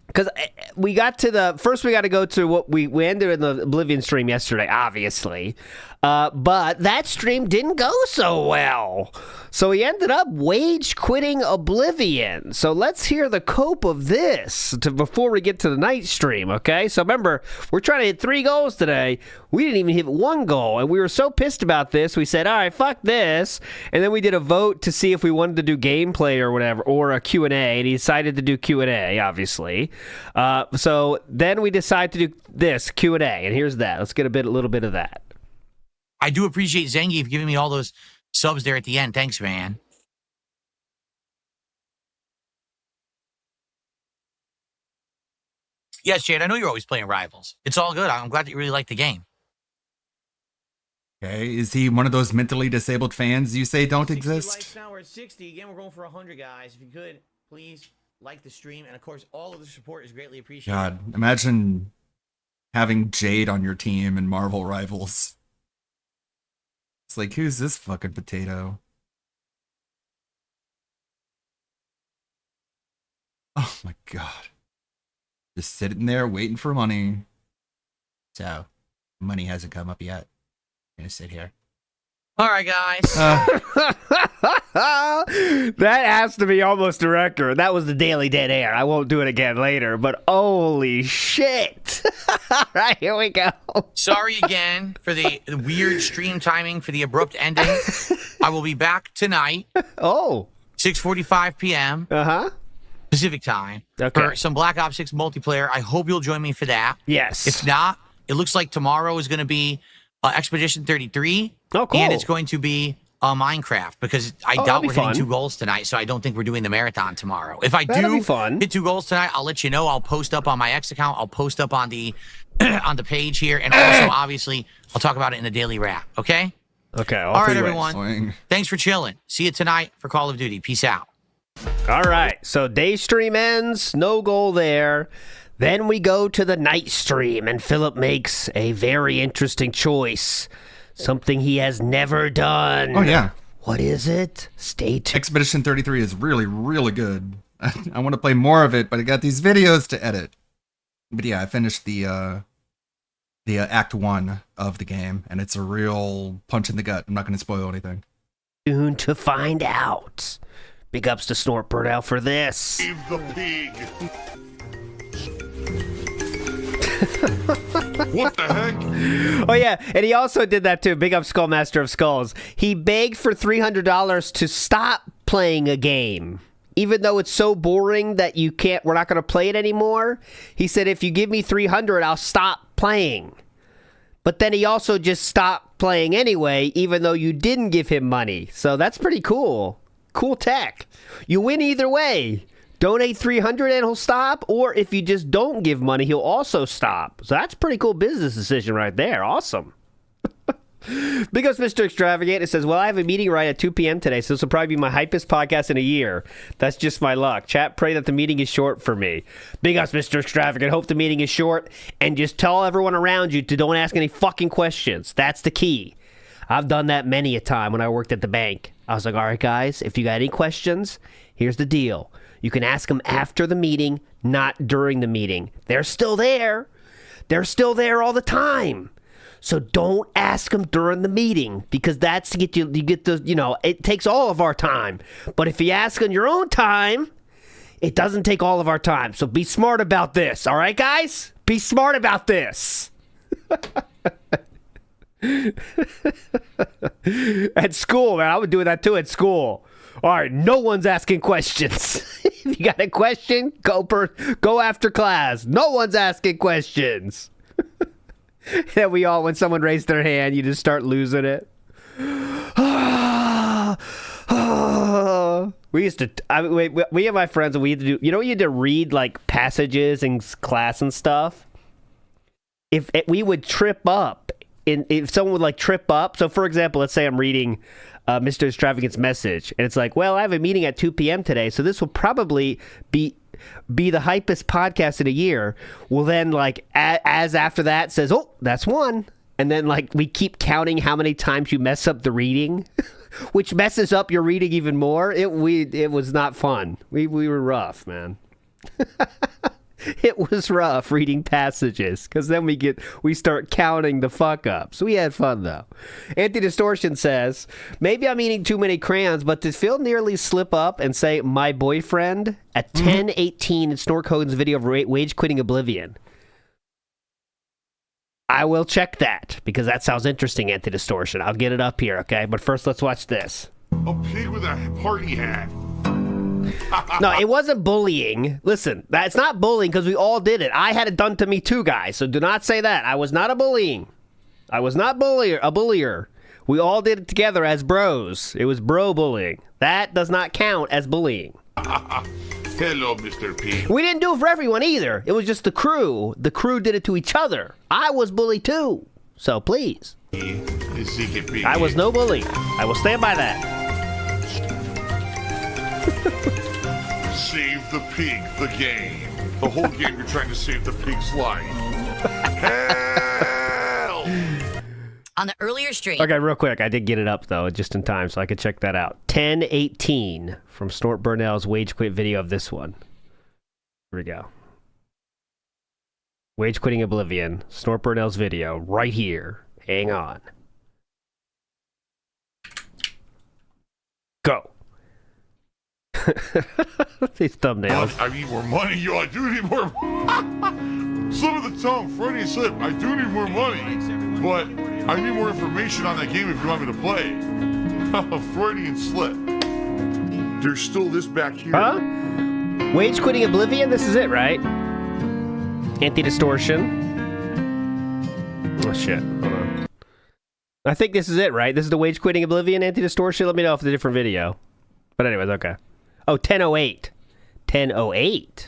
because we got to first we got to go to what we ended in the Oblivion stream yesterday, obviously. But that stream didn't go so well. So he ended up wage quitting Oblivion. So let's hear the cope of this before we get to the night stream, okay? So remember, we're trying to hit 3 goals today. We didn't even hit 1 goal, and we were so pissed about this, we said, all right, fuck this. And then we did a vote to see if we wanted to do gameplay or whatever, or a Q&A, and he decided to do Q&A, obviously. So then we decided to do this, Q&A, and here's that. Let's get a little bit of that. I do appreciate Zengi for giving me all those subs there at the end. Thanks, man. Yes, Jade, I know you're always playing Rivals. It's all good. I'm glad that you really like the game. Okay, is he one of those mentally disabled fans you say don't exist? Likes now we're at 60. Again, we're going for 100, guys. If you could, please like the stream. And, of course, all of the support is greatly appreciated. God, imagine having Jade on your team in Marvel Rivals. It's like, who's this fucking potato? Oh my god. Just sitting there waiting for money. So, money hasn't come up yet. I'm gonna sit here. All right, guys. That has to be almost a record. That was the Daily Dead Air. I won't do it again later, but holy shit. All right, here we go. Sorry again for the weird stream timing, for the abrupt ending. I will be back tonight. Oh. 6:45 p.m. Pacific time. Okay. For some Black Ops 6 multiplayer. I hope you'll join me for that. Yes. If not, it looks like tomorrow is going to be Expedition 33. Oh, cool. And it's going to be Minecraft, because I doubt we're hitting 2 goals tonight, so I don't think we're doing the marathon tomorrow. If I do hit 2 goals tonight, I'll let you know. I'll post up on my X account. I'll post up on the on the page here, and also obviously I'll talk about it in the daily wrap. Okay. Okay. All right, everyone. Thanks for chilling. See you tonight for Call of Duty. Peace out. All right. So day stream ends. No goal there. Then we go to the night stream, and Philip makes a very interesting choice. Something he has never done. Oh, yeah. What is it? Stay tuned. Expedition 33 is really, really good. I want to play more of it, but I got these videos to edit. But yeah, I finished the Act 1 of the game, and it's a real punch in the gut. I'm not going to spoil anything. Soon to find out. Big ups to Snort Burnout for this. Save the pig. What the heck? Oh yeah, and he also did that too. Big up Skullmaster of Skulls. He begged for $300 to stop playing a game, even though it's so boring that we're not going to play it anymore. He said, if you give me $300, I'll stop playing. But then he also just stopped playing anyway, even though you didn't give him money. So that's pretty cool. Cool tech. You win either way. Donate $300 and he'll stop, or if you just don't give money, he'll also stop. So that's a pretty cool business decision right there. Awesome. Big ups, Mr. Extravagant. It says, well, I have a meeting right at 2 p.m. today, so this will probably be my hypest podcast in a year. That's just my luck. Chat, pray that the meeting is short for me. Big ups, Mr. Extravagant. Hope the meeting is short, and just tell everyone around you to don't ask any fucking questions. That's the key. I've done that many a time when I worked at the bank. I was like, all right, guys, if you got any questions, here's the deal. You can ask them after the meeting, not during the meeting. They're still there. They're still there all the time. So don't ask them during the meeting, because that's you get the, it takes all of our time. But if you ask on your own time, it doesn't take all of our time. So be smart about this. All right, guys? Be smart about this. At school, man, I would do that too at school. All right, no one's asking questions. If you got a question, go after class. No one's asking questions. that we all, when someone raised their hand, you just start losing it. We used to, we and my friends, we had to do, you know, you had to read like passages in class and stuff. If we would trip up, if someone would like trip up, so for example, let's say I'm reading Mr. Extravagant's message, and it's like, well, I have a meeting at 2 p.m. today, so this will probably be the hypest podcast in a year. Well, then, like, as after that says, oh, that's one. And then, like, we keep counting how many times you mess up the reading, which messes up your reading even more. It was not fun. We were rough, man. It was rough reading passages, because then we start counting the fuck ups. We had fun though. Anti-Distortion says, maybe I'm eating too many crayons, but did Phil nearly slip up and say my boyfriend at 10:18 in Snort Hogan's video of Rage Quitting Oblivion? I will check that, because that sounds interesting, Anti-Distortion. I'll get it up here, okay? But first, let's watch this. A pig with a party hat. No, it wasn't bullying. Listen, that's not bullying, because we all did it. I had it done to me too, guys. So do not say that. I was not a bullying. I was not a bullier. We all did it together as bros. It was bro bullying. That does not count as bullying. Hello, Mr. Pig. We didn't do it for everyone either. It was just the crew. The crew did it to each other. I was bullied too. So please. I was no bully. I will stand by that. Save the pig, the game. The whole game you're trying to save the pig's life. Hell! On the earlier stream. Okay, real quick. I did get it up, though, just in time, so I could check that out. 10:18 from Snort Burnell's Wage Quit video of this one. Here we go. Wage Quitting Oblivion. Snort Burnell's video right here. Hang on. Go. These thumbnails. I need more money, yo. I do need more. Slip of the tongue, Freudian slip. I do need more money, but I need more information on that game if you want me to play. Freudian slip. There's still this back here. Huh? Wage Quitting Oblivion? This is it, right? Anti-Distortion. Oh, shit. Hold on. I think this is it, right? This is the Wage Quitting Oblivion Anti-Distortion? Let me know if it's a different video. But anyways, okay. Oh, 10:08. 10:08.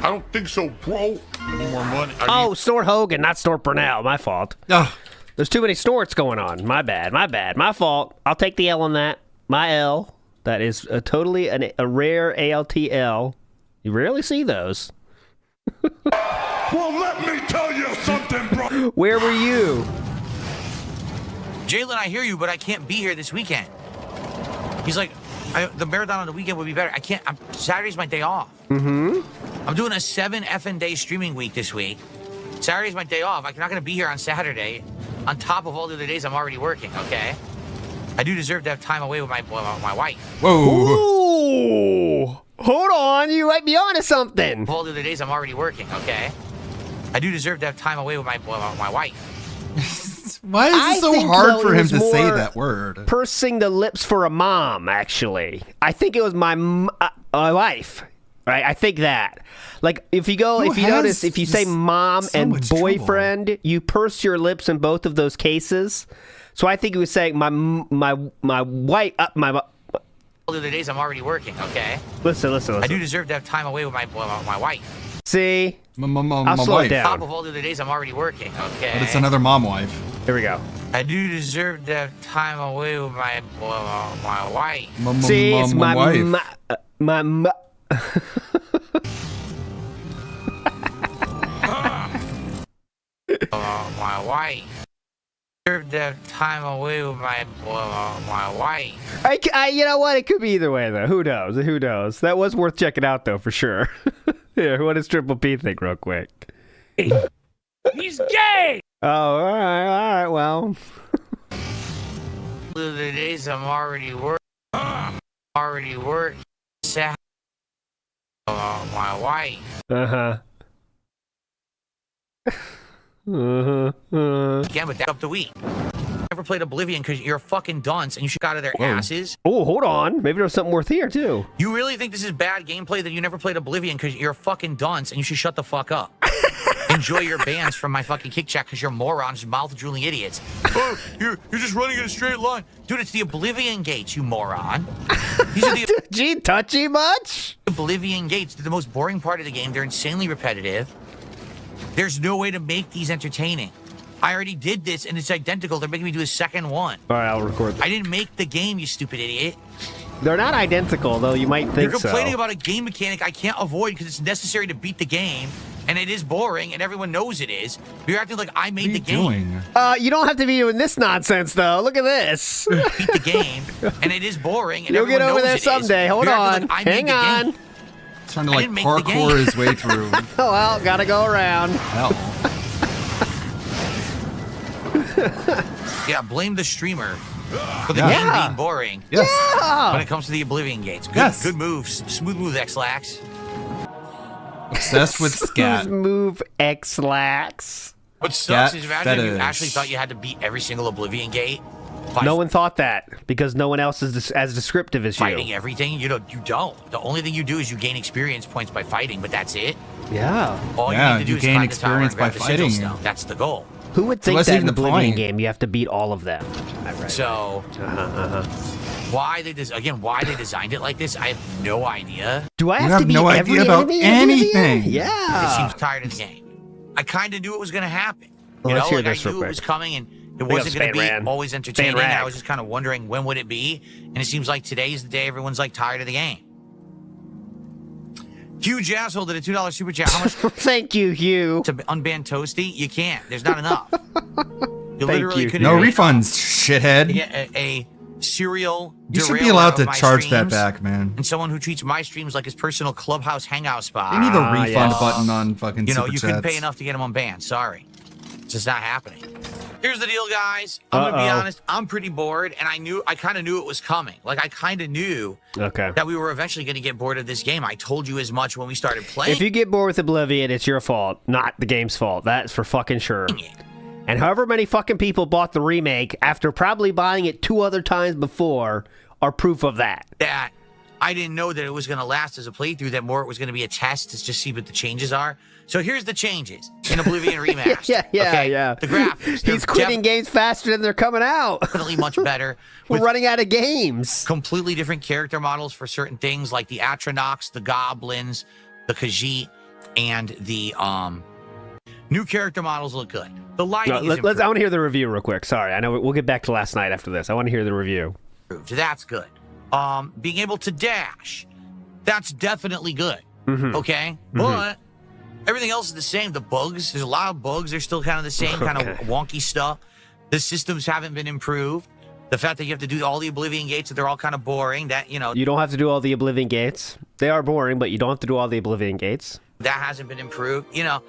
I don't think so, bro. More money. Snort Hogan, not Snort Burnell. My fault. There's too many snorts going on. My bad. My fault. I'll take the L on that. My L. That is totally a rare ALTL. You rarely see those. Well, let me tell you something, bro. Where were you? Jalen, I hear you, but I can't be here this weekend. He's like, the marathon on the weekend would be better. I can't. Saturday's my day off. Mm-hmm. I'm doing a 7 effing day streaming week this week. Saturday's my day off. I'm not going to be here on Saturday on top of all the other days I'm already working, okay? I do deserve to have time away with my wife. Whoa. Ooh. Hold on. You might be onto something. All the other days I'm already working, okay? I do deserve to have time away with my wife. Why is it so hard for him to say that word? Pursing the lips for a mom, actually. I think it was my wife. Right? I think that. Like, if you notice, if you say mom and boyfriend, you purse your lips in both of those cases. So I think he was saying my wife, all the other days I'm already working, okay? Listen. I do deserve to have time away with my wife. See? I'll slow it down. On top of all the other days I'm already working, okay? But it's another mom wife. Here we go. I do deserve to have time away with my wife. See, it's my wife. My wife. Deserve to have time away with my wife. You know what? It could be either way, though. Who knows? That was worth checking out, though, for sure. Here, what does Triple P think, real quick? He's gay! Oh, all right, well. The days I'm already working. My wife. Uh-huh. Again, but that's up the week. never played Oblivion because you're a fucking dunce and you should get out of their asses. Oh, hold on. Maybe there's something worth here, too. You really think this is bad gameplay that you never played Oblivion because you're a fucking dunce and you should shut the fuck up. Enjoy your bans from my fucking kick chat because you're morons, mouth-drooling idiots. Oh, you're just running in a straight line. Dude, it's the Oblivion gates, you moron. These are the Gee, touchy much? Oblivion gates. They're the most boring part of the game. They're insanely repetitive. There's no way to make these entertaining. I already did this, and it's identical. They're making me do a second one. All right, I'll record that. I didn't make the game, you stupid idiot. They're not identical, though. You might think You're complaining so. about a game mechanic I can't avoid because it's necessary to beat the game, and it is boring, and everyone knows it is. You're acting like I made the game. You don't have to be doing this nonsense, though. Look at this. Beat the game, and it is boring, and You'll everyone get over knows there it is. someday. Hold You're on. acting like I made Hang the on. game. Trying to I like didn't make the parkour game. his way through. Oh, well, gotta go around. Hell. Yeah, blame the streamer for the Yeah. game Yeah. being boring. Yes. Yeah. When it comes to the Oblivion gates. Good, Yes. good moves. Smooth move, X-Lax. Obsessed with scat. Smooth move X-Lax. What sucks Scat is imagine if you fetish. actually thought you had to beat every single Oblivion gate. No one thought that because no one else is as descriptive as Fighting you. everything, you don't. The only thing you do is you gain experience points by fighting, but that's it. Yeah. All Yeah, you need to do you is gain climb the tower and experience by grab the sigil fighting. stone. That's the goal. Who would think what's that in even the Oblivion point? game you have to beat all of them? So, why they designed it like this, I have no idea. Do I You have have to beat no every idea about enemy in Oblivion? anything. It Yeah. seems tired of the game. I kind of knew it was going to happen. Well, let's hear I this real knew it quick. was coming, and it Big wasn't up going to be Span Ran. always entertaining. Span And I Rag. was just kind of wondering when would it be, and it seems like today is the day everyone's like tired of the game. Huge asshole did a $2 super chat. How much Thank you, Hugh. to unban Toasty? You can't. There's not enough. You Thank literally you. couldn't No even refunds, shithead. get a serial. You should be derailer allowed of to my charge that streams, back, man. And someone who treats my streams like his personal clubhouse hangout spot. You need the refund yes. button on fucking You know, super you chats. couldn't pay enough to get him unbanned. Sorry. It's just not happening. Here's the deal, guys. I'm going to be honest. I'm pretty bored, and I kind of knew it was coming. Like, I kind of knew Okay. that we were eventually going to get bored of this game. I told you as much when we started playing. If you get bored with Oblivion, it's your fault, not the game's fault. That's for fucking sure. And however many fucking people bought the remake after probably buying it 2 other times before are proof of that. that I didn't know that it was going to last as a playthrough, that more it was going to be a test to just see what the changes are. So here's the changes in Oblivion Remastered. Yeah. The graphics. He's quitting games faster than they're coming out. Definitely much better. We're with running out of games. completely different character models for certain things like the Atronachs, the Goblins, the Khajiit, and the new character models look good. The lighting is I want to hear the review real quick. Sorry, I know we'll get back to last night after this. I want to hear the review. improved. That's good. Being able to dash, that's definitely good. Mhm. Okay, but everything else is the same. The bugs, there's a lot of bugs. They're still kind of the same, kind of wonky stuff. The systems haven't been improved. The fact that you have to do all the Oblivion gates, that they're all kind of boring. That, you know, You don't have to do all the Oblivion gates. They are boring, but you don't have to do all the Oblivion gates. that hasn't been improved. You know,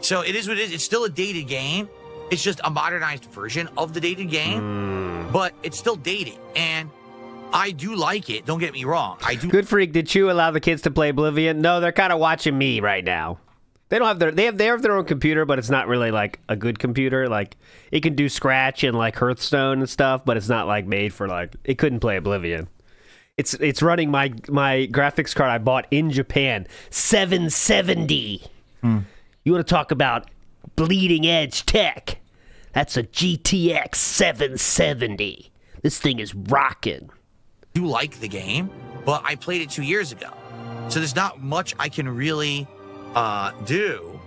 so it is what it is. It's still a dated game. It's just a modernized version of the dated game, but it's still dated. And I do like it. Don't get me wrong. I do. Good Freak, did you allow the kids to play Oblivion? No, they're kind of watching me right now. They don't have they have their own computer, but it's not really like a good computer. Like it can do Scratch and like Hearthstone and stuff, but it's not like made for like it couldn't play Oblivion. It's running my graphics card I bought in Japan, 770. You want to talk about bleeding edge tech? That's a GTX 770. This thing is rocking. do like the game, but I played it 2 years ago. So there's not much I can really do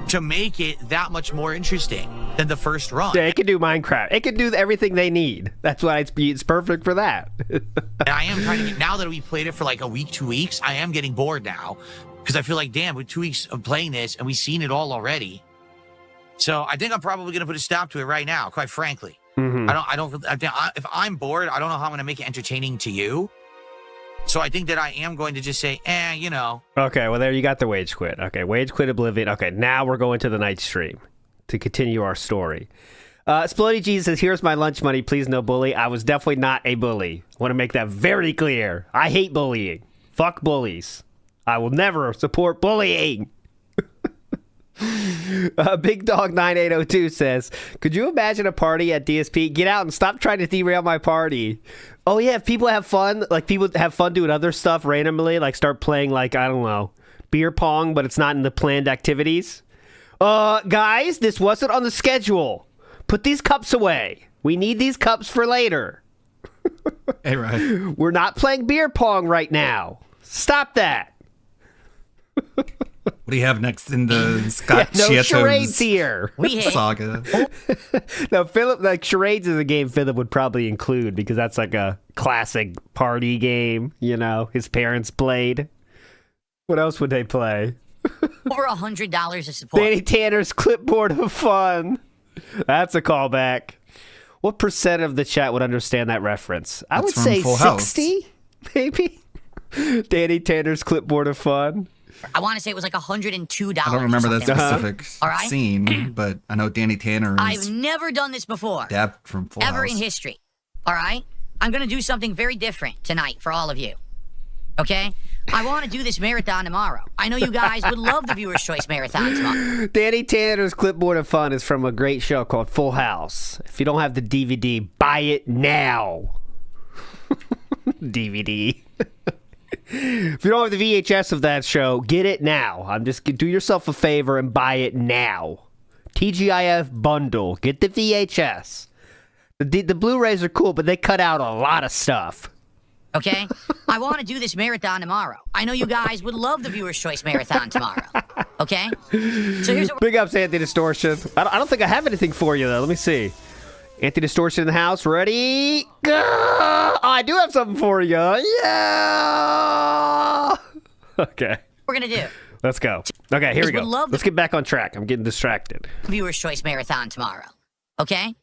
to make it that much more interesting than the first run. Yeah, it can do Minecraft. It can do everything they need. That's why it's perfect for that. And I am kind of, now that we played it for like a week, 2 weeks, I am getting bored now because I feel like, damn, with 2 weeks of playing this and we've seen it all already. So I think I'm probably going to put a stop to it right now, quite frankly. Mhm. If I'm bored, I don't know how I'm going to make it entertaining to you. So I think that I am going to just say, you know. Okay, well, there you got the Wage Quit. Okay, Wage Quit Oblivion. Okay, now we're going to the night stream to continue our story. Splody G says, here's my lunch money. Please no bully. I was definitely not a bully. I want to make that very clear. I hate bullying. Fuck bullies. I will never support bullying. Big Dog 9802 says, could you imagine a party at DSP? Get out and stop trying to derail my party. Oh yeah, if people have fun, like people have fun doing other stuff randomly, like start playing like, I don't know, beer pong, but it's not in the planned activities. Guys, this wasn't on the schedule. Put these cups away. We need these cups for later. Hey, right. We're not playing beer pong right now. Stop that. What do you have next in the Scott No Chieto's charades here. saga? No, Philip, like charades is a game Philip would probably include because that's like a classic party game, you know, his parents played. What else would they play? Over $100 of support. Danny Tanner's clipboard of fun. That's a callback. What percent of the chat would understand that reference? I would say 60, maybe. Danny Tanner's clipboard of fun. I want to say it was like $102. I don't remember that or something. specific All right? scene, but I know Danny Tanner I've is never done this before. Dad from Full Ever House. in history. All right? I'm going to do something very different tonight for all of you. Okay? I want to do this marathon tomorrow. I know you guys would love the Viewer's Choice Marathon tomorrow. Danny Tanner's clipboard of fun is from a great show called Full House. If you don't have the DVD, buy it now. DVD. If you don't have the VHS of that show, get it now. Do yourself a favor and buy it now. TGIF bundle. Get the VHS. The Blu-rays are cool, but they cut out a lot of stuff. Okay? I want to do this marathon tomorrow. I know you guys would love the Viewer's Choice Marathon tomorrow. Okay? So here's what Big ups, Anti Distortion. I don't think I have anything for you, though. Let me see. Anti Distortion in the house. Ready? Go! Oh, I do have something for you. Yeah! Okay. we're going to do. Let's go. Okay, here we go. Would love Let's get back on track. I'm getting distracted. Viewer's Choice Marathon tomorrow. Okay?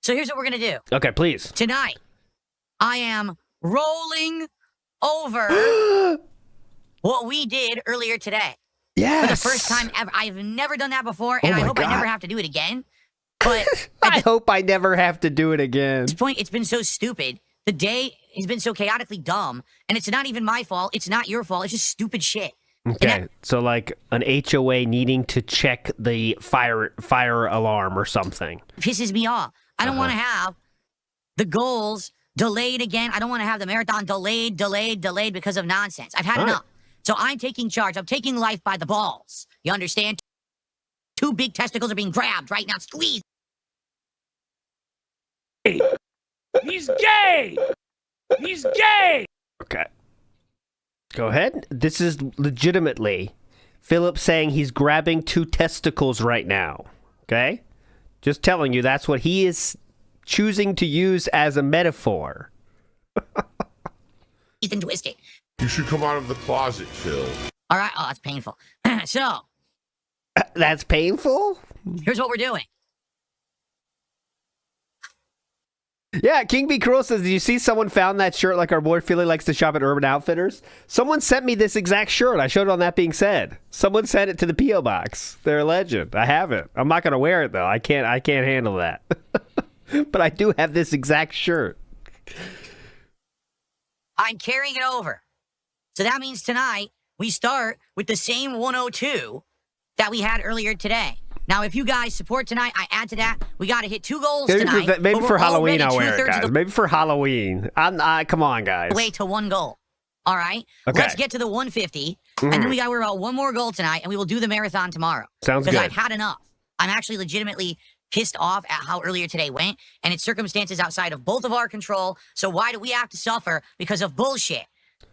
So here's what we're going to do. Okay, please. Tonight, I am rolling over what we did earlier today. Yes. For the first time ever. I've never done that before, and I hope I never have to do it again. But I hope I never have to do it again. At this point, it's been so stupid. The day has been so chaotically dumb, and it's not even my fault. It's not your fault. It's just stupid shit. Okay, so like an HOA needing to check the fire alarm or something. Pisses me off. I don't want to have the goals delayed again. I don't want to have the marathon delayed because of nonsense. I've had enough. So I'm taking charge. I'm taking life by the balls. You understand? Two big testicles are being grabbed right now. Squeeze. He's gay! He's gay! Okay. Go ahead. This is legitimately Philip saying he's grabbing two testicles right now. Okay? Just telling you that's what he is choosing to use as a metaphor. Ethan twisted. You should come out of the closet, Phil. All right. Oh, that's painful. So. That's painful? Here's what we're doing. Yeah, King B. Cruel says, did you see someone found that shirt like our boy Philly likes to shop at Urban Outfitters? Someone sent me this exact shirt. I showed it on That Being Said. Someone sent it to the P.O. Box. They're a legend. I have it. I'm not going to wear it, though. I can't handle that. But I do have this exact shirt. I'm carrying it over. So that means tonight we start with the same 102 that we had earlier today. Now, if you guys support tonight, I add to that. We got to hit 2 goals tonight. Maybe for Halloween I'll wear it, guys. Maybe for Halloween. Come on, guys. Way to 1 goal. All right? Okay. Let's get to the 150, and then we got to worry about 1 more goal tonight, and we will do the marathon tomorrow. Sounds good. Because I've had enough. I'm actually legitimately pissed off at how earlier today went, and it's circumstances outside of both of our control, so why do we have to suffer because of bullshit?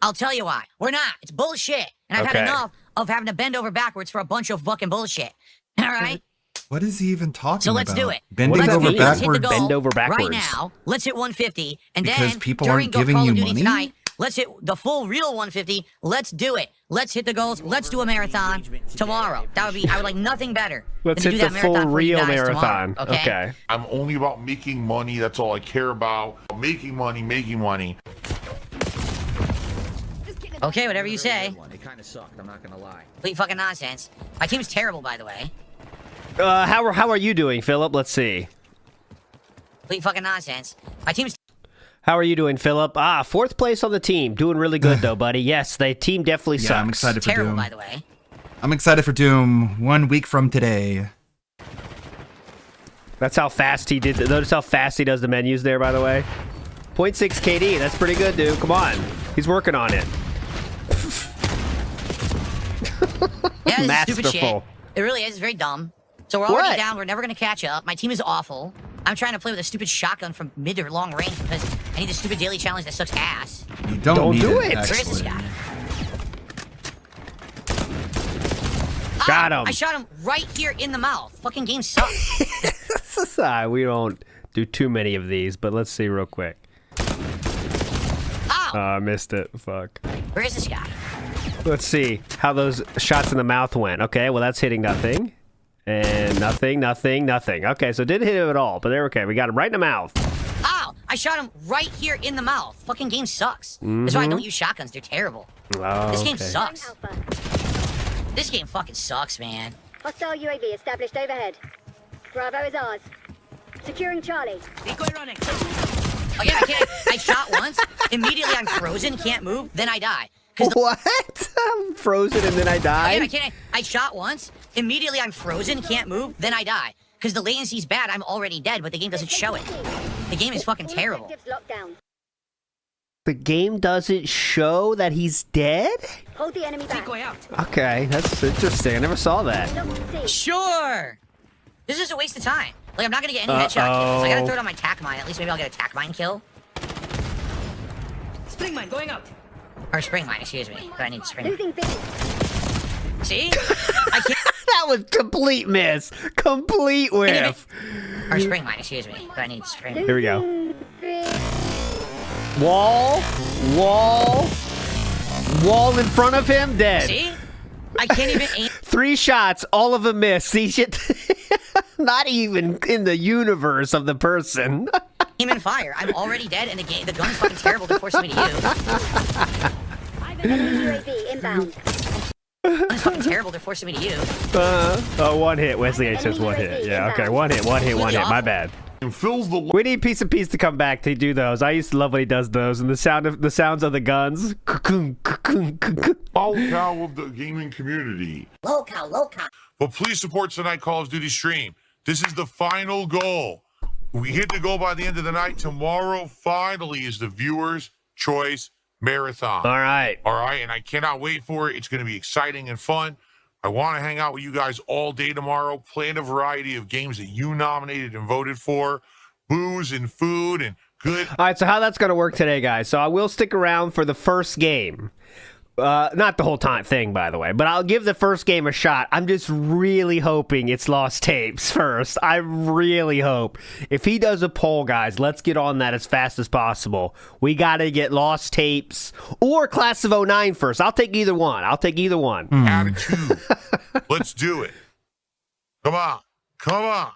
I'll tell you why. We're not. It's bullshit. And I've had enough of having to bend over backwards for a bunch of fucking bullshit. All right? What is he even talking about? So let's do it. Bending Let's over hit the backwards. goal Bend over backwards. Right now, let's hit 150, and Because then people during aren't giving Call you of Duty money? tonight, let's hit the full real 150. Let's do it. Let's hit the goals. Let's do a marathon tomorrow. I would like nothing better Let's than to hit do the that full marathon for you real guys marathon. tomorrow, okay? I'm only about making money. That's all I care about. Making money, making money. Okay, whatever you say. It kind of sucked, I'm not gonna lie. Complete fucking nonsense. My team's terrible, by the way. How are you doing, Philip? Let's see. Complete fucking nonsense. My team's How are you doing, Philip? 4th place on the team. Doing really good, though, buddy. Yes, the team definitely sucks. I'm excited for terrible, Doom. by the way. I'm excited for Doom 1 week from today. That's how fast he did. Notice how fast he does the menus there, by the way. 0.6 KD. That's pretty good, dude. Come on. He's working on it. Yeah, this is stupid shit. Masterful. It really is. It's very dumb. So we're already down. We're never going to catch up. My team is awful. I'm trying to play with a stupid shotgun from mid to long range because I need the stupid daily challenge that sucks ass. You don't do it. Where is this guy? Got him. I shot him right here in the mouth. Fucking game sucks. We don't do too many of these, but let's see real quick. Ow! I missed it. Fuck. Where is this guy? Let's see how those shots in the mouth went. Okay, well, that's hitting nothing. And nothing. Okay, so it didn't hit him at all, but they're okay. We got him right in the mouth. Ow! I shot him right here in the mouth. Fucking game sucks. That's why I don't use shotguns. They're terrible. Oh, This game okay. sucks. This game fucking sucks, man. Hostile UAV established overhead. Bravo is ours. Securing Charlie. Decoy running. Oh yeah, I shot once. Immediately I'm frozen, can't move, then I die. What? I'm frozen and then I died? Oh, yeah, I shot once. Immediately I'm frozen, can't move, then I die. Because the latency's bad, I'm already dead, but the game doesn't show it. The game is fucking terrible. The game doesn't show that he's dead? Hold the enemy back. Decoy out. Okay, that's interesting. I never saw that. Sure. This is a waste of time. Like, I'm not gonna get any headshot kills. I gotta throw it on my tac mine. At least maybe I'll get a tac mine kill. Spring mine going out. Or spring mine, excuse me. But I need spring mine. See? I can't. That was complete miss. Complete whiff. Or spring mine, excuse me. But I need spring mine. Here we go. Wall in front of him, dead. See? I can't even aim. 3 shots, all of them missed. See shit. Not even in the universe of the person. Aim and fire. I'm already dead, and the gun's fucking terrible. They're forcing me to use. Enemy UAV inbound. It's fucking terrible. They're forcing me to use. Oh, 1 hit. Wesley H says 1 hit. Yeah, okay. 1 hit. My bad. We need Piece of Peace to come back to do those. I used to love when he does those, and the sounds of the guns. All cow of the gaming community. Low cow. But please support tonight Call of Duty stream. This is the final goal. We hit the goal by the end of the night. Tomorrow, finally, is the Viewers' Choice Marathon. All right, and I cannot wait for it. It's going to be exciting and fun. I want to hang out with you guys all day tomorrow, plan a variety of games that you nominated and voted for, booze and food and good. All right, so how that's going to work today, guys. So I will stick around for the first game. Not the whole time thing, by the way, but I'll give the first game a shot. I'm just really hoping it's Lost Tapes first. I really hope. If he does a poll, guys, let's get on that as fast as possible. We got to get Lost Tapes or Class of 09 first. I'll take either one. Attitude. Let's do it. Come on.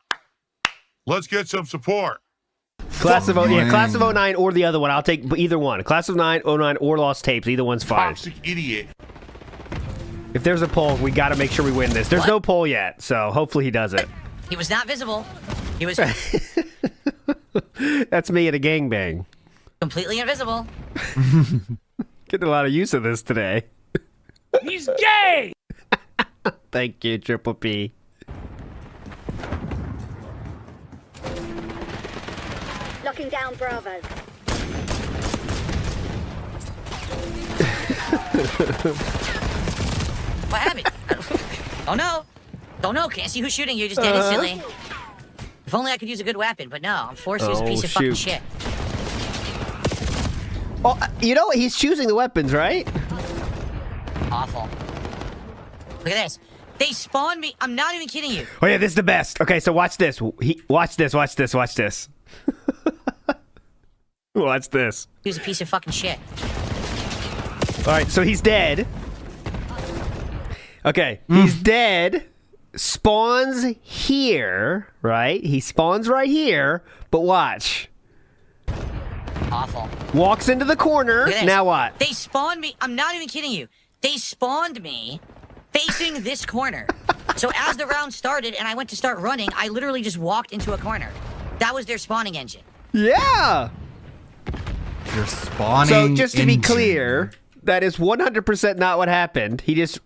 Let's get some support. Class of 09 or the other one. I'll take either one. Class of 09 or Lost Tapes. Either one's fine. Toxic idiot. If there's a poll, we got to make sure we win this. There's no poll yet, so hopefully he does it. He was not visible. He was That's me at a gangbang. completely invisible. Getting a lot of use of this today. He's gay! Thank you, Triple P. Locking down Bravo. What happened? Oh no. Don't know. Can't see who's shooting you. Just dead instantly. If only I could use a good weapon, but no. I'm forced to use a piece of fucking shit. Oh, you know what? He's choosing the weapons, right? Awful. Look at this. They spawned me. I'm not even kidding you. Oh yeah, this is the best. Okay, so watch this. Watch this. Watch this. He was a piece of fucking shit. All right, so he's dead. Okay, he's dead. Spawns here, right? He spawns right here, but watch. Awful. Walks into the corner. Look at this. Now what? They spawned me. I'm not even kidding you. They spawned me facing this corner. So as the round started and I went to start running, I literally just walked into a corner. That was their spawning engine. Yeah. Your spawning So just to be engine. clear, that is 100% not what happened. He just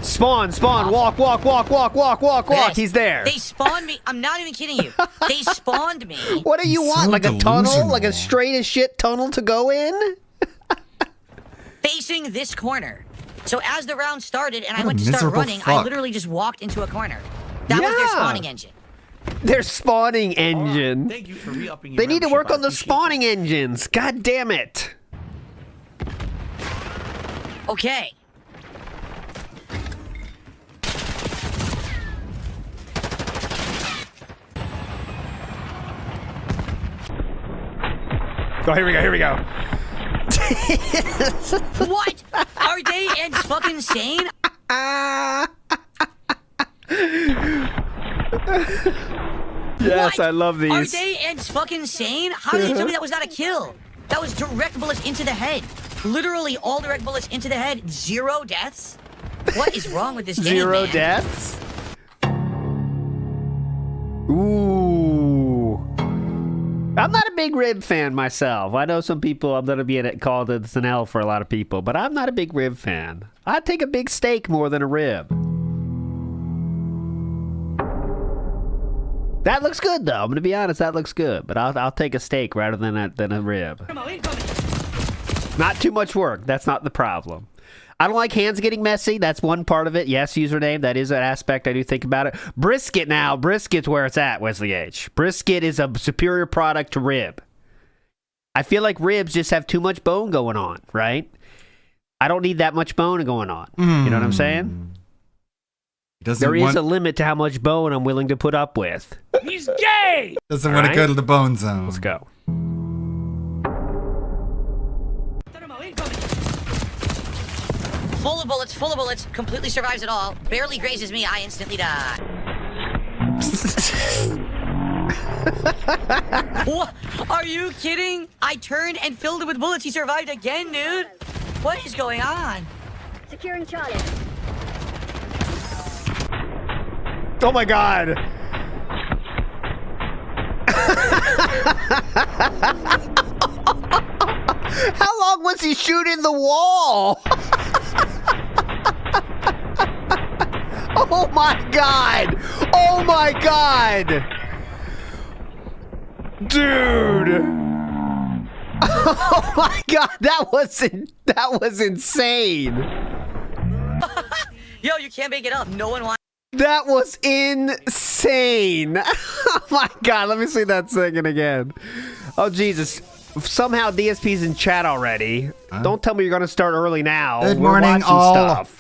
Spawn. Walk. Yes, He's there. They spawned me. I'm not even kidding you. They spawned me. What do you want? Like a tunnel? Like a straight as shit tunnel to go in? Facing this corner. So as the round started and I What a went to start miserable running, I fuck. literally just walked into a corner. That was their spawning engine. Their spawning engine. Thank you for re-upping your They need to work membership. on the spawning engines. God damn it. Okay. Oh, here we go. What? Are they fucking insane? Yes, I love these. Are they fucking insane? How did you tell me that was not a kill? That was direct bullets into the head. Literally all direct bullets into the head. 0 deaths? What is wrong with this game, 0 man? deaths? Ooh. I'm not a big rib fan myself. I know some people, I'm going to be called it's an L for a lot of people, but I'm not a big rib fan. I'd take a big steak more than a rib. That looks good, though. I'm going to be honest, that looks good. But I'll take a steak rather than a rib. Not too much work. That's not the problem. I don't like hands getting messy. That's one part of it. Yes, username. That is an aspect I do think about it. Brisket now. Brisket's where it's at, Wesley H. Brisket is a superior product to rib. I feel like ribs just have too much bone going on, right? I don't need that much bone going on. You know what I'm saying? There is a limit to how much bone I'm willing to put up with. He's gay! Doesn't want to go to the bone zone. Let's go. Full of bullets, completely survives it all. Barely grazes me, I instantly die. What? Are you kidding? I turned and filled it with bullets. He survived again, dude. What is going on? Securing Charlie. Oh my god. How long was he shooting the wall? Oh my god! Oh my god! Dude! Oh my god, that was insane. Yo, you can't make it up. No one wants. That was insane. Oh my god, let me see that second again. Oh Jesus. Somehow DSP's in chat already. Don't tell me you're gonna start early now. Good We're morning, watching all. stuff.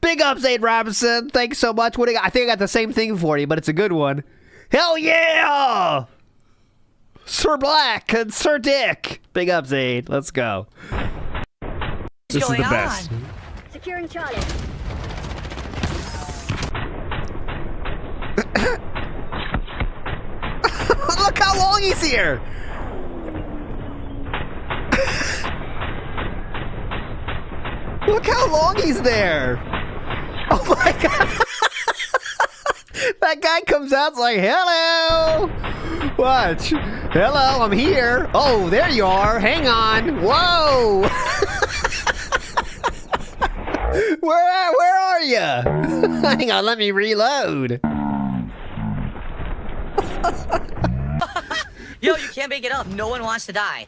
Big up, Zane Robinson. Thanks so much. What do you got? I think I got the same thing for you, but it's a good one. Hell yeah! Sir Black and Sir Dick. Big up, Zane. Let's go. This is the best. Securing Charlie. Look how long he's here. Look how long he's there. Oh my god. That guy comes out like, hello. Watch. Hello, I'm here. Oh, there you are. Hang on. Whoa. Where are you? Hang on, let me reload. Yo, you can't make it up. No one wants to die.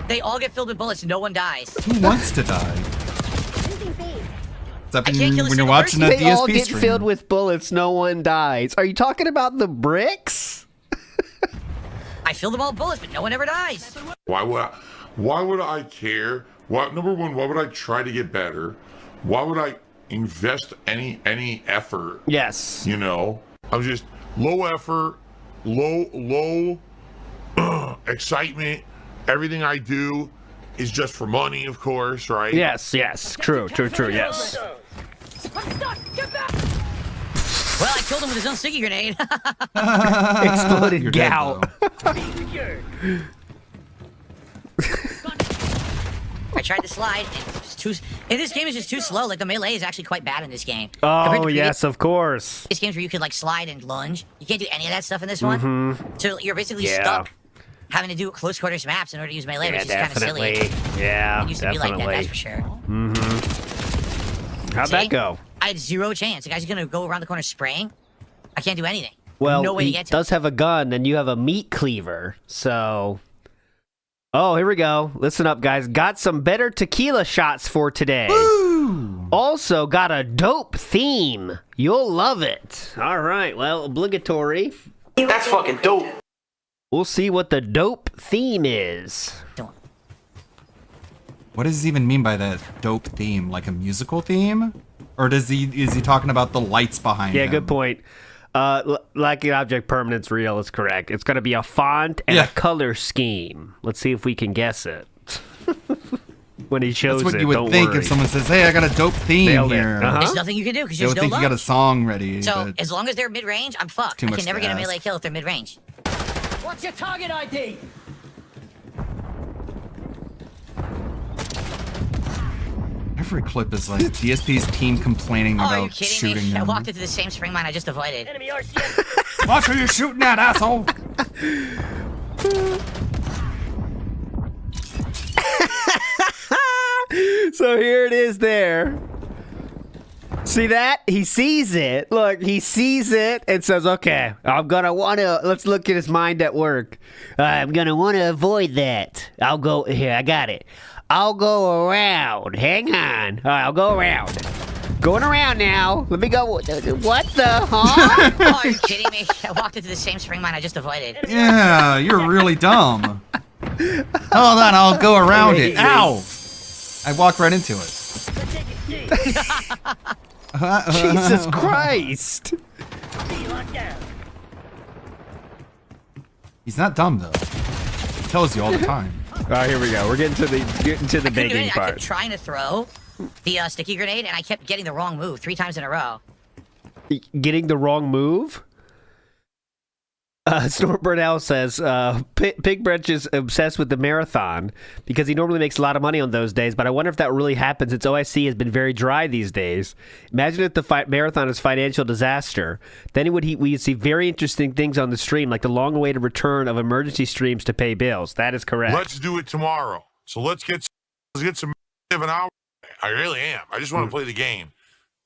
They all get filled with bullets. No one dies. Who wants to die? Except I can't kill a when you're single watching a person. They all DSP get stream. filled with bullets. No one dies. Are you talking about the bricks? I filled them all with bullets, but no one ever dies. Why would I care? Number one, why would I try to get better? Why would I invest any effort? Yes. You know, I'm just low effort, low excitement. Everything I do is just for money, of course, right? Yes. True, yes. Well, I killed him with his own sticky grenade. Exploded You're dead, gout. I tried to slide. And this game is just too slow. Like, the melee is actually quite bad in this game. Oh, yes, of course. This game's where you could, like, slide and lunge. You can't do any of that stuff in this one. So you're basically stuck having to do close quarters maps in order to use melee, which is kind of silly. Yeah, It used to be like that, that's for sure. How'd that go? I had zero chance. The guy's gonna go around the corner spraying. I can't do anything. Well, no way he to get to does have a gun, and you have a meat cleaver, so... Oh, here we go. Listen up, guys. Got some better tequila shots for today. Woo! Also got a dope theme. You'll love it. All right, well, obligatory. That's fucking dope. We'll see what the dope theme is. What does he even mean by that dope theme? Like a musical theme? Or is he talking about the lights behind him? Yeah, good point. Like an object permanence real is correct. It's going to be a font and a color scheme. Let's see if we can guess it. When he shows it, that's what you would think if someone says, "Hey, I got a dope theme Nailed it. here." There's nothing you can do because They there's would no think you got a lunge. song ready. So but as long as they're mid-range, I'm fucked. too I much can never to get a ask. melee kill if they're mid-range. What's your target ID? every clip is like DSP's team complaining Oh, are you about kidding shooting me? I them. walked into the same spring mine I just avoided. Watch who you're shooting at, asshole! So here it is there. See that? He sees it. Look, he sees it and says, okay, I'm going to want to, let's look at his mind at work. I'm going to want to avoid that. I'll go, here, I got it. I'll go around. Hang on. All right, I'll go around. Going around now. Let me go. What the, huh? Oh, are you kidding me? I walked into the same spring mine I just avoided. Yeah, you're really dumb. Hold on, I'll go around it. Ow! I walked right into it. Jesus Christ. He's not dumb though. He tells you all the time. All right, here we go. We're getting to the I couldn't do begging anything. I part. kept trying to throw the sticky grenade, and I kept getting the wrong move 3 times in a row. Getting the wrong move? Storm Burnell says, Pig Branch is obsessed with the marathon because he normally makes a lot of money on those days, but I wonder if that really happens since OIC has been very dry these days. Imagine if the marathon is financial disaster. Then we'd see very interesting things on the stream, like the long-awaited return of emergency streams to pay bills. That is correct. Let's do it tomorrow. So let's get some of an hour. I really am. I just want to play the game.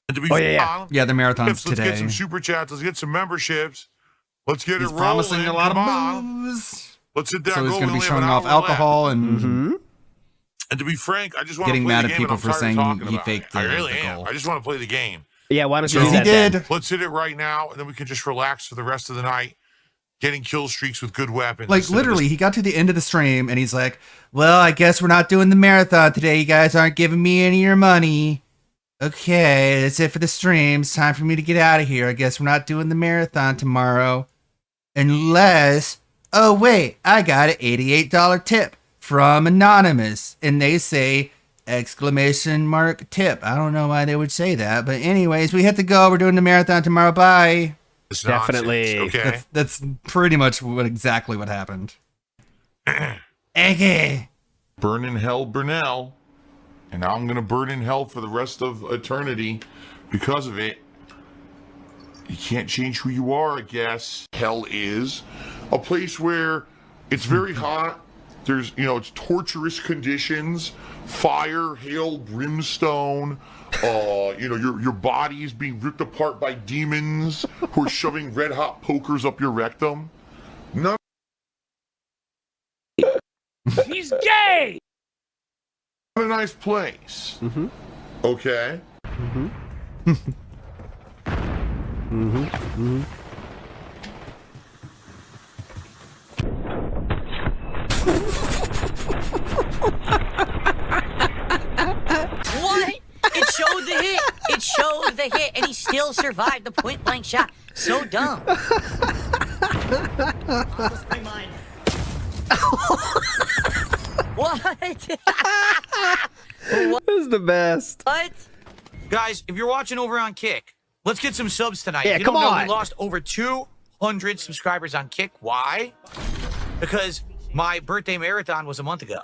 And to be Yeah, the marathon's let's today. get some super chats. Let's get some memberships. Let's get He's it promising rolling. a lot of Come on. booze. Let's sit down. So he's go. going to We be only have showing an off hour left. alcohol and And to be frank, I just want getting to play mad the at game, people and for I'm tired saying of talking he about faked it. I the really am. goal. I just want to play the game. Yeah, why don't you So do that then? let's hit it right now, and then we can just relax for the rest of the night, getting kill streaks with good weapons. like instead of literally, he got to the end of the stream and he's like, "Well, I guess we're not doing the marathon today. You guys aren't giving me any of your money. Okay, that's it for the stream. It's time for me to get out of here. I guess we're not doing the marathon tomorrow, unless." Oh wait, I got an $88 tip from Anonymous, and they say exclamation mark tip. I don't know why they would say that, but anyways, we have to go. We're doing the marathon tomorrow. Bye. It's Definitely. nonsense, okay. That's pretty much exactly what happened. Okay. Burn in hell, Burnell. And now I'm going to burn in hell for the rest of eternity because of it. You can't change who you are, I guess. Hell is a place where it's very hot. There's, it's torturous conditions, fire, hail, brimstone. Your body is being ripped apart by demons who are shoving red hot pokers up your rectum. None. He's gay. Not a nice place. Okay. What? It showed the hit. It showed the hit, and he still survived the point blank shot. So dumb. What? This is the best. What? Guys, if you're watching over on Kick, let's get some subs tonight. Yeah, If you come don't know, on. we lost over 200 subscribers on Kick. Why? Because my birthday marathon was a month ago.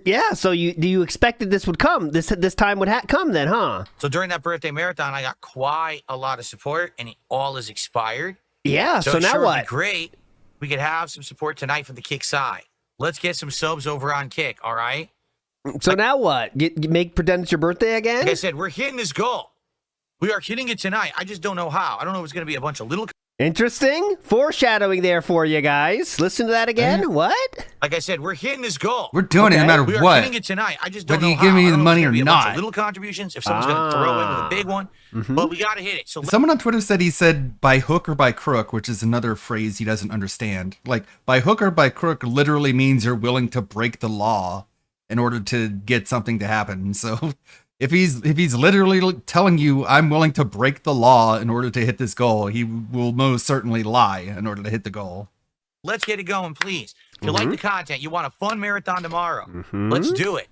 Yeah, so you expected this would come? This time would come then, huh? So during that birthday marathon, I got quite a lot of support, and it all is expired. Yeah, so it now sure would what? be great. We could have some support tonight from the Kick side. Let's get some subs over on Kick, all right? So now what? Make pretend it's your birthday again? Like I said, we're hitting this goal. We are hitting it tonight. I just don't know how. I don't know if it's going to be a bunch of little. Interesting foreshadowing there for you guys. Listen to that again. What? Like I said, we're hitting this goal. We're doing it no matter we are what. hitting it tonight. I just don't Whether know you give how. me I the don't know if money it's or gonna be a bunch of not. little contributions. If someone's going to throw in with a big one, but we got to hit it. So Someone on Twitter said he said by hook or by crook, which is another phrase he doesn't understand. Like by hook or by crook literally means you're willing to break the law in order to get something to happen. So if he's literally telling you I'm willing to break the law in order to hit this goal, he will most certainly lie in order to hit the goal. let's get it going, please. If you like the content, you want a fun marathon tomorrow, let's do it.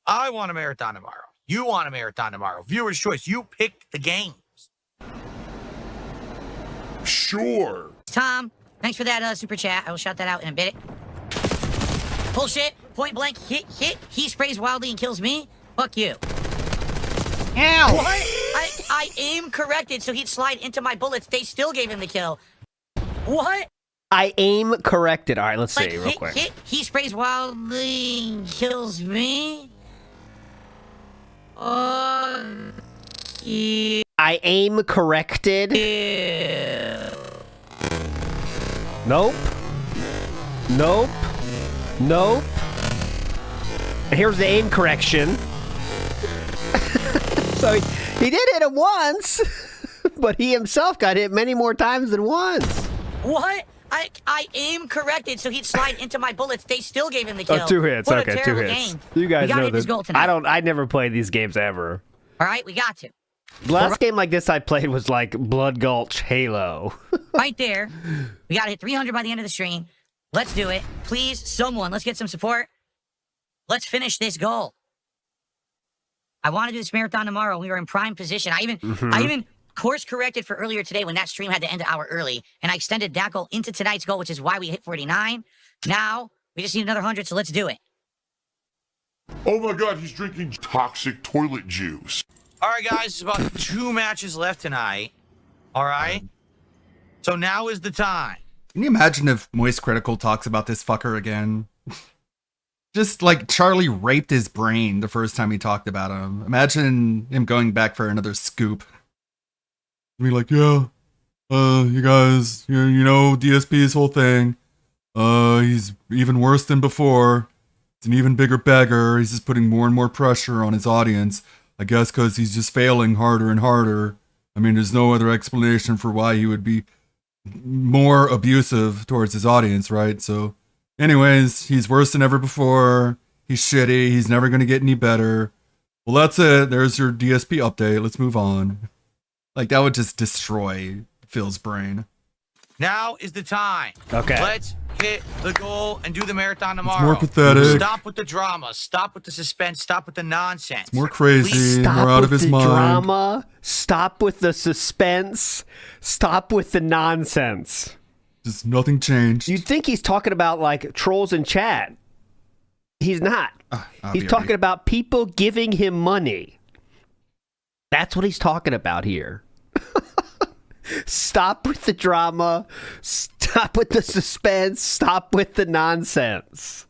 I want a marathon tomorrow. You want a marathon tomorrow. Viewer's choice. You pick the games. Sure. Tom, thanks for that super chat. I will shout that out in a bit. Bullshit. Point blank. Hit. He sprays wildly and kills me. Fuck you. Ow. What? I aim corrected so he'd slide into my bullets. They still gave him the kill. What? I aim corrected. All right, let's Like, see real quick. He sprays wildly and kills me. Yeah. I aim corrected. Nope. And here's the aim correction. So he did hit him once, but he himself got hit many more times than once. What? I aim corrected so he'd slide into my bullets. They still gave him the kill. Oh, 2 hits. What a Okay, 2 terrible hits. game. You guys we gotta know hit this that. goal tonight. I never play these games ever. All right, we got to. The last game like this I played was like Blood Gulch Halo. Right there. We got to hit 300 by the end of the stream. Let's do it. Please, someone, let's get some support. Let's finish this goal. I want to do this marathon tomorrow. We were in prime position. I even course corrected for earlier today when that stream had to end an hour early, and I extended that goal into tonight's goal, which is why we hit 49. Now, we just need another 100, so let's do it. Oh my god, he's drinking toxic toilet juice. All right, guys, there's about 2 matches left tonight. All right? So now is the time. Can you imagine if Moist Critical talks about this fucker again? Just like Charlie raped his brain the first time he talked about him. Imagine him going back for another scoop. Be like, yeah, you guys, you know DSP's whole thing. He's even worse than before. He's an even bigger beggar. He's just putting more and more pressure on his audience. I guess because he's just failing harder and harder. I mean, there's no other explanation for why he would be more abusive towards his audience, right? So, anyways, he's worse than ever before. He's shitty. He's never going to get any better. Well, that's it. There's your DSP update. Let's move on. Like, that would just destroy Phil's brain. Now is the time. Okay. Let's hit the goal and do the marathon tomorrow. more pathetic. Stop with the drama. Stop with the suspense. Stop with the nonsense. It's more crazy. Stop More out of with his the mind. drama. Stop with the suspense. Stop with the nonsense. Just nothing changed. You'd think he's talking about like trolls in chat. He's not. He's talking about people giving him money. That's what he's talking about here. Stop with the drama. Stop with the suspense. Stop with the nonsense.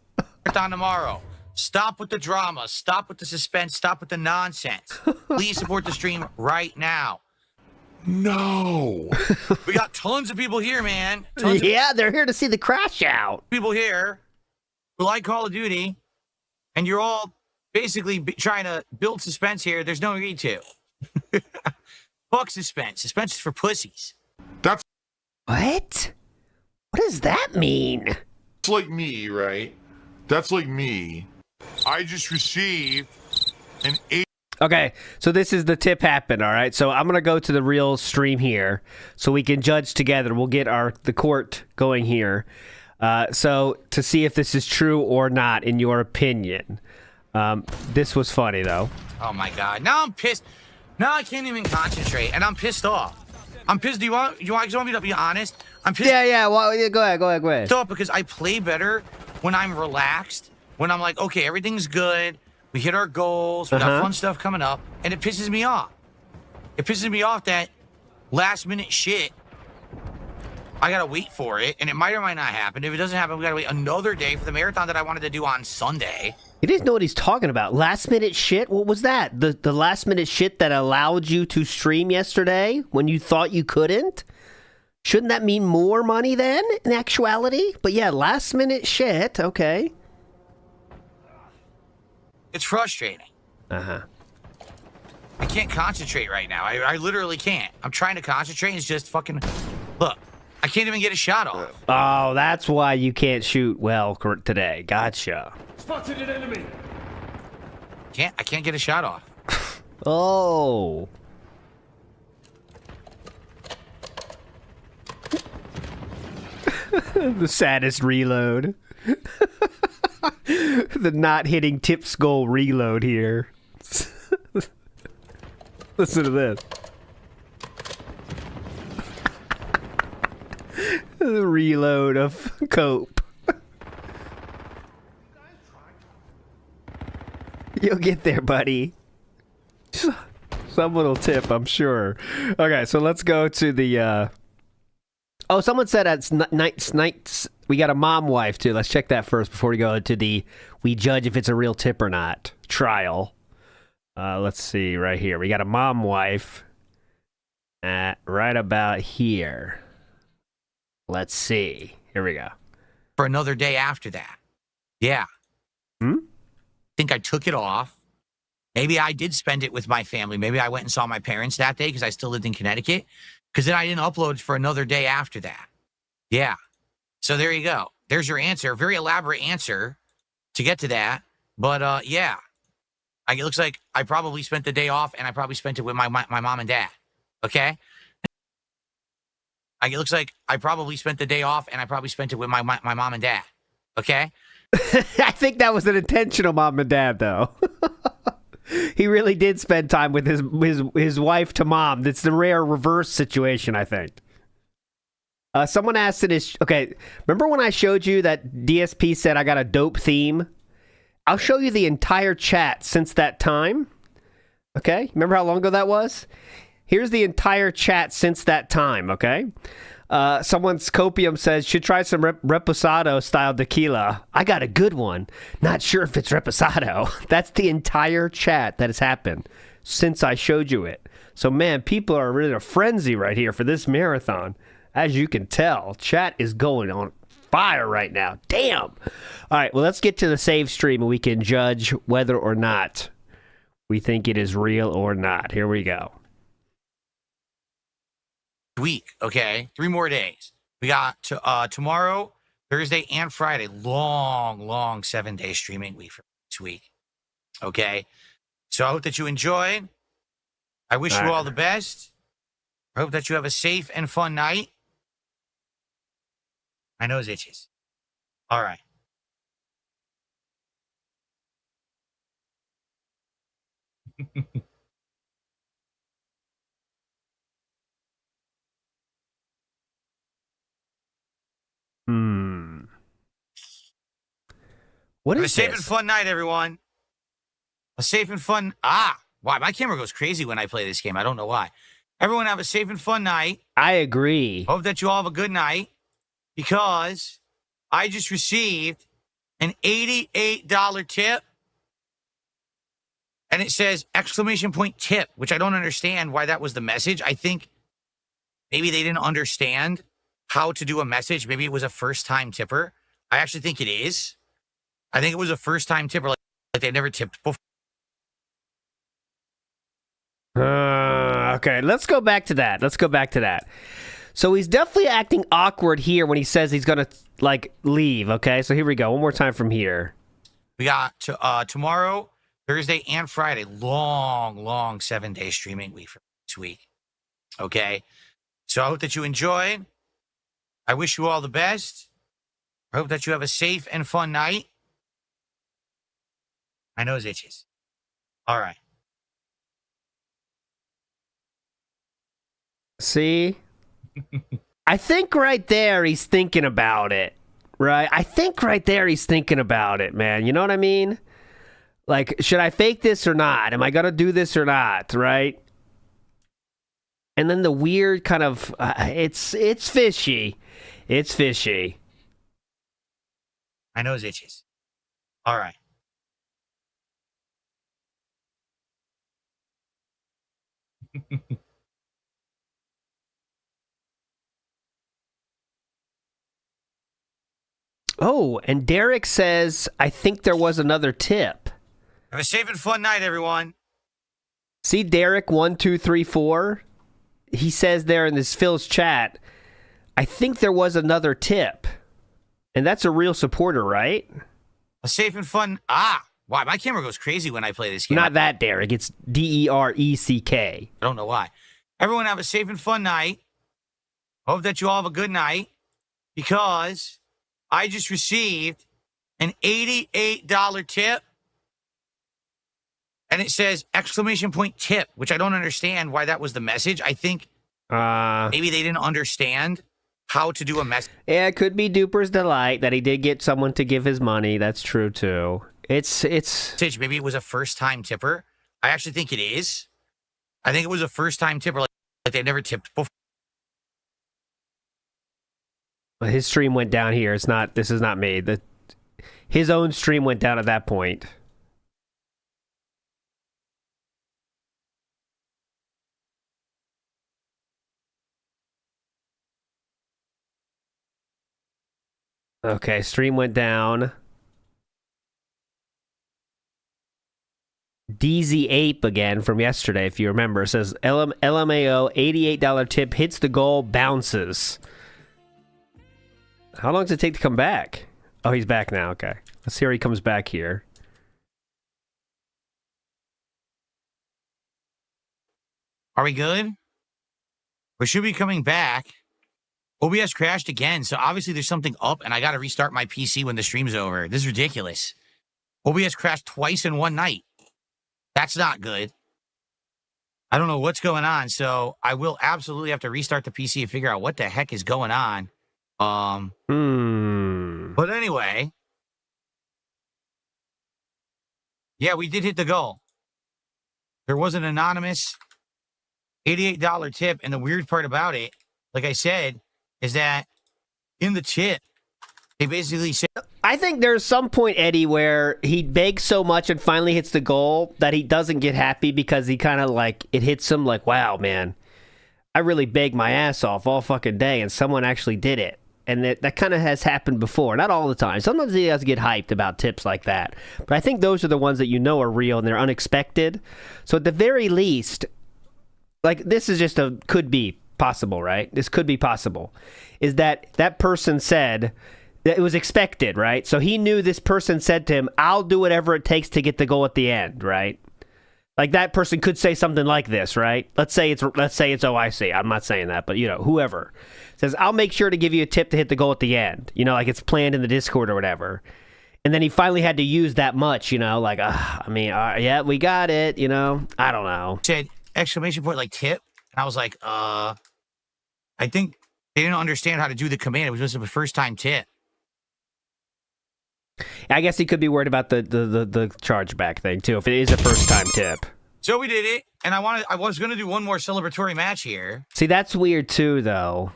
Marathon tomorrow. Stop with the drama. Stop with the suspense. Stop with the nonsense. Please support the stream right now. No. We got tons of people here, man. Yeah, they're here to see the crash out. People here who like Call of Duty, and you're all basically trying to build suspense here. There's no need to. Fuck suspense. Suspense is for pussies. That's what? What does that mean? It's like me, right? That's like me. I just received an 8. Okay, so this is the tip happen, all right? So I'm going to go to the real stream here so we can judge together. We'll get the court going here. So to see if this is true or not in your opinion. This was funny, though. Oh, my God. Now I'm pissed. Now I can't even concentrate, and I'm pissed off. I'm pissed. Do you want me to be honest? I'm pissed. Yeah. Well, go ahead. Pissed off because I play better when I'm relaxed, when I'm like, okay, everything's good. We hit our goals. We got fun stuff coming up, and it pisses me off. It pisses me off that last-minute shit. I gotta wait for it, and it might or might not happen. If it doesn't happen, we gotta wait another day for the marathon that I wanted to do on Sunday. He didn't know what he's talking about. Last minute shit? What was that? The last minute shit that allowed you to stream yesterday when you thought you couldn't? Shouldn't that mean more money then, in actuality? But yeah, last minute shit, okay. It's frustrating. Uh-huh. I can't concentrate right now. I literally can't. I'm trying to concentrate. It's just fucking... Look, I can't even get a shot off. Oh, that's why you can't shoot well today. Gotcha. Spotted an enemy. I can't get a shot off. Oh. The saddest reload. The not hitting tips goal reload here. Listen to this. The reload of Cope. You'll get there, buddy. Someone will tip, I'm sure. Okay, so let's go to the... Oh, someone said it's nights. We got a mom wife, too. Let's check that first before we go to the we judge if it's a real tip or not trial. Let's see right here. We got a mom wife right about here. Let's see. Here we go. For another day after that. Yeah. I think I took it off. Maybe I did spend it with my family. Maybe I went and saw my parents that day because I still lived in Connecticut. Because then I didn't upload for another day after that. Yeah. So there you go. There's your answer. Very elaborate answer to get to that. But yeah. It looks like I probably spent the day off and I probably spent it with my mom and dad. Okay? It looks like I probably spent the day off and I probably spent it with my mom and dad. Okay? I think that was an intentional mom and dad, though. He really did spend time with his wife to mom. That's the rare reverse situation, I think. Someone asked it. Okay, remember when I showed you that DSP said I got a dope theme? I'll show you the entire chat since that time. Okay, remember how long ago that was? Here's the entire chat since that time, okay? Someone's Copium says, should try some Reposado style tequila. I got a good one. Not sure if it's Reposado. That's the entire chat that has happened since I showed you it. So, man, people are really in a frenzy right here for this marathon. As you can tell, chat is going on fire right now. Damn. All right, well, let's get to the save stream and we can judge whether or not we think it is real or not. Here we go. Week, okay? 3 more days. We got tomorrow, Thursday, and Friday. Long 7-day streaming week for this week. Okay? So I hope that you enjoyed. I wish you all the best. I hope that you have a safe and fun night. My nose itches. All right. What Have is a safe this? and fun night, everyone. A safe and fun... Why? My camera goes crazy when I play this game. I don't know why. Everyone have a safe and fun night. I agree. Hope that you all have a good night. Because I just received an $88 tip. And it says exclamation point tip, which I don't understand why that was the message. I think maybe they didn't understand how to do a message. Maybe it was a first-time tipper. I actually think it is. I think it was a first-time tipper, like they never tipped before. Okay, let's go back to that. So he's definitely acting awkward here when he says he's going to, leave, okay? So here we go. One more time from here. We got tomorrow, Thursday, and Friday. Long 7-day streaming week for this week. Okay? So I hope that you enjoyed. I wish you all the best. I hope that you have a safe and fun night. My nose itches. All right. See? I think right there he's thinking about it, right? I think right there he's thinking about it, man. You know what I mean? Like, should I fake this or not? Am I going to do this or not, right? And then the weird kind of, it's fishy. It's fishy. My nose itches. All right. Oh, and Derek says, I think there was another tip. Have a safe and fun night, everyone. See, Derek 1234. He says there in this Phil's chat, I think there was another tip. And that's a real supporter, right? A safe and fun. Wow, my camera goes crazy when I play this game. Not that, Derek. It's Dereck. I don't know why. Everyone have a safe and fun night. Hope that you all have a good night. Because I just received an $88 tip. And it says exclamation point tip, which I don't understand why that was the message. I think maybe they didn't understand how to do a message. Yeah, it could be Duper's delight that he did get someone to give his money. That's true, too. It's maybe it was a first-time tipper. I actually think it is. I think it was a first-time tipper, like they never tipped before. His stream went down here. This is not me. His own stream went down at that point. Okay, stream went down. DZ Ape again from yesterday, if you remember, says LMAO $88 tip hits the goal, bounces. How long does it take to come back? Oh, he's back now. Okay, let's see how he comes back here. Are we good? We should be coming back. OBS crashed again, so obviously there's something up, and I got to restart my PC when the stream's over. This is ridiculous. OBS crashed twice in one night. That's not good. I don't know what's going on, so I will absolutely have to restart the PC and figure out what the heck is going on. But anyway, yeah, we did hit the goal. There was an anonymous $88 tip, and the weird part about it, like I said, is that in the tip, they basically said... I think there's some point, Eddie, where he begs so much and finally hits the goal that he doesn't get happy because he kind of like, it hits him like, wow, man, I really begged my ass off all fucking day and someone actually did it. And that kind of has happened before. Not all the time. Sometimes he does get hyped about tips like that. But I think those are the ones that you know are real and they're unexpected. So at the very least, like this is just could be possible, right? This could be possible. Is that person said that it was expected, right? So he knew this person said to him, I'll do whatever it takes to get the goal at the end, right? Like that person could say something like this, right? Let's say it's OIC. I'm not saying that, but whoever says, I'll make sure to give you a tip to hit the goal at the end. Like it's planned in the Discord or whatever. And then he finally had to use that much, like, yeah, we got it, I don't know. Said exclamation point like tip. And I was like, I think they didn't understand how to do the command. It was just a first time tip. I guess he could be worried about the chargeback thing too, if it is a first time tip. So we did it, and I was gonna do one more celebratory match here. See, that's weird too, though.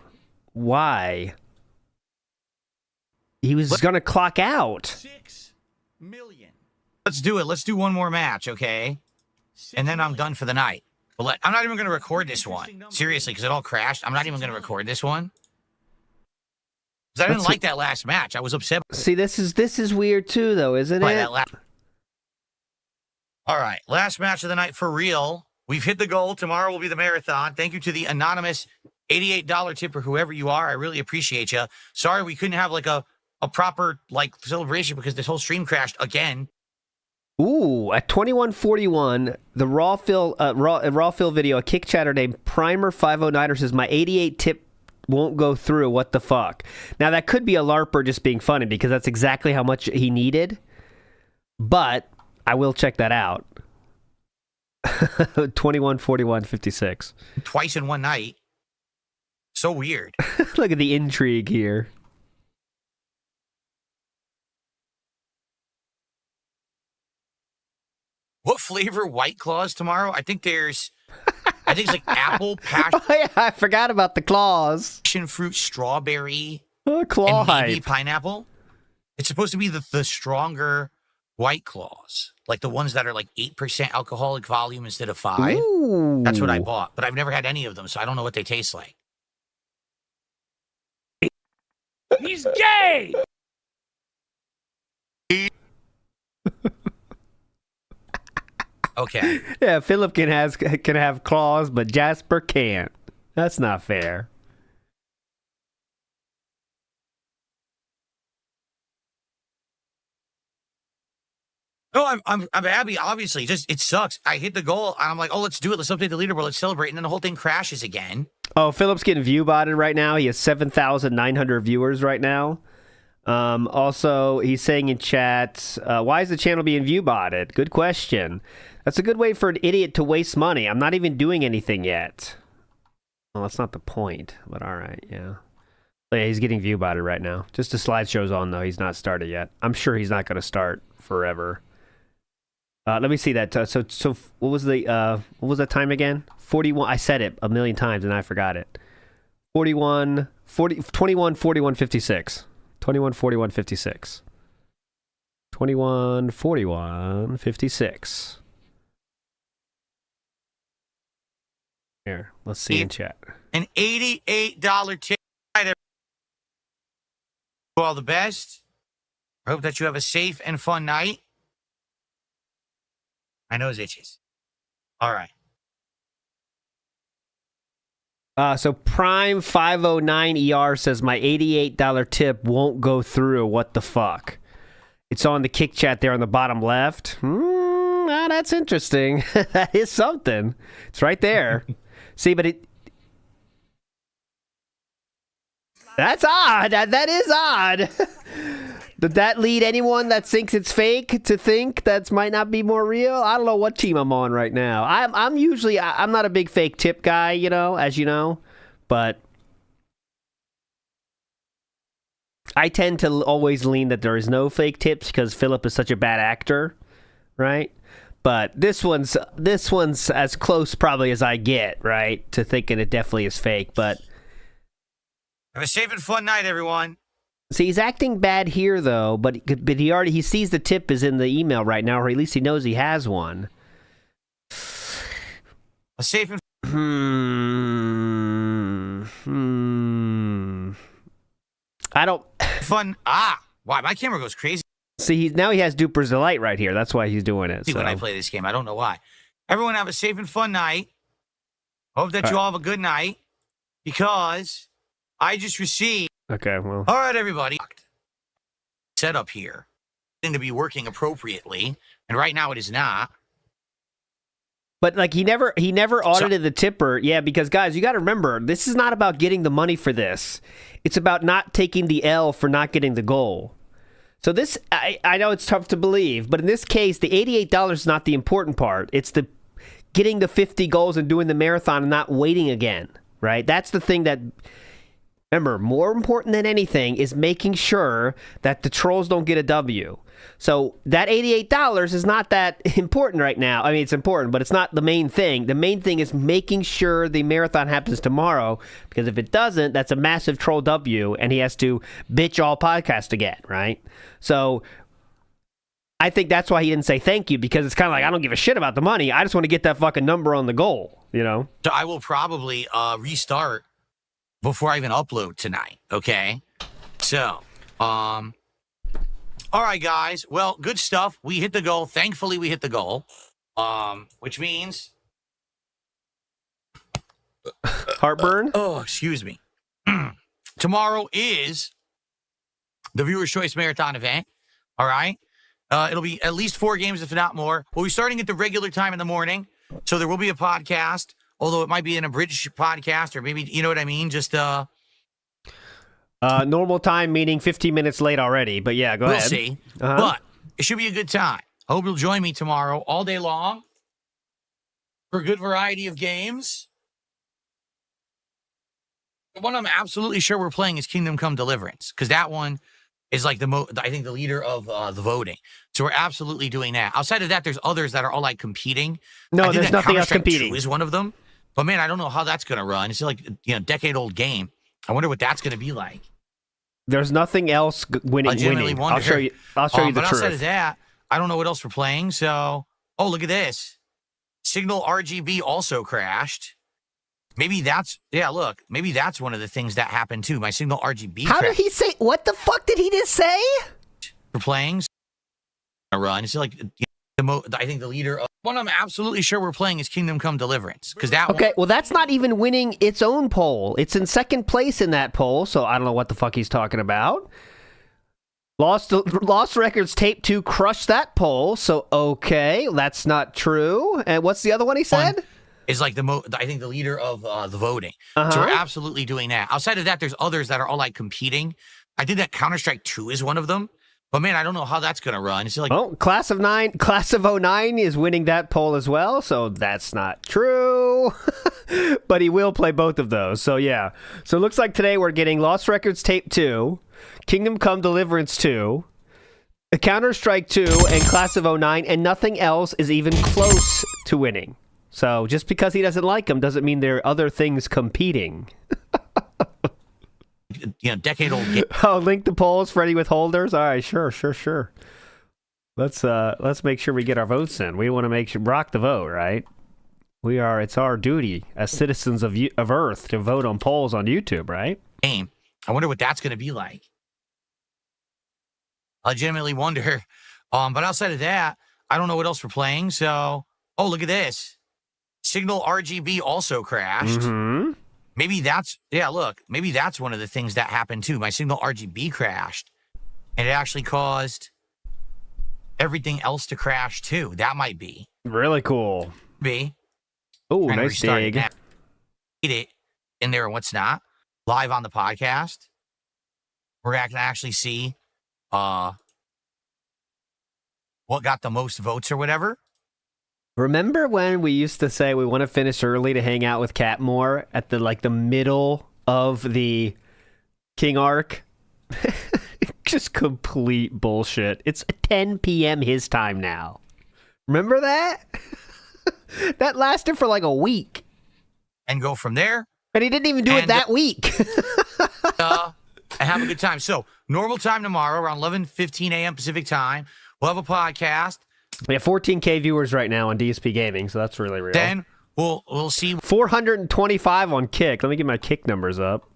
Why? He was gonna clock out. 6 million. Let's do it. Let's do one more match, okay? And then I'm done for the night. But I'm not even gonna record this one. Seriously, because it all crashed. I'm not even gonna record this one. Because I didn't like that last match. I was upset. See, this is weird too, though, isn't it? All right, last match of the night for real. We've hit the goal. Tomorrow will be the marathon. Thank you to the anonymous $88 tip or whoever you are. I really appreciate you. Sorry we couldn't have like a proper like celebration because this whole stream crashed again. Ooh, at 21:41, the Raw Phil video, a kick chatter named Primer509er says, my 88 tip won't go through. What the fuck? Now, that could be a LARPer just being funny because that's exactly how much he needed. But I will check that out. 21:41:56. Twice in one night. So weird. Look at the intrigue here. What flavor White Claws tomorrow? I think it's like apple, passion. Oh, yeah, I forgot about the claws. Passion fruit, strawberry, claw and maybe hype. pineapple. It's supposed to be the stronger White Claws, like the ones that are like 8% alcoholic volume instead of 5. Ooh. That's what I bought, but I've never had any of them, so I don't know what they taste like. He's gay! Okay. Yeah, Philip can have claws, but Jasper can't. That's not fair. No, I'm happy. Obviously, just it sucks. I hit the goal, and I'm like, oh, let's do it. Let's update the leaderboard. Let's celebrate, and then the whole thing crashes again. Oh, Philip's getting view botted right now. He has 7,900 viewers right now. Also, he's saying in chat, why is the channel being view botted? Good question. That's a good way for an idiot to waste money. I'm not even doing anything yet. Well, that's not the point, but all right, yeah. But yeah, he's getting view botted right now. Just the slideshow's on, though. He's not started yet. I'm sure he's not going to start forever. Let me see that. So what was that time again? 41. I said it a million times and I forgot it. 21, 41, 56. 21, 41, 56. 21, 41, 56. Here, let's see in chat. An $88 tip. All the best. I hope that you have a safe and fun night. I know his itches. All right. So Prime 509 ER says my $88 tip won't go through. What the fuck? It's on the kick chat there on the bottom left. That's interesting. That is something. It's right there. See, but that's odd. That is odd. Did that lead anyone that thinks it's fake to think that might not be more real? I don't know what team I'm on right now. I'm usually I'm not a big fake tip guy, you know, as you know, but I tend to always lean that there is no fake tips because Philip is such a bad actor, right? But this one's as close probably as I get, right, to thinking it definitely is fake. But have a safe and fun night, everyone. see, he's acting bad here though, but he sees the tip is in the email right now, or at least he knows he has one. A safe and I don't fun. Why my camera goes crazy? See, now he has Duper's Delight right here. That's why he's doing it. See, when I play this game, I don't know why. Everyone have a safe and fun night. Hope that you all have a good night, because I just received. Okay, well. All right, everybody. Set up here to be working appropriately, and right now it is not. But like he never audited the tipper. Yeah, because guys, you got to remember, this is not about getting the money for this. It's about not taking the L for not getting the goal. So this, I know it's tough to believe, but in this case, the $88 is not the important part. It's the getting the 50 goals and doing the marathon and not waiting again, right? That's the thing that, remember, more important than anything is making sure that the trolls don't get a W. So that $88 is not that important right now. I mean, it's important, but it's not the main thing. The main thing is making sure the marathon happens tomorrow, because if it doesn't, that's a massive troll W, and he has to bitch all podcast again, right? So I think that's why he didn't say thank you, because it's kind of like, I don't give a shit about the money. I just want to get that fucking number on the goal, you know? So I will probably restart before I even upload tonight, okay? So, all right, guys. Well, good stuff. We hit the goal. Thankfully, we hit the goal, which means... Heartburn? Oh, excuse me. Tomorrow is the Viewer's Choice Marathon event, all right? It'll be at least 4 games, if not more. We'll be starting at the regular time in the morning, so there will be a podcast, although it might be an abridged podcast, or maybe, you know what I mean? Just, normal time, meaning 15 minutes late already, but yeah, go ahead. We'll see. But it should be a good time. I hope you'll join me tomorrow all day long for a good variety of games. The one I'm absolutely sure we're playing is Kingdom Come Deliverance, because that one is like I think the leader of the voting. So we're absolutely doing that. Outside of that, there's others that are all like competing. No, there's nothing else competing. 2 is one of them. But man, I don't know how that's going to run. It's like, decade-old game. I wonder what that's going to be like. There's nothing else winning. I'll show you the but truth. outside of that, I don't know what else we're playing. So, oh, look at this. Signal RGB also crashed. Maybe that's, look, maybe that's one of the things that happened too. My Signal RGB How did he say, what the fuck did he just say? For playing a run. It's like, I think the leader of one I'm absolutely sure we're playing is Kingdom Come Deliverance. Because that well, that's not even winning its own poll. It's in second place in that poll, so I don't know what the fuck he's talking about. Lost Records Tape 2 crushed that poll, so okay, that's not true. And what's the other one he said? Is like I think the leader of the voting. So we're absolutely doing that. Outside of that, there's others that are all like competing. I think that Counter-Strike 2 is one of them. But man, I don't know how that's gonna run. It's like Class of 09 is winning that poll as well, so that's not true. But he will play both of those. So yeah. So it looks like today we're getting Lost Records Tape 2, Kingdom Come Deliverance 2, Counter-Strike 2, and Class of 09, and nothing else is even close to winning. So just because he doesn't like them doesn't mean there are other things competing. Decade-old game. Oh, link the polls for any withholders. All right, sure. Let's make sure we get our votes in. We want to make sure rock the vote, right? It's our duty as citizens of Earth to vote on polls on YouTube, right? I wonder what that's going to be like. I legitimately wonder. But outside of that, I don't know what else we're playing. So, oh, look at this. Signal RGB also crashed. Maybe that's, maybe that's one of the things that happened too. My Signal RGB crashed, and it actually caused everything else to crash too. That might be. Really cool. Oh, nice dig. It in there and what's not. Live on the podcast. We're going to actually see what got the most votes or whatever. Remember when we used to say we want to finish early to hang out with Catmore at the middle of the King arc? Just complete bullshit. It's 10 p.m. his time now. Remember that? That lasted for like a week. And go from there. And he didn't even do it that week. And have a good time. So, normal time tomorrow around 11:15 a.m. Pacific time. We'll have a podcast. We have 14K viewers right now on DSP Gaming, so that's really real. Then we'll see. 425 on Kick. Let me get my Kick numbers up.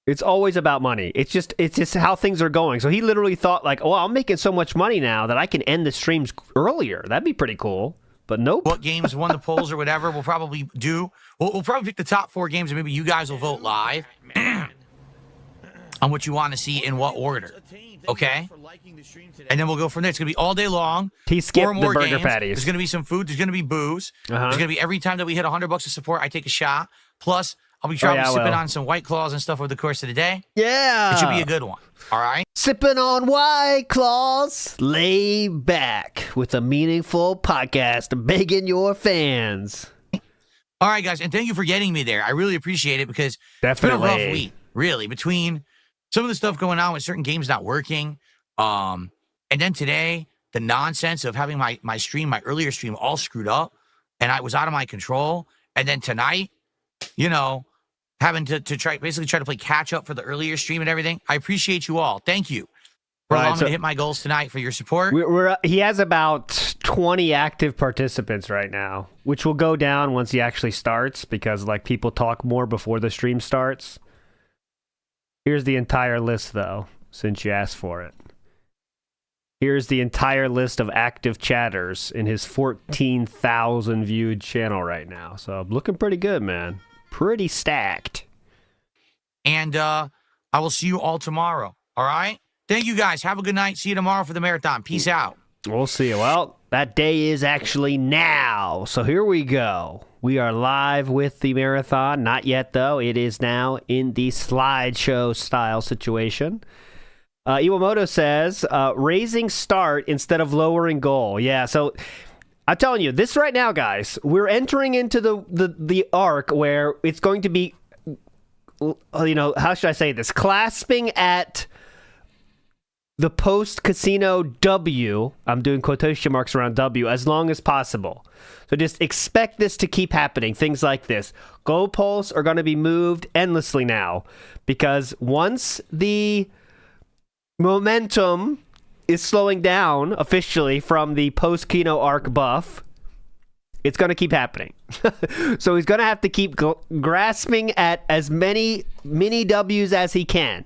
It's always about money. It's just how things are going. So he literally thought like, oh, I'm making so much money now that I can end the streams earlier. That'd be pretty cool. But nope. What games won the polls or whatever, we'll probably do. We'll probably pick the top 4 games, and maybe you guys will vote live on what you want to see in what order. Okay? And then we'll go from there. It's going to be all day long. He skipped 4 more the burger games. patties. There's going to be some food. There's going to be booze. There's going to be every time that we hit $100 of support, I take a shot. Plus, I'll be sipping on some White Claws and stuff over the course of the day. Yeah. It should be a good one. All right? Sipping on White Claws. Lay back with a meaningful podcast begging your fans. All right, guys. And thank you for getting me there. I really appreciate it because it's been a rough week, really, between some of the stuff going on with certain games not working. And then today, the nonsense of having my earlier stream all screwed up, and I was out of my control. And then tonight, having to try to play catch up for the earlier stream and everything. I appreciate you all. Thank you for allowing me to hit my goals tonight, for your support. He has about 20 active participants right now, which will go down once he actually starts because people talk more before the stream starts. Here's the entire list, though, since you asked for it. Here's the entire list of active chatters in his 14,000 viewed channel right now. So looking pretty good, man. Pretty stacked. And I will see you all tomorrow. All right? Thank you, guys. Have a good night. See you tomorrow for the marathon. Peace out. We'll see you. Well, that day is actually now. So here we go. We are live with the marathon. Not yet, though. It is now in the slideshow style situation. Iwamoto says, raising start instead of lowering goal. Yeah, so I'm telling you, this right now, guys, we're entering into the arc where it's going to be, how should I say this? Clasping at the post-casino W, I'm doing quotation marks around W, as long as possible. So just expect this to keep happening, things like this. Goalposts are going to be moved endlessly now, because once the momentum is slowing down officially from the post-Kino arc buff, it's going to keep happening. So he's going to have to keep grasping at as many mini W's as he can.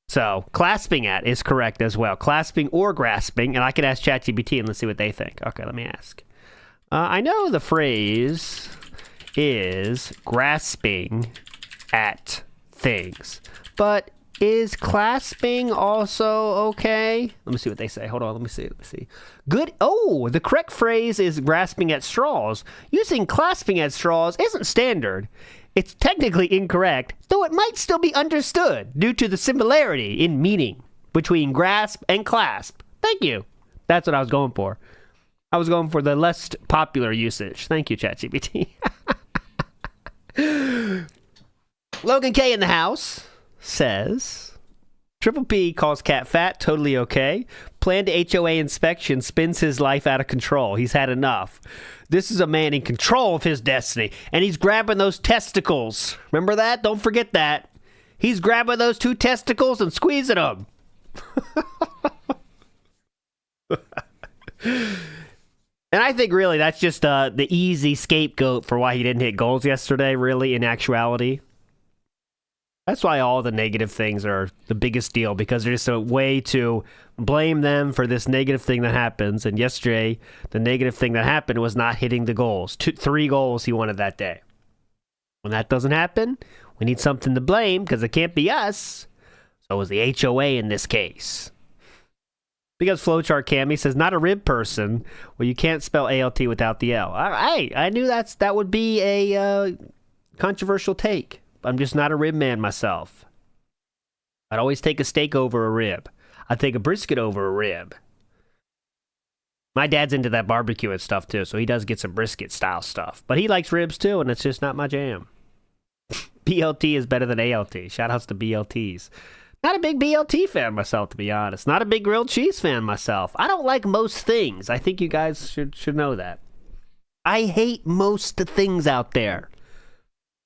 So clasping at is correct as well. Clasping or grasping. And I can ask ChatGPT and let's see what they think. Okay, let me ask. I know the phrase is grasping at things, but is clasping also okay? Let me see what they say. Hold on, let me see. Good. Oh, the correct phrase is grasping at straws. Using clasping at straws isn't standard. It's technically incorrect, though it might still be understood due to the similarity in meaning between grasp and clasp. Thank you. That's what I was going for. I was going for the less popular usage. Thank you, ChatGPT. Logan K in the house says, Triple P calls Cat fat, totally okay. Planned HOA inspection spins his life out of control. He's had enough. This is a man in control of his destiny, and he's grabbing those testicles. Remember that? Don't forget that. He's grabbing those 2 testicles and squeezing them. And I think really that's just the easy scapegoat for why he didn't hit goals yesterday, really, in actuality. That's why all the negative things are the biggest deal, because there's just a way to blame them for this negative thing that happens. And yesterday, the negative thing that happened was not hitting the goals. 3 goals he wanted that day. When that doesn't happen, we need something to blame, because it can't be us. So it was the HOA in this case. Because Flowchart Cammy says, not a rib person. Well, you can't spell ALT without the L. I knew that would be a controversial take. I'm just not a rib man myself. I'd always take a steak over a rib. I'd take a brisket over a rib. My dad's into that barbecue and stuff too, so he does get some brisket style stuff. But he likes ribs too, and it's just not my jam. BLT is better than ALT. Shout outs to BLTs. Not a big BLT fan myself, to be honest. Not a big grilled cheese fan myself. I don't like most things. I think you guys should know that. I hate most things out there.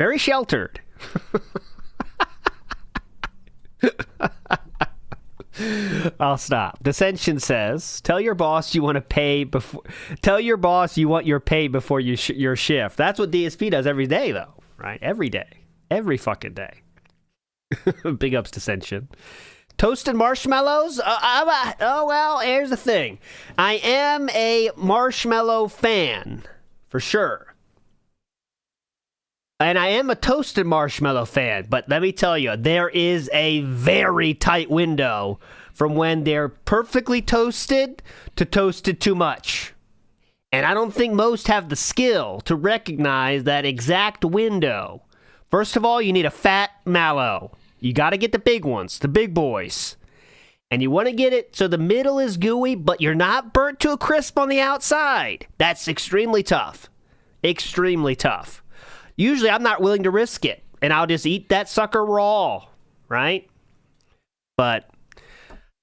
Very sheltered. I'll stop. Dissension says, tell your boss you want to pay before. Tell your boss you want your pay before your shift. That's what DSP does every day, though, right? Every day, every fucking day. Big ups, Dissension. Toasted marshmallows? Oh well, here's the thing. I am a marshmallow fan, for sure. And I am a toasted marshmallow fan, but let me tell you, there is a very tight window from when they're perfectly toasted to toasted too much. And I don't think most have the skill to recognize that exact window. First of all, you need a fat mallow. You got to get the big ones, the big boys. And you want to get it so the middle is gooey, but you're not burnt to a crisp on the outside. That's extremely tough. Extremely tough. Usually I'm not willing to risk it, and I'll just eat that sucker raw, right? But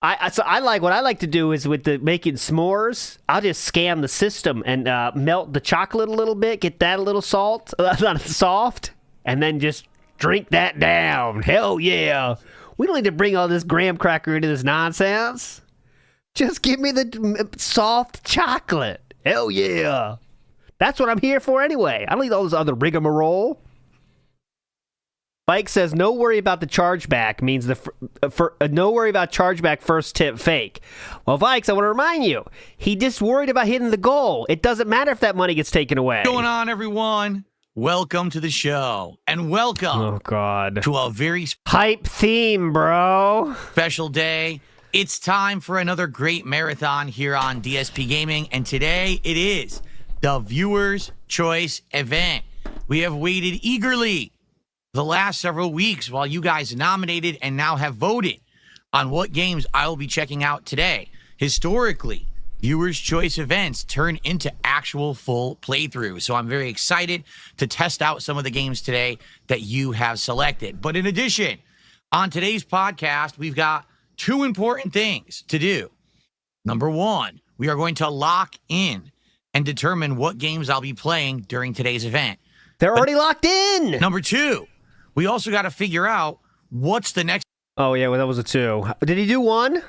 I like what I like to do is with the making s'mores, I'll just scam the system and melt the chocolate a little bit, get that a little soft, and then just drink that down. Hell yeah. We don't need to bring all this graham cracker into this nonsense. Just give me the soft chocolate. Hell yeah. That's what I'm here for anyway. I don't need all this other rigmarole. Mike says, no worry about the chargeback means no worry about chargeback first tip fake. Well, Vikes, I want to remind you, he just worried about hitting the goal. It doesn't matter if that money gets taken away. What's going on, everyone? Welcome to the show. And welcome to a very hype theme, bro. Special day. It's time for another great marathon here on DSP Gaming. And today it is the Viewer's Choice event. We have waited eagerly the last several weeks while you guys nominated and now have voted on what games I will be checking out today. Historically, Viewer's Choice events turn into actual full playthroughs. So I'm very excited to test out some of the games today that you have selected. But in addition, on today's podcast, we've got 2 important things to do. Number 1, we are going to lock in and determine what games I'll be playing during today's event. They're already locked in. Number 2, we also got to figure out what's the next. Oh, yeah, well, that was a 2. Did he do 1?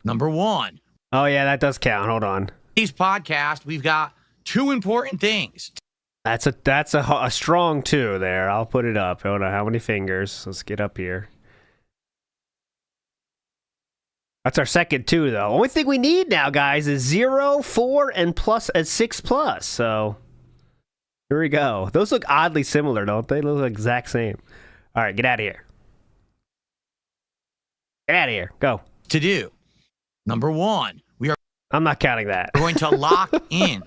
Number 1. Oh, yeah, that does count. Hold on. Today's podcast, we've got 2 important things. That's a strong 2 there. I'll put it up. Hold on. How many fingers? Let's get up here. That's our second 2, though. Only thing we need now, guys, is 0, 4, and 6 plus. So here we go. Those look oddly similar, don't they? They look exact same. All right, get out of here. Get out of here. Go. To do. Number 1, I'm not counting that. We're going to lock in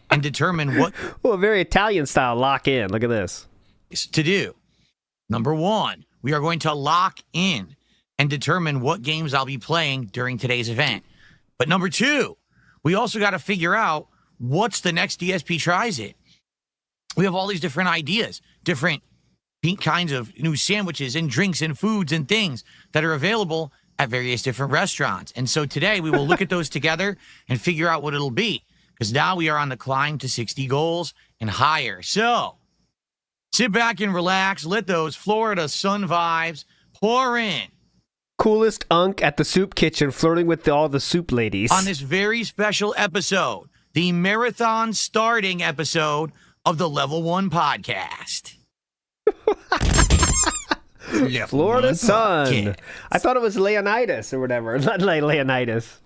and determine what... Well, very Italian style, lock in. Look at this. To do. Number 1, we are going to lock in and determine what games I'll be playing during today's event. But number 2, we also got to figure out what's the next DSP tries it. We have all these different ideas, different kinds of new sandwiches and drinks and foods and things that are available at various different restaurants. And so today we will look at those together and figure out what it'll be, because now we are on the climb to 60 goals and higher. So sit back and relax. Let those Florida sun vibes pour in. Coolest unk at the soup kitchen flirting with all the soup ladies. On this very special episode, the marathon starting episode of the Level 1 podcast. Florida sun. I thought it was Leonidas or whatever. Not Leonidas.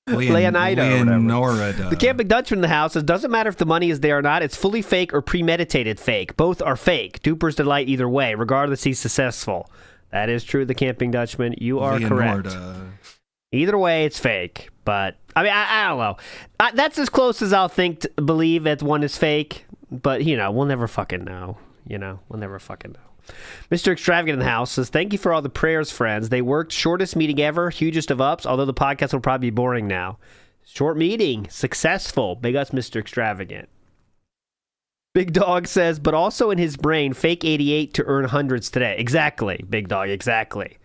Leonido. The Camping Dutchman in the house says, doesn't matter if the money is there or not. It's fully fake or premeditated fake. Both are fake. Duper's delight either way, regardless he's successful. That is true, the Camping Dutchman. You are correct. Either way, it's fake. But, I mean, I don't know. That's as close as I'll think to believe that one is fake. But, we'll never fucking know. We'll never fucking know. Mr. Extravagant in the house says, thank you for all the prayers, friends. They worked. Shortest meeting ever. Hugest of ups, although the podcast will probably be boring now. Short meeting. Successful. Big ups, Mr. Extravagant. Big Dog says, but also in his brain, fake 88 to earn hundreds today. Exactly, Big Dog, exactly.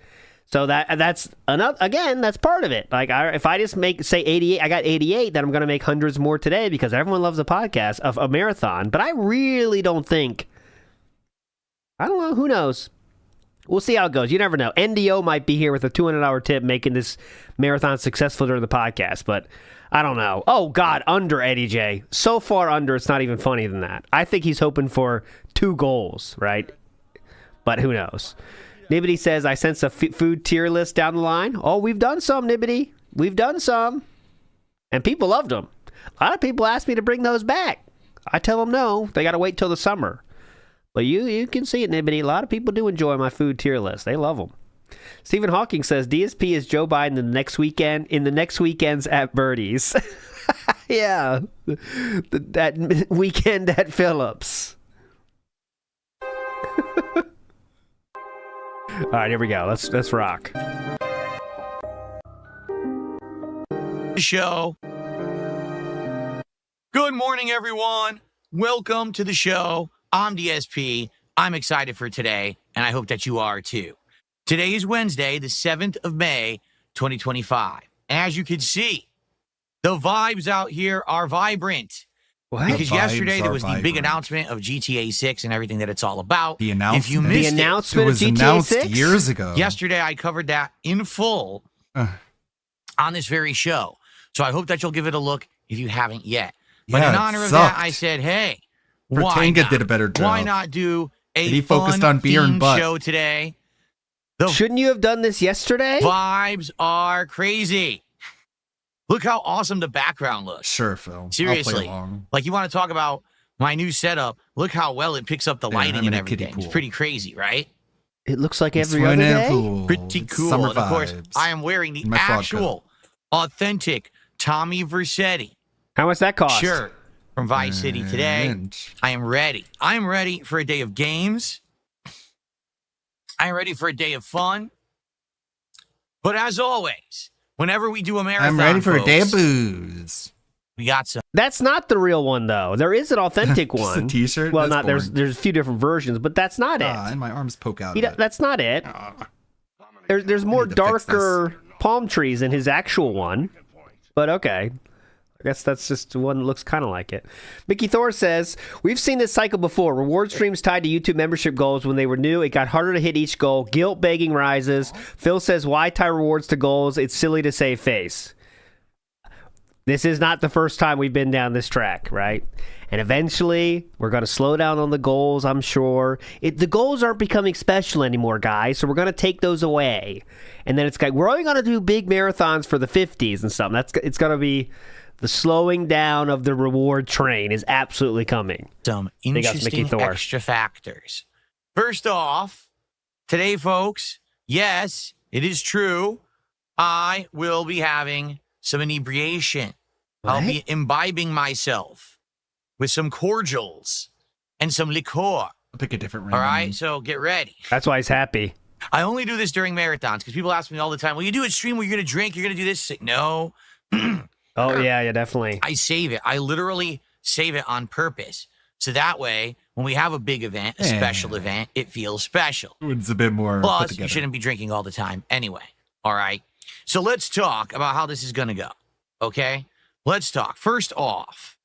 So that's another, again, that's part of it. Like, if I just say 88, I got 88, then I'm going to make hundreds more today because everyone loves a podcast of a marathon. But I really don't think, I don't know, who knows? We'll see how it goes. You never know. NDO might be here with a $200 tip making this marathon successful during the podcast, but I don't know. Oh, God, under Eddie J. So far under, it's not even funny than that. I think he's hoping for 2 goals, right? But who knows? Nibbity says, I sense a food tier list down the line. Oh, we've done some, Nibbity. We've done some. And people loved them. A lot of people asked me to bring those back. I tell them no. They got to wait till the summer. But you can see it, Nibbity. A lot of people do enjoy my food tier list. They love them. Stephen Hawking says, DSP is Joe Biden in the next weekends at Birdie's. Yeah. That weekend at Phillips. All right, here we go. Let's rock. Show. Good morning, everyone. Welcome to the show. I'm DSP. I'm excited for today, and I hope that you are too. Today is Wednesday, the 7th of May, 2025. As you can see, the vibes out here are vibrant. What? Because yesterday there was the big announcement of GTA 6 and everything that it's all about. The announcement? If you missed The announcement of GTA 6? Years ago. Yesterday I covered that in full on this very show. So I hope that you'll give it a look if you haven't yet. But Yeah, in it honor of sucked. that, I said, hey, Bertanga did a better job. Why not do a He focused fun on beer and themed butt. show today? Shouldn't you have done this yesterday? Vibes are crazy. Look how awesome the background looks. Sure, Phil. I'll play Seriously. along. Like, you want to talk about my new setup. Look how well it picks up the Yeah, lighting I'm in and a kiddie everything. It's pool. pretty crazy, right? It looks like every Swimming other in a day. pool. Pretty It's cool. summer And of course, vibes. I am wearing the My frog coat. actual, authentic Tommy Vercetti How much that cost? shirt from Vice City today. And I am ready. I am ready for a day of games. I am ready for a day of fun. But as always, whenever we do a marathon, I'm ready for a day of folks, booze. we got some. That's not the real one, though. There is an authentic Just one. a t-shirt? Well, That's there's a few different versions, but that's not it. And my arms poke out of it. That's not it. There's more need to fix darker palm trees in his actual one. But okay. I guess that's just one that looks kind of like it. Mickey Thor says, we've seen this cycle before. Reward streams tied to YouTube membership goals. When they were new, it got harder to hit each goal. Guilt begging rises. Phil says, why tie rewards to goals? It's silly to save face. This is not the first time we've been down this track, right? And eventually, we're going to slow down on the goals, I'm sure. The goals aren't becoming special anymore, guys, so we're going to take those away. And then it's like, we're only going to do big marathons for the 50s and something. It's going to be... The slowing down of the reward train is absolutely coming. Some interesting extra factors. First off, today, folks, yes, it is true. I will be having some inebriation. I'll be imbibing myself with some cordials and some liqueur. I'll pick a different All right, so get ready. That's why he's happy. I only do this during marathons because people ask me all the time, well, you do a stream where you're going to drink, you're going to do this. No. Oh, yeah, definitely. I save it. I literally save it on purpose. So that way, when we have a big event, a special event, it feels special. It's a bit more put Plus, together. you shouldn't be drinking all the time anyway. All right? So let's talk about how this is going to go. Okay? Let's talk. First off,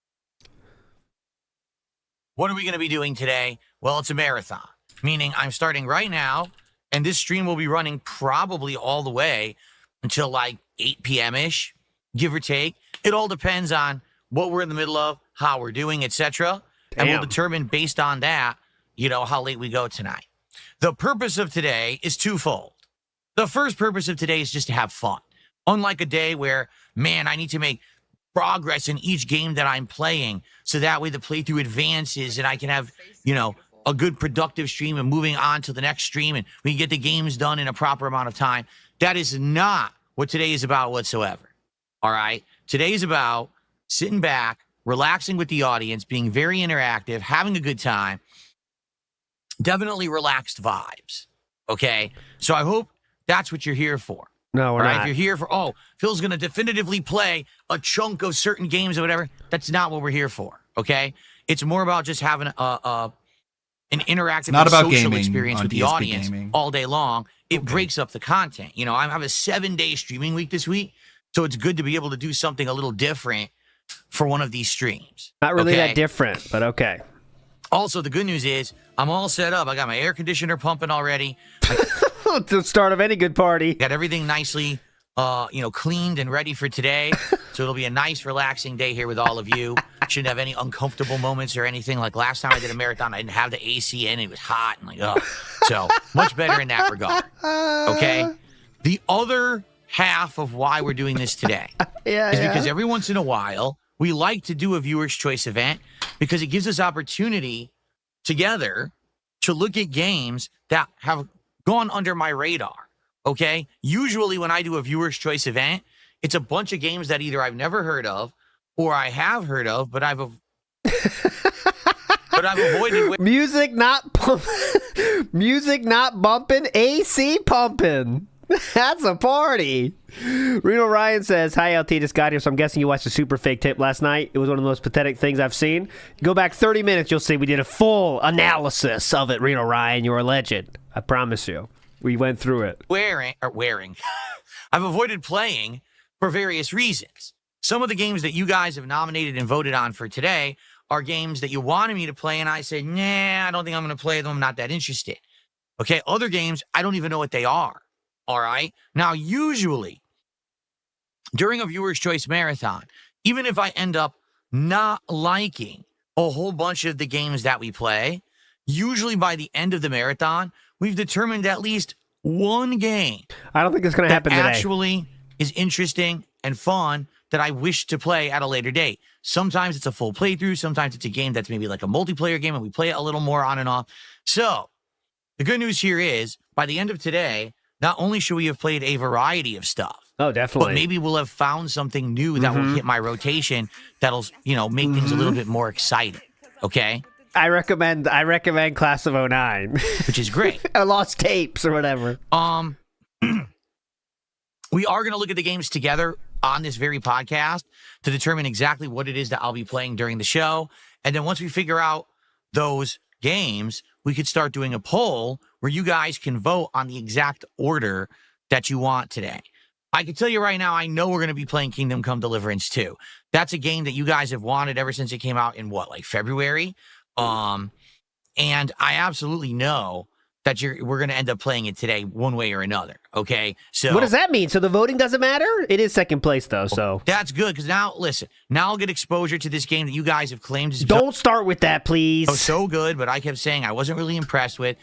what are we going to be doing today? Well, it's a marathon, meaning I'm starting right now, and this stream will be running probably all the way until like 8 p.m.-ish. Give or take. It all depends on what we're in the middle of, how we're doing, etc. And we'll determine based on that, how late we go tonight. The purpose of today is twofold. The first purpose of today is just to have fun. Unlike a day where, man, I need to make progress in each game that I'm playing so that way the playthrough advances and I can have, a good productive stream and moving on to the next stream and we can get the games done in a proper amount of time. That is not what today is about whatsoever. All right. Today's about sitting back, relaxing with the audience, being very interactive, having a good time. Definitely relaxed vibes. Okay. So I hope that's what you're here for. No, we're all right. not. If you're here for, Phil's going to definitively play a chunk of certain games or whatever, that's not what we're here for. Okay. It's more about just having an interactive not about social gaming experience on with the DSP audience gaming. all day long. It breaks up the content. I have a 7-day streaming week this week. So it's good to be able to do something a little different for one of these streams. Not really okay? that different, but okay. Also, the good news is I'm all set up. I got my air conditioner pumping already. The start of any good party. Got everything nicely, cleaned and ready for today. So it'll be a nice, relaxing day here with all of you. Shouldn't have any uncomfortable moments or anything. Like last time I did a marathon, I didn't have the AC in. It was hot and So much better in that regard. Okay. The other half of why we're doing this today is because every once in a while we like to do a viewer's choice event because it gives us opportunity together to look at games that have gone under my radar. Okay, usually when I do a viewer's choice event, it's a bunch of games that either I've never heard of or I have heard of, but I've avoided. Music not bumping, AC pumping. That's a party. Reno Ryan says, hi, LT, just got here, so I'm guessing you watched the super fake tip last night. It was one of the most pathetic things I've seen. Go back 30 minutes, you'll see we did a full analysis of it, Reno Ryan. You're a legend. I promise you. We went through it. Wearing. I've avoided playing for various reasons. Some of the games that you guys have nominated and voted on for today are games that you wanted me to play, and I said, nah, I don't think I'm going to play them. I'm not that interested. Okay, other games, I don't even know what they are. All right. Now, usually during a viewer's choice marathon, even if I end up not liking a whole bunch of the games that we play, usually by the end of the marathon, we've determined at least one game. I don't think it's going to happen today. Actually is interesting and fun that I wish to play at a later date. Sometimes it's a full playthrough. Sometimes it's a game that's maybe like a multiplayer game and we play it a little more on and off. So the good news here is by the end of today, not only should we have played a variety of stuff. Oh, definitely. But maybe we'll have found something new that will hit my rotation that'll, make things a little bit more exciting. Okay? I recommend Class of 09. Which is great. Lost tapes or whatever. We are going to look at the games together on this very podcast to determine exactly what it is that I'll be playing during the show. And then once we figure out those games, we could start doing a poll where you guys can vote on the exact order that you want today. I can tell you right now, I know we're going to be playing Kingdom Come Deliverance 2. That's a game that you guys have wanted ever since it came out in like February. And I absolutely know that we're going to end up playing it today one way or another. Okay. So what does that mean? So the voting doesn't matter? It is second place though. So that's good. Cause now listen, now I'll get exposure to this game that you guys have claimed is don't start with that, please. So good. But I kept saying I wasn't really impressed with.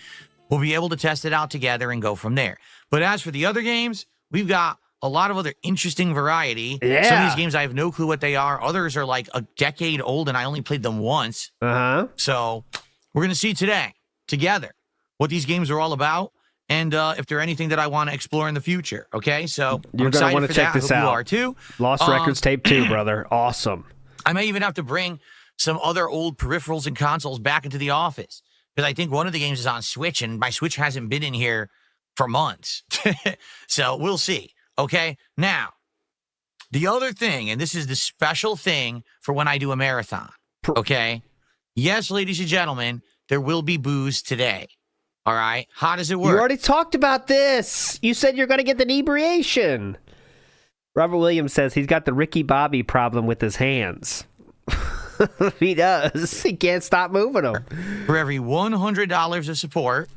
We'll be able to test it out together and go from there. But as for the other games, we've got a lot of other interesting variety. Yeah. Some of these games I have no clue what they are. Others are like a decade old and I only played them once. So we're going to see today together what these games are all about, and if they're anything that I want to explore in the future. Okay, so you're going to want to check this out. You are too. Lost Records Tape 2, brother. Awesome. I may even have to bring some other old peripherals and consoles back into the office because I think one of the games is on Switch, and my Switch hasn't been in here for months. So we'll see. Okay, now the other thing, and this is the special thing for when I do a marathon. Okay, yes, ladies and gentlemen, there will be booze today. All right. How does it work? You already talked about this. You said you're going to get the inebriation. Robert Williams says he's got the Ricky Bobby problem with his hands. He does. He can't stop moving them. For every $100 of support,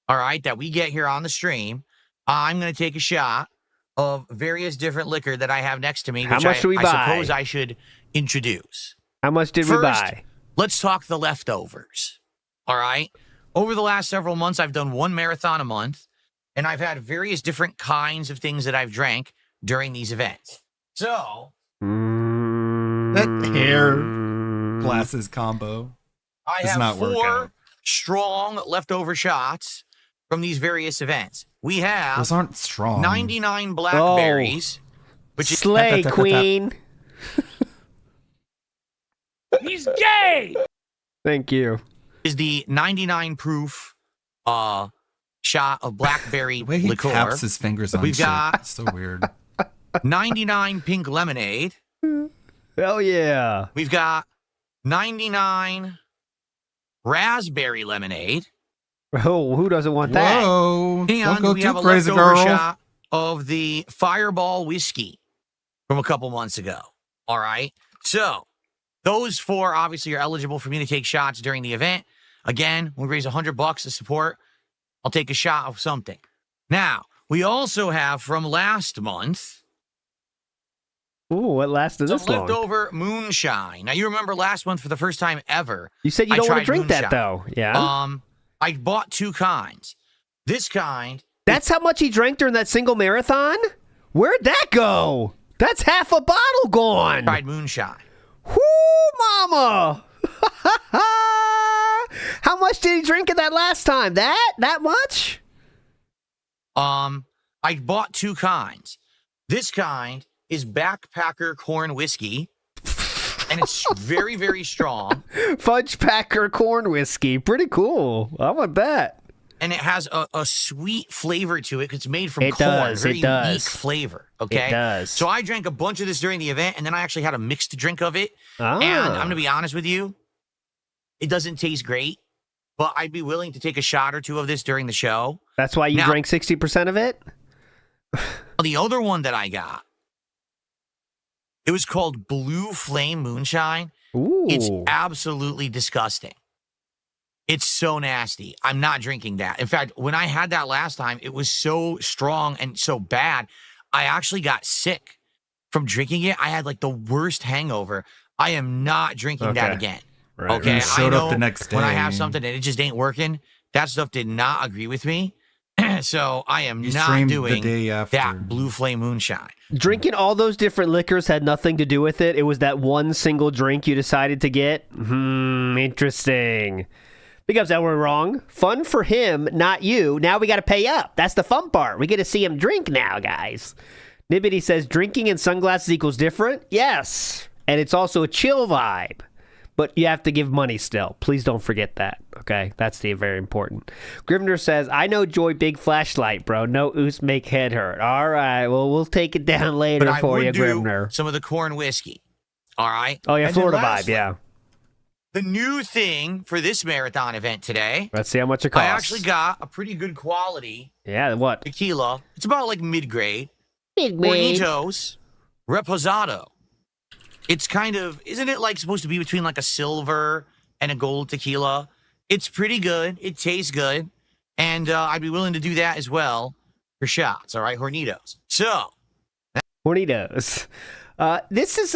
all right, that we get here on the stream, I'm going to take a shot of various different liquor that I have next to me, which do we buy? I suppose I should introduce. How much did we buy? Let's talk the leftovers. All right. Over the last several months, I've done one marathon a month, and I've had various different kinds of things that I've drank during these events. So, that hair glasses combo I does have not work 4 out. strong leftover shots from these various events. We have Those aren't strong. 99 blackberries, which is Slay Queen. He's gay. Thank you. Is the 99 proof shot of blackberry The way he liqueur. taps his fingers on We've shit. got It's so weird. 99 pink lemonade. Hell yeah. We've got 99 raspberry lemonade. Oh, who doesn't want that? Whoa. And Don't go we too have a crazy, leftover girl. shot of the Fireball whiskey from a couple months ago. All right. So those 4 obviously are eligible for me to take shots during the event. Again, we raise $100 to support. I'll take a shot of something. Now, we also have from last month. Ooh, what lasted some this long? leftover moonshine. Now, you remember last month for the first time ever. You said you don't want to tried drink that, moonshine. though. Yeah. I bought 2 kinds. This kind. That's how much he drank during that single marathon? Where'd that go? That's half a bottle gone. Tried moonshine. Whoo, mama. How much did he drink of that last time? That much? I bought 2 kinds. This kind is Backpacker Corn Whiskey, and it's very, very strong. Fudge Packer Corn Whiskey. Pretty cool. I want that. And it has a sweet flavor to it because it's made from It corn. does, Very it does. unique flavor. Okay. It does. So I drank a bunch of this during the event, and then I actually had a mixed drink of it. And I'm going to be honest with you, it doesn't taste great, but I'd be willing to take a shot or 2 of this during the show. That's why you Now- drank 60% of it? The other one that I got, it was called Blue Flame Moonshine. Ooh. It's absolutely disgusting. It's so nasty. I'm not drinking that. In fact, when I had that last time, it was so strong and so bad. I actually got sick from drinking it. I had like the worst hangover. I am not drinking that Okay. again. Right. Okay. You showed I up know the next when I day. have something and it just ain't working, that stuff did not agree with me. So I am You not streamed the doing day after. that Blue Flame Moonshine. Drinking all those different liquors had nothing to do with it. It was that one single drink you decided to get. Interesting. Big ups that were wrong. Fun for him, not you. Now we got to pay up. That's the fun part. We get to see him drink now, guys. Nibbity says drinking and sunglasses equals different. Yes. And it's also a chill vibe. But you have to give money still. Please don't forget that. Okay? That's the very important. Grimner says, I know Joy big flashlight, bro. No oos make head hurt. All right. Well, we'll take it down later But I for would you, do Grimner. some of the corn whiskey. All right. Oh, yeah, And then Florida vibe. lastly, Yeah. The new thing for this marathon event today, Let's see how much it costs. I actually got a pretty good quality Yeah, what? tequila. It's about like mid-grade. big man. Hornitos Reposado. It's kind of, isn't it like supposed to be between like a silver and a gold tequila? It's pretty good. It tastes good. And I'd be willing to do that as well for shots. All right, Hornitos. So. Hornitos. This is,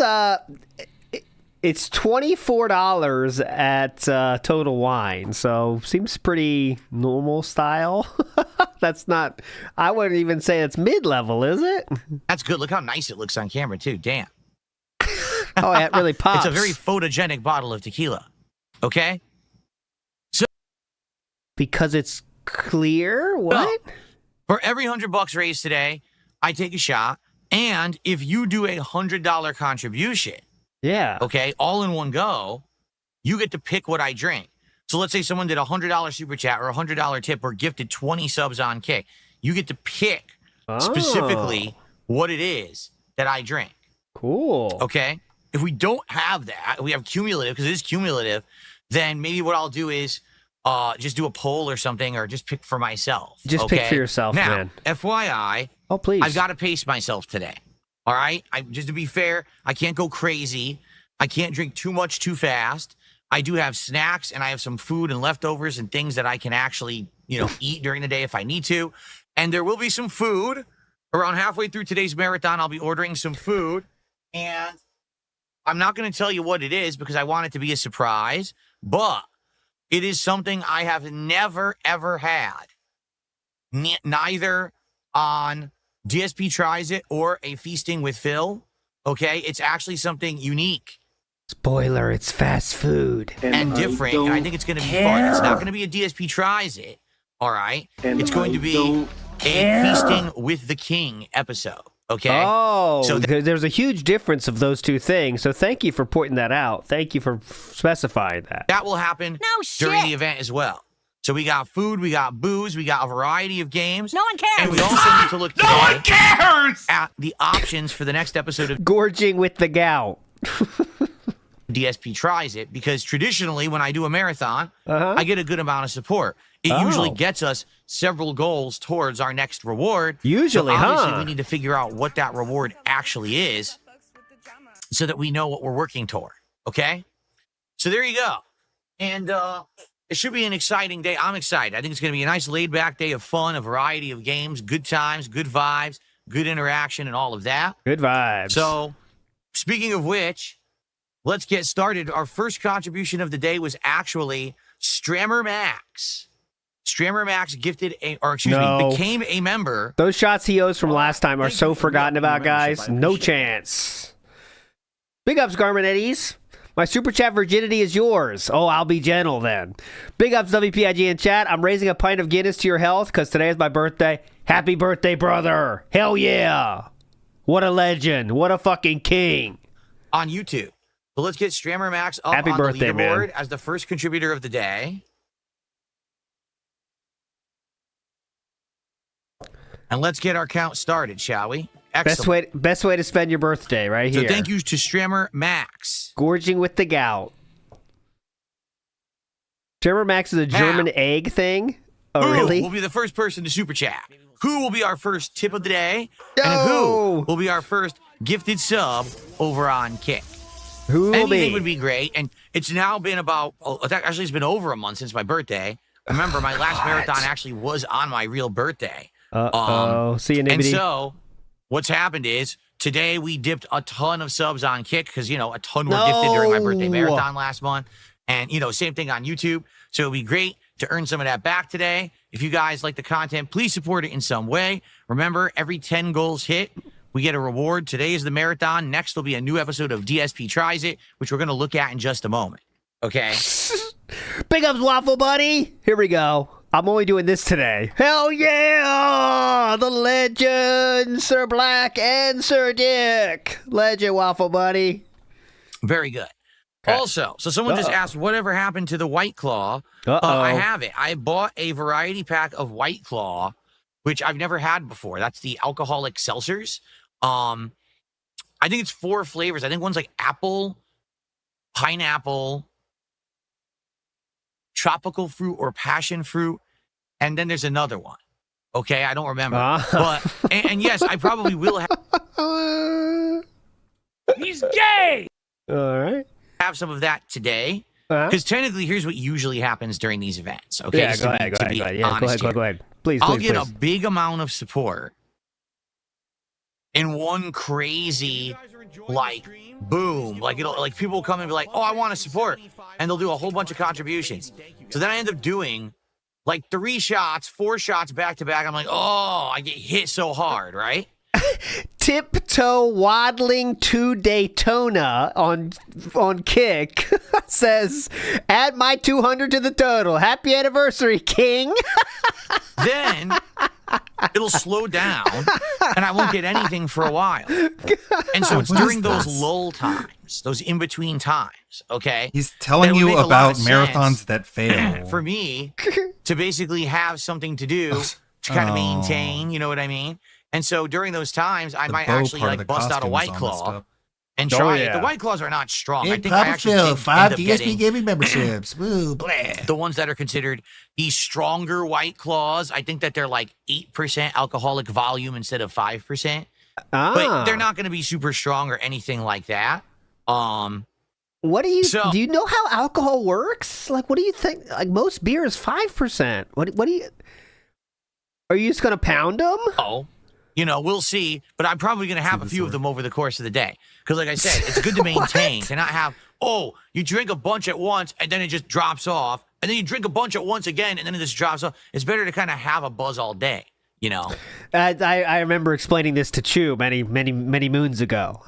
it's $24 at Total Wine. So seems pretty normal style. That's not, I wouldn't even say it's mid-level, is it? That's good. Look how nice it looks on camera, too. Damn. Oh, it really pops. It's a very photogenic bottle of tequila. Okay? So because it's clear? What? So, for every $100 raised today, I take a shot. And if you do a $100 contribution, okay, all in one go, you get to pick what I drink. So let's say someone did a $100 super chat or a $100 tip or gifted 20 subs on Kick. You get to pick specifically what it is that I drink. Cool. Okay? If we don't have that, we have cumulative, because it is cumulative, then maybe what I'll do is just do a poll or something, or just pick for myself. Just pick for yourself, now, man. FYI, please. I've got to pace myself today. All right? Just to be fair, I can't go crazy. I can't drink too much too fast. I do have snacks, and I have some food and leftovers and things that I can actually, eat during the day if I need to. And there will be some food. Around halfway through today's marathon, I'll be ordering some food. And I'm not going to tell you what it is because I want it to be a surprise. But it is something I have never, ever had. Neither on DSP Tries It or a Feasting with Phil. Okay? It's actually something unique. Spoiler, it's fast food. And different. And I think it's going to be fun. It's not going to be a DSP Tries It. All right? It's going to be a Feasting with the King episode. Okay? Oh, so there's a huge difference of those two things. So thank you for pointing that out. Thank you for specifying that. That will happen during the event as well. So we got food, we got booze, we got a variety of games. No one cares. And we also need to look today at the options for the next episode of Gorging with the Gout. DSP Tries It, because traditionally when I do a marathon, I get a good amount of support. It usually gets us several goals towards our next reward. Usually, so obviously we need to figure out what that reward actually is so that we know what we're working toward. Okay? So there you go. And it should be an exciting day. I'm excited. I think it's going to be a nice laid-back day of fun, a variety of games, good times, good vibes, good interaction, and all of that. Good vibes. So, speaking of which, let's get started. Our first contribution of the day was actually Strammer Max. Strammer Max gifted became a member. Those shots he owes from last time are so forgotten about, guys. No chance. Big ups, Garmin Eddies. My super chat virginity is yours. Oh, I'll be gentle then. Big ups, WPIG in chat. I'm raising a pint of Guinness to your health because today is my birthday. Happy birthday, brother. Hell yeah. What a legend. What a fucking king. On YouTube. So let's get Strammer Max up Happy on birthday, the leaderboard man. as the first contributor of the day. And let's get our count started, shall we? Excellent. Best way to spend your birthday right here. So thank you to Strammer Max. Gorging with the Gout. Strammer Max is a German egg thing? Oh, really? Who will be the first person to super chat? Who will be our first tip of the day? And who will be our first gifted sub over on Kick? Who will Anything be? would be great. And it's now been it's been over a month since my birthday. Remember, my last marathon actually was on my real birthday. See you, Nibbity. And so, what's happened is, today we dipped a ton of subs on Kick, because, a ton were gifted during my birthday marathon last month. And, same thing on YouTube. So it'd be great to earn some of that back today. If you guys like the content, please support it in some way. Remember, every 10 goals hit, we get a reward. Today is the marathon. Next will be a new episode of DSP Tries It, which we're going to look at in just a moment. Okay? Big ups, Waffle Buddy. Here we go. I'm only doing this today. Hell yeah! The legend, Sir Black and Sir Dick. Legend, Waffle Buddy. Very good. Also, so someone just asked, whatever happened to the White Claw? I have it. I bought a variety pack of White Claw, which I've never had before. That's the alcoholic seltzers. I think it's 4 flavors. I think one's like apple, pineapple, tropical fruit or passion fruit, and then there's another one. Okay, I don't remember. But and yes, I probably will He's gay. All right. have some of that today. Because technically, here's what usually happens during these events. Okay, Yeah, go ahead. Go ahead. Yeah, go ahead. Please, I'll please, get please. a big amount of support in one crazy, like, boom. Like, it'll, like, people will come and be like, oh, I want to support. And they'll do a whole bunch of contributions. So then I end up doing, like, 3 shots, 4 shots back to back. I'm like, oh, I get hit so hard, right? Tiptoe waddling to Daytona on Kick says, add my 200 to the total. Happy anniversary, King. Then it'll slow down and I won't get anything for a while. And so it's What during is those this? lull times, those in-between times, okay? He's telling that it would you make a lot about of marathons sense that fail. for me to basically have something to do to kind of maintain, you know what I mean? And so during those times, I might bow actually part of like the bust out a costume is White all Claw messed up. and Oh, try it. yeah. The White Claws are not strong. I Hey, think I Papa actually Phil, did 5 end up DSP getting gaming memberships. Woo, blah. the ones that are considered the stronger White Claws. I think that they're like 8% alcoholic volume instead of 5%. But they're not going to be super strong or anything like that. What do you do? You know how alcohol works? Like, what do you think? Like, most beer is 5%. What do you? Are you just gonna pound them? Oh, you know, we'll see. But I'm probably going to have a few of them over the course of the day. Because, like I said, it's good to maintain, to not have, oh, you drink a bunch at once and then it just drops off. And then you drink a bunch at once again and then it just drops off. It's better to kind of have a buzz all day, you know? I remember explaining this to Chew many moons ago.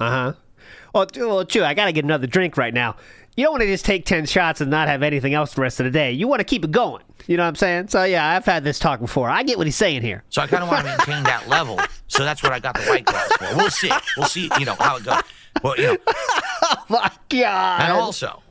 Well, Chew, I gotta get another drink right now. You don't want to just take 10 shots and not have anything else the rest of the day. You want to keep it going. You know what I'm saying? So, yeah, I've had this talk before. I get what he's saying here. So I kind of want to maintain that level. So that's what I got the White Claws for. We'll see. We'll see, you know, how it goes. Well, you know. Oh, my God. And also.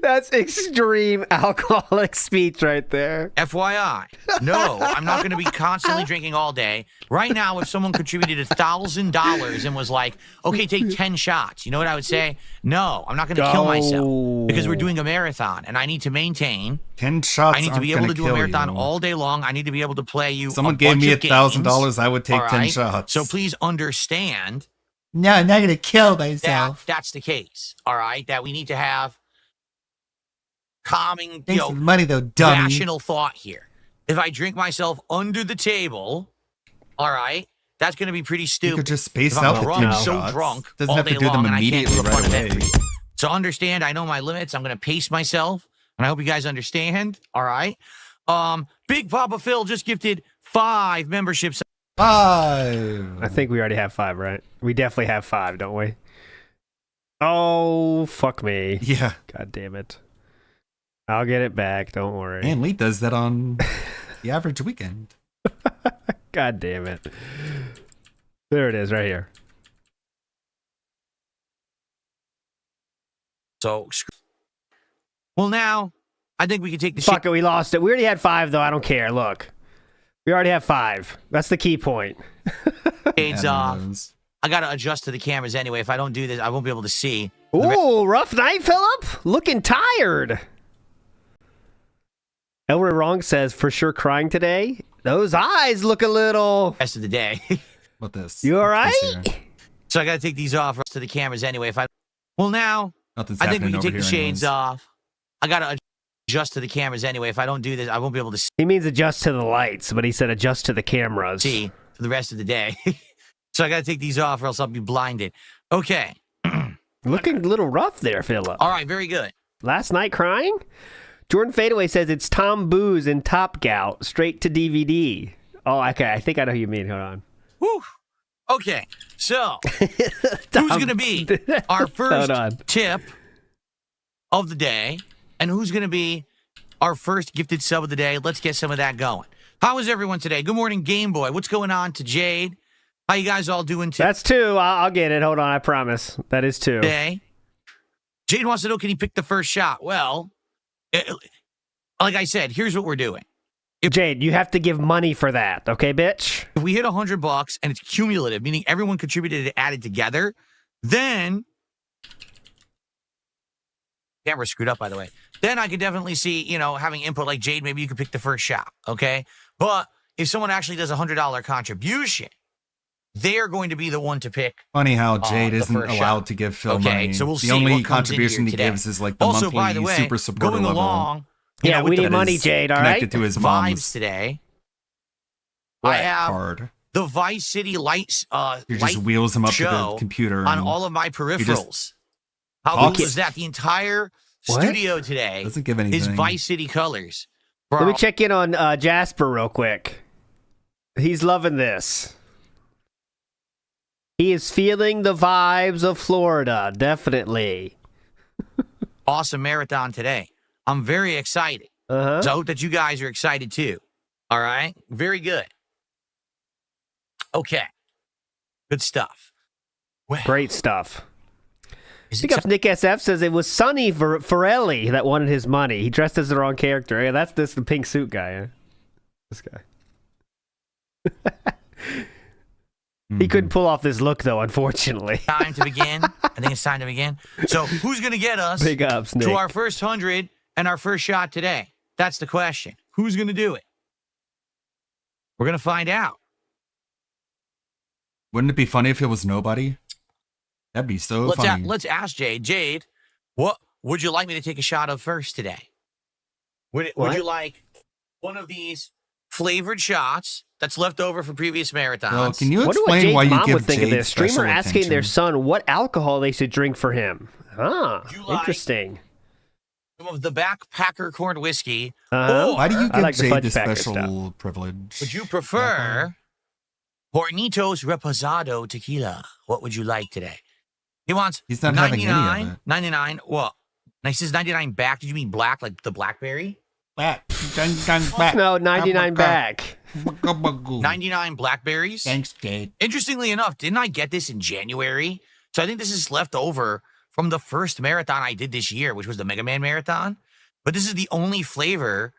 That's extreme alcoholic speech right there. FYI, no, I'm not going to be constantly drinking all day. Right now, if someone contributed $1,000 and was like, okay, take 10 shots, you know what I would say? No, I'm not going to kill myself because we're doing a marathon and I need to maintain. 10 shots. I need to be able to do a marathon all day long. I need to be able to play you. Someone a gave bunch me of $1,000, I would take all 10 right? shots. So please understand. No, I'm not going to kill myself. That's the case. All right. That we need to have calming, Thanks for the money, though, dummy. rational thought here. If I drink myself under the table, all right, that's going to be pretty stupid. You could just space If out I'm the drunk, 10 so shots. drunk Doesn't all have to day do them long, and I can't do immediately a fun right event away. for you. So understand, I know my limits. I'm going to pace myself, and I hope you guys understand. All right. Big Papa Phil just gifted 5 memberships. 5. I think we already have 5, right? We definitely have 5, don't we? Oh, fuck me. Yeah. God damn it. I'll get it back. Don't worry. And Lee does that on the average weekend. God damn it. There it is, right here. So, well, now I think we can take the Fuck it, we lost it. We already had 5, though. I don't care. Look. We already have 5. That's the key point. shades off. I got to adjust to the cameras anyway. If I don't do this, I won't be able to see. Ooh, rough night, Philip. Looking tired. Elroy Wrong says, for sure crying today. Those eyes look a little... Rest of the day. What this? You all right? So I got to take these off to the cameras anyway. If I, well, now Nothing's I think we happening can over take the here shades anyways. off. I got to adjust to the cameras anyway. If I don't do this, I won't be able to He means adjust to the lights, but he said adjust to the cameras. see for the rest of the day. So I got to take these off or else I'll be blinded. Okay. Looking a little rough there, Philip. All right, very good. Last night crying? Jordan Fadeaway says it's Tom Booze and Top Gout, straight to DVD. Oh, okay. I think I know who you mean. Hold on. Whew. Okay, so who's going to be our first tip of the day, and who's going to be our first gifted sub of the day? Let's get some of that going. How is everyone today? Good morning, Game Boy. What's going on to Jade? How you guys all doing today? That's 2. I'll get it. Hold on. I promise. That is 2. Today, Jade wants to know, can he pick the first shot? Well, like I said, here's what we're doing. Jade, you have to give money for that, okay, bitch? If we hit $100 and it's cumulative, meaning everyone contributed and added together, then camera screwed up, by the way. Then I could definitely see, you know, having input like Jade, maybe you could pick the first shot, okay? But if someone actually does a $100 contribution, they are going to be the one to pick. Funny how Jade the isn't first allowed shot. to give Phil Okay, money. so we'll the see only what comes in contribution here he today. gives is like the Also, monthly by the way, super supporter going level. along, Yeah, we need that money, is Jade, all connected right? to his vibes mom's today. I have card. the Vice City lights. He just wheels him up to show the computer on and all of my he just peripherals. How talks. cool is that? The entire What? studio today Doesn't give is anything. Vice City colors. Let me check in on Jasper real quick. He's loving this. He is feeling the vibes of Florida, definitely. Awesome marathon today. I'm very excited. Uh-huh. So I hope that you guys are excited too. All right? Very good. Okay. Good stuff. Great stuff. Is Pick up Nick SF says it was Sonny Forelli that wanted his money. He dressed as the wrong character. Yeah, that's the pink suit guy. Huh? This guy. He couldn't pull off this look though, unfortunately. Time to begin. I think it's time to begin. So who's going to get us Big ups, Nick. to our first 100 and our first shot today? That's the question. Who's going to do it? We're going to find out. Wouldn't it be funny if it was nobody? That'd be so funny. Let's ask Jade. Jade, what would you like me to take a shot of first today? Would you like one of these flavored shots that's left over from previous marathons? Well, can you Wonder what explain Jade's why you mom give would think of Jade this. Streamer special asking their attention? son what alcohol they should drink for him. Ah, like- interesting. Some of the Backpacker corn whiskey. Uh-huh. Or Why do you I give like the Jade fudge this packer special privilege? would you prefer Hornitos Reposado tequila? What would you like today? He wants He's not having any of it. 99. Well, he says 99 back. Did you mean black, like the blackberry? Back. No, 99 back. 99 blackberries. Thanks, Jade. Interestingly enough, didn't I get this in January? So I think this is left over from the first marathon I did this year, which was the Mega Man Marathon. But this is the only flavor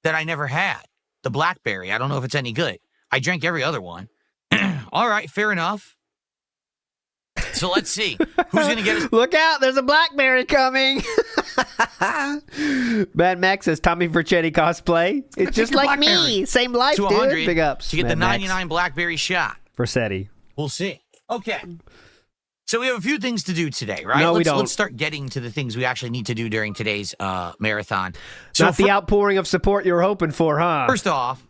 that I never had. The blackberry. I don't know if it's any good. I drank every other one. All right, fair enough. So let's see. Who's going to get us? Look out, there's a blackberry coming. Mad Max says Tommy Vercetti cosplay. It's just like me. Same life, to dude. 100 Big ups. to get the Mad Max. 99 blackberry shot. Vercetti. We'll see. Okay. So we have a few things to do today, right? No, we let's, don't. Let's start getting to the things we actually need to do during today's marathon. So Not the outpouring of support you were hoping for, huh? first off,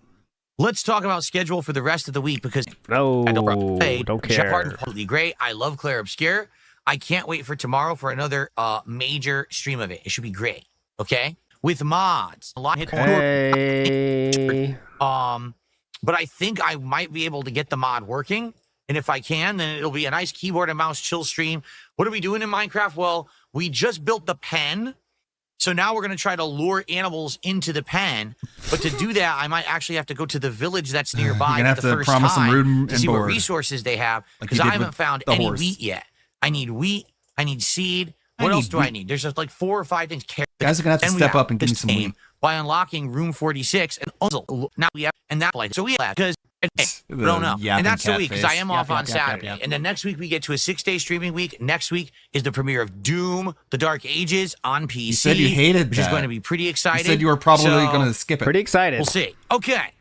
let's talk about schedule for the rest of the week because No, I don't don't Jeff care. Harden, completely great. I love Claire Obscure. I can't wait for tomorrow for another major stream of it. It should be great. Okay, with mods. A lot. Hey. But I think I might be able to get the mod working. And if I can, then it'll be a nice keyboard and mouse chill stream. What are we doing in Minecraft? Well, we just built the pen. So now we're going to try to lure animals into the pen. But to do that, I might actually have to go to the village that's nearby gonna for have the to first promise them time room to and see what board. resources they have. Like Because you I did haven't with found the any horse. wheat yet. I need wheat. I need seed. I What need else do I wheat. need? There's just like 4 or 5 things. Guys are gonna have to And we step have up and give me this some game wheat. by unlocking room 46 and also now we have and that like so we have because I don't know. yapping And that's the week because I catfish. am Yap, off on yap, yap, yap, Saturday. yap. And then next week we get to a 6-day streaming week. Next week is the premiere of Doom: The Dark Ages on PC. You said you hated which is that. going to be pretty exciting. You said you were probably So, going to skip it. Pretty excited. We'll see. Okay.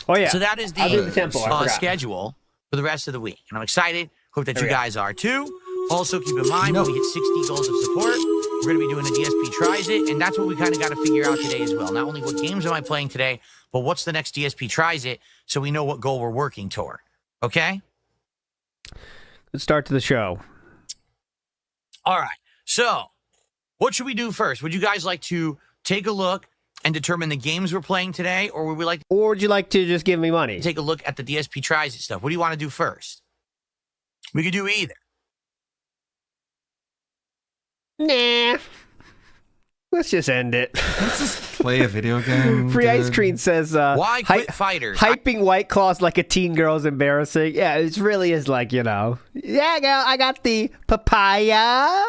Oh, yeah. So that is I'll do the tempo. I forgot. schedule for the rest of the week. And I'm excited. Hope that There you we go. guys are too. Also, keep in mind, when we hit 60 goals of support, we're going to be doing a DSP Tries It. And that's what we kind of got to figure out today as well. Not only what games am I playing today, but what's the next DSP Tries It so we know what goal we're working toward. Okay? Let's start to the show. All right. So, what should we do first? Would you guys like to take a look and determine the games we're playing today? Or would we like Or would you like to just give me money? to take a look at the DSP Tries It stuff? What do you want to do first? We could do either. Nah. Let's just end it. Let's just play a video game. Free Ice dude. Cream says, Why quit fighters? hyping White Claws like a teen girl is embarrassing. Yeah, it really is like, you know. Yeah, girl, I got the papaya.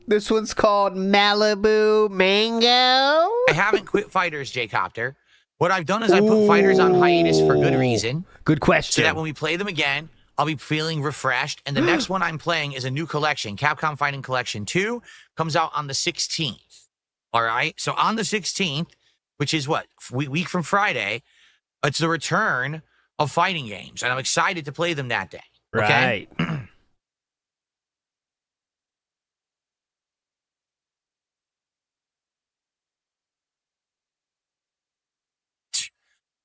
This one's called Malibu Mango. I haven't quit fighters, J-Copter. What I've done is I put fighters on hiatus for good reason. Good So question. that when we play them again, I'll be feeling refreshed. And the next one I'm playing is a new collection. Capcom Fighting Collection 2 comes out on the 16th. All right. So on the 16th, which is what? Week from Friday, It's the return of fighting games, and I'm excited to play them that day. Okay? Right.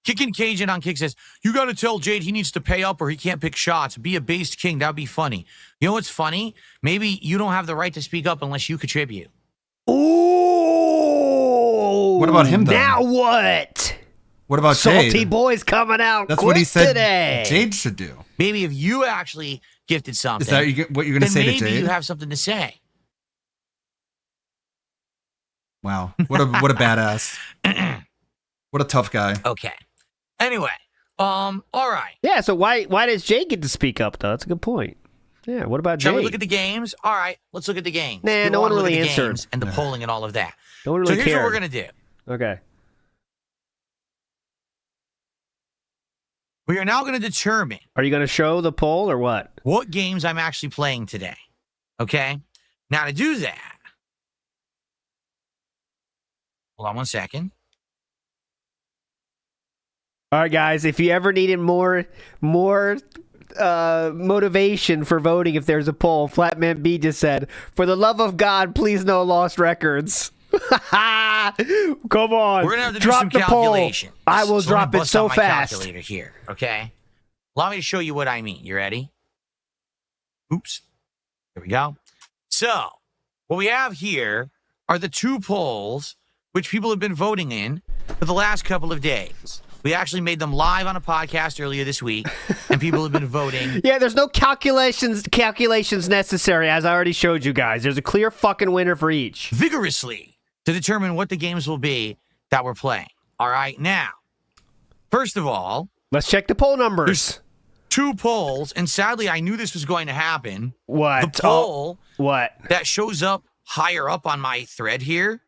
Kicking Cajun on Kick says, you got to tell Jade he needs to pay up or he can't pick shots. Be a based king. That would be funny. You know what's funny? Maybe you don't have the right to speak up unless you contribute. Ooh. What about him, though? Now what? What about Salty Jade? boys coming out That's quick what he said today. Jade should do. Maybe if you actually gifted something. Is that what you're going to say to maybe Jade? you have something to say. Wow. What a badass. What a tough guy. Okay. Anyway, all right. Yeah, so why does Jade get to speak up, though? That's a good point. Yeah, what about Shall Jade? we look at the games? All right, let's look at the games. Nah, We no wanna one look really at the answered. games and the polling and all of that. No one really So here's cared. what we're going to do. Okay. We are now going to determine Are you going to show the poll or what? what games I'm actually playing today. Okay? Now, to do that, hold on one second. All right, guys, if you ever needed more motivation for voting if there's a poll, Flatman B just said, for the love of God, please no lost records. Come on. We're going to have to drop do some the poll. calculations. I will So let me drop it bust so out my fast. calculator here, okay? Allow me to show you what I mean. You ready? Oops. Here we go. So, what we have here are the two polls which people have been voting in for the last couple of days. We actually made them live on a podcast earlier this week, and people have been voting. Yeah, there's no calculations necessary, as I already showed you guys. There's a clear fucking winner for each. Vigorously to determine what the games will be that we're playing. All right, now, first of all, let's check the poll numbers. There's two polls, and sadly, I knew this was going to happen. What? The poll what? that shows up higher up on my thread here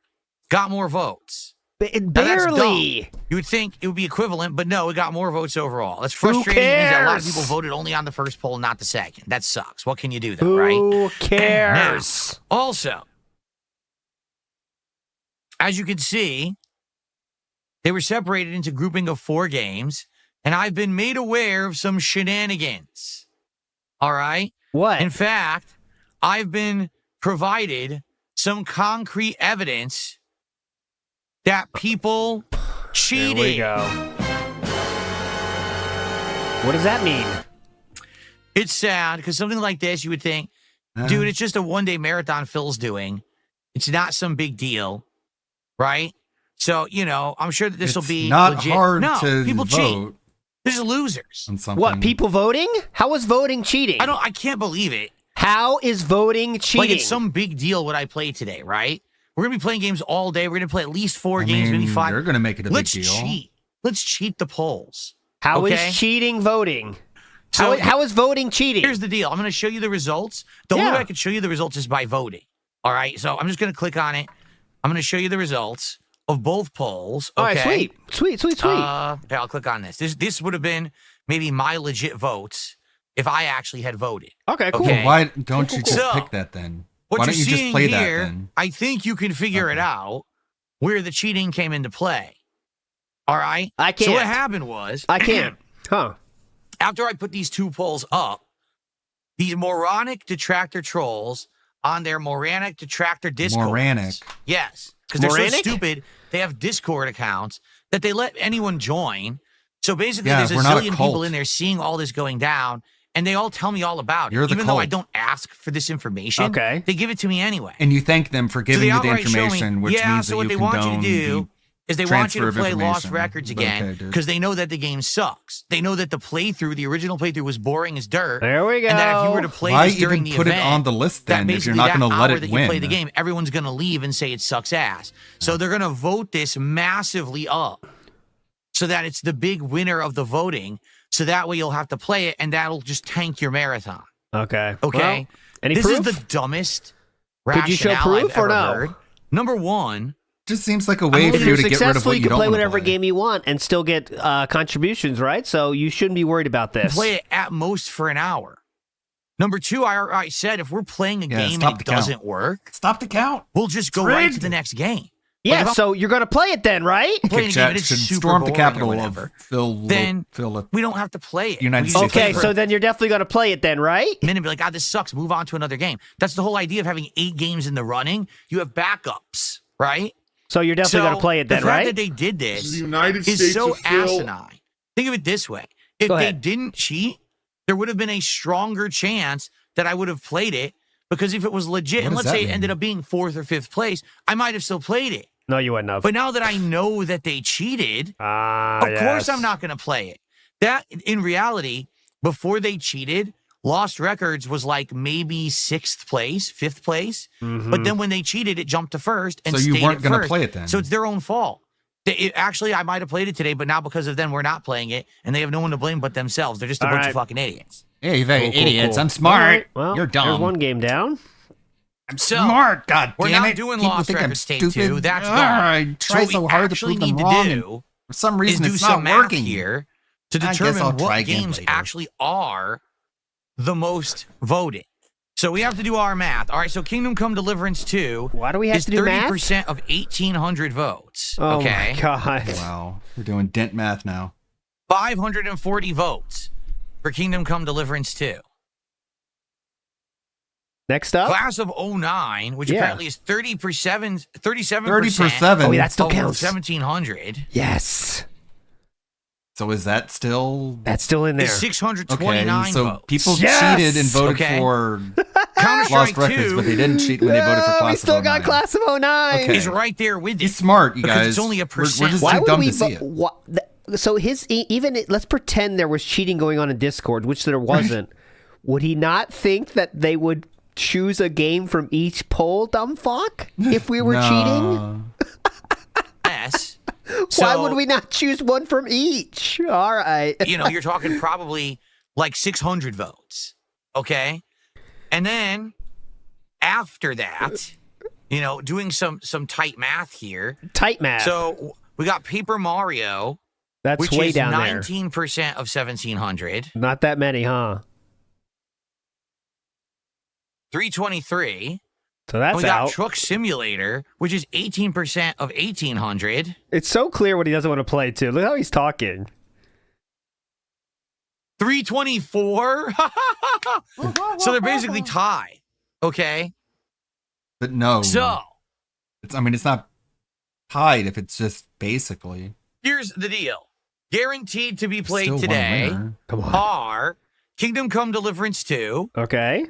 got more votes. Barely. You would think it would be equivalent, but no, it got more votes overall. That's frustrating. It means that a lot of people voted only on the first poll, not the second. That sucks. What can you do, though, right? Who cares? Now, also, as you can see, they were separated into grouping of 4 games, and I've been made aware of some shenanigans. All right? What? In fact, I've been provided some concrete evidence that people cheated. Here we go. What does that mean? It's sad because something like this, you would think, dude, it's just a one-day marathon Phil's doing. It's not some big deal, right? So, you know, I'm sure that this will be not legit. hard no, to people vote cheat. This is losers. on something. What, people voting? How is voting cheating? I can't believe it. How is voting cheating? Like it's some big deal what I play today, right? We're going to be playing games all day. We're going to play at least 4 games, maybe 5. You're going to make it a Let's big deal. cheat. Let's cheat the polls. How okay? is cheating voting? So how is voting cheating? Here's the deal. I'm going to show you the results. The only way I can show you the results is by voting. All right? So I'm just going to click on it. I'm going to show you the results of both polls. Okay? All right, sweet. Okay, I'll click on this. This would have been maybe my legit votes if I actually had voted. Okay, cool. Well, why don't you just So, pick that then? What Why you're don't you just seeing play here, that then? I think you can figure it out where the cheating came into play. All right? I can't. So what happened was... I can't. Huh. After I put these 2 polls up, these moronic detractor trolls on their moronic detractor Discord. Moranic. Yes. Because they're so Moranic? stupid, they have Discord accounts that they let anyone join. So basically, Yeah, there's a we're not a zillion people cult. in there seeing all this going down, and they all tell me all about it. You're the Even though I cult. don't ask for this information, Okay. they give it to me anyway. And you thank them for giving So they you the outright show me, information, which yeah, means so that what you they want you to condone do is they the want you to transfer of play Lost information. Records Okay, again dude. because they know that the game sucks. They know that the playthrough, the original playthrough, was boring as dirt. There we go. And that if you were to play Why this during even the put event, it on the list that then if you're basically not that going to let hour it that win? you play the game, everyone's going to leave and say it sucks ass. So they're going to vote this massively up so that it's the big winner of the voting. So that way you'll have to play it, and that'll just tank your marathon. Okay. Okay? Well, any this proof? is the dumbest Could you show rationale proof I've or ever no? heard. Number one, Just seems like a way If for you you're to get rid of successful, what you you can don't play want to whatever play. game you want and still get contributions, right? So you shouldn't be worried about this. play it at most for an hour. Number two, I said if we're playing a Yeah, game stop and the it count. doesn't work, Stop the count. we'll just go It's right to rigged. the next game. Yeah, so you're going to play it then, right? Playing a game and it's should super storm the boring capital or of whatever, Phil. then Phil, we don't have to play it. United We States. just play Okay, for so then you're definitely going to play it then, right? a minute and be like, this sucks. Move on to another game. That's the whole idea of having 8 games in the running. You have backups, right? So you're definitely going to play it then, the fact right? that they did this The United is States so of Phil. asinine. Think of it this way. If Go they ahead. didn't cheat, there would have been a stronger chance that I would have played it, because if it was legit, What and does let's that say it mean? ended up being 4th or 5th place, I might have still played it. No, you wouldn't have. But now that I know that they cheated, of of course I'm not going to play it. That, in reality, before they cheated, Lost Records was like maybe 6th place, 5th place. But then when they cheated, it jumped to 1st and So you stayed weren't at gonna first. play it then? So it's their own fault. Actually, I might have played it today, but now because of them, we're not playing it, and they have no one to blame but themselves. They're just a All bunch right. of fucking idiots. Hey, you very Cool, cool, idiots. cool. I'm smart. All right, well, You're dumb. There's one game down. I'm So, smart. God We're damn not it. doing People Lost think I'm Records Tape stupid. 2. That's gone. I try what so we hard to actually prove them need wrong, to and do for some is reason do it's some not math working here to I guess I'll determine try what again games later. actually are the most voted. So we have to do our math. All right, so Kingdom Come Deliverance 2 Why do we have is to do math? 30% of 1,800 votes. Oh okay. my god. Wow, we're doing dent math now. 540 votes for Kingdom Come Deliverance 2. Next up. Class of 09, which Yeah. apparently is 37%. 30%. Oh, yeah, that still of counts. 1,700. Yes. So is that still? That's still in there. Is 629 Okay, so votes. people Yes! cheated and voted Okay. for Counter-Strike Lost Records, 2 but they didn't cheat when they voted for No, Class we of still 09. got Class of 09. Okay. is right there with He's it. smart, you Because guys. it's only a We're percent. just Why too would dumb we to see it. so his even let's pretend there was cheating going on in Discord, which there wasn't. Would he not think that they would choose a game from each poll, dumb fuck? If we were cheating? Yes. Why So, would we not choose one from each? All right. You're talking probably like 600 votes. Okay. And then after that, doing some tight math here. Tight math. So we got Paper Mario, That's which way is down there. 19% of 1,700. Not that many, huh? 323. So And that's we got out. Truck Simulator, which is 18% of 1,800. It's so clear what he doesn't want to play too. Look how he's talking. 324. So they're basically tied. Okay. But no. So it's not tied if it's just basically. here's the deal. Guaranteed to be played Still one today winner. Come on. are Kingdom Come Deliverance 2, Okay.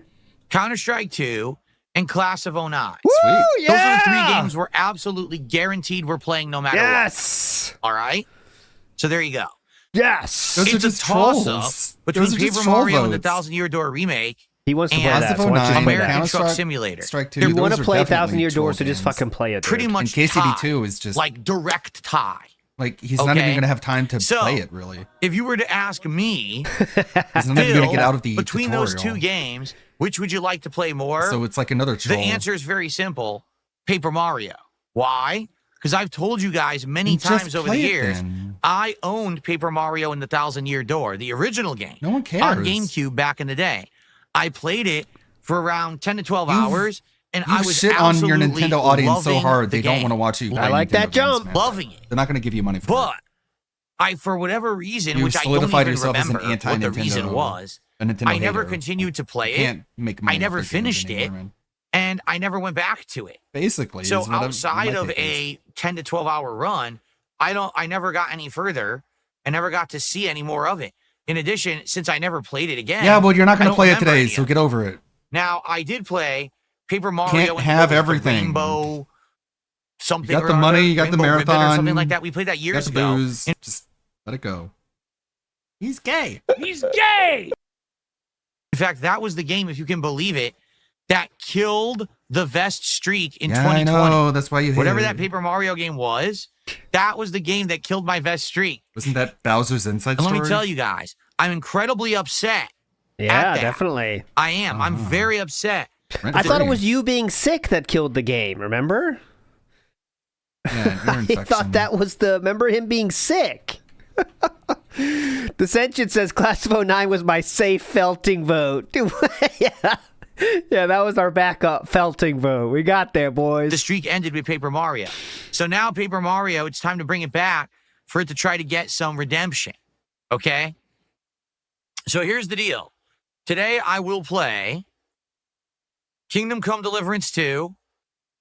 Counter-Strike 2, and Class of 09. Woo, Those are the 3 yeah! games we're absolutely guaranteed we're playing no matter Yes. what. All right? So there you go. Yes. Those are It's a just toss-up trolls. between Those are just Paper troll Mario and the votes. Thousand Year Door remake He wants to play and that. So why don't you just play American that? Truck Simulator. Strike 2. They're You want those to are play definitely 1,000 Year troll Door, so just games. fucking play it. Pretty dude. much And KCD2 tied. is just like direct tie. like he's not even gonna have time to So, play it really. If you were to ask me, He's not even gonna get out of the between those 2 tutorial. games, which would you like to play more? So it's like another The troll. answer is very simple. Paper Mario. Why? Because I've told you guys many Then just times over the play it years, then. I owned Paper Mario and the Thousand Year Door, the original game. No one cares. On GameCube back in the day. I played it for around 10 to 12 hours, and You I was shit on your absolutely Nintendo audience so loving hard the they don't game. want to watch you. I play like Nintendo that games, jump. man. Loving it. They're not gonna give you money for But I, for whatever reason, You which I don't solidified even yourself as an remember what the anti-Nintendo- reason was, a Nintendo I never hater. continued to play You it. can't make money I never off video games finished anymore, it, man. and I never went back to it. Basically, So is what outside my of take is. a 10 to 12 hour run, I never got any further. I never got to see any more of it. In addition, since I never played it again. Yeah, well, you're not I gonna don't play it remember today, any so of get over it. Now, I did play Paper Mario. Can't and have what was it, the everything. Rainbow something. You got or the other, money, you got the Rainbow Ribbon marathon, or something like that. We played that years got the ago. booze. Just let it go. He's gay. He's gay. In fact, that was the game, if you can believe it, that killed the vest streak in Yeah, 2020. I know. That's why you hate Whatever it. that Paper Mario game was, that was the game that killed my vest streak. Wasn't that Bowser's Inside And Story? let me tell you guys, I'm incredibly upset. Yeah, at that. definitely. I am. I'm very upset. I thought it was you being sick that killed the game, remember? Yeah, I thought that was remember him being sick. The Sentient says Class of 09 was my safe felting vote. Yeah. Yeah, that was our backup felting vote. We got there, boys. The streak ended with Paper Mario. So now Paper Mario, it's time to bring it back for it to try to get some redemption. Okay? So here's the deal. Today I will play Kingdom Come Deliverance 2,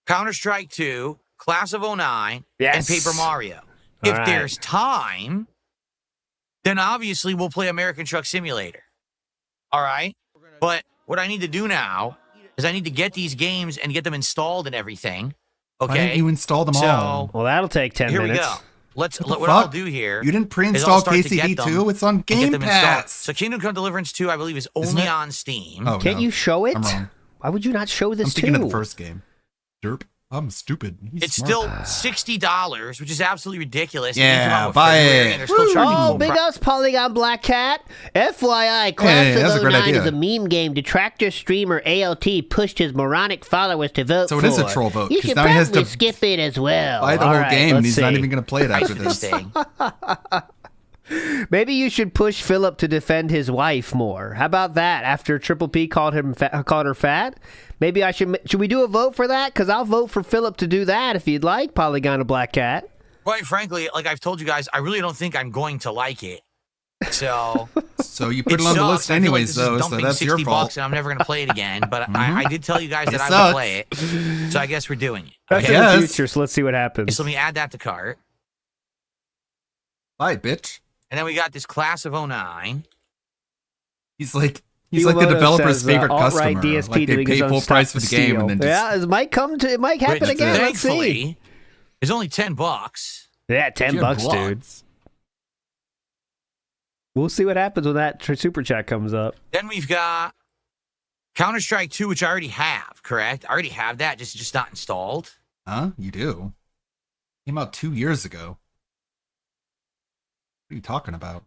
Counter-Strike 2, Class of 09, and Paper Mario. If there's time, then obviously we'll play American Truck Simulator. All right? But what I need to do now is I need to get these games and get them installed and everything. Okay? Why didn't you install them all? Well, that'll take 10 here minutes. Here we go. What fuck? I'll do here. You didn't is pre-install I'll start to get KCD2? them It's on and get Game them installed. Pass. So Kingdom Come Deliverance 2, I believe, is Isn't only it? on Steam. Oh, Can't no. you show it? I'm wrong. Why would you not show this I'm thinking too? of the first game. Derp. I'm stupid. He's It's smart. still $60, which is absolutely ridiculous. Yeah, And they came out with buy February, it. and they're still charging Oh, full big price. ups, Polygon Black Cat. FYI, Class Hey, that's a of great 09 idea. is a meme game detractor streamer ALT pushed his moronic followers to vote So for. it is a troll vote, You 'cause should now he has probably to skip it as well. Buy the All whole right, game, and let's he's not see. even going to play it after This this. thing. Maybe you should push Philip to defend his wife more. How about that? After Triple P called her fat, maybe I should we do a vote for that? Because I'll vote for Philip to do that if you'd like. Polygon of Black Cat. Quite frankly, like I've told you guys, I really don't think I'm going to like it. So, So you put it on the list I feel like anyways, this is though, so dumping that's your $60 fault. and I'm never going to play it again. But I did tell you guys that It I sucks. would play it. So I guess we're doing it. That's Okay? in the Yes. future, so let's see what happens. So let me add that to cart. Bye, bitch. And then we got this Class of 09. He's like the Iwamoto developer's says, favorite alt-right customer. DSP Like they doing pay his own full price stuff for the to game, steal. and then just Yeah, it might happen Which, again. Let's see. thankfully, is only $10. Yeah, $10, dude. We'll see what happens when that super chat comes up. Then we've got Counter-Strike 2, which I already have, correct? I already have that, just not installed. Huh? You do? Came out 2 years ago. What are you talking about?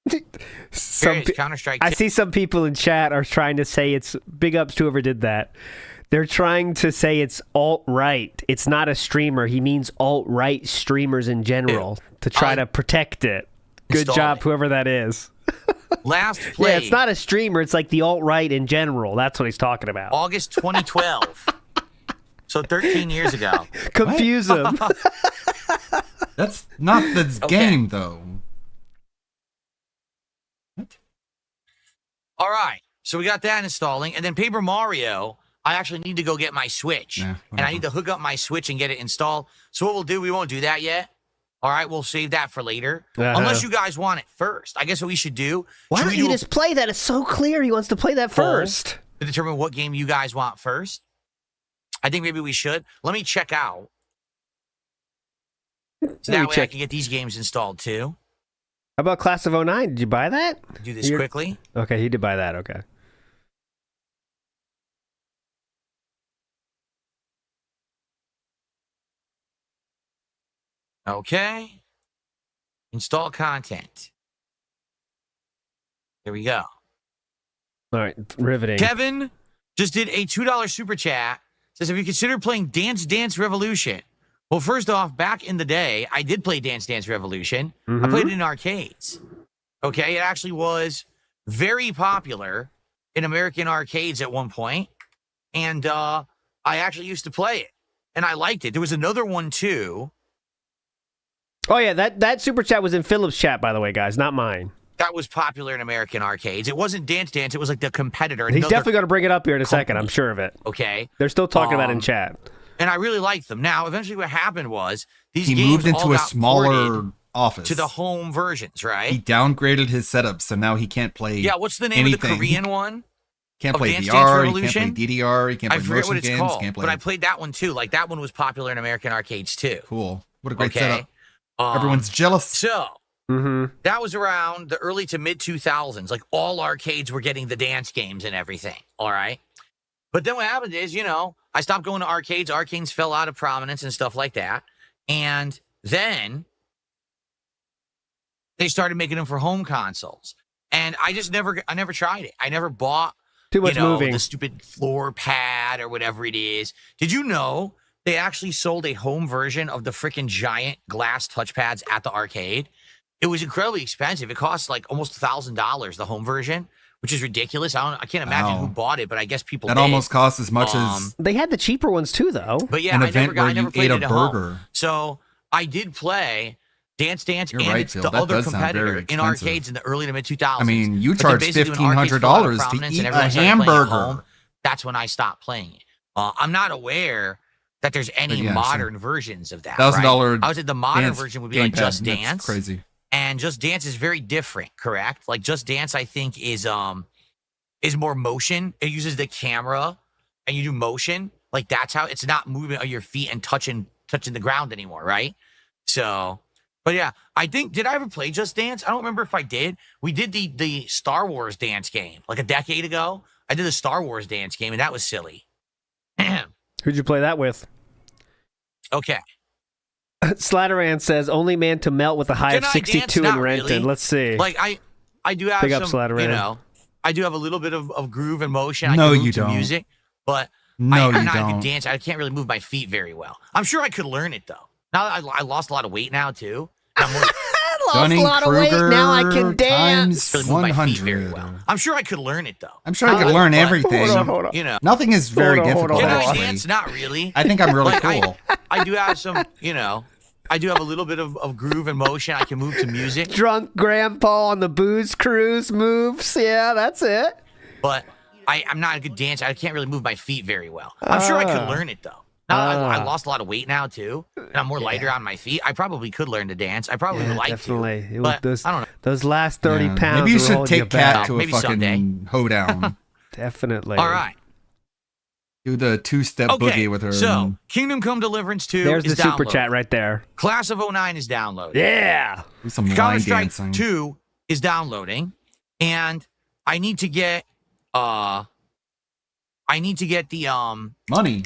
Here it is, Counter-Strike 2. I see some people in chat are trying to say it's big ups to whoever did that. They're trying to say it's alt-right. It's not a streamer. He means alt-right streamers in general to try to protect it. Good Install job, it. whoever that is. Last play. Yeah, it's not a streamer. It's like the alt-right in general. That's what he's talking about. August 2012. So 13 years ago. Confuse him. That's not the game, though. All right. So we got that installing. And then Paper Mario, I actually need to go get my Switch. And I need to hook up my Switch and get it installed. So what we'll do, we won't do that yet. All right, we'll save that for later. Unless you guys want it first. I guess what we should do... Why should don't we you do a just play that? It's so clear he wants to play that poll first. to determine what game you guys want first? I think maybe we should. Let me check out. So that way I can get these games installed too. How about Class of 09? Did you buy that? Do this quickly. Okay, he did buy that. Okay. Okay. Install content. There we go. All right, riveting. Kevin just did a $2 super chat. Says, have you considered playing Dance Dance Revolution? Well, first off, back in the day, I did play Dance Dance Revolution. I played it in arcades. Okay, it actually was very popular in American arcades at one point. And I actually used to play it. And I liked it. There was another one, too. Oh, yeah, that super chat was in Philip's chat, by the way, guys, not mine. That was popular in American arcades. It wasn't Dance Dance. It was like the competitor. He's another definitely going to bring it up here in a second. I'm sure of it. Okay. They're still talking about it in chat. And I really liked them. Now, eventually what happened was these He games moved all into a got smaller ported office. to the home versions, right? He downgraded his setup, so now he can't play. Yeah, what's the name of the anything. Korean one? Can't of play Dance VR. Dance He Revolution? can't play DDR. He can't I play forget motion what it's games. called, Can't play. but I played that one too. Like that one was popular in American arcades too. Cool. What a great Okay. setup. Everyone's jealous. So that was around the early to mid 2000s. Like all arcades were getting the dance games and everything. All right. But then what happened is, you know, I stopped going to arcades. Arcades fell out of prominence and stuff like that. And then they started making them for home consoles. And I never tried it. I never bought Too much moving. the stupid floor pad or whatever it is. Did you know they actually sold a home version of the freaking giant glass touchpads at the arcade? It was incredibly expensive. It cost like almost $1,000, the home version, which is ridiculous. I can't imagine who Wow. bought it, but I guess people That did. almost costs as much as They had the cheaper ones too, though. But yeah, an I event never where you played ate a it at home. burger. So I did play Dance Dance You're and right, it's Phil. the That other does sound very competitor in expensive. arcades in the early to mid 2000s. I mean, you But they're charge basically when arcades fell out of $1,500 to prominence eat and a everyone started playing at hamburger. home, that's when I stopped playing it. I'm not aware that there's any yeah, sure. modern versions of that. $1,000 right? I would say the modern dance version would be like gamepad. Just That's Dance. crazy. And Just Dance is very different, correct? Like Just Dance, I think, is more motion. It uses the camera and you do motion. Like that's how it's not moving on your feet and touching the ground anymore, right? So, but yeah, I think, did I ever play Just Dance? I don't remember if I did. We did the Star Wars dance game like a decade ago. I did the Star Wars dance game and that was silly. Who'd you play that with? Okay. Slatteran says, only man to melt with a high Can of I 62 dance? in Not Renton. really. Let's see. Like I do have Big up, some, Slatteran. you know, I do have a little bit of groove and motion. I No, can move you to don't. music, but No, I'm you not a don't. good dancer. I can't really move my feet very well. I'm sure I could learn it though. Now that I lost a lot of weight now too. I'm more, Lost a lot of weight. Now I can dance. really move my feet very well. I'm sure I could learn it though. I'm sure I could learn everything. Hold on. You know, Nothing is very difficult, Can I actually. dance? Not really. I think I'm really Like, cool. I do have some, you know, I do have a little bit of groove and motion. I can move to music, Drunk grandpa on the booze cruise moves. Yeah, that's it. but I'm not a good dancer. I can't really move my feet very well. I'm sure I could learn it though. Now that I lost a lot of weight now too, and I'm more lighter on my feet. I probably could learn to dance. I probably would like Definitely. to. It was But those, I don't know. those last 30 Yeah. pounds. Maybe you were should holding take back. Cat to a Maybe fucking someday. hoedown. Definitely. All right. Do the two-step Okay. boogie with her. So Kingdom Come Deliverance 2 There's is the super downloaded. chat right there. Class of 09 is downloaded. Yeah. Do some line Counter-Strike dancing. 2 is downloading, and I need to get the Money.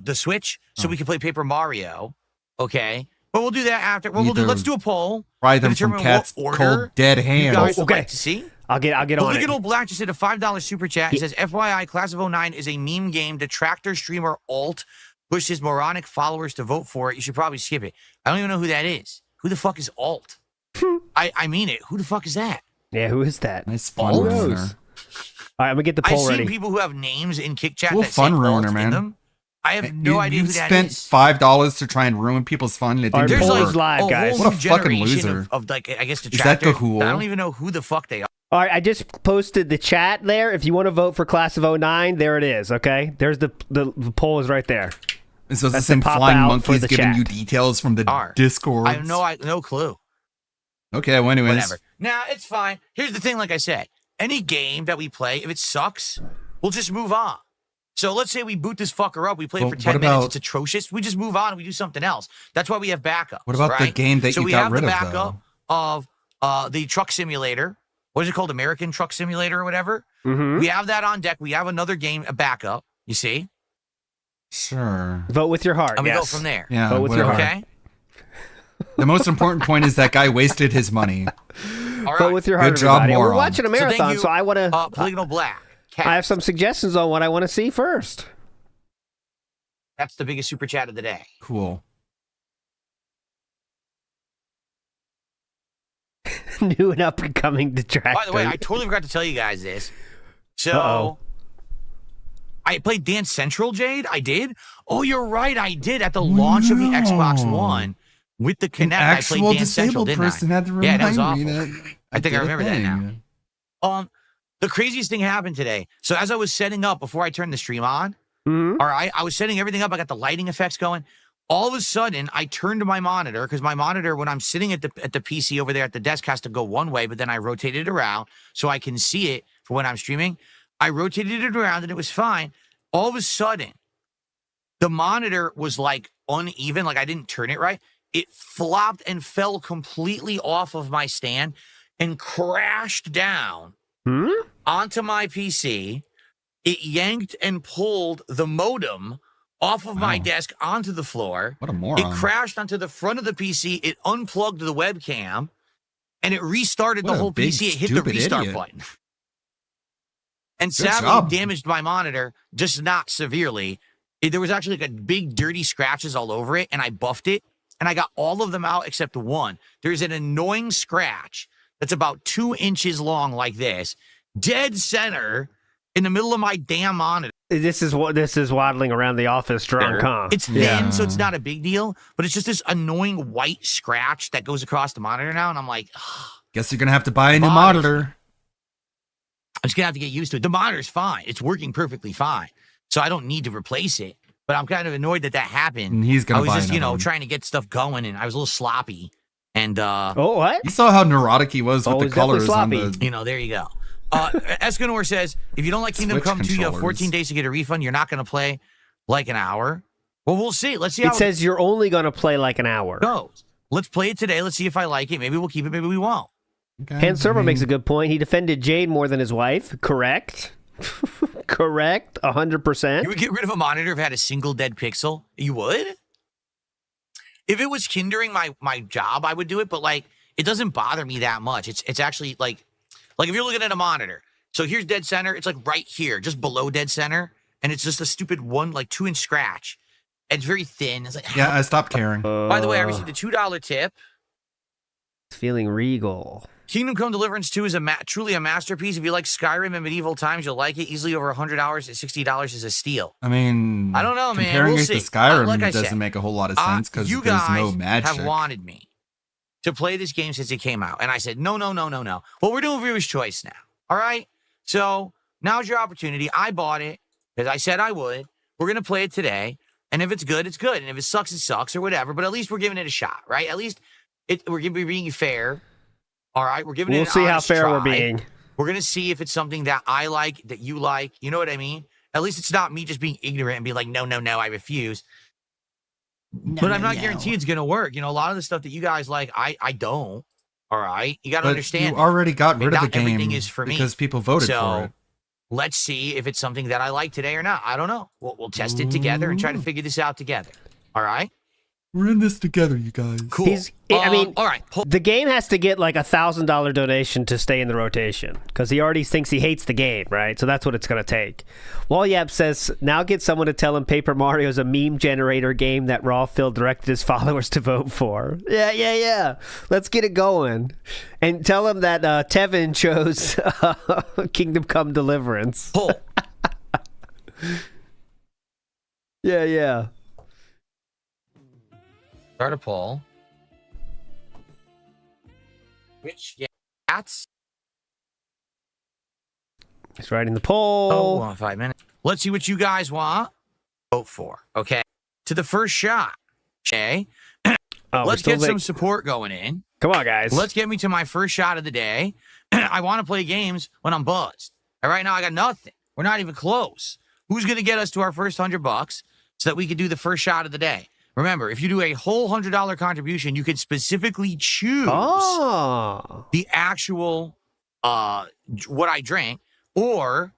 the Switch so we can play Paper Mario. Okay, but we'll do that after. What we'll do? Either Let's do a poll. Pry to them from determine Cat's what cold order dead you hands. guys would Okay. like to see. I'll get But on look it. at old Black just did a $5 super chat. He says, FYI, Class of 09 is a meme game. Detractor streamer Alt pushed his moronic followers to vote for it. You should probably skip it. I don't even know who that is. Who the fuck is Alt? I mean it. Who the fuck is that? Yeah, who is that? Nice fun Alt? ruiner. All right, I'm gonna get the I've poll seen ready. people who have names in Kick Chat Cool that fun say ruiner, Alt in man. them. I have no idea you who that spent is. $5 to try and ruin people's fun. And it Our didn't poll work. is live, a guys. whole What a new fucking generation loser. Of like, I guess, that detractors. cool? I don't even know who the fuck they are. All right, I just posted the chat there. If you want to vote for Class of 09, there it is. Okay, there's the poll is right there. And so it's the That's same the pop flying out for monkeys the giving chat. you details from the Are. Discord. I have no clue. Okay, well, anyways. Whatever. Nah, it's fine. Here's the thing, like I said, any game that we play, if it sucks, we'll just move on. So let's say we boot this fucker up, we play it Well, for 10 what minutes, about- it's atrocious. We just move on and we do something else. That's why we have backups. What about the right? game that so you we got have rid the of, backup of the truck simulator. What is it called? American Truck Simulator or whatever. Mm-hmm. We have that on deck. We have another game, a backup. You see? Sure. Vote with your heart. And we go yes. from there. Yeah, Vote with your whatever. heart. Okay? The most important point is that guy wasted his money. All Vote right. with your heart, Good job, everybody. We're moron. watching a So thank marathon, you, so I want to. Polygonal Black. I have some suggestions on what I want to see first. That's the biggest super chat of the day. Cool. New and up and coming detractor. By the way, I totally forgot to tell you guys this. So, Uh-oh. I played Dance Central, Jade. I did. Oh, you're right. I did at the launch of the Xbox One with the Kinect. An I actual played Dance Central, disabled didn't person I? had to Yeah, that was remind awful. me that I think I did a remember that now. thing. The craziest thing happened today. So as I was setting up before I turned the stream on, Mhm. all right, I was setting everything up. I got the lighting effects going. All of a sudden, I turned to my monitor because my monitor, when I'm sitting at the PC over there at the desk, has to go one way, but then I rotated it around so I can see it for when I'm streaming. I rotated it around and it was fine. All of a sudden, the monitor was like uneven, like I didn't turn it right. It flopped and fell completely off of my stand and crashed down onto my PC. It yanked and pulled the modem off of my desk onto the floor. What a moron. It crashed onto the front of the PC. It unplugged the webcam and it restarted What the a whole big, PC. It hit the stupid restart idiot. button. And Good sadly, job. it damaged my monitor, just not severely. There was actually like a big dirty scratches all over it, and I buffed it, and I got all of them out except one. There's an annoying scratch that's about 2 inches long like this, dead center in the middle of my damn monitor. This is waddling around the office drunk, huh? It's thin, so it's not a big deal, but it's just this annoying white scratch that goes across the monitor now, and I'm like, guess you're gonna have to buy a new monitor. I'm just gonna have to get used to it. The monitor's fine; it's working perfectly fine, so I don't need to replace it. But I'm kind of annoyed that happened. And he's gonna I was buy just, another one. trying to get stuff going, and I was a little sloppy. And what? You saw how neurotic he was with the colors on the. there you go. Escanor says, if you don't like Kingdom Switch Come 2, you have controllers. 14 days to get a refund. You're not going to play like an hour. Well, we'll see. Let's see how It says you're only going to play like an hour. it goes. Let's play it today. Let's see if I like it. Maybe we'll keep it. Maybe we won't. Hans Server makes a good point. He defended Jade more than his wife. Correct. Correct. 100%. You would get rid of a monitor if it had a single dead pixel? You would? If it was hindering my job, I would do it. But, it doesn't bother me that much. It's actually, if you're looking at a monitor, so here's dead center. It's right here, just below dead center. And it's just a stupid 2-inch scratch. It's very thin. It's Yeah, I stopped caring. By the way, I received a $2 tip. Feeling regal. Kingdom Come Deliverance 2 is truly a masterpiece. If you like Skyrim and medieval times, you'll like it. Easily over 100 hours at $60 is a steal. I mean, I don't know, man. Comparing We'll it see. to Skyrim Like I doesn't said, make a whole lot of sense because you there's guys no magic. have wanted me to play this game since it came out. And I said, no. Well, we're doing Viewer's Choice now. All right? So now's your opportunity. I bought it because I said I would. We're going to play it today. And if it's good, it's good. And if it sucks or whatever. But at least we're giving it a shot, right? At least we're being fair. All right? We're giving it an We'll see how honest fair try. we're being. We're going to see if it's something that I like, that you like. You know what I mean? At least it's not me just being ignorant and being like, no, I refuse. But I'm not guaranteed it's going to work. A lot of the stuff that you guys like, I don't. All right? You got to But understand. you already got I mean, rid of the not everything game is for me. because people voted So, for it. let's see if it's something that I like today or not. I don't know. We'll test it together and try to figure this out together. All right? We're in this together, you guys. Cool. All right. The game has to get $1,000 donation to stay in the rotation because he already thinks he hates the game, right? So that's what it's going to take. Walyab says, now get someone to tell him Paper Mario is a meme generator game that Rawfield directed his followers to vote for. Yeah. Let's get it going. And tell him that Tevin chose Kingdom Come Deliverance. Yeah. Start a poll. Which cats? He's writing the poll. Hold on 5 minutes. Let's see what you guys want. Vote for. Okay. To the first shot. Okay. Let's get some support going in. Come on, guys. Let's get me to my first shot of the day. I want to play games when I'm buzzed. And right now I got nothing. We're not even close. Who's going to get us to our first $100 so that we can do the first shot of the day? Remember, if you do a whole $100 contribution, you can specifically choose the actual what I drank, or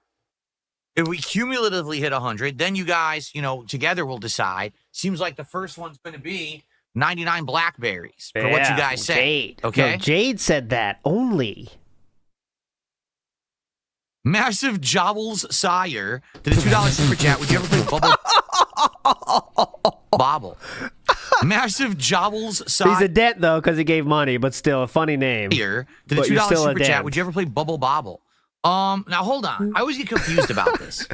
if we cumulatively hit 100, then you guys, together will decide. Seems like the first one's going to be 99 blackberries for what you guys say. Jade. Okay, No, Jade said that only. Massive Jobbles Sire did a $2 super chat. Would you ever play Bobble? Massive Jobbles Sire. He's a dent, though, because he gave money, but still, a funny name. Here, did a But you're $2 still a super chat. dent. Would you ever play Bubble Bobble? Now hold on. I always get confused about this.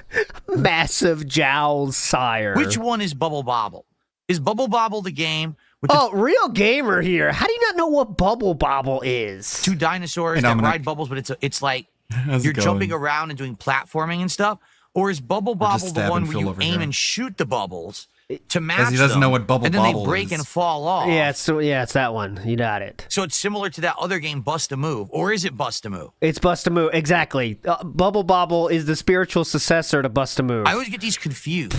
Massive Jowls Sire. Which one is Bubble Bobble? Is Bubble Bobble the game? With Real gamer here. How do you not know what Bubble Bobble is? two dinosaurs Hey, that Dominic. ride bubbles, but it's like How's you're it going? jumping around and doing platforming and stuff? Or is Bubble just Bobble the stabbing one where Phil you over aim here. and shoot the bubbles to match he doesn't them, know what Bubble and then Bobble they break is. and fall off? Yeah, it's that one. You got it. So it's similar to that other game, Bust a Move. Or is it Bust a Move? It's Bust a Move. Exactly. Bubble Bobble is the spiritual successor to Bust a Move. I always get these confused.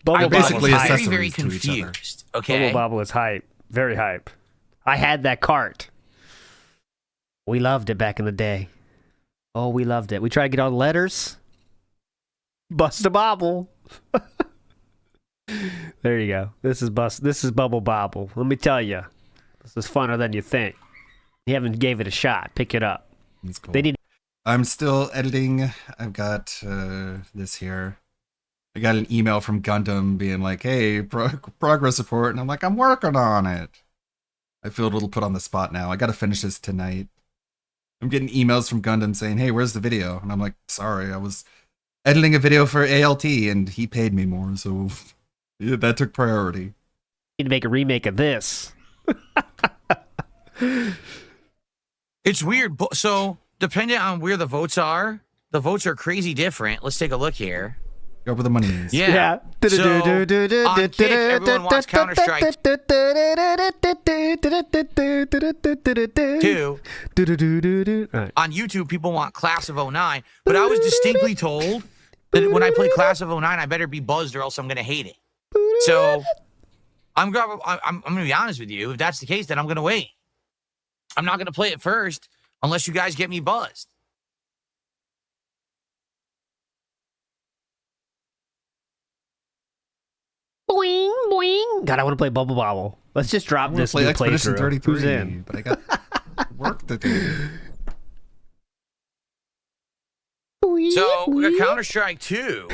Bubble basically Bobble's hype. very accessories to each other. confused. Okay. Bubble Bobble is hype. Very hype. I had that cart. We loved it back in the day. Oh, we loved it. We tried to get all the letters. Bust a Bobble. There you go. This is Bubble Bobble. Let me tell you. This is funner than you think. You haven't gave it a shot. Pick it up. That's cool. They need I'm still editing. I've got this here. I got an email from Gundam being like, hey, progress report. And I'm like, I'm working on it. I feel a little put on the spot now. I got to finish this tonight. I'm getting emails from Gundam saying, "Hey, where's the video?" And I'm like, "Sorry, I was editing a video for ALT, and he paid me more, so yeah, that took priority." Need to make a remake of this. It's weird. So, depending on where the votes are crazy different. Let's take a look here. Go where the money is. Yeah. So, on Kick, everyone wants Counter-Strike 2. On YouTube, people want Class of 09. But I was distinctly told that when I play Class of 09, I better be buzzed or else I'm going to hate it. So, I'm going to be honest with you. If that's the case, then I'm going to wait. I'm not going to play it first unless you guys get me buzzed. Boing, boing. God, I want to play Bubble Bobble. Let's just drop this new Expedition playthrough. 33, Who's in? but I got work to do. So, we got Counter-Strike 2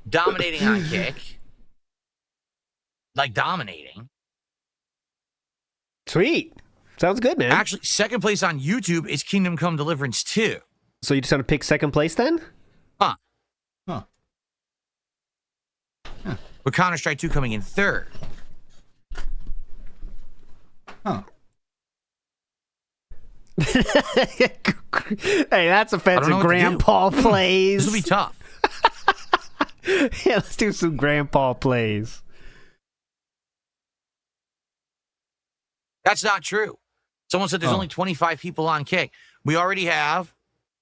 dominating on Kick. Like, dominating. Sweet. Sounds good, man. Actually, second place on YouTube is Kingdom Come Deliverance 2. So you just want to pick second place then? Huh. With Counter-Strike 2 coming in third. Huh. Hey, that's offensive. Grandpa plays. This will be tough. Yeah, let's do some Grandpa plays. That's not true. Someone said there's only 25 people on Kick. We already have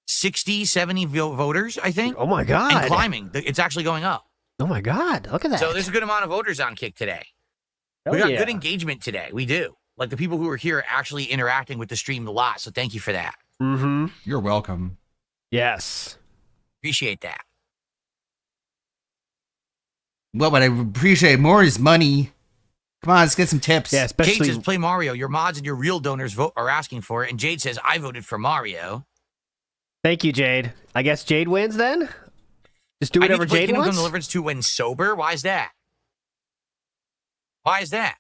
60, 70 voters, I think. Oh, my God. And climbing. It's actually going up. Oh, my God. Look at that. So there's a good amount of voters on Kick today. Hell we got yeah. good engagement today. We do. Like, the people who are here are actually interacting with the stream a lot. So thank you for that. Mm-hmm. You're welcome. Yes. Appreciate that. What would I appreciate more is money. Come on, let's get some tips. Yeah, especially Jade says, play Mario. Your mods and your real donors are asking for it. And Jade says, I voted for Mario. Thank you, Jade. I guess Jade wins then? Just do I need whatever to play Jade Kingdom Come wants? Deliverance 2 when sober? Why is that? Why is that?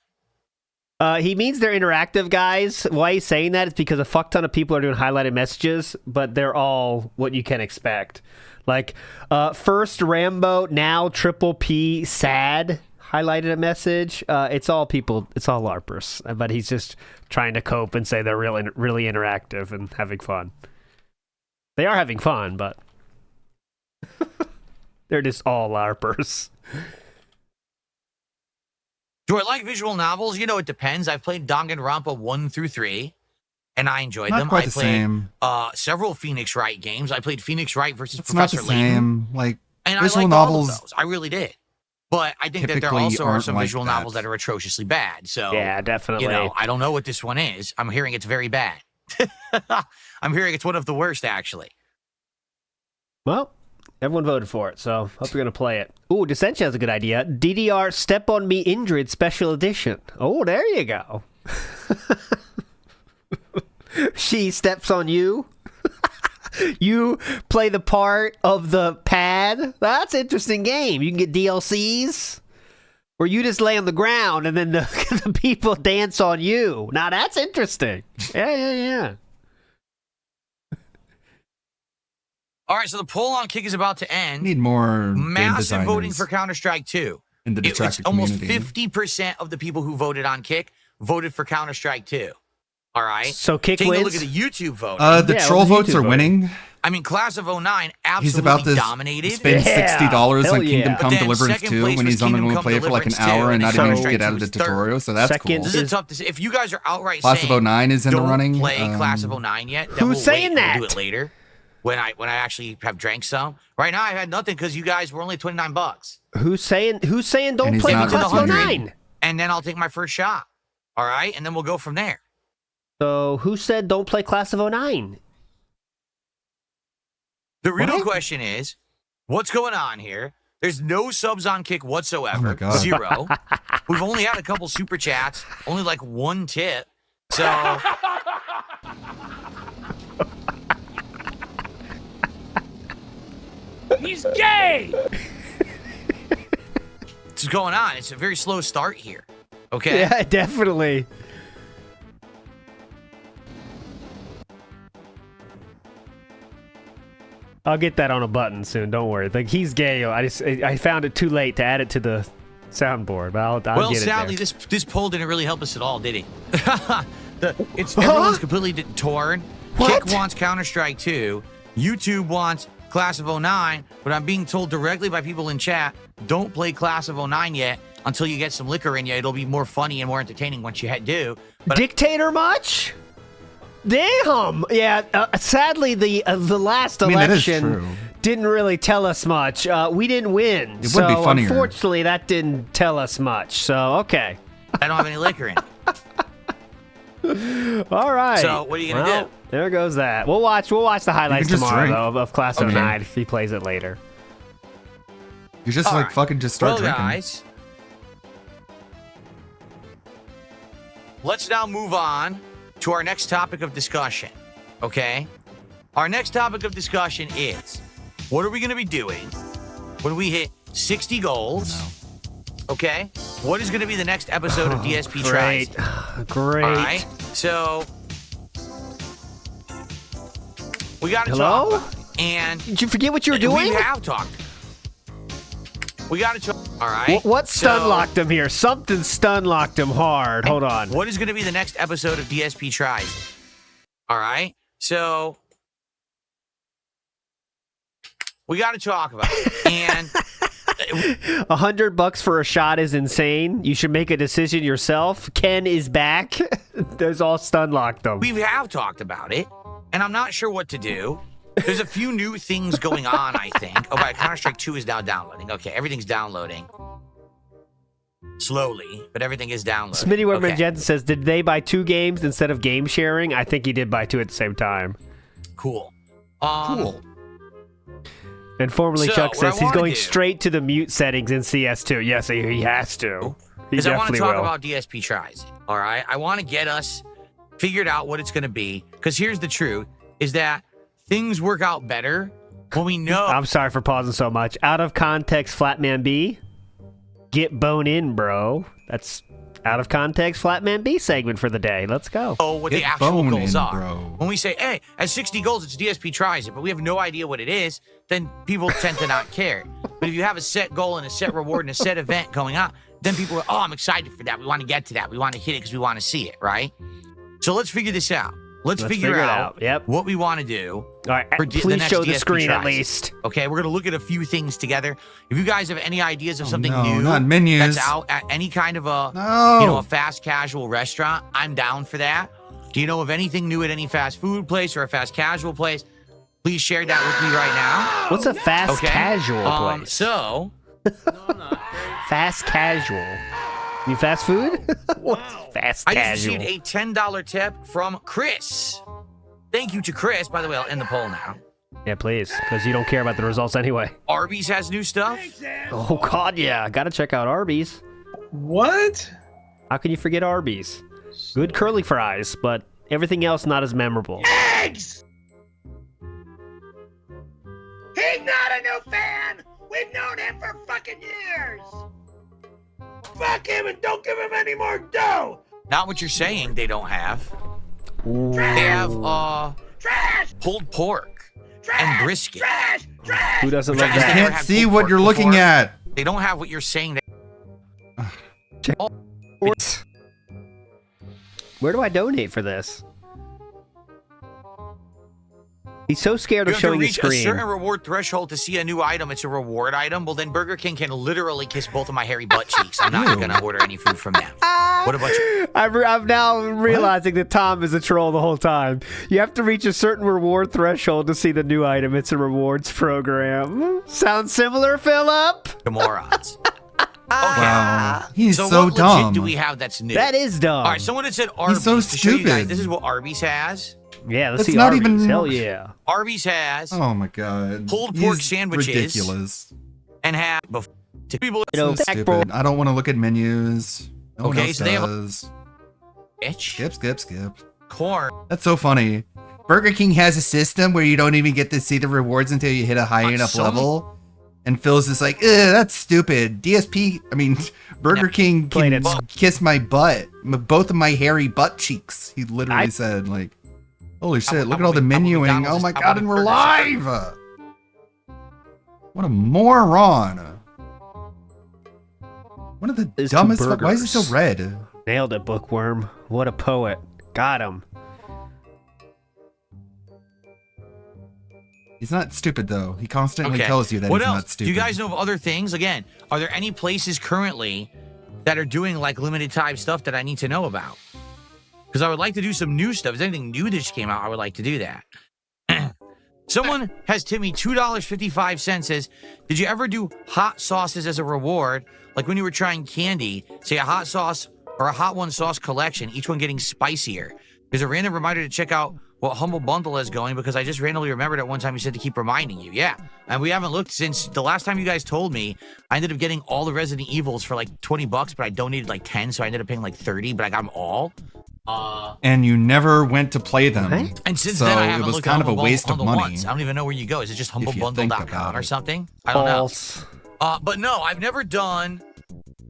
He means they're interactive, guys. Why he's saying that is because a fuck ton of people are doing highlighted messages, but they're all what you can expect. Like, first Rambo, now Triple P, sad, highlighted a message. It's all people, it's all LARPers, but he's just trying to cope and say they're really, really interactive and having fun. They are having fun, but they're just all LARPers. Do I like visual novels? You know, it depends. I've played Danganronpa 1 through 3, and I enjoyed Not them. quite I the played same. Several Phoenix Wright games. I played Phoenix Wright versus It's not Professor the Layton. same. Like, And visual I liked novels all of those. I really did. But I think that there typically also are aren't some like visual that. novels that are atrociously bad. So, Yeah, definitely. you know, I don't know what this one is. I'm hearing it's very bad. I'm hearing it's one of the worst, actually. Well, everyone voted for it, so hope you're going to play it. Ooh, Dissentia has a good idea. DDR Step on Me Indrid Special Edition. Oh, there you go. She steps on you. You play the part of the pad. That's an interesting game. You can get DLCs. Or you just lay on the ground and then the people dance on you. Now, that's interesting. Yeah. All right, so the poll on Kick is about to end. Need more game Massive voting designers for Counter-Strike 2. in the It's detractor almost community. 50% of the people who voted on Kick voted for Counter-Strike 2. All right? So Kick Taking wins? a look at the YouTube vote. The troll votes are winning. I mean, Class of 09 He's absolutely about to dominated. spend $60 Hell on Kingdom yeah. Come But then Deliverance second 2 place when was he's only Kingdom going to Come play it for like an Deliverance 2, hour and and not then even Counter-Strike get out 2 of the was third. tutorial. So that's Second cool. This is tough to say. If you guys are outright Class saying of 09 is in the don't running. play Class of 09 yet, then Who's we'll saying wait. that? We'll do it later when I actually have drank some. Right now, I had nothing because you guys were only $29. Who's saying don't he's play not Class of refunding. 09? And then I'll take my first shot. All right? And then we'll go from there. So who said don't play Class of 09? The real What? question is, what's going on here? There's no subs on Kick whatsoever. Oh my God. 0. We've only had a couple super chats, only like one tip. So He's gay! what's going on? It's a very slow start here. Okay. Yeah, definitely. I'll get that on a button soon. Don't worry. Like he's gay. I found it too late to add it to the soundboard, but I'll Well, get it sadly, there. this poll didn't really help us at all, did he? Everyone's completely torn. Kick wants Counter-Strike 2. YouTube wants Class of 09, but I'm being told directly by people in chat, don't play Class of 09 yet until you get some liquor in you. It'll be more funny and more entertaining once you do. But Dictator much? Damn. Yeah. Sadly, the last I mean, that is election true. didn't really tell us much. We didn't win. It would be funnier. Unfortunately, that didn't tell us much. So okay. I don't have any liquor in. All right. So what are you gonna do? There goes that. We'll watch the highlights just tomorrow drink. though, of Class Okay. 09 if he plays it later. You just All like right. fucking just start Well, drinking. guys, let's now move on to our next topic of discussion. Okay? Our next topic of discussion is what are we going to be doing when we hit 60 goals? Okay? What is going to be the next episode of DSP Tries? Great. All right? So, we got to Hello? talk about it. And Did you forget what you were doing? we have talked. We got to talk. All right? What stun So- locked him here? Something stun locked him hard. Hold on. What is going to be the next episode of DSP Tries? All right. So we got to talk about it. And $100 for a shot is insane. You should make a decision yourself. Ken is back. There's all stun locked them. we have talked about it, and I'm not sure what to do. There's a few new things going on, I think. Oh, right. Counter-Strike 2 is now downloading. Okay, everything's downloading. Slowly, but everything is downloading. Smitty Weberman Okay. Jensen says, did they buy 2 games instead of game sharing? I think he did buy 2 at the same time. Cool. Cool. And formerly So, Chuck what I says he's wanna going do- straight to the mute settings in CS2. Yes, he has to. He Because I want to definitely talk will. about DSP Tries. All right. I want to get us figured out what it's going to be. Because here's the truth: is that things work out better when we know. I'm sorry for pausing so much. Out of context, Flatman B. Get bone in, bro. That's out of context, Flatman B segment for the day. Let's go. Oh, what the Get actual bone goals in, are. bro. When we say, hey, at 60 goals, it's DSP Tries it, but we have no idea what it is, then people tend to not care. But if you have a set goal and a set reward and a set event going on, then people are, oh, I'm excited for that. We want to get to that. We want to hit it because we want to see it, right? So let's figure this out. Let's figure it out Yep. what we want to do. All right, for the please next show the DSP screen at Tries. least. Okay, we're going to look at a few things together. If you guys have any ideas of something no, new not menus. that's out at any kind of a No. a fast casual restaurant, I'm down for that. Do you know of anything new at any fast food place or a fast casual place? Please share that with me right now. What's a fast Okay. casual place? So, Fast casual. You fast food? What's fast I casual? just received a $10 tip from Chris. Thank you to Chris. By the way, I'll end the poll now. Yeah, please, because you don't care about the results anyway. Arby's has new stuff. Oh, God, yeah. Gotta check out Arby's. What? How can you forget Arby's? Good curly fries, but everything else not as memorable. Eggs! He's not a new fan! We've known him for fucking years! Fuck him and don't give him any more dough! Not what you're saying they don't have. They have pulled pork and brisket. Who doesn't Which I love guess that? they never Can't had see pulled what pork you're looking before. at. They don't have what you're saying. Where do I donate for this? He's so scared You of have to showing his reach a screen. certain reward threshold to see a new item. It's a reward item. Well, then Burger King can literally kiss both of my hairy butt cheeks. I'm not going to order any food from them. What about you? I'm now realizing that Tom is a troll the whole time. You have to reach a certain reward threshold to see the new item. It's a rewards program. Sounds similar, Philip? The morons. Okay. Wow. He's so what legit dumb. do we have that's new? That is dumb. All right, someone had said Arby's. so To show you guys, stupid. this is what Arby's has. Yeah, let's That's see not Arby's. even- Hell yeah. Arby's has Oh my god. pulled pork He's sandwiches ridiculous. and have to people. So stupid. I don't want to look at menus. No one Okay, else so they have a- does. Bitch. Skip. Corn. That's so funny. Burger King has a system where you don't even get to see the rewards until you hit a high enough some- level. And Phil's just like, that's stupid. Burger King Played can it. kiss my butt. Both of my hairy butt cheeks. He literally said, like, holy shit, look at all the about menuing. McDonald's Oh is my top god, of and the we're burger live. What a moron. One of the These two dumbest. Why is he so burgers. red? Nailed it, Bookworm. What a poet. Got him. He's not stupid though. He constantly Okay. tells you that What he's else? not Do stupid. you guys know of other things? Again, are there any places currently that are doing like limited time stuff that I need to know about? Because I would like to do some new stuff. If there's anything new that just came out, I would like to do that. Someone has Timmy $2.55 says, did you ever do hot sauces as a reward? Like when you were trying candy, say a hot sauce or a hot one sauce collection, each one getting spicier. There's a random reminder to check out what Humble Bundle is going because I just randomly remembered at one time you said to keep reminding you. Yeah. And we haven't looked since the last time you guys told me. I ended up getting all the Resident Evils for like $20, but I donated like 10, so I ended up paying like 30, but I got them all. And you never went to play them. And since so then, I it haven't was looked kind at of a Humble waste of Bundle money. once. I don't even know where you go. Is it just If you think humblebundle.com about or it. something? I don't False. know. But no, I've never done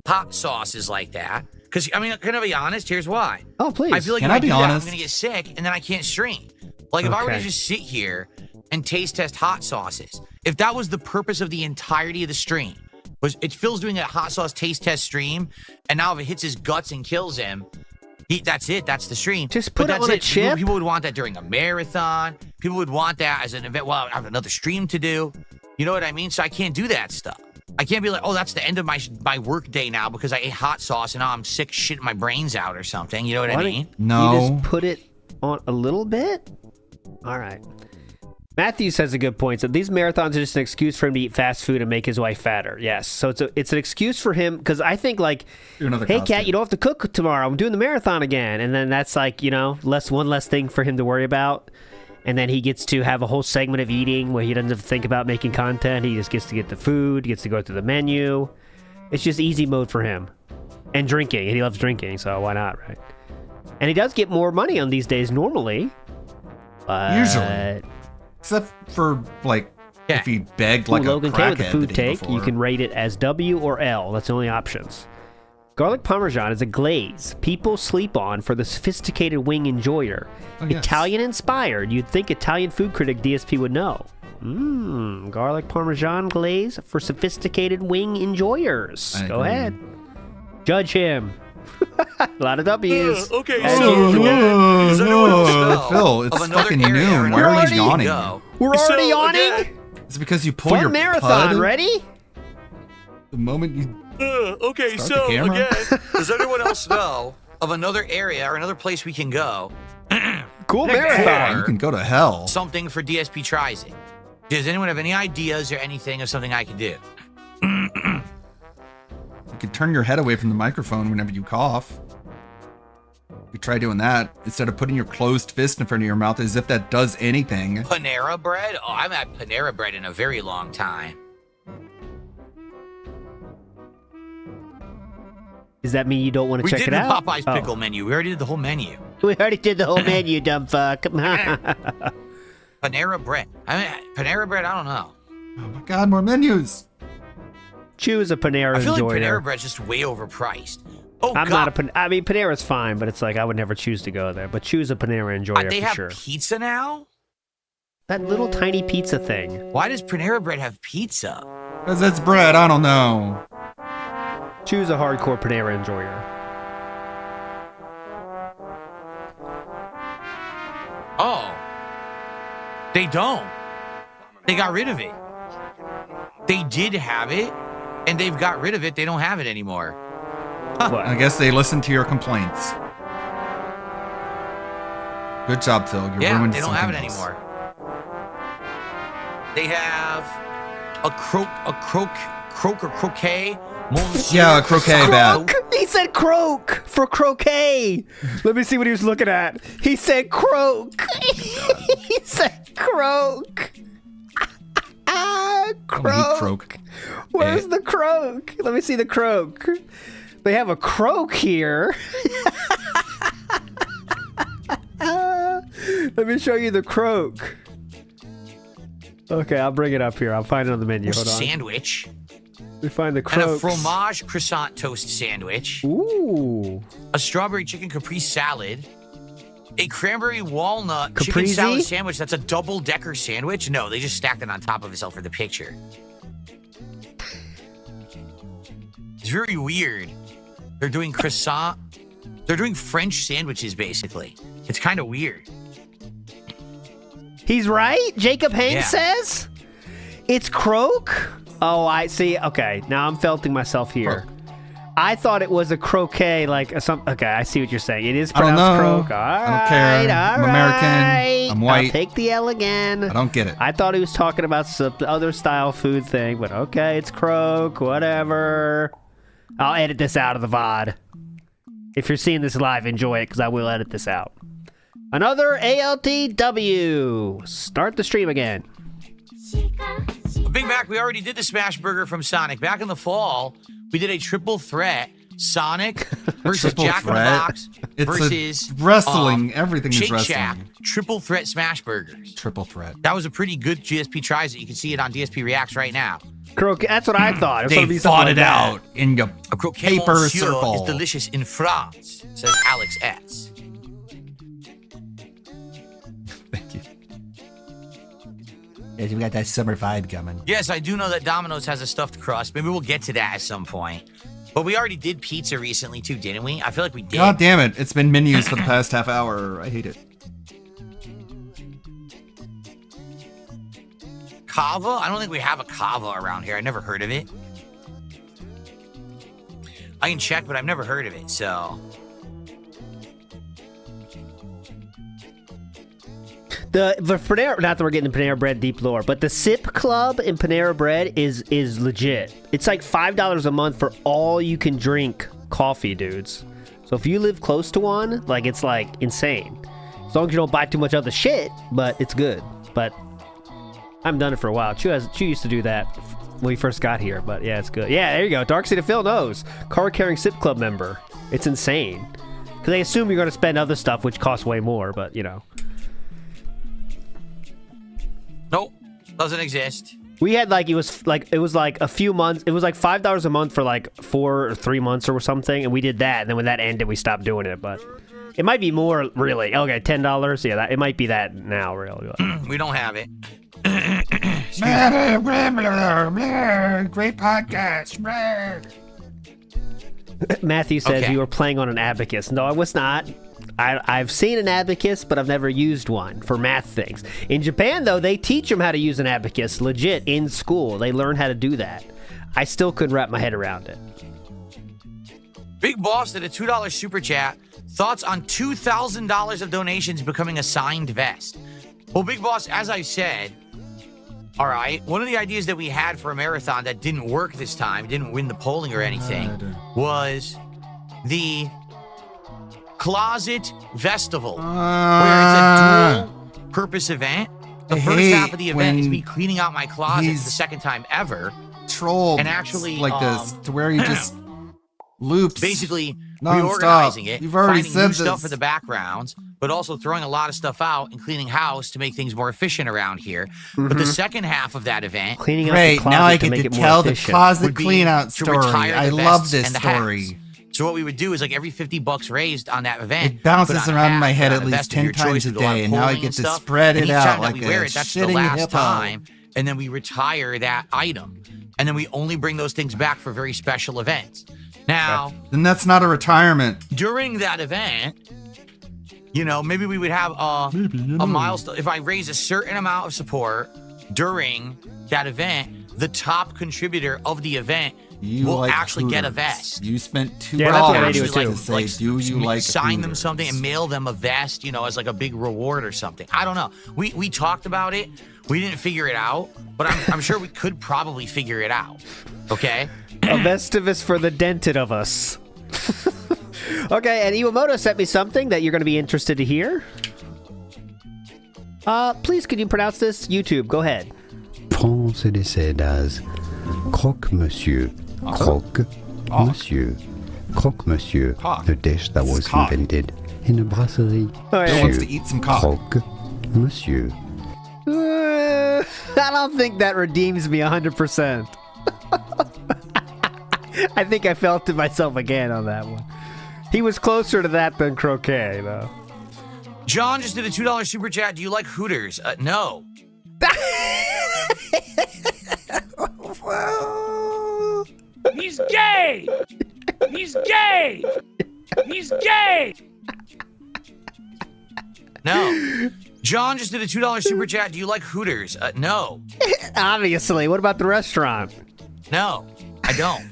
hot sauces like that. Because, I mean, can I be honest? Here's why. Oh, please. I feel like Can if I I be do that, I'm honest? going to get sick, and then I can't stream. Like, if I were to Okay. just sit here and taste test hot sauces, if that was the purpose of the entirety of the stream, was it Phil's doing a hot sauce taste test stream, and now if it hits his guts and kills him, that's it. That's the stream. Just But put it that's on a chip. People would want that during a marathon. People would want that as an event. Well, I have another stream to do. You know what I mean? So I can't do that stuff. I can't be like, oh, that's the end of my work day now because I ate hot sauce and now I'm sick shitting my brains out or something. You know what I Why mean? don't You just put it on a little bit? All right. Matthew says a good point. So these marathons are just an excuse for him to eat fast food and make his wife fatter. Yes. So it's an excuse for him because I think like, Do another hey, costume. Kat, you don't have to cook tomorrow. I'm doing the marathon again. And then that's like, one less thing for him to worry about. And then he gets to have a whole segment of eating where he doesn't have to think about making content. He just gets to get the food, gets to go through the menu. It's just easy mode for him. And drinking. And he loves drinking, so why not, right? And he does get more money on these days normally. But Usually. Except for, like, if he begged like Ooh, Logan a K with the crackhead food the day take. before. You can rate it as W or L. That's the only options. Garlic Parmesan is a glaze people sleep on for the sophisticated wing enjoyer. Oh, yes. Italian inspired. You'd think Italian food critic DSP would know. Garlic Parmesan glaze for sophisticated wing enjoyers. I Go agree. ahead. Judge him. A lot of W's. Okay, As so usual. does anyone else know Phil, it's of another fucking area or noon. Why another are place you we can yawning? go? We're So, already yawning? again- It's because you pull Fun your marathon. pud Ready? the moment you. Okay, Start so the camera. again, does anyone else know of another area or another place we can go? Cool Next marathon. door, You can go to hell. Something for DSP tries it. Does anyone have any ideas or anything of something I could do? You can turn your head away from the microphone whenever you cough. You try doing that instead of putting your closed fist in front of your mouth as if that does anything. Panera Bread? Oh, I haven't had Panera Bread in a very long time. Does that mean you don't want to We check did it the out? Popeye's Oh. pickle menu. We already did the whole menu. We already did the whole menu, dumb fuck. Panera Bread. I mean, Panera Bread, I don't know. Oh my god, more menus. Choose a Panera I feel like enjoyer. Panera Bread's just way overpriced. Oh, I'm God. not a I mean, Panera's fine, but it's like I would never choose to go there. But choose a Panera enjoyer They for have sure. pizza now? That little tiny pizza thing. Why does Panera Bread have pizza? Because it's bread, I don't know. Choose a hardcore Panera enjoyer. Oh. They don't. They got rid of it. They did have it, and they've got rid of it. They don't have it anymore. I guess they listened to your complaints. Good job, Phil. You Yeah, ruined they don't have it something else. anymore. They have a croquet. Monsieur Yeah, a croquet bat. He said croak for croquet. Let me see what he was looking at. He said croak. He said croak. Croak. Croak. Where's the croak? Let me see the croak. They have a croak here. Let me show you the croak. Okay, I'll bring it up here. I'll find it on the menu. Hold on. sandwich. We find the And a croaks. fromage croissant toast sandwich. Ooh. A strawberry chicken caprese salad. A cranberry walnut chicken Caprese? salad sandwich that's a double-decker sandwich? No, they just stacked it on top of itself for the picture. It's very weird. They're doing croissant. They're doing French sandwiches, basically. It's kind of weird. He's right. Jacob Hanks Yeah. says it's croak. Oh, I see. Okay, now I'm felting myself here. I thought it was a croquet, like some. Okay, I see what you're saying. It is I don't pronounced know. croak. All I don't right, care. all I'm American. right. I'm white. I'll take the L again. I don't get it. I thought he was talking about some other style food thing, but okay, it's croak. Whatever. I'll edit this out of the VOD. If you're seeing this live, enjoy it, because I will edit this out. Another ALTW. Start the stream again. Big Mac, we already did the Smash Burger from Sonic. Back in the fall, we did a triple threat. Sonic versus Triple Jack in the threat? Box It's a versus wrestling. Everything is Shake wrestling. Shack triple threat Smash Burgers. Triple threat. That was a pretty good GSP tries. You can see it on DSP Reacts right now. Croquet. That's what I thought. It was They gonna be fought something it like that. out in a A croquet paper monsieur circle. is delicious in France, says Alex S. Thank you. Yeah, we got that summer vibe coming. Yes, I do know that Domino's has a stuffed crust. Maybe we'll get to that at some point. But we already did pizza recently too, didn't we? I feel like we did. God damn it. It's been menus for the past half hour. I hate it. Kava? I don't think we have a kava around here. I never heard of it. I can check, but I've never heard of it, so. The Panera, not that we're getting the Panera Bread deep lore, but the Sip Club in Panera Bread is legit. It's like $5 a month for all you can drink coffee, dudes. So if you live close to one, like it's like insane. As long as you don't buy too much other shit, but it's good. But I haven't done it for a while. Chu used to do that when we first got here, but yeah, it's good. Yeah, there you go. Dark Seed of Phil knows. Card-carrying Sip Club member. It's insane. Because they assume you're going to spend other stuff, which costs way more, but you know. Nope, doesn't exist. We had it was like a few months. It was like $5 a month for like 4 or 3 months or something, and we did that. And then when that ended, we stopped doing it. But it might be more, really. Okay, $10. Yeah, it might be that now, really. We don't have it. Great podcast. Matthew says Okay. you were playing on an abacus. No, I was not. I've seen an abacus, but I've never used one for math things. In Japan, though, they teach them how to use an abacus legit in school. They learn how to do that. I still couldn't wrap my head around it. Big Boss did a $2 super chat. Thoughts on $2,000 of donations becoming a signed vest? Well, Big Boss, as I said, all right, one of the ideas that we had for a marathon that didn't work this time, didn't win the polling or anything, was the Closet Festival, where it's a dual purpose event. The I first hate half of the event is when me cleaning out my closet for he's the second time ever. Trolled And actually, like this to where he just loops basically nonstop. reorganizing it, You've already finding said new stuff this. for the backgrounds, but also throwing a lot of stuff out and cleaning house to make things more efficient around here. But the second half of that event, Cleaning out Great, the closet now I to get make to it more tell the efficient. closet would be clean out to story. retire I the love vests this and the hats. story. So what we would do is like every $50 raised on that event, It bounces put on a around hat, my head put at on a least vest of 10 your choice, times a we go on day, and now I polling get and to stuff. spread And it each out time that like we a wear it, that's the shitting last hippo. time, and then we retire that item, and then we only bring those things back for very special events. Now, Then that's not a retirement. during that event, you know, maybe we would have a milestone. If I raise a certain amount of support during that event, the top contributor of the event You will like actually get a Hooters. vest. You spent $2 Yeah, that's what they do Actually, too. to say, do you like sign them Hooters? something and mail them a vest, you know, as like a big reward or something. I don't know. We talked about it. We didn't figure it out, but I'm sure we could probably figure it out. Okay? A Vestivus for the dented of us. Okay, and Iwamoto sent me something that you're going to be interested to hear. Please, could you pronounce this? YouTube, go ahead. Français as croque-monsieur. Croque-monsieur. Croque-monsieur, the dish that was cock. invented in a brasserie. Oh, yeah. Bill wants to eat some cock. Croque-monsieur. I don't think that redeems me 100%. I think I felt it myself again on that one. He was closer to that than croquet, though. John just did a $2 super chat. Do you like Hooters? No. He's He's gay! He's gay! He's gay! No. John just did a $2 super chat. Do you like Hooters? No. Obviously. What about the restaurant? No, I don't.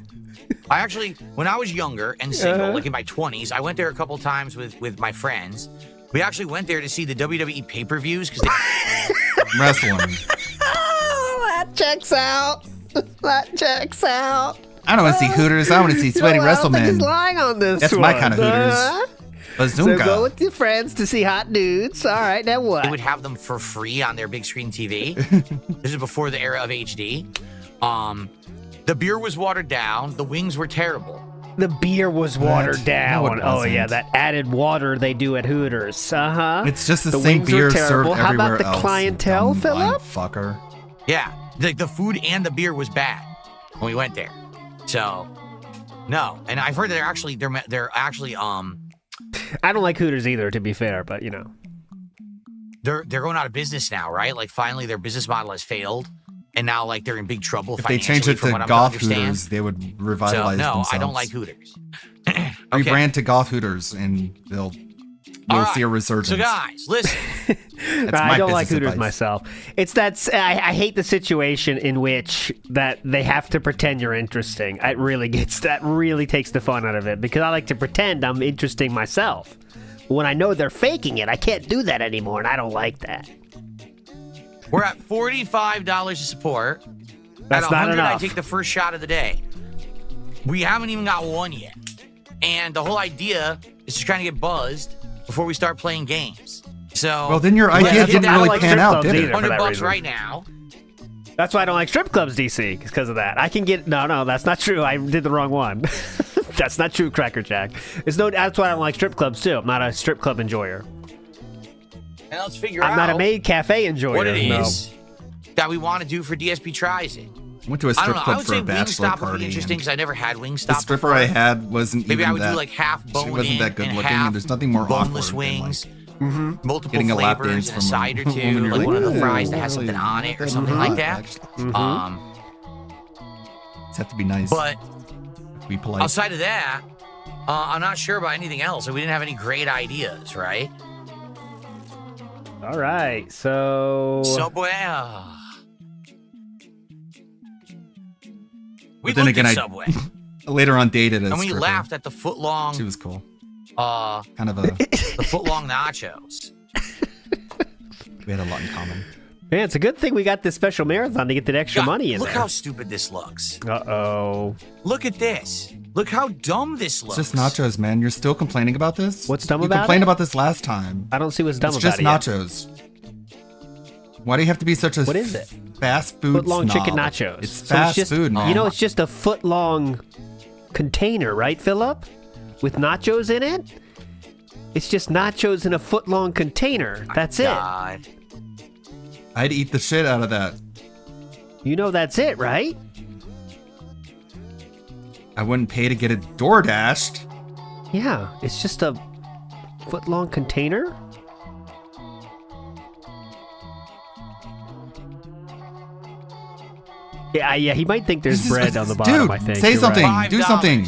I actually, when I was younger and single, like in my 20s, I went there a couple times with my friends. We actually went there to see the WWE pay-per-views because they wrestling. Oh, that checks out. That checks out. I don't want to see Hooters. I want to see sweaty I don't think he's WrestleMan. lying on this That's one. my kind of Hooters. Bazooka. So go with your friends to see hot dudes. All right, now what? They would have them for free on their big screen TV. This is before the era of HD. The beer was watered down. The wings were terrible. The beer was watered No, down. it Oh yeah, wasn't. that added water they do at Hooters. It's just the same wings were beer terrible. served How everywhere about the else, you clientele, dumb blind Philip? Fucker. Yeah, the food and the beer was bad when we went there. So, no. And I've heard they're actually I don't like Hooters either, to be fair, but you know. they're going out of business now, right? Like finally their business model has failed, and now like they're in big trouble. If they financially, change it from to what I'm Goth understand. Hooters, they would So revitalize no, themselves. I don't like Hooters. Rebrand to Goth Hooters, and you'll see a resurgence. So guys, listen. I don't like business Hooters advice. myself. It's that I hate the situation in which that they have to pretend you're interesting. That really takes the fun out of it because I like to pretend I'm interesting myself. When I know they're faking it, I can't do that anymore, and I don't like that. We're at $45 of support. That's at not 100, enough. I take the first shot of the day. We haven't even got one yet. And the whole idea is to try to get buzzed before we start playing games. So Well, then your idea didn't really pan out, did it? $100 right now. That's why I don't like strip clubs, DC, because of that. I can get no, that's not true. I did the wrong one. That's not true, Cracker Jack. That's why I don't like strip clubs too. I'm not a strip club enjoyer. And let's figure I'm out not a maid cafe enjoyer. what it no. is that we want to do for DSP Tries It. Went to a I strip don't know. I club would for say a bachelor Wingstop would party. be interesting because I never had Wingstop. The stripper before. I had wasn't Maybe even I would that. do like half bone She wasn't in that good and looking, half and there's nothing more boneless awkward wings. than Multiple getting a lap flavors dance and a from side or a woman two, you're like like, one of the "Ooh, fries that has really something on it or like something that." like that. Just have to be nice. But be polite. outside of that, I'm not sure about anything else. We didn't have any great ideas, right? All right, so Subway. We But then looked again, at I Subway, later on dated a and we stripper. laughed at the foot-long. She was cool. Kind of a. the foot-long nachos. We had a lot in common. Man, it's a good thing we got this special marathon to get that extra God, money in look there. how stupid this looks. Uh-oh. Look at this. Look how dumb this looks. It's just nachos, man. You're still complaining about this? What's dumb you about complained it? about this last time. I don't see what's dumb It's about just it yet. nachos. Why do you have to be such a What is it? fast food Foot-long snob? chicken nachos. It's So fast just, food, man. You know, it's just a foot-long container, right, Philip? With nachos in it? It's just nachos in a foot-long container. That's it. God. I'd eat the shit out of that. You know that's it, right? I wouldn't pay to get it door dashed. Yeah, it's just a foot-long container. Yeah, he might think there's bread on the bottom, Dude, I think. say You're something. right. Do something.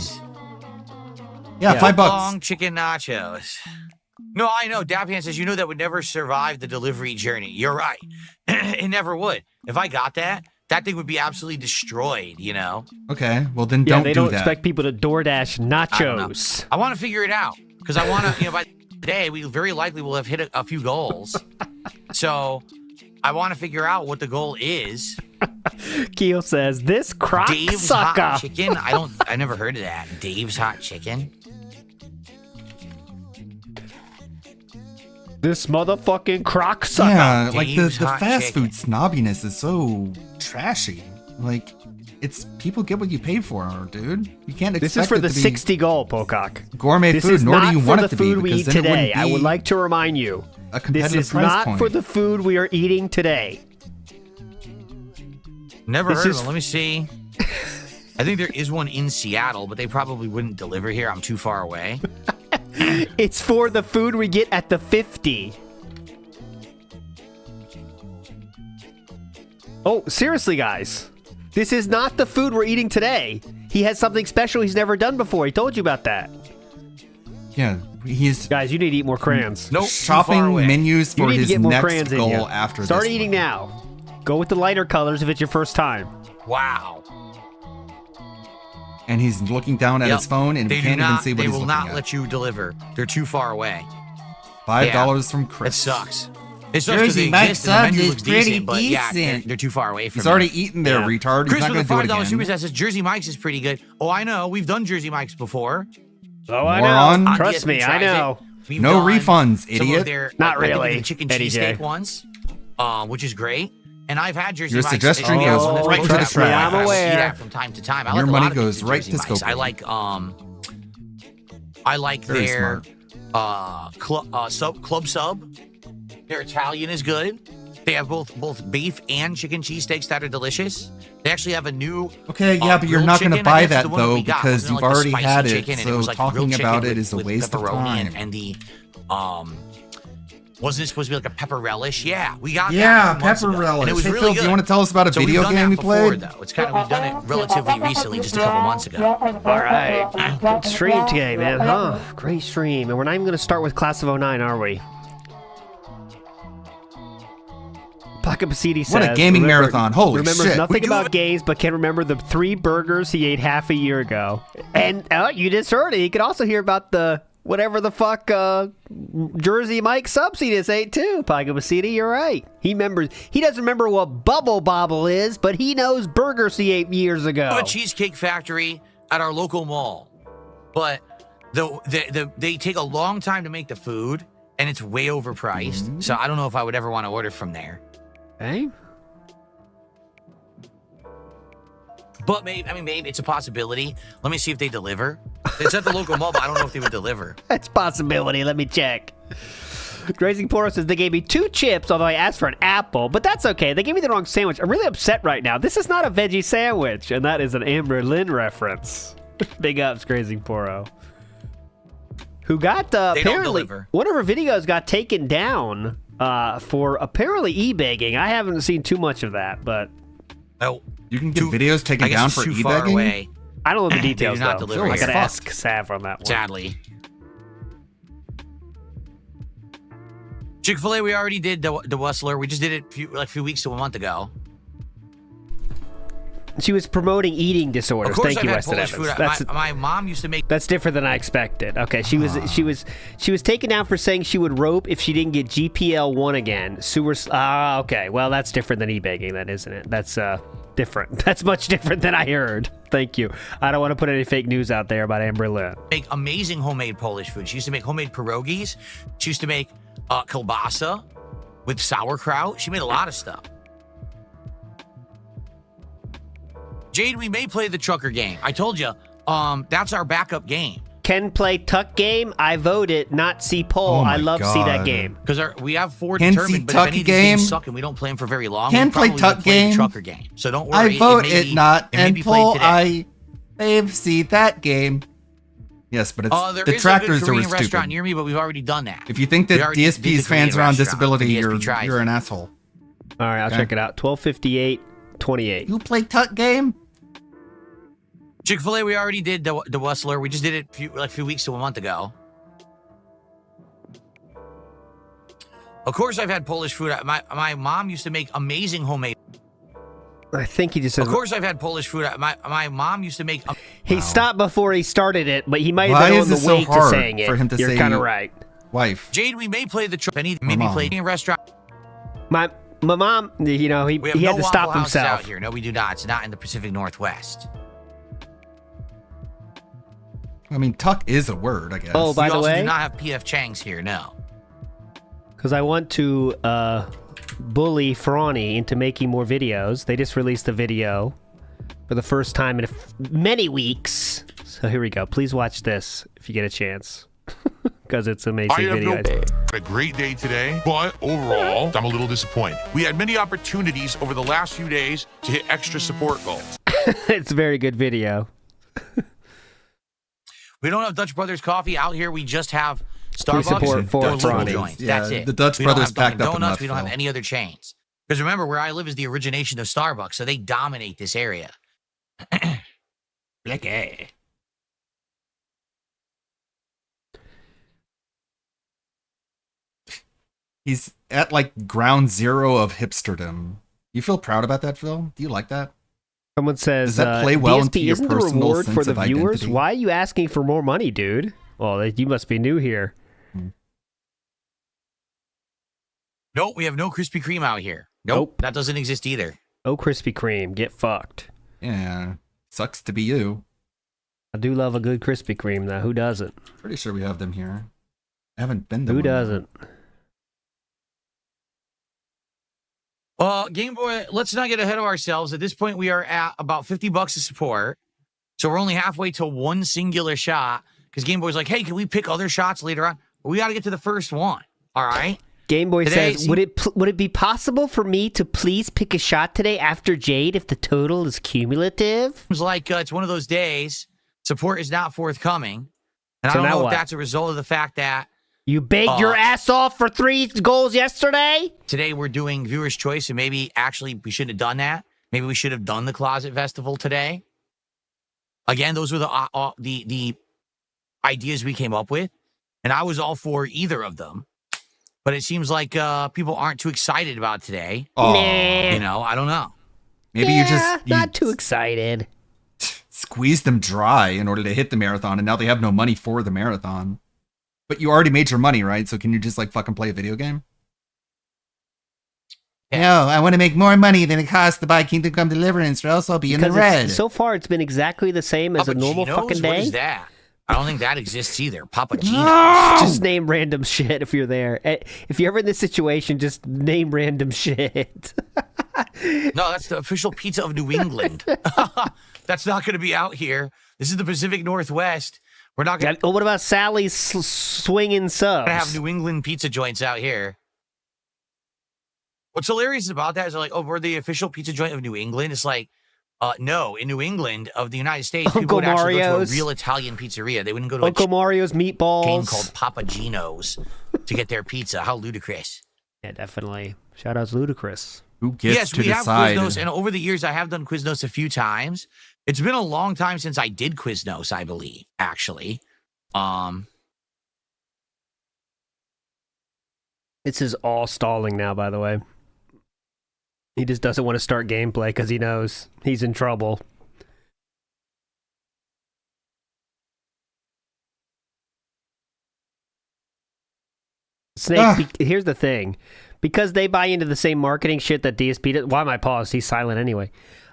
Yeah, Yeah. $5. Long chicken nachos. No, I know. Dapian says, you know that would never survive the delivery journey. You're right. It never would. If I got that, that thing would be absolutely destroyed, you know? Okay, well then Yeah, don't they do don't that. expect people to DoorDash I don't know. nachos. I want to figure it out because I want to, by today, we very likely will have hit a few goals. So I want to figure out what the goal is. Keel says, this crock Dave's sucker. Hot Chicken? I never heard of that. Dave's Hot Chicken? This motherfucking crock sucker. Yeah, like the Dave's Hot fast Chicken. food snobbiness is so trashy. Like, it's people get what you pay for, dude. You can't expect This is for it the to be 60 goal, Pocock. gourmet This food, is nor do not you for want the it to be, food we because eat then it today. wouldn't I would be like to remind you. a This competitive is price not point. for the food we are eating today. Never This heard is- of it. Let me see. I think there is one in Seattle, but they probably wouldn't deliver here. I'm too far away. It's for the food we get at the 50. Oh, seriously, guys. This is not the food we're eating today. He has something special he's never done before. He told you about that. Yeah, he's guys. You need to eat more crayons. Nope. Shopping menus You for need to his get more next crayons in goal you. after Start this eating one. now. Go with the lighter colors if it's your first time. Wow. And he's looking down at Yep. his phone and They we do can't not, even see what they he's will looking not at. let you deliver. They're too far away. $5 from Chris. It sucks. It sucks because Jersey they Mike exist and the subs menu is looks pretty decent, but yeah, decent. they're too far away from He's already me. eaten there, retard. He's Chris not with going the to do it $5 super again. chat says Jersey Mike's is pretty good. Oh, I know. We've done Jersey Mike's before. Oh, I Moron. know. Trust me, I know. No refunds, Some idiot. of their, Not I think really, the chicken Eddie J. cheesesteak ones, which is great. And I've had Jersey Your Mike's. suggestion It's goes one that's right to close the that trash. I I'm eat aware. at from time to time. I Your like a money lot of goes things at right Jersey to Mike's. Scopely. I like Very their smart. club sub. Their Italian is good. They have both beef and chicken cheesesteaks that are delicious. They actually have a new Okay, yeah, but you're grilled not going to chicken. I buy guess that the one that though we got because wasn't you've like the already spicy had it. chicken, and So was like talking grilled chicken about it with- is a with waste of pepperoni time. and the wasn't it supposed to be like a pepper relish? Yeah, we got Yeah, that months pepper ago, relish. and it was Hey, really Phil, do good. you want to tell us about a So we've video done game that we before, played? Though it's kind of we've done it relatively recently, just a couple months ago. All right. Good stream today, man. Huh? Great stream. And we're not even going to start with Class of 09, are we? Pocket Pasidi says, What a gaming marathon. Holy remembers shit. nothing We do about games, but can remember the 3 burgers he ate half a year ago. And you just heard it. You could also hear about the whatever the fuck Jersey Mike subs he just ate too. Pocket Pasidi, you're right. He remembers. He doesn't remember what Bubble Bobble is, but he knows burgers he ate years ago. We have a cheesecake factory at our local mall, but they take a long time to make the food, and it's way overpriced. So I don't know if I would ever want to order from there. Hey. But maybe it's a possibility. Let me see if they deliver. It's at the local mall, but I don't know if they would deliver. That's a possibility. Let me check. Grazing Poro says they gave me 2 chips, although I asked for an apple, but that's okay. They gave me the wrong sandwich. I'm really upset right now. This is not a veggie sandwich, and that is an Amber Lynn reference. Big ups, Grazing Poro. Who got They don't apparently deliver. one of her videos got taken down for apparently e-begging. I haven't seen too much of that, but oh, you can get videos taken I guess down it's for too far e-begging? away. I don't know the They details do not though. deliver I gotta here. ask Sav on that one. Sadly. Chick-fil-A, we already did the Whistler. We just did it a few weeks to a month ago. She was promoting eating disorders. Of course, Thank I've you, had Weston Polish Evans. food. My mom used to make. That's different than I expected. Okay, she was taken down for saying she would rope if she didn't get GPL 1 again. Okay, well that's different than e-begging, then, isn't it? That's different. That's much different than I heard. Thank you. I don't want to put any fake news out there about Amber Lynn. Make amazing homemade Polish food. She used to make homemade pierogies. She used to make kielbasa with sauerkraut. She made a lot of stuff. Jade, we may play the trucker game. I told you, that's our backup game. Ken play Tuck game. I voted not see poll. Oh my I love see that God. game. Because we have 4 Ken determined, see but Tuck if any of these game? games suck and we don't play them for very long, Ken we play probably Tuck will play the game? trucker game. So don't worry. I vote may it be- not, it may and be played pull today. I fave see that game. Yes, but it's There the is tractors a good are Korean restaurant stupid. near me, but we've already done that. If you think We that already did the DSP's fans Korean are on restaurant disability, for DSP you're tries. an asshole. All right, I'll Okay. check it out. 12:58:28. You play Tuck game? Chick-fil-A, we already did the Whistler. We just did it a few weeks to a month ago. Of course, I've had Polish food. My mom used to make amazing homemade. I think he just says. Of course, I've had Polish food. My mom used to make. He stopped before he started it, but he might Why have been is on the it so way to hard saying it. for him to You're say kind of right. Wife. Jade, we may play the truck. Maybe mom. play in a restaurant. My mom, he We have had no to stop Waffle Houses himself. out here. No, we do not. It's not in the Pacific Northwest. I mean, Tuck is a word, I guess. Oh, by we the also way, do not have PF Chang's here. No. because I want to bully Franny into making more videos. They just released a video for the first time in many weeks. So here we go. Please watch this if you get a chance, because it's an amazing I have video. no a great day today, but overall, I'm a little disappointed. We had many opportunities over the last few days to hit extra support goals. It's a very good video. We don't have Dutch Brothers coffee out here. We just have Starbucks support for or local Franny. joints. Yeah, That's it. the Dutch we don't Brothers have Dunkin' packed up Donuts. enough, We don't have Phil. any other chains. Because remember, where I live is the origination of Starbucks, so they dominate this area. Blicky. He's at like ground zero of hipsterdom. You feel proud about that, Phil? Do you like that? Someone says, Does that play well into DSP, your isn't the personal reward sense for the of viewers? identity? Why are you asking for more money, dude? Well, you must be new here. Nope, we have no Krispy Kreme out here. Nope, that doesn't exist either. Oh, Krispy Kreme, get fucked. Yeah, sucks to be you. I do love a good Krispy Kreme, though. Who doesn't? Pretty sure we have them here. I haven't been to Who one. doesn't? Game Boy, let's not get ahead of ourselves. At this point, we are at about $50 of support. So we're only halfway to one singular shot. Because Game Boy's like, hey, can we pick other shots later on? We got to get to the first one. All right? Game Boy Today, says, would it be possible for me to please pick a shot today after Jade if the total is cumulative? It's like it's one of those days. Support is not forthcoming. And So I don't now know what? if that's a result of the fact that You begged your ass off for 3 goals yesterday? today we're doing Viewer's Choice, and maybe actually we shouldn't have done that. Maybe we should have done the Closet Festival today. Again, those were the ideas we came up with, and I was all for either of them. But it seems like people aren't too excited about today. Aw. Nah. You know, I don't know. Maybe you just not too excited. Squeezed them dry in order to hit the marathon, and now they have no money for the marathon. But you already made your money, right? So can you just like fucking play a video game? No, I want to make more money than it costs to buy Kingdom Come Deliverance, or else I'll be in the Because red. so far it's been exactly the same as a normal Papagenos? fucking What day. is that? I don't think that exists either. Papagenos. Just name random shit if you're there. If you're ever in this situation, just name random shit. No, that's the official pizza of New England. That's not going to be out here. This is the Pacific Northwest. We're not going to What about Sally's swinging subs? have New England pizza joints out here. What's hilarious about that is they're like, oh, we're the official pizza joint of New England. It's like, no, in New England of the United States, people Uncle would actually go to a Mario's. real Italian pizzeria. They wouldn't go to Uncle a Mario's meatballs. chain called Papagenos to get their pizza. How ludicrous. Yeah, definitely. Shout out to Ludacris. Who gets Yes, to we have decide? Quiznos, and over the years, I have done Quiznos a few times. It's been a long time since I did Quiznos, I believe, actually. This is all stalling now, by the way. He just doesn't want to start gameplay because he knows he's in trouble. Snake, here's the thing. Because they buy into the same marketing shit that DSP does. Why am I paused? He's silent anyway.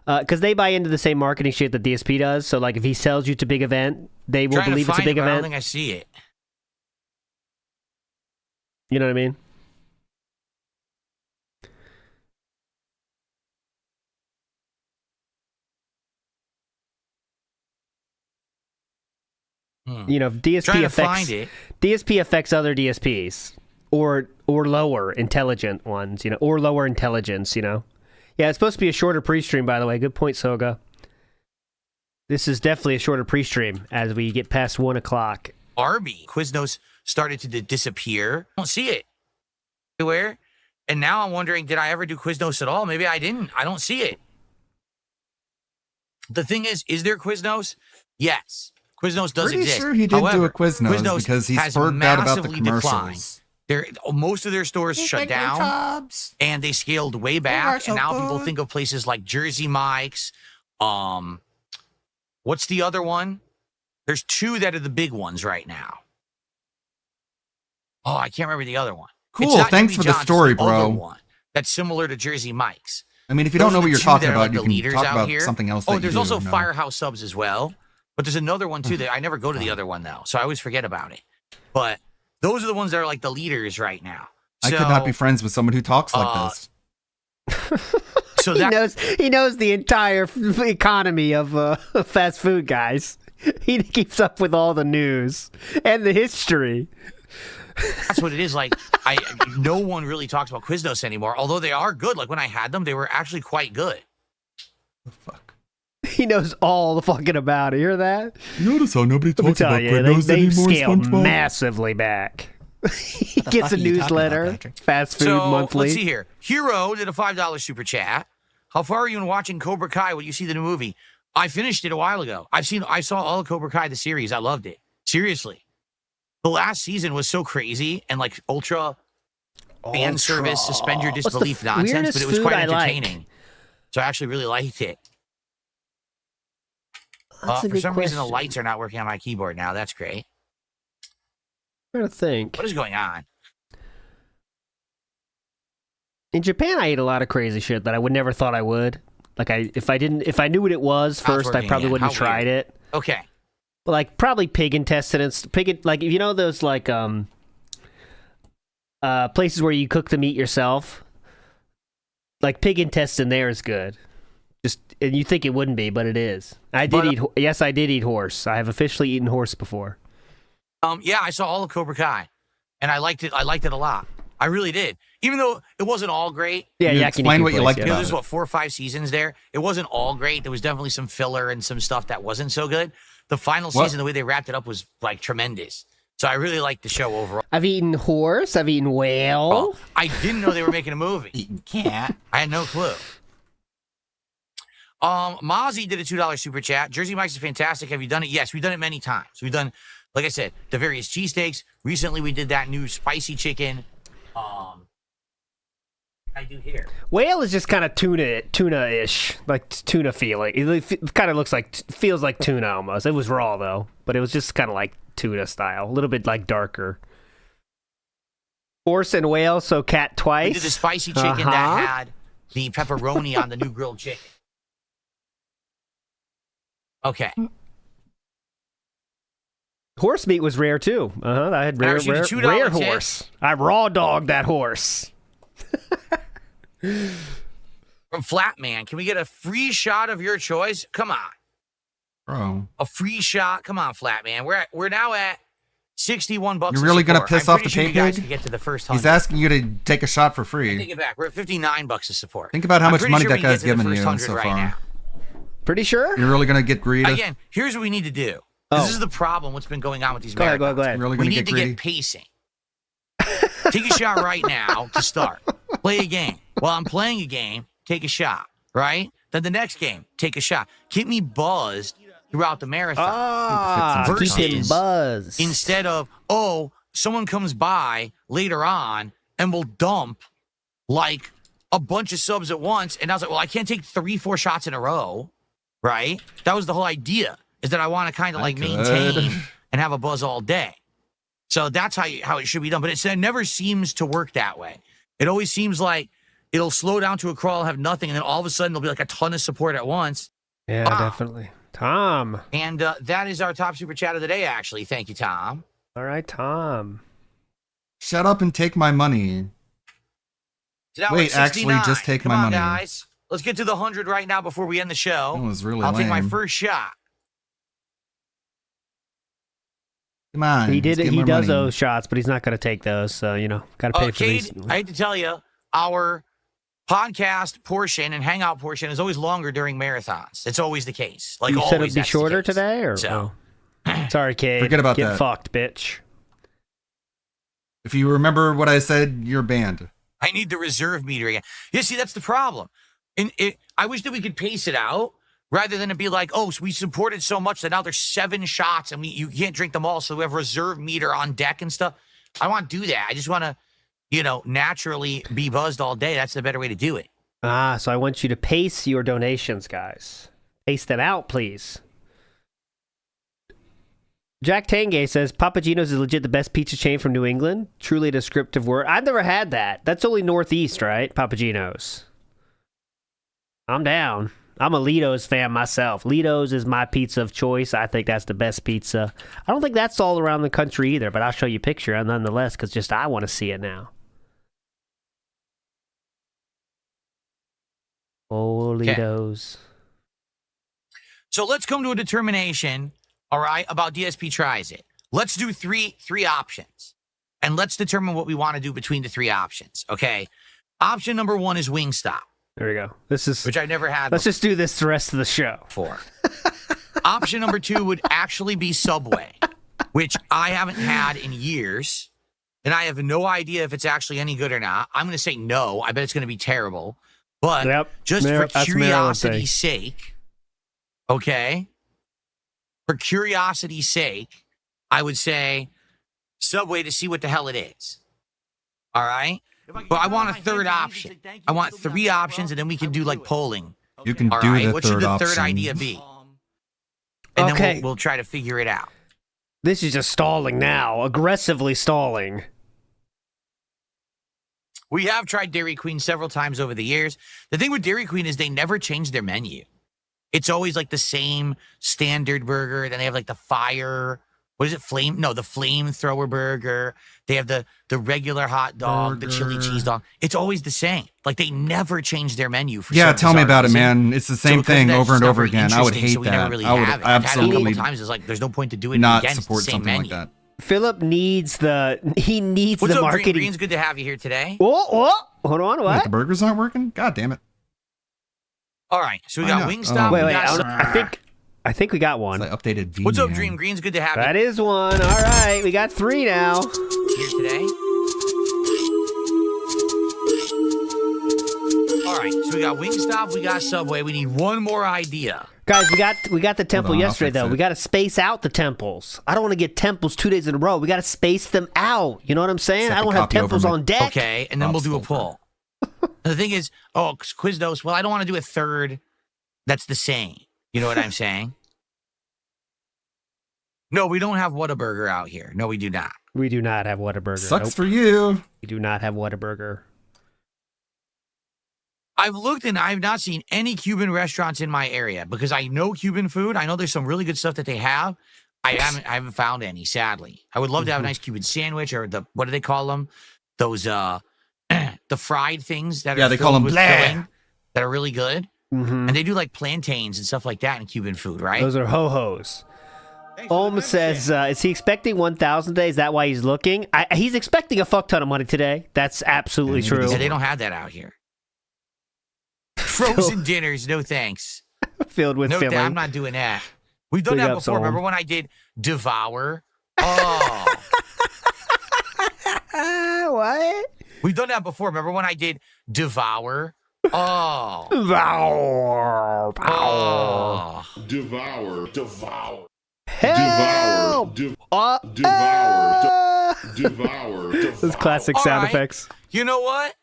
Because they buy into the same marketing shit that DSP does. So, like, if he sells you to big event, they will Trying to believe it's a find big it, but I don't event. think I see it. You know what I mean? You know, if DSP Trying to affects find it. DSP affects other DSPs or lower intelligent ones, you know, or lower intelligence, you know. Yeah, it's supposed to be a shorter pre-stream, by the way. Good point, Soga. This is definitely a shorter pre-stream as we get past 1 o'clock. Arby Quiznos started to disappear. I don't see it anywhere. And now I'm wondering, did I ever do Quiznos at all? Maybe I didn't. I don't see it. The thing is there Quiznos? Yes. Quiznos does Pretty exist. sure he did do However, a Quiznos because he's has burned out about the massively declined. commercials. Most of their stores shut down, and they scaled way back. And now people think of places like Jersey Mike's. What's the other one? There's 2 that are the big ones right now. Oh, I can't remember the other one. It's Cool, not thanks Jimmy for the John's, story, the other bro. one that's similar to Jersey Mike's. I mean, if you don't Those know are what the you're 2 talking that are about, like you the can leaders talk out about here. something else. Oh, that there's you also know. Firehouse Subs as well. But there's another one too that I never go to the other one though, so I always forget about it. But those are the ones that are like the leaders right now. I could not be friends with someone who talks like this. So he knows the entire economy of fast food, guys. He keeps up with all the news and the history. That's what it is. Like, no one really talks about Quiznos anymore, although they are good. Like when I had them, they were actually quite good. He knows all the fucking about it. You hear that? You notice how nobody Let me talks tell about you, Quiznos they've anymore, scaled SpongeBob? massively back. He gets fuck a are you talking newsletter, about, Patrick? Fast Food So Monthly. let's see here. Hero did a $5 super chat. How far are you in watching Cobra Kai when you see the new movie? I finished it a while ago. I saw all of Cobra Kai, the series. I loved it. Seriously. The last season was so crazy and like ultra fan service, suspend your disbelief nonsense, but it was quite entertaining. So I actually really liked it. For some reason, the lights are not working on my keyboard now. That's great. I'm trying to think. What is going on? In Japan, I ate a lot of crazy shit that I would never thought I would. Like if I knew what it was first, I probably wouldn't have tried it. Okay. But like probably pig intestines, like you know those like places where you cook the meat yourself. Like pig intestine there is good. And you think it wouldn't be, but it is. I did eat horse. I have officially eaten horse before. Yeah, I saw all of Cobra Kai, and I liked it. I liked it a lot. I really did. Even though it wasn't all great. Yeah, explain what you liked about it. There's 4 or 5 seasons there. It wasn't all great. There was definitely some filler and some stuff that wasn't so good. The final season, the way they wrapped it up was like tremendous. So I really liked the show overall. I've eaten horse. I've eaten whale. Well, I didn't know they were making a movie. Eaten cat. I had no clue. Mozzie did a $2 super chat. Jersey Mike's is fantastic. Have you done it? Yes, we've done it many times. We've done, like I said, the various cheesesteaks. Recently, we did that new spicy chicken. I do here. Whale is just kind of tuna-ish, like tuna feeling. It kind of looks like, feels like tuna almost. It was raw though, but it was just kind of like tuna style, a little bit like darker. Horse and whale, so cat twice. We did the spicy chicken that had the pepperoni on the new grilled chicken. Okay. Horse meat was rare too. I had rare horse. I raw dogged that horse. From Flatman, can we get a free shot of your choice? Come on, bro. A free shot. Come on, Flatman. We're now at $61. You're really gonna piss off the pay pig? To get to the first 100. He's asking you to take a shot for free. Take it back. We're at $59 of support. Think about how much money that guy's given you so far. Now. Pretty sure? You're really gonna get greedy? Again, here's what we need to do. This is the problem. What's been going on with these marathons? Go ahead. Really we need to get pacing. Take a shot right now to start. Play a game. While I'm playing a game, take a shot, right? Then the next game, take a shot. Keep me buzzed throughout the marathon. Keep him buzzed. Instead of, someone comes by later on and will dump like a bunch of subs at once. And I was like, well, I can't take 3-4 shots in a row, right? That was the whole idea, is that I want to kind of like maintain and have a buzz all day. So that's how it should be done. But it never seems to work that way. It always seems like it'll slow down to a crawl, have nothing, and then all of a sudden there'll be like a ton of support at once. Yeah, definitely. Tom. And that is our top super chat of the day, actually. Thank you, Tom. All right, Tom. Shut up and take my money. So wait, actually, just take my money. Guys. Let's get to the 100 right now before we end the show. That was really I'll lame. take my first shot. Come on. He does owe shots, but he's not going to take those. So, got to pay for these. I hate to tell you, our podcast portion and hangout portion is always longer during marathons. It's always the case. Like you always, said it'd be shorter today? Or so. Sorry, Cade. Forget about that. Get fucked, bitch. If you remember what I said, you're banned. I need the reserve meter again. Yeah, see, that's the problem. I wish that we could pace it out. Rather than it be like, so we supported so much that now there's 7 shots and you can't drink them all, so we have reserve meter on deck and stuff. I want to do that. I just want to, naturally be buzzed all day. That's the better way to do it. So I want you to pace your donations, guys. Pace them out, please. Jack Tangay says, Papagino's is legit the best pizza chain from New England. Truly a descriptive word. I've never had that. That's only Northeast, right? Papagino's. I'm down. I'm a Lido's fan myself. Lido's is my pizza of choice. I think that's the best pizza. I don't think that's all around the country either, but I'll show you a picture nonetheless because I want to see it now. Oh, Lido's. Okay. So let's come to a determination, all right, about DSP Tries It. Let's do three options, and let's determine what we want to do between the 3 options, okay? Option number 1 is Wingstop. There we go. Which I've never had. Let's just do this the rest of the show. Option number 2 would actually be Subway, which I haven't had in years, and I have no idea if it's actually any good or not. I'm going to say no. I bet it's going to be terrible. But just for curiosity's sake, Okay. For curiosity's sake, I would say Subway to see what the hell it is. All right? But I want a third option. I want 3 options, and then we can do like polling. You can All do right? the What third should the option. third idea be? And Okay. then we'll try to figure it out. This is just stalling now. Aggressively stalling. We have tried Dairy Queen several times over the years. The thing with Dairy Queen is they never change their menu. It's always like the same standard burger. Then they have like the fire. What is it? The flamethrower burger. They have the regular hot dog, the chili cheese dog. It's always the same. Like they never change their menu for Yeah, some tell me bizarre about it, reason. man. It's the So same because of thing that, over it's and not over very again. I would interesting, hate so we never that. really I would have it. I've had it a absolutely couple times. It's like there's no point to do it not again. It's the support same something menu. like that. Philip needs the What's up, marketing. Green? Green's good to have you here today. Oh, hold on, Wait, what? the burgers aren't working? God damn it. All right, so we Why got not? Wingstop. Wait, we got I think we got one. It's like updated V. What's up, man. Dream? Green's good to have That you is one. All right, we got 3 now. here today. All right, so we got Wingstop, we got Subway. We need one more idea. Guys, we got the temple on, I'll yesterday fix though. it. We got to space out the temples. I don't want to get temples 2 days in a row. We got to space them out. You know what I'm saying? Set I the don't have copy over temples my- on deck. Okay, and then we'll do a poll. The thing is, Quiznos, well, I don't want to do a third that's the same. You know what I'm saying? No, we don't have Whataburger out here. No, we do not. We do not have Whataburger. Sucks Nope. for you. We do not have Whataburger. I've looked and I've not seen any Cuban restaurants in my area because I know Cuban food. I know there's some really good stuff that they have. I haven't found any, sadly. I would love to have a nice Cuban sandwich or what do they call them? Those the fried things that are they call filled them with bleh. filling that are really good. Mm-hmm. And they do like plantains and stuff like that in Cuban food, right? Those are ho-hos. Olm says, is he expecting 1,000 today? Is that why he's looking? He's expecting a fuck ton of money today. That's absolutely true. Yeah, they don't have that out here. Frozen dinners, no thanks. Filled with No, filling. I'm not doing that. We've done Big that ups, before. Olm. Remember when I did Devour? Oh. What? We've done that before. Remember when I did Devour? Oh. Devour. Oh. Devour. Devour. Help! Devour. Devour. Those classic All sound right. effects. You know what?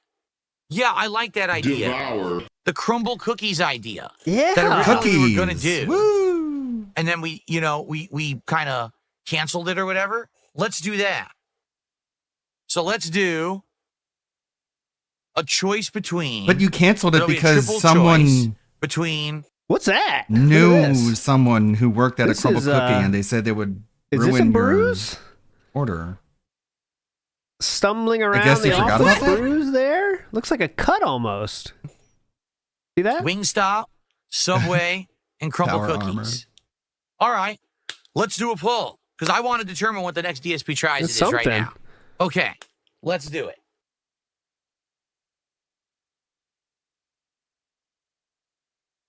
Yeah, I like that idea. Devour. The crumble cookies idea. Yeah. That originally we were going to Cookies. do. Woo. And then we kind of canceled it or whatever. Let's do that. So let's do a choice between. But you canceled it There'll be a because triple someone choice between. What's that? Look at knew this. someone who worked at This a crumble is, cookie uh, and they said they would Is this a ruin your bruise? order. Stumbling around guess the they forgot office about that? bruise there? Looks like a cut almost. See that? Wingstop, Subway, and crumble Power cookies. All right, let's do a poll because I want to determine what the next DSP tries That's it is right something. now. Okay, let's do it.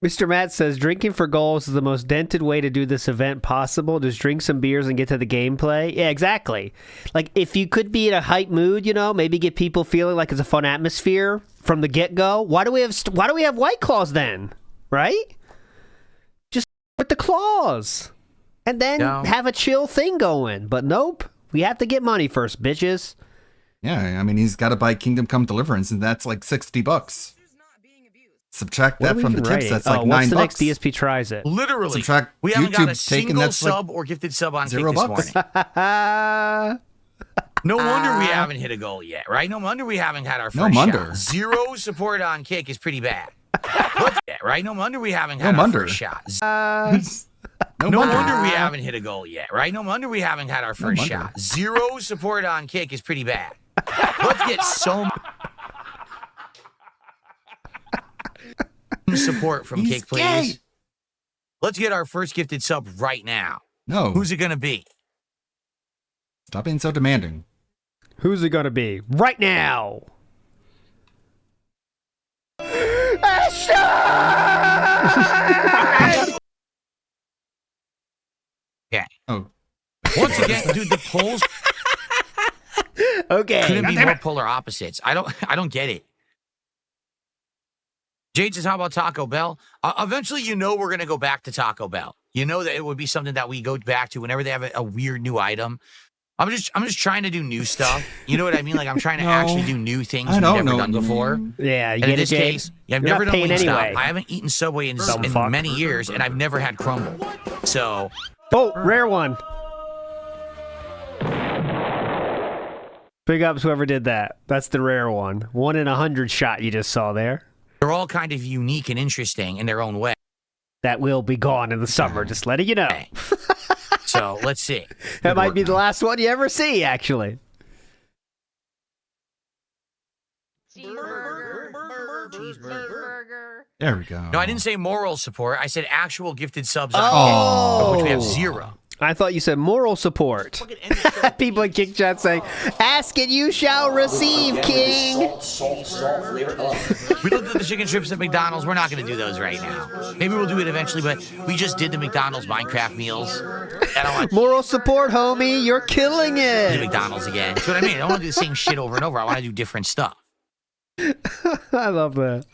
Mr. Matt says drinking for goals is the most dented way to do this event possible. Just drink some beers and get to the gameplay. Yeah, exactly. Like if you could be in a hype mood, you know, maybe get people feeling like it's a fun atmosphere from the get-go. Why do we have White Claws then? Right? Just with the claws. And then No. have a chill thing going. But nope. We have to get money first, bitches. Yeah, I mean he's got to buy Kingdom Come Deliverance, and that's like $60. Subtract What are that we from the even tips, writing? that's like what's $9. the next DSP tries it? Literally, Subtract we haven't got a YouTube's taken, single that's like sub or gifted sub on Kick $0. this morning. No wonder we haven't hit a goal yet, right? No wonder we haven't had our first No wonder. shot. 0 support on Kick is pretty bad. Let's get right. No wonder we haven't had No our wonder. first shot. No No wonder. wonder we haven't hit a goal yet, right? No wonder we haven't had our first wonder. shot. 0 support on Kick is pretty bad. Let's get some support from He's Kick, please. gay. Let's get our first gifted sub right now. No. Who's it going to be? Stop being so demanding. Who's it gonna be? Right now! Yeah. Oh. Once again, dude, the polls Okay. couldn't be more polar opposites. I don't get it. Jade says, how about Taco Bell? Eventually, you know we're going to go back to Taco Bell. You know that it would be something that we go back to whenever they have a weird new item. I'm just trying to do new stuff. You know what I mean? Like I'm trying to actually do new things we've never done before. Yeah, you and in get this it, Jade? case, I've You're never not done paying Wingstop. anyway. I haven't eaten Subway in many years, and I've never had crumble. So, oh, rare one. Big ups whoever did that. That's the rare one. 1 in 100 shot you just saw there. they're all kind of unique and interesting in their own way. That will be gone in the summer. Just letting you know. So let's see. That might be the last one you ever see, actually. There we go. No, I didn't say moral support. I said actual gifted subs, Oh. of which we have 0. I thought you said moral support. People in Kick Chat saying, ask and you shall receive, King. We looked at the chicken strips at McDonald's. We're not going to do those right now. Maybe we'll do it eventually, but we just did the McDonald's Minecraft meals. I don't want Moral support, homie. You're killing to do it. McDonald's again. That's what I mean. I don't want to do the same shit over and over. I want to do different stuff. I love that.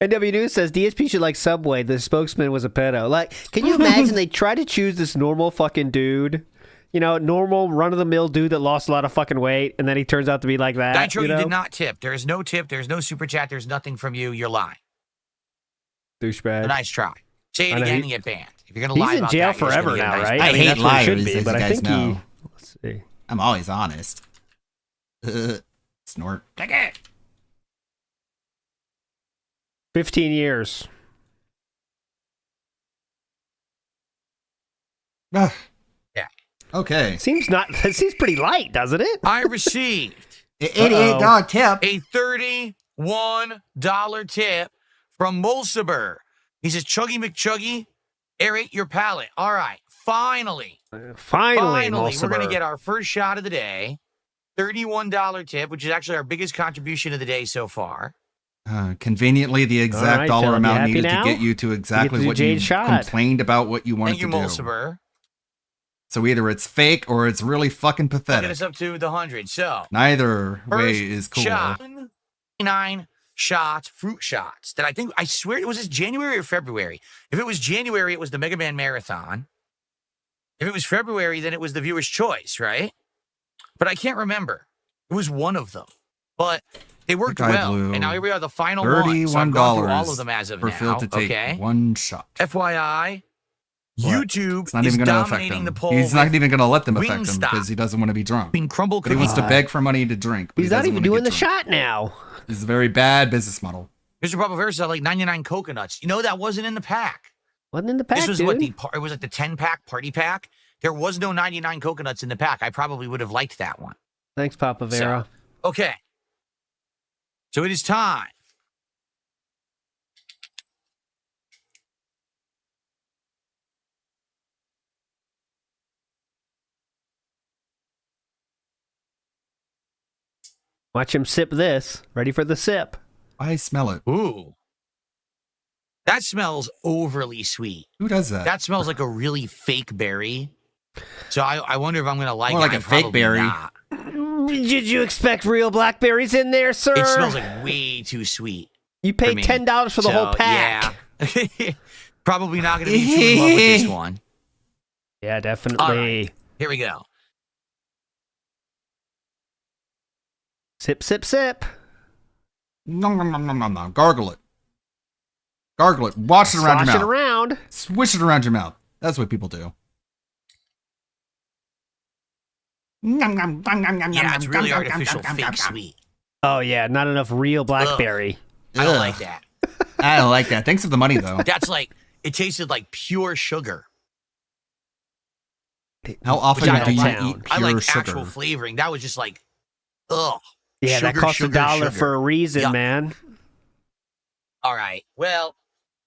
NW News says DSP should like Subway. The spokesman was a pedo. Like, can you imagine they try to choose this normal fucking dude? You know, normal run-of-the-mill dude that lost a lot of fucking weight, and then he turns out to be like that. Nitro, you know? you did not tip. There is no tip. There's no super chat. There's nothing from you. You're lying. Douchebag. A nice try. Say it I know again he- and get banned. If you're going to lie He's in about jail that, you're just forever gonna get a now, nice right? ban. I hate that's what it liars, should be, as but you I guys think know. he... Let's see. I'm always honest. Snort. Take it. 15 years. Ah, Yeah. okay. Seems pretty light, doesn't it? I received $88 tip. a $31 tip from Mulciber. He says, Chuggy McChuggy, aerate your palate. All right, finally, Finally, we're going to Mulciber. get our first shot of the day. $31 tip, which is actually our biggest contribution of the day so far. Conveniently, the exact right, dollar Philip, you amount happy needed now? to get you to exactly do what you Jade shot. complained about what you wanted Thank you, to do. Mulciber. So either it's fake or it's really fucking Get pathetic. us up to the 100. So, Neither first way is cool. shot, 9 shots, fruit shots, that I swear, it was this January or February. If it was January, it was the Mega Man Marathon. If it was February, then it was the viewer's choice, right? But I can't remember. It was one of them. But they worked I well. blew And now here we are, the final one. So I've $31 gone through all of them as of for now. Phil to take Okay. one shot. FYI, YouTube It's not is even going to affect dominating him. the poll. He's not even going to let them affect him Wingstop because he doesn't want to be drunk. being crumble But he wants to cookies. beg for money to drink. But He's he not doesn't even wanna doing get the drunk. shot now. This is a very bad business model. Mr. Papa Bear said like 99 coconuts. You know, that wasn't in the pack. Wasn't in the pack, This was dude. what it was like the 10-pack party pack. There was no 99 coconuts in the pack. I probably would have liked that one. Thanks, Papa Vera. Okay. So it is time. Watch him sip this. Ready for the sip. I smell it. Ooh. That smells overly sweet. Who does that? That smells like a really fake berry. So I wonder if I'm going to like More it. like a I'm fake probably berry. not. Did you expect real blackberries in there, sir? It smells like way too sweet. You paid $10 for the whole pack. Yeah. Probably not going to be too in love with this one. Yeah, definitely. All right. Here we go. Sip, sip, sip. Nom, nom, nom, nom, nom, nom. Gargle it. Gargle it. Wash it around Slosh your it mouth. around. Swish it around your mouth. That's what people do. Yeah, it's really artificial, fake sweet. Oh, yeah, not enough real blackberry. I don't Ugh. like that. I don't like that. Thanks for the money, though. That's like, it tasted like pure sugar. How often Which I do don't you like. eat I pure like sugar? actual flavoring. That was just like, ugh. Yeah, Sugar, that cost sugar, $1 sugar. for a reason, Yuck. man. All right. Well,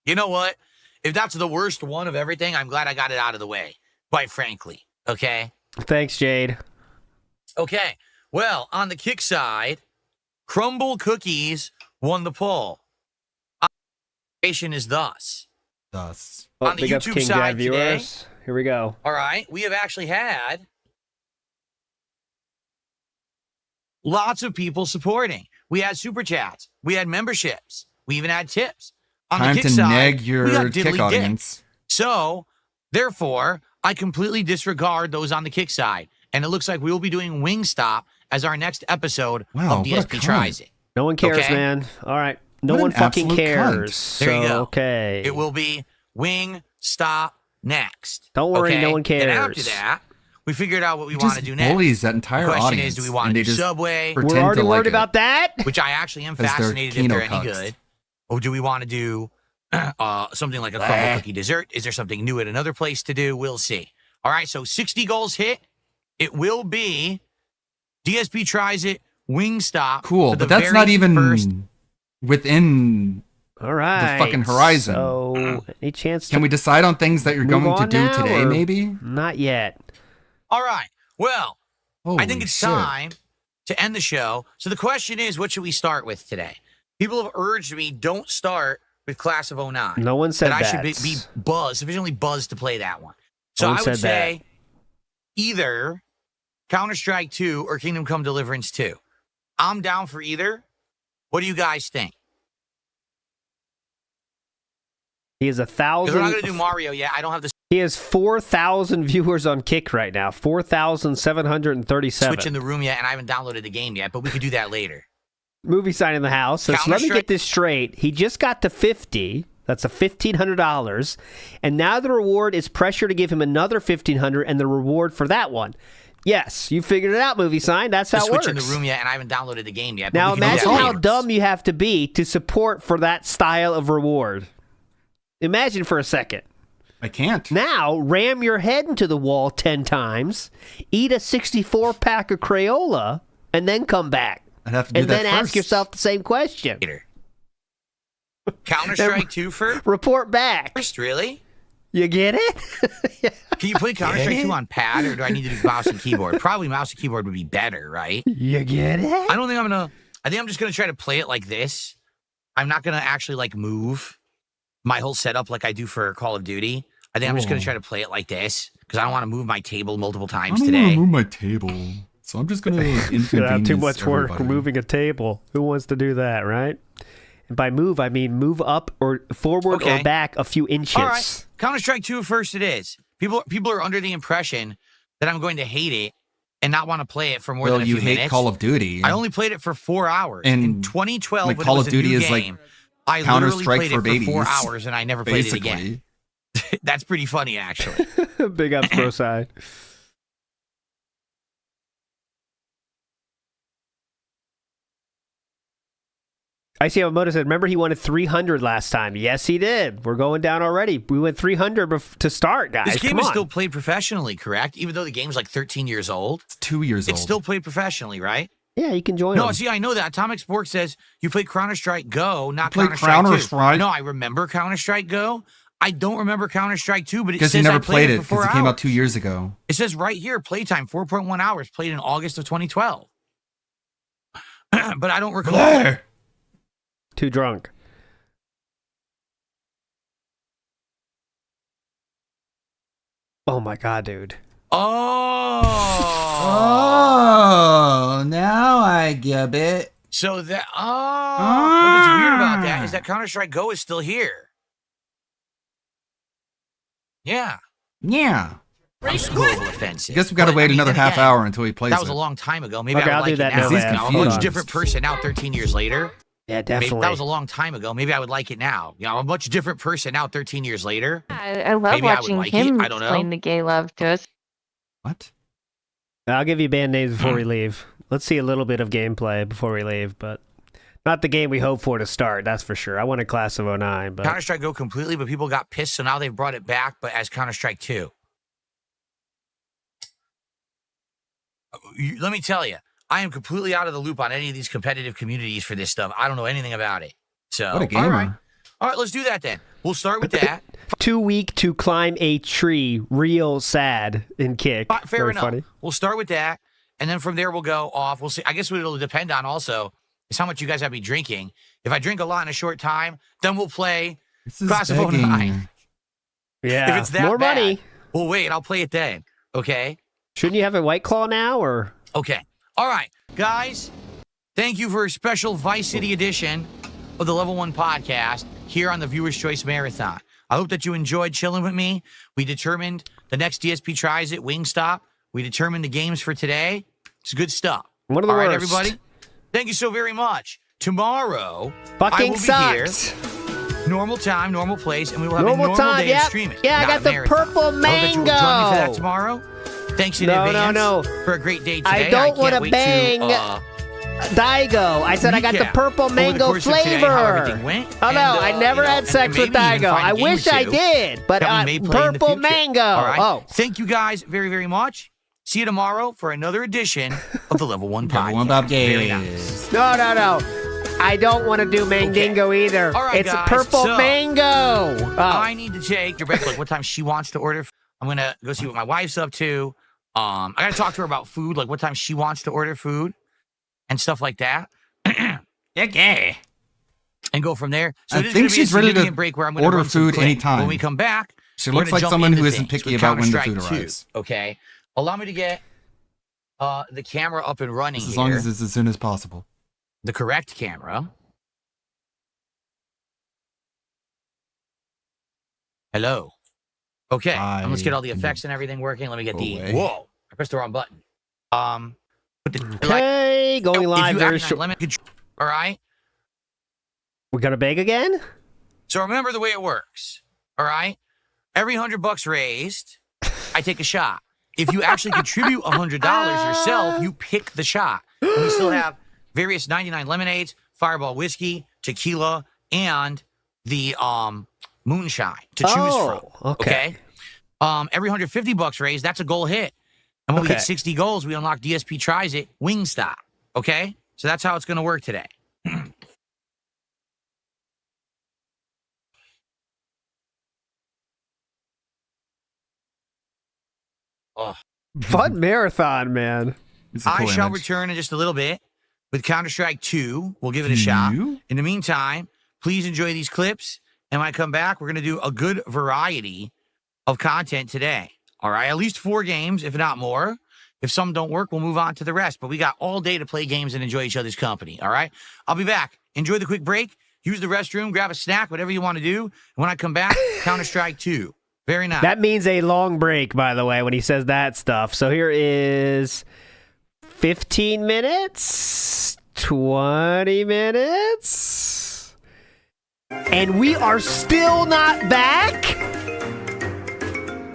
you know what? If that's the worst one of everything, I'm glad I got it out of the way, quite frankly. Okay? Thanks, Jade. Okay. Well, on the kick side, Crumble Cookies won the poll. Operation is thus. Thus. Oh, On the big ups, YouTube King side Dad viewers. Here we go. All right. We have actually had lots of people supporting. We had super chats. We had memberships. We even had tips. On Time the to kick side, neg we your got kick diddly audience. dick. So, therefore, I completely disregard those on the kick side. And it looks like we will be doing Wingstop as our next episode Wow, of what a DSP cunt. Tries It. No one cares, Okay? man. All right. No What one an fucking absolute cares. cunt. There you So, go. Okay. It will be Wingstop next. Don't worry, okay? no one And after cares. that, we figured out what we He want to just do next. bullies that entire the question audience, is, do we want and to they do just Subway? pretend We're already to like worried it. about that? Which I actually am 'Cause they're fascinated if they're any Kino good. Or do we want to do something like a crumble cookie dessert? Is there something new at another place to do? We'll see. All right, so 60 goals hit. It will be DSP Tries It, Wingstop. Cool, for the but that's very not even first. within All right. the fucking horizon. So, any chance Can we decide on things that you're move going to on do now, today, or- maybe? Not yet. All right, well, I Holy think it's shit. time to end the show. So the question is, what should we start with today? People have urged me, don't start with Class of 09. No one said that. that. I should be buzzed, sufficiently buzzed to play that one. So No one I would said say either Counter-Strike 2 or Kingdom Come Deliverance 2. I'm down for either. What do you guys think? He has 'Cause we're not going to 1,000. do Mario yet. I don't have the He has 4,000 viewers on Kick right now. 4,737. Switch in the room yet, and I haven't downloaded the game yet, but we could do that later. Movie sign in the house. So let me Counter-Strike- get this straight. He just got to 50. That's a $1,500. And now the reward is pressure to give him another $1,500 and the reward for that one. Yes, you figured it out, movie sign. That's how it Switch works. in the room yet, and I haven't downloaded the game yet. But Now we can do imagine that how later. dumb you have to be to support for that style of reward. Imagine for a second. I can't. Now, ram your head into the wall 10 times, eat a 64-pack of Crayola, and then come back. I'd have to do And that then ask first. yourself the same question. Counter-Strike 2 first? Report back. Really? You get it? Can you play Counter-Strike 2 on pad, or do I need to do mouse and keyboard? Probably mouse and keyboard would be better, right? You get it? I don't think I'm going to... I think I'm just going to try to play it like this. I'm not going to actually, like, move my whole setup like I do for Call of Duty. I think I'm just going to try to play it like this, because I don't want to move my table multiple I times don't want to today. move my table, so I'm just going to inconvenience Too much work everybody. moving a table. Who wants to do that, right? And by move, I mean move up or forward Okay. or back a few inches. All right, Counter-Strike 2 first it is. People are under the impression that I'm going to hate it and not want to play it for more Well, than a you few hate minutes. Call of Duty. I only played it for 4 hours. And, in 2012, like, when Call it was of a Duty new is like game, I literally Counter-Strike played for it babies, for 4 hours and I never played it again. basically. That's pretty funny, actually. Big ups, bro side. I see how Moto said, remember he wanted 300 last time. Yes, he did. We're going down already. We went 300 to start, guys. This game Come is on. still played professionally, correct? Even though the game's like 13 years old. It's 2 years old. It's still played professionally, right? Yeah, you can join No, them. see, I know that. Atomic Sports says you play Counter-Strike Go, not play Counter-Strike 2. Counter-Strike? No, I remember Counter-Strike Go. I don't remember Counter-Strike 2, but it Because says you never I played it for 4 because it hours. came out 2 years ago. It says right here, playtime, 4.1 hours, played in August of 2012. But I don't recall. Too drunk. Oh my god, dude. Oh. now I get it. So that, what's weird about that is that Counter-Strike Go is still here. Yeah. Yeah. Global offensive. I guess we got to But, wait I mean, another then half again, hour until he plays That was it. a long time ago. Maybe Okay, I I'll would like do that it now. now, He's man. I'm a Hold much on. different person now 13 years later. Yeah, Maybe definitely. that was a long time ago. Maybe I would like it now. You know, I'm a much different person now 13 years later. I love Maybe I would watching like him it. I don't know. explain the gay love to us. What? I'll give you band names before we leave. Let's see a little bit of gameplay before we leave, but not the game we hope for to start, that's for sure. I want a Class of 09, but Counter-Strike Go completely, but people got pissed, so now they've brought it back, but as Counter-Strike 2. Let me tell you, I am completely out of the loop on any of these competitive communities for this stuff. I don't know anything about it. So, What a gamer. All right, let's do that then. We'll start with that. too weak to climb a tree. Real sad in Kick. Fair Very enough. funny. We'll start with that, and then from there we'll go off. We'll see. I guess what it'll depend on also is how much you guys have me drinking. If I drink a lot in a short time, then we'll play This is Class of begging. 09. Yeah. If it's that More bad, money. well, wait, I'll play it then. Okay? Shouldn't you have a White Claw now, or? Okay. All right, guys. Thank you for a special Vice City edition of the Level 1 podcast here on the Viewer's Choice Marathon. I hope that you enjoyed chilling with me. We determined the next DSP Tries It, Wingstop. We determined the games for today. It's good stuff. One of the All right, worst. everybody. Thank you so very much. Tomorrow, Fucking I will sucks. be here. Normal time, normal place, and we will have Normal a normal time, day of yep. streaming. Yeah, I not got a the marathon. purple I hope that you will join me for that mango. tomorrow. Thanks in No, advance no. for a great day today. I don't want to bang Daigo. I said I got the recap purple over the mango course of today, how flavor. everything went, Oh and, no, I never had sex with maybe even Daigo. find a I game or wish I two did, but that we may play in the purple future. mango. All right. Oh, Thank you guys very, very much. See you tomorrow for another edition of the Level 1 podcast. Level 1 Bob Very Games. nice. no. I don't want to do Mandingo either. All right, it's guys, purple so, mango. Oh. I need to take Rebecca, like what time she wants to order. I'm going to go see what my wife's up to. I got to talk to her about food, like what time she wants to order food and stuff like that. Okay. And go from there. So I it is think gonna be she's a ready to significant break where I'm gonna order run some food quick. anytime. When we come back, She we're looks gonna like jump someone into who isn't things picky with about when the Counter-Strike food 2, arrives. Okay. Allow me to get the camera up and running As long here. as it's as soon as possible. The correct camera. Hello. Okay. And let's get all the effects and everything working. Let me get the. away. Whoa! I pressed the wrong button. Okay, going live very short. All right. We got a bag again? So remember the way it works. All right. Every $100 raised, I take a shot. If you actually contribute $100 yourself, you pick the shot. And we still have various 99 lemonades, Fireball whiskey, tequila, and the moonshine to choose from. Okay. Every $150 raised, that's a goal hit. And when we Okay. hit 60 goals, we unlock DSP Tries It, Wingstop. Okay? So that's how it's going to work today. Oh. Fun marathon, man. I shall return in just a little bit with Counter-Strike 2. We'll give it a shot. In the meantime, please enjoy these clips. And when I come back, we're going to do a good variety of content today. All right? At least 4 games, if not more. If some don't work, we'll move on to the rest. But we got all day to play games and enjoy each other's company. All right? I'll be back. Enjoy the quick break. Use the restroom. Grab a snack, whatever you want to do. And when I come back, Counter-Strike 2. Very nice. That means a long break, by the way, when he says that stuff. So here is 15 minutes, 20 minutes, and we are still not back?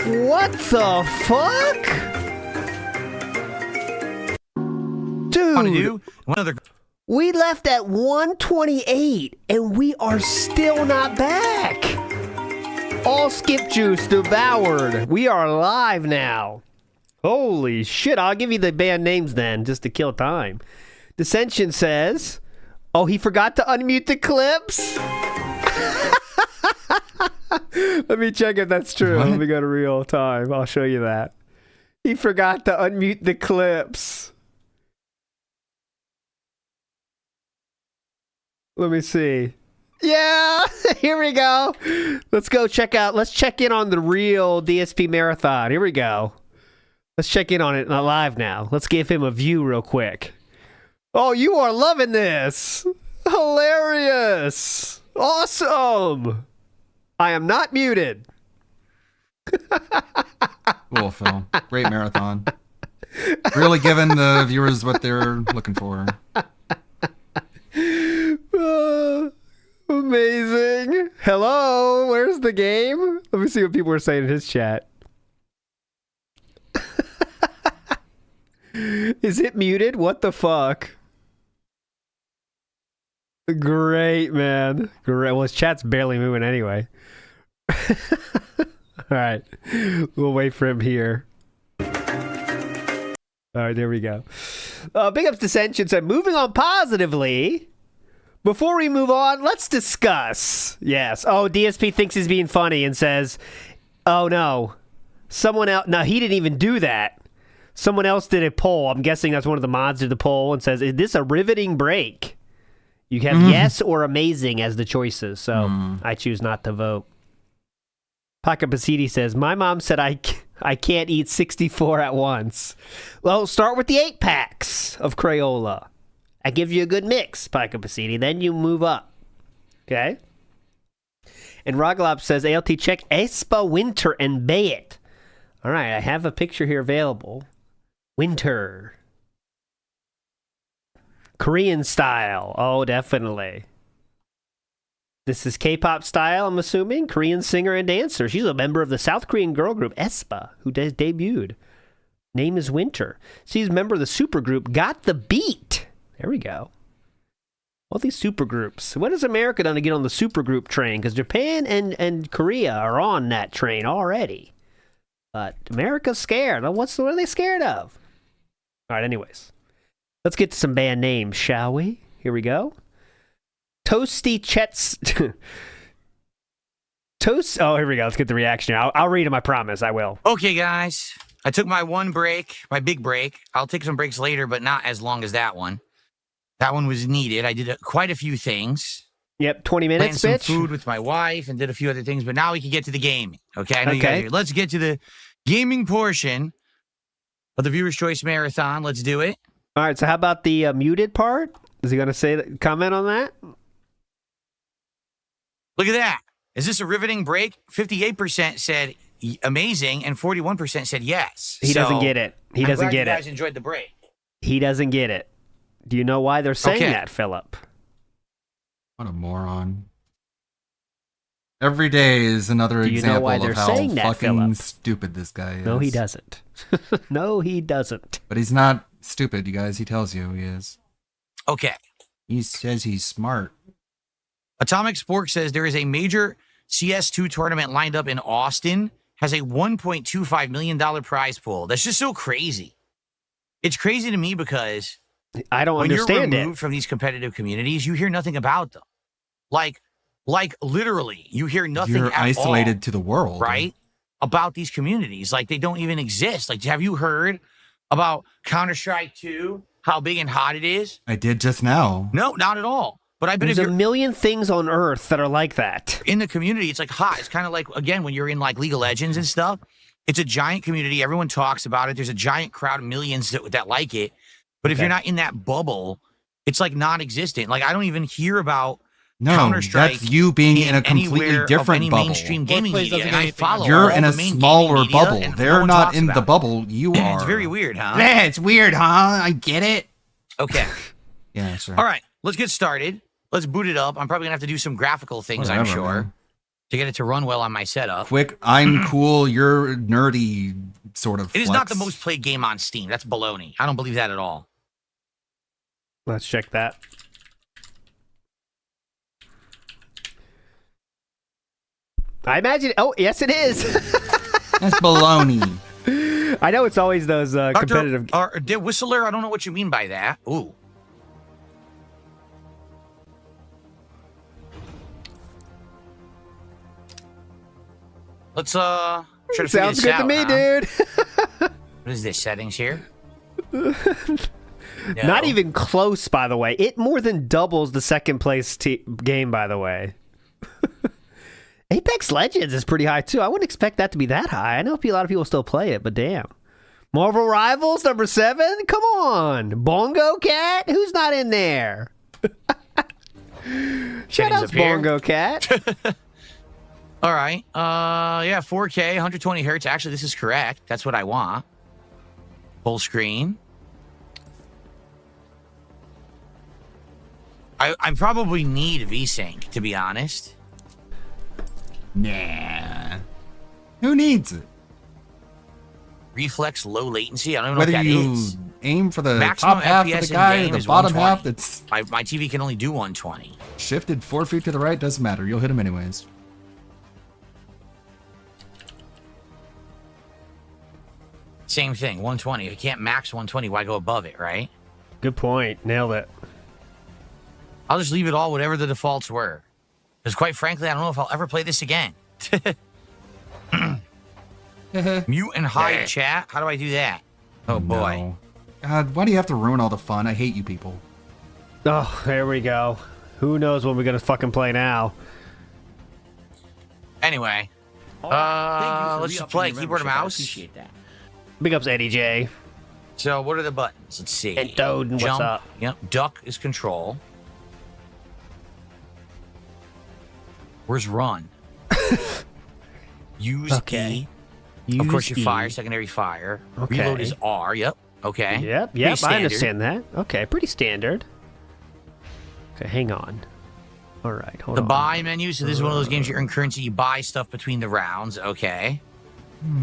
What the fuck? Dude, we left at 128, and we are still not back. All skip juice devoured. We are live now. Holy shit. I'll give you the band names then, just to kill time. Dissension says, oh, he forgot to unmute the clips? Let me check if that's true. What? Let me go to real time. I'll show you that. He forgot to unmute the clips. Let me see. Yeah, here we go. Let's check in on the real DSP Marathon. Here we go. Let's check in on it live now. Let's give him a view real quick. Oh, you are loving this. Hilarious. Awesome. I am not muted. Cool, Phil. Great marathon. Really giving the viewers what they're looking for. Amazing. Hello, where's the game? Let me see what people are saying in his chat. Is it muted? What the fuck? Great, man. Great. Well, his chat's barely moving anyway. All right. We'll wait for him here. All right, there we go. Big ups Dissension said, moving on positively. Before we move on, let's discuss. Yes. Oh, DSP thinks he's being funny and says, oh, no. Someone else. No, he didn't even do that. Someone else did a poll. I'm guessing that's one of the mods did the poll and says, is this a riveting break? You have yes or amazing as the choices. So I choose not to vote. Paca Basidi says, my mom said I can't eat 64 at once. Well, start with the 8 packs of Crayola. I give you a good mix, Paca Basidi. Then you move up. Okay. And Roglop says, ALT check Espa Winter and Bayet. All right, I have a picture here available. Winter. Korean style. Oh, definitely. This is K-pop style, I'm assuming. Korean singer and dancer. She's a member of the South Korean girl group Espa, who debuted. Name is Winter. She's a member of the supergroup Got the Beat. There we go. All these supergroups. When has America done to get on the supergroup train? Because Japan and Korea are on that train already. But America's scared. What are they scared of? All right, anyways. Let's get to some band names, shall we? Here we go. Toasty Chets. Toast. Oh, here we go. Let's get the reaction here. I'll read them, I promise. I will. Okay, guys. I took my one break, my big break. I'll take some breaks later, but not as long as that one. That one was needed. I did quite a few things. Yep, 20 minutes, Planned bitch. some food with my wife and did a few other things, but now we can get to the gaming. Okay, I know you guys are here. Let's get to the gaming portion of the Viewer's Choice Marathon. Let's do it. All right, so how about the muted part? Is he going to comment on that? Look at that. Is this a riveting break? 58% said amazing and 41% said yes. He doesn't get it. He doesn't I'm glad get you it. guys enjoyed the break. He doesn't get it. Do you know why they're saying that, Philip? What a moron. Every day is another Do you know example why they're of how saying that, fucking Philip? stupid this guy is. No, he doesn't. No, he doesn't. But he's not stupid, you guys. He tells you he is. Okay. He says he's smart. Atomic Spork says there is a major CS2 tournament lined up in Austin, has a $1.25 million prize pool. That's just so crazy. It's crazy to me because I don't when understand you're removed from these competitive communities, you hear nothing about them. Like literally, you hear nothing You're at isolated all, to the world. right? About these communities. Like they don't even exist. Like, have you heard about Counter-Strike 2, how big and hot it is? I did just now. No, not at all. But I bet There's if a you're million things on Earth that are like that. in the community, it's like hot. It's kind of like, again, when you're in like League of Legends and stuff, it's a giant community. Everyone talks about it. There's a giant crowd of millions that like it. But if Okay. you're not in that bubble, it's like non-existent. Like I don't even hear about No, Counter-Strike that's you being in a completely anywhere of different any bubble. mainstream gaming media. And I follow You're all in the a main gaming smaller media, bubble. and no They're one not talks in the about it. bubble. You are. It's very weird, huh? Yeah, it's weird, huh? I get it. Okay. Yeah, sure. All right, let's get started. Let's boot it up. I'm probably gonna have to do some graphical things, I'm Whatever, sure, man. to get it to run well on my setup. Quick, I'm cool. You're nerdy, sort of. It is not the flex. most played game on Steam. That's baloney. I don't believe that at all. Let's check that. I imagine. Oh, yes, it is. That's baloney. I know it's always those competitive. Whistler, I don't know what you mean by that. Ooh. Let's try to figure Sounds this good out, to me, huh? dude. What is this, settings here? Not even close, by the way. It more than doubles the second place game, by the way. Apex Legends is pretty high, too. I wouldn't expect that to be that high. I know a lot of people still play it, but damn. Marvel Rivals, number 7? Come on. Bongo Cat? Who's not in there? Shout out up here. Bongo Cat. All right. Yeah, 4K, 120 hertz. Actually, this is correct. That's what I want. Full screen. I probably need VSync, to be honest. Nah. Who needs it? Reflex low latency. I don't even know Whether what that you is. aim for the Maximum top half FPS of the guy in or game the is bottom 120. half that's My TV can only do 120. shifted 4 feet to the right, doesn't matter. You'll hit him anyways. Same thing, 120. If you can't max 120, why go above it, right? Good point. Nailed it. I'll just leave it all whatever the defaults were. Because quite frankly, I don't know if I'll ever play this again. Mute and hide chat? How do I do that? Oh, boy. No. God, why do you have to ruin all the fun? I hate you people. Oh, there we go. Who knows when we're going to fucking play now? Anyway. Let's just play keyboard and mouse. Appreciate that. Big ups, Eddie J. So, what are the buttons? Let's see. And Doden, what's Jump. up? Yep. Duck is control. Where's run? Use Okay. E. Of course, your Use fire, E. secondary fire. Okay. Reload is R. Yep. Okay. Yep, Pretty I standard. understand that. Okay, pretty standard. Okay, hang on. All right, hold The on. buy menu. So this is one of those games you earn currency. You buy stuff between the rounds. Okay.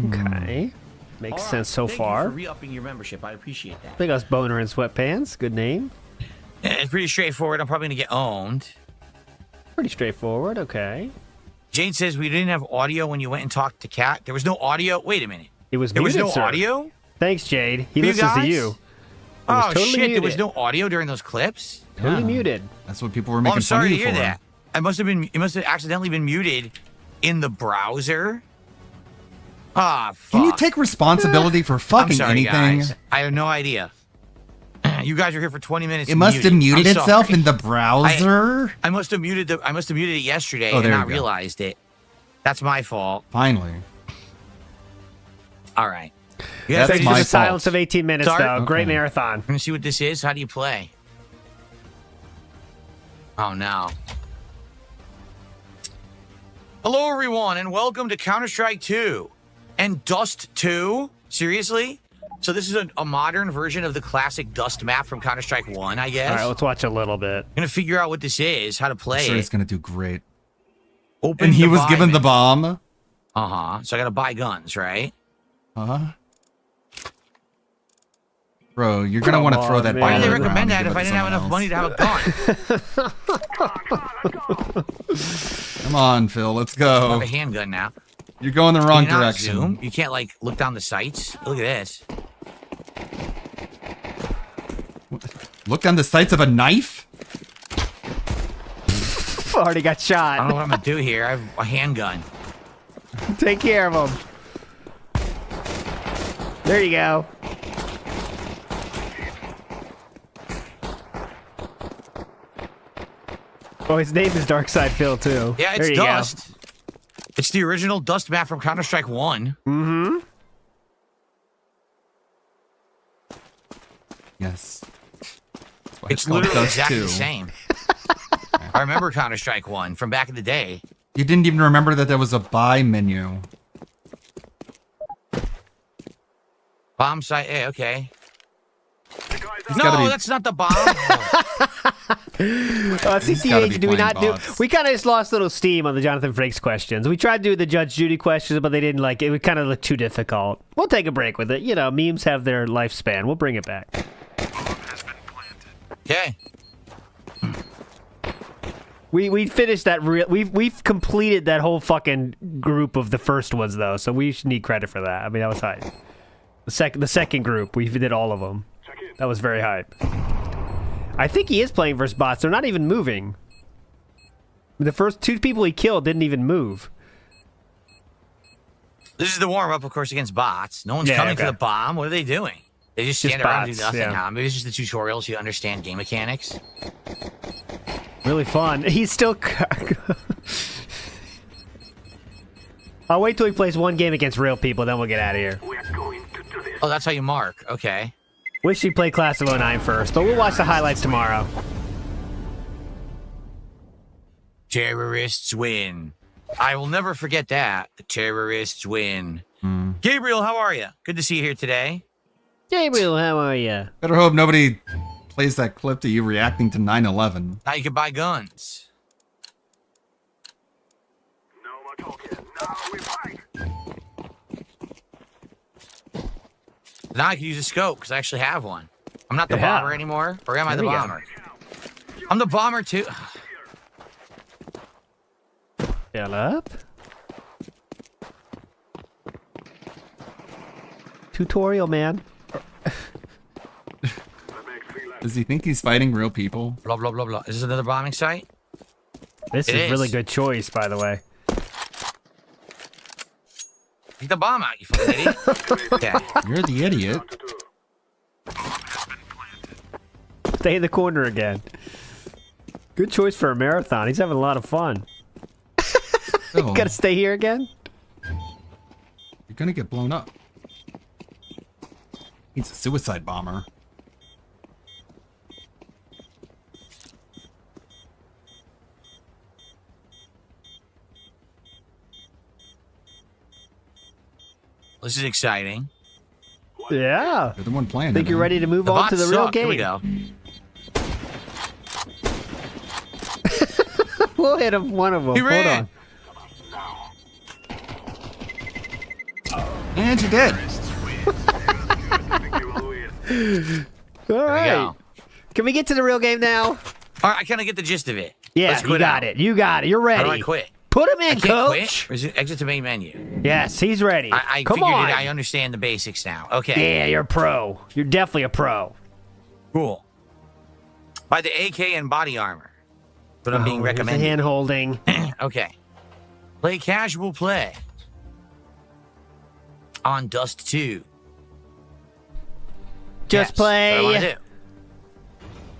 Okay. Makes sense so Thank far. you for re-upping your membership. I appreciate that. Big Us Boner in Sweatpants. Good name. Yeah, it's pretty straightforward. I'm probably gonna get owned. Pretty straightforward. Okay. Jane says we didn't have audio when you went and talked to Kat. There was no audio. Wait a minute. It was There was muted, no sir. audio? Thanks, Jade. He For you listens to guys? you. It was Oh totally shit! muted. There was no audio during those clips. Totally muted. That's what people were Oh, making I'm fun sorry of to you hear for. that. It must have accidentally been muted in the browser. Ah, fuck. Can you take responsibility for fucking I'm sorry, anything? guys. I have no idea. You guys were here for 20 minutes. It must have muted I'm itself sorry. in the browser. I must have muted it yesterday Oh, and there not you go. realized it. That's my fault. Finally. All right. Thanks for the my silence fault. of 18 minutes, Sorry. though. Great Okay. marathon. Let me see what this is. How do you play? Oh, no. Hello, everyone, and welcome to Counter-Strike 2 and Dust 2. Seriously? So this is a modern version of the classic Dust map from Counter-Strike 1, I guess. All right, let's watch a little bit. Gonna figure out what this is, how to play I'm sure it. he's gonna do great. Open And he the was buy given the menu. bomb. Uh-huh. So I gotta buy guns, right? Huh? Bro, you're gonna want to throw that Why bomb did they around recommend and that give if it I to didn't have enough someone money to have a gun? else. Come on, Phil, let's I have go. a handgun now. You're going the Can wrong you not direction. zoom? You can't like look down the sights. Look at this. Look on the sights of a knife. Already got I shot. don't know what I'm gonna do here. I have a handgun. Take care of him. There you go. Oh, his name is Darkside Phil, too. Yeah, There it's you go. Dust. It's the original Dust map from Counter-Strike 1. Mm-hmm. Yes. That's why It's called literally Dust exactly 2. the same. I remember Counter-Strike 1 from back in the day. You didn't even remember that there was a buy menu. Bomb site. Hey, okay. He's gotta No, be- that's not the bomb. He's gotta be CCH, do we playing not do? bots. We kind of just lost a little steam on the Jonathan Frakes questions. We tried to do the Judge Judy questions, but they didn't like it. It kind of looked too difficult. We'll take a break with it. You know, memes have their lifespan. We'll bring it back. Okay. We finished that. We've completed that whole fucking group of the first ones though, so we should need credit for that. I mean, that was hype. The second group, we did all of them. That was very hype. I think he is playing versus bots. They're not even moving. The first two people he killed didn't even move. This is the warm-up, of course, against bots. No one's Yeah, coming okay. for the bomb. What are they doing? They just Just stand around and bots, do nothing. yeah. Huh? Maybe it's just the tutorials so you understand game mechanics. Really fun. He's still. I'll wait till he plays one game against real people, then we'll get out of here. Oh, that's how you mark. Okay. Wish he played Class of 09 first, but we'll watch the highlights tomorrow. Terrorists win. I will never forget that. The terrorists win. Gabriel, how are you? Good to see you here today. Gabriel, how are you? Better hope nobody plays that clip to you reacting to 9/11. Now you can buy guns. Now I can use a scope because I actually have one. I'm not the Yeah. bomber anymore, or am I There the we go. bomber? I'm the bomber too. Fill up. Tutorial, man. Does he think he's fighting real people? Blah blah blah blah. Is this another bombing site? This It is is. really good choice, by the way. Get the bomb out, you fucking idiot. Okay. You're the idiot. Stay in the corner again. Good choice for a marathon. He's having a lot of fun. Phil, Gotta stay here again? you're gonna get blown up. He's a suicide bomber. This is exciting. Yeah. You're the one playing. Think you're ready to move The on to bots the real suck. Here we game? go. We'll hit him. One of them. He Hold ran. on. And you did. All right. Can we get to the real game now? All right, I kind of get the gist of it. Yeah, Let's you quit got out. it. You got it. You're ready. How do I quit? Put him I in, can't coach. quit. Or is it exit to main menu? Yes, he's ready. I Come figured on. it. I understand the basics now. Okay. Yeah, you're a pro. You're definitely a pro. Cool. By the AK and body armor. But I'm being recommended. Hand holding. Okay. Play casual play. On Dust 2. Just play. What do I want to do?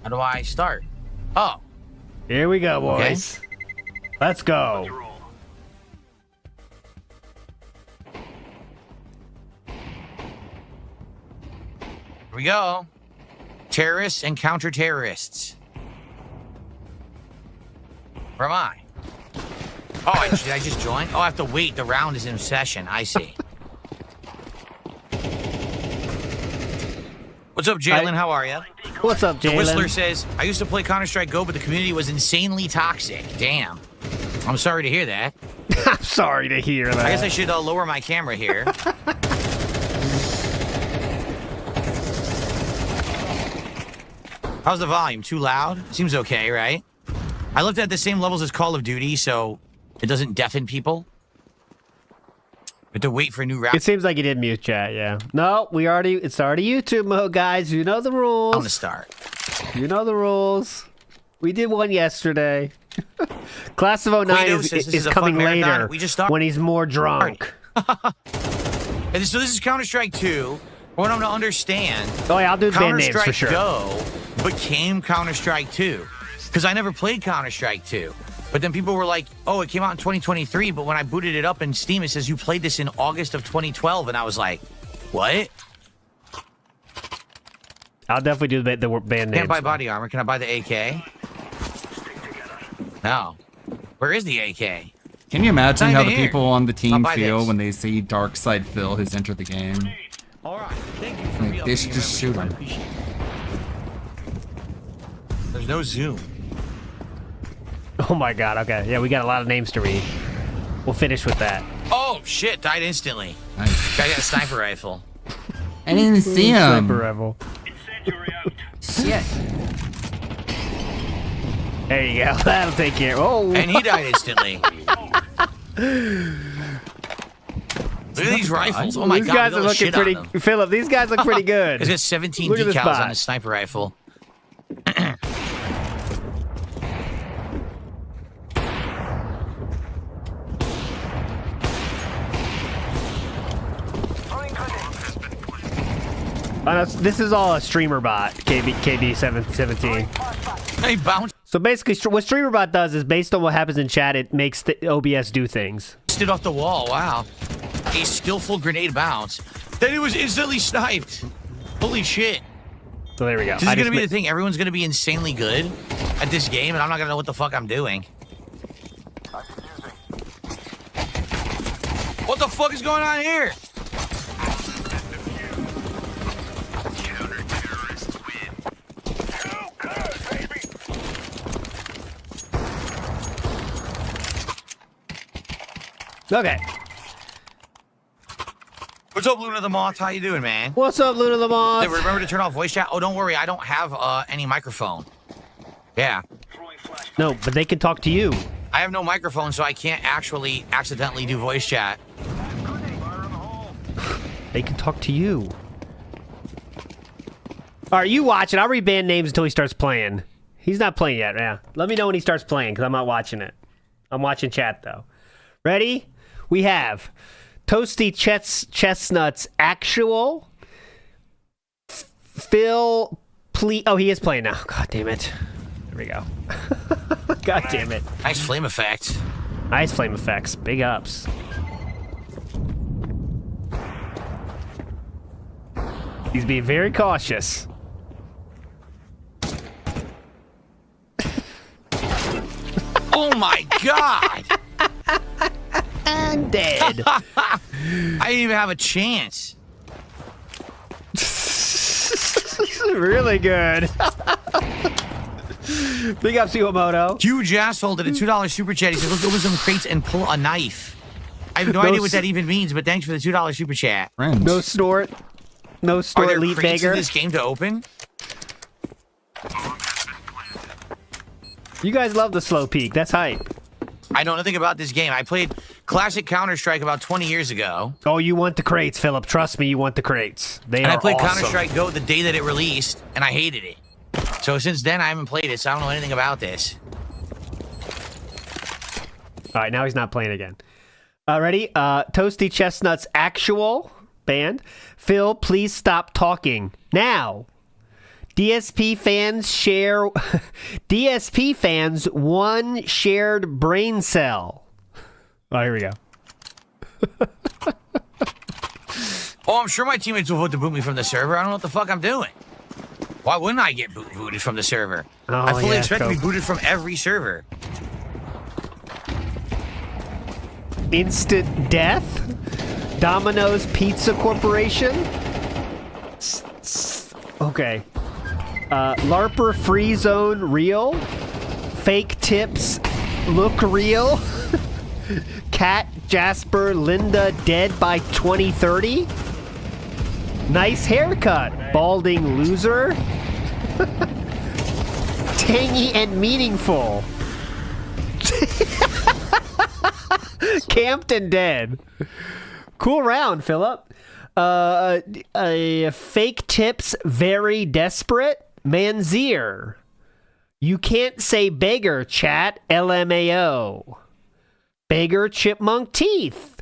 How do I start? Oh. Here we go, boys. Let's go. Here we go. Terrorists and counter-terrorists. Where am I? Oh, did I just join? Oh, I have to wait. The round is in session. I see. What's up, Jalen? How are you? What's up, The Whistler Jalen? says, I used to play Counter-Strike Go, but the community was insanely toxic. Damn. I'm sorry to hear that. I'm sorry to hear that. I guess I should lower my camera here. How's the volume? Too loud? Seems okay, right? I left it at the same levels as Call of Duty, so it doesn't deafen people. We have to wait for a new round. It seems like you did mute chat, yeah. No, it's already YouTube mode, guys. You know the rules. I'm gonna start. You know the rules. We did one yesterday. Class of 09 Quato is, says this is is a coming fun marathon. later We just started. when he's more drunk. And so this is Counter-Strike 2. I want them to understand. Oh, yeah, I'll do the band names for Counter-Strike sure. Go became Counter-Strike 2. Because I never played Counter-Strike 2. But then people were like, oh, it came out in 2023, but when I booted it up in Steam, it says you played this in August of 2012. And I was like, what? I'll definitely do the band names. Can't buy body armor. Can I buy the AK? No. Where is the AK? Can you imagine It's how not the even here. people on the team I'll buy feel this. when they see Darkside Phil has entered the game? All right. Thank you for Like, they should just shoot him. There's no zoom. Oh my god, okay. Yeah, we got a lot of names to read. We'll finish with that. Oh, shit. Died instantly. Nice. Guy got a sniper rifle. I didn't see him. Sniper rifle. Shit. There you go. That'll take care. Oh. And he died instantly. Look at these rifles. Oh my These god. guys look are at the looking shit on pretty. them. Philip, these guys look pretty good. He's got 17 Look at this decals bot. on his sniper rifle. This is all a streamer bot, KB717. Hey, bounce. So basically, what streamer bot does is based on what happens in chat, it makes the OBS do things. Stood off the wall. Wow. A skillful grenade bounce. Then he was instantly sniped. Holy shit. So there we go. This is going to be the thing. Everyone's going to be insanely good at this game, and I'm not going to know what the fuck I'm doing. What the fuck is going on here? Okay. What's up, Luna the Moth? How you doing, man? What's up, Luna the Moth? Hey, remember to turn off voice chat? Oh, don't worry. I don't have any microphone. Yeah. No, but they can talk to you. I have no microphone, so I can't actually accidentally do voice chat. They can talk to you. All right, you watch it. I'll read band names until he starts playing. He's not playing yet, yeah. Let me know when he starts playing, because I'm not watching it. I'm watching chat, though. Ready? We have Toasty Chestnuts Actual. Phil, please. Oh, he is playing now. God damn it. There we go. God damn it. Nice flame effect. Nice flame effects. Big ups. He's being very cautious. Oh my god! And dead. I didn't even have a chance. Really good. Big up, Suamoto. Huge asshole did a $2 super chat. He said, "Look over some crates and pull a knife." I have no idea what that even means, but thanks for the $2 super chat. No snort. No Are snort, there Elite crates in Beggar. this game to open? You guys love the slow peak. That's hype. I know nothing about this game. I played classic Counter-Strike about 20 years ago. Oh, you want the crates, Philip. Trust me, you want the crates. They And are I played awesome. Counter-Strike Go the day that it released, and I hated it. So since then, I haven't played it, so I don't know anything about this. All right, now he's not playing again. Ready? Toasty Chestnuts Actual band. Phil, please stop talking now. DSP fans share. DSP fans one shared brain cell. Oh, here we go. Oh, I'm sure my teammates will vote to boot me from the server. I don't know what the fuck I'm doing. Why wouldn't I get booted from the server? Oh, I fully yeah, expect to be go. booted from every server. Instant Death. Domino's Pizza Corporation. Okay. LARPer Free Zone Real. Fake Tips Look Real. Cat Jasper Linda Dead by 2030. Nice haircut, Balding Loser. Tangy and Meaningful. Camped and Dead. Cool round, Philip. Fake Tips Very Desperate. Manzier. You can't say beggar, chat. LMAO. Beggar Chipmunk Teeth.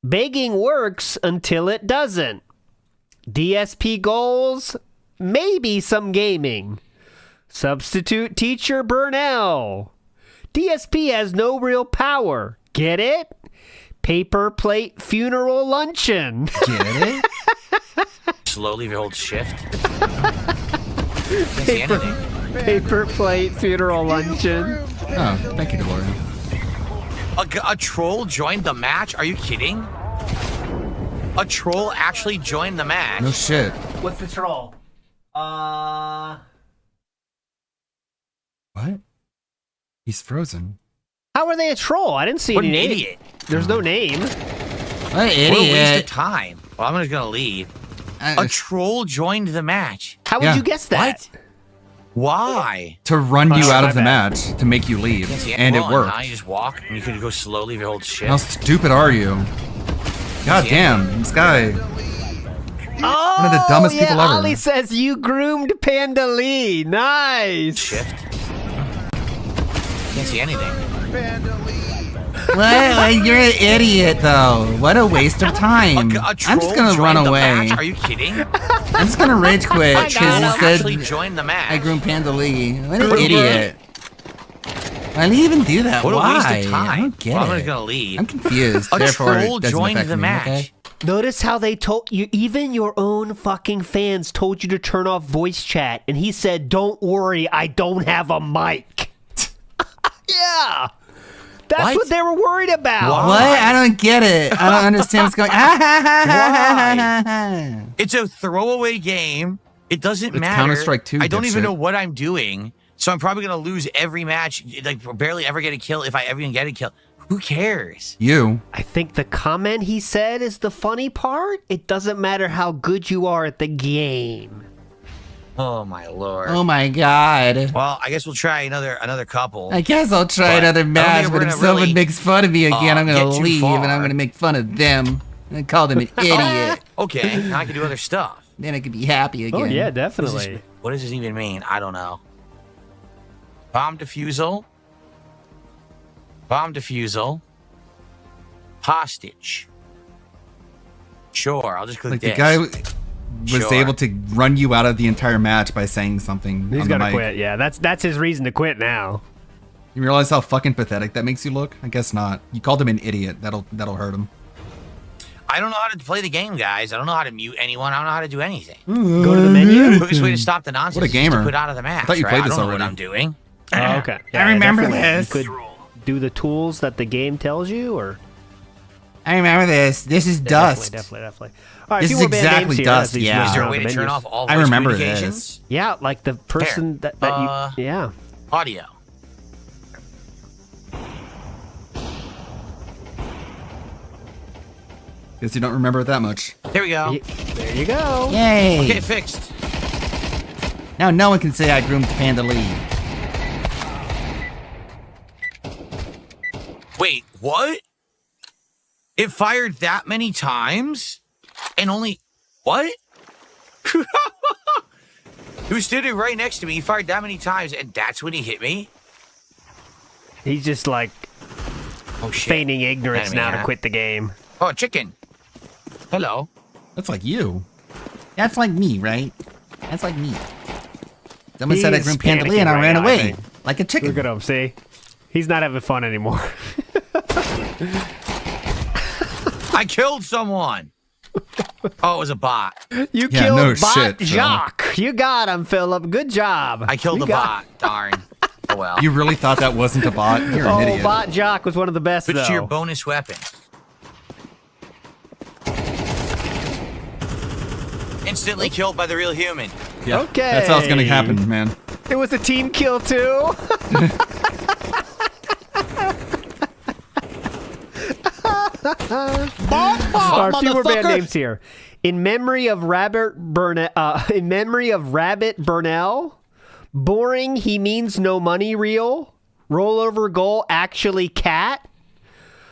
Begging works until it doesn't. DSP goals. Maybe some gaming. Substitute Teacher Burnell. DSP has no real power. Get it? Paper Plate Funeral Luncheon. Get it? Slowly hold shift. Can't see anything. Paper Plate Funeral Luncheon. Oh, thank you, DeLorean. A troll joined the match? Are you kidding? A troll actually joined the match. No shit. What's the troll? What? He's frozen. How are they a troll? I didn't see What any an name. idiot. There's no name. What What a waste idiot. of time. Well, I'm just gonna leave. A troll joined the match. How would Yeah. you guess that? What? Why? To run you out my of the bad. match, to make you leave. Can't see And it anyone, worked. huh? You just walk and you could go slowly if you hold shift. How stupid are you? God damn, this guy. Oh, One of the dumbest yeah, people ever. Ollie says you groomed Panda Lee. Nice. Shift. Can't see anything. What? You're an idiot, though. What a waste of time. A I'm troll just gonna run joined the away. match? Are you kidding? I'm just gonna rage quit A because troll he actually said joined the match. I groomed Panda Lee. What an Groomer. idiot. Why did he even do that? What a Why? waste of time. I don't get Well, I'm it. just gonna leave. I'm confused. A Therefore, troll it doesn't joined affect the me, match. okay? Notice how they told you, even your own fucking fans told you to turn off voice chat, and he said, "Don't worry, I don't have a mic." Yeah, that's what they were worried about. What? I don't get it. I don't understand what's going on. Why? It's a throwaway game. It doesn't It's matter. Counter-Strike 2, I don't even dipshit. know what I'm doing, so I'm probably gonna lose every match. Like barely ever get a kill if I ever even get a kill. Who cares? You. I think the comment he said is the funny part. It doesn't matter how good you are at the game. Oh my lord. Oh my god. Well, I guess we'll try another couple. I guess I'll try But another I don't match, think we're but if gonna someone really, makes fun of me again, I'm get gonna too leave and I'm far. gonna make fun of them and call them an idiot. Okay, now I can do other stuff. Then I could be happy again. Oh yeah, What does definitely. this even mean? I don't know. Bomb defusal. Bomb defusal. Hostage. Sure, I'll just click Like this. the guy was Sure. able to run you out of the entire match by saying something. He's on the gonna mic. quit. Yeah, that's his reason to quit now. You realize how fucking pathetic that makes you look? I guess not. You called him an idiot. That'll hurt him. I don't know how to play the game, guys. I don't know how to mute anyone. I don't know how to do anything. Go to the menu. The quickest way to stop the nonsense What a is just gamer. to put out of the match. I thought you right? played I this don't know already. what I'm doing. Oh, okay. I remember definitely. this. You could do the tools that the game tells you, or I remember this. This is dust. Definitely. All right, This a is few more band exactly names here dust, as these yeah. move Is there a around way the to turn menus. off all I voice remember communications? this. Yeah, like the person that you. Yeah. Audio. Guess you don't remember it that much. There we go. There you go. Yay! Okay, fixed. Now no one can say I groomed Panda Lee. Wait, what? It fired that many times? And only... What? Who stood it right next to me? He fired that many times, and that's when he hit me? He's just like feigning ignorance Enemy, now to huh? quit the game. Oh, chicken. Hello. That's like you. That's like me, right? That's like me. Someone said I He's groomed Panda Lee and I panicking ran right now, away. think. Like a chicken. Look at him, see? He's not having fun anymore. I killed someone. Oh, it was a bot. You Yeah, killed no Bot shit, Phil. Jacques. You got him, Philip. Good job. I killed You the got- bot. Darn. Oh, well. You really thought that wasn't a bot? You're an Oh, idiot. Bot Jacques was one of the best, Switch though. to your bonus weapon. Instantly killed by the real human. Yeah, Okay. That's how it's gonna happen, man. It was a team kill, too. Our few more band names here. In memory of Rabbit Burnell, boring. He means no money. Real rollover goal. Actually, cat.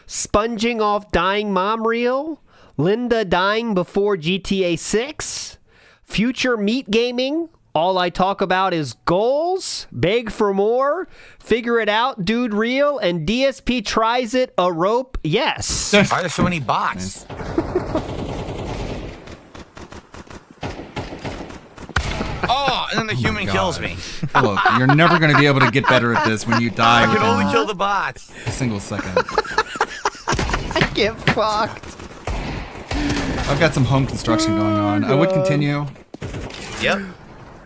Sponging off dying mom. Real. Linda dying before GTA 6. Future meat gaming. All I talk about is goals. Beg for more. Figure it out, dude. Real. And DSP tries it. A rope. Yes. Why are there so many bots? Oh, and then the human kills me. Look, you're never gonna be able to get better at this when you die I can within only kill the bots. a single second. I get fucked. I've got some home construction going on. I would continue. Yep.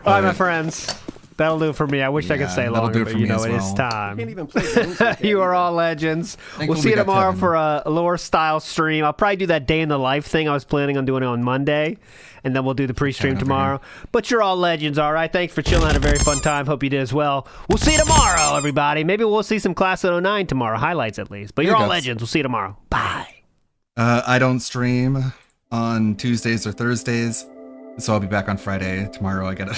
All right, my friends. That'll do it for me. I wish I could Yeah, stay that'll longer, do it but for you me know as it is well. time. Can't even play games like that. You are all legends. Thankfully, We'll see we you got tomorrow Kevin. for a lore style stream. I'll probably do that day in the life thing. I was planning on doing it on Monday, and then we'll do the pre-stream Kevin over tomorrow. But you're all legends, all right? Thanks for chilling. Had a very fun time. Hope you did as well. We'll see you tomorrow, everybody. Maybe we'll see some Class of 09 tomorrow, highlights at least. But you're There all you go. legends. We'll see you tomorrow. Bye. I don't stream on Tuesdays or Thursdays, so I'll be back on Friday. Tomorrow I gotta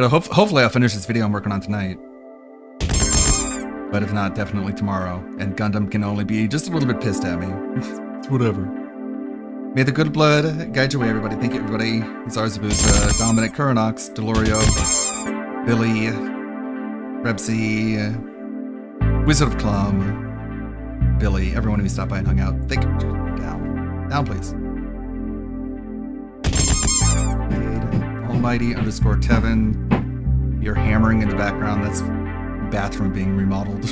hopefully I'll finish this video I'm working on tonight. But if not, definitely tomorrow. And Gundam can only be just a little bit pissed at me. It's whatever. May the good blood guide your way, everybody. Thank you, everybody. Zarzabuza, Dominic, Kuranox, Delorio, Billy, Rebsy, Wizard of Clum, Billy, everyone who stopped by and hung out. Thank you. Down. Down, please. Almighty _ Tevin. You're hammering in the background. That's bathroom being remodeled.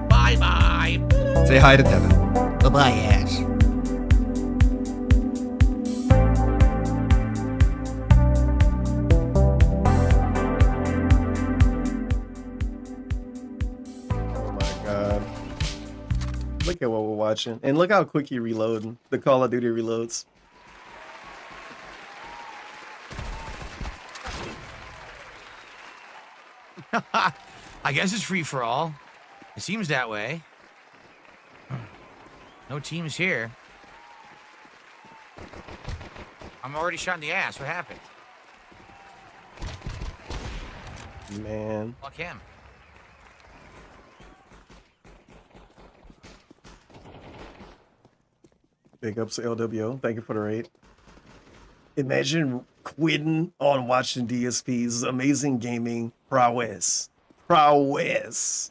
Bye-bye. Say hi to Tevin. Bye-bye, Ash. Oh my god. Look at what we're watching. And look how quick he reloading. The Call of Duty reloads. I guess it's free for all. It seems that way. No teams here. I'm already shot in the ass. What happened? Man. Fuck him. Big ups to LWO. Thank you for the raid. Imagine quitting on watching DSP's amazing gaming prowess. Prowess.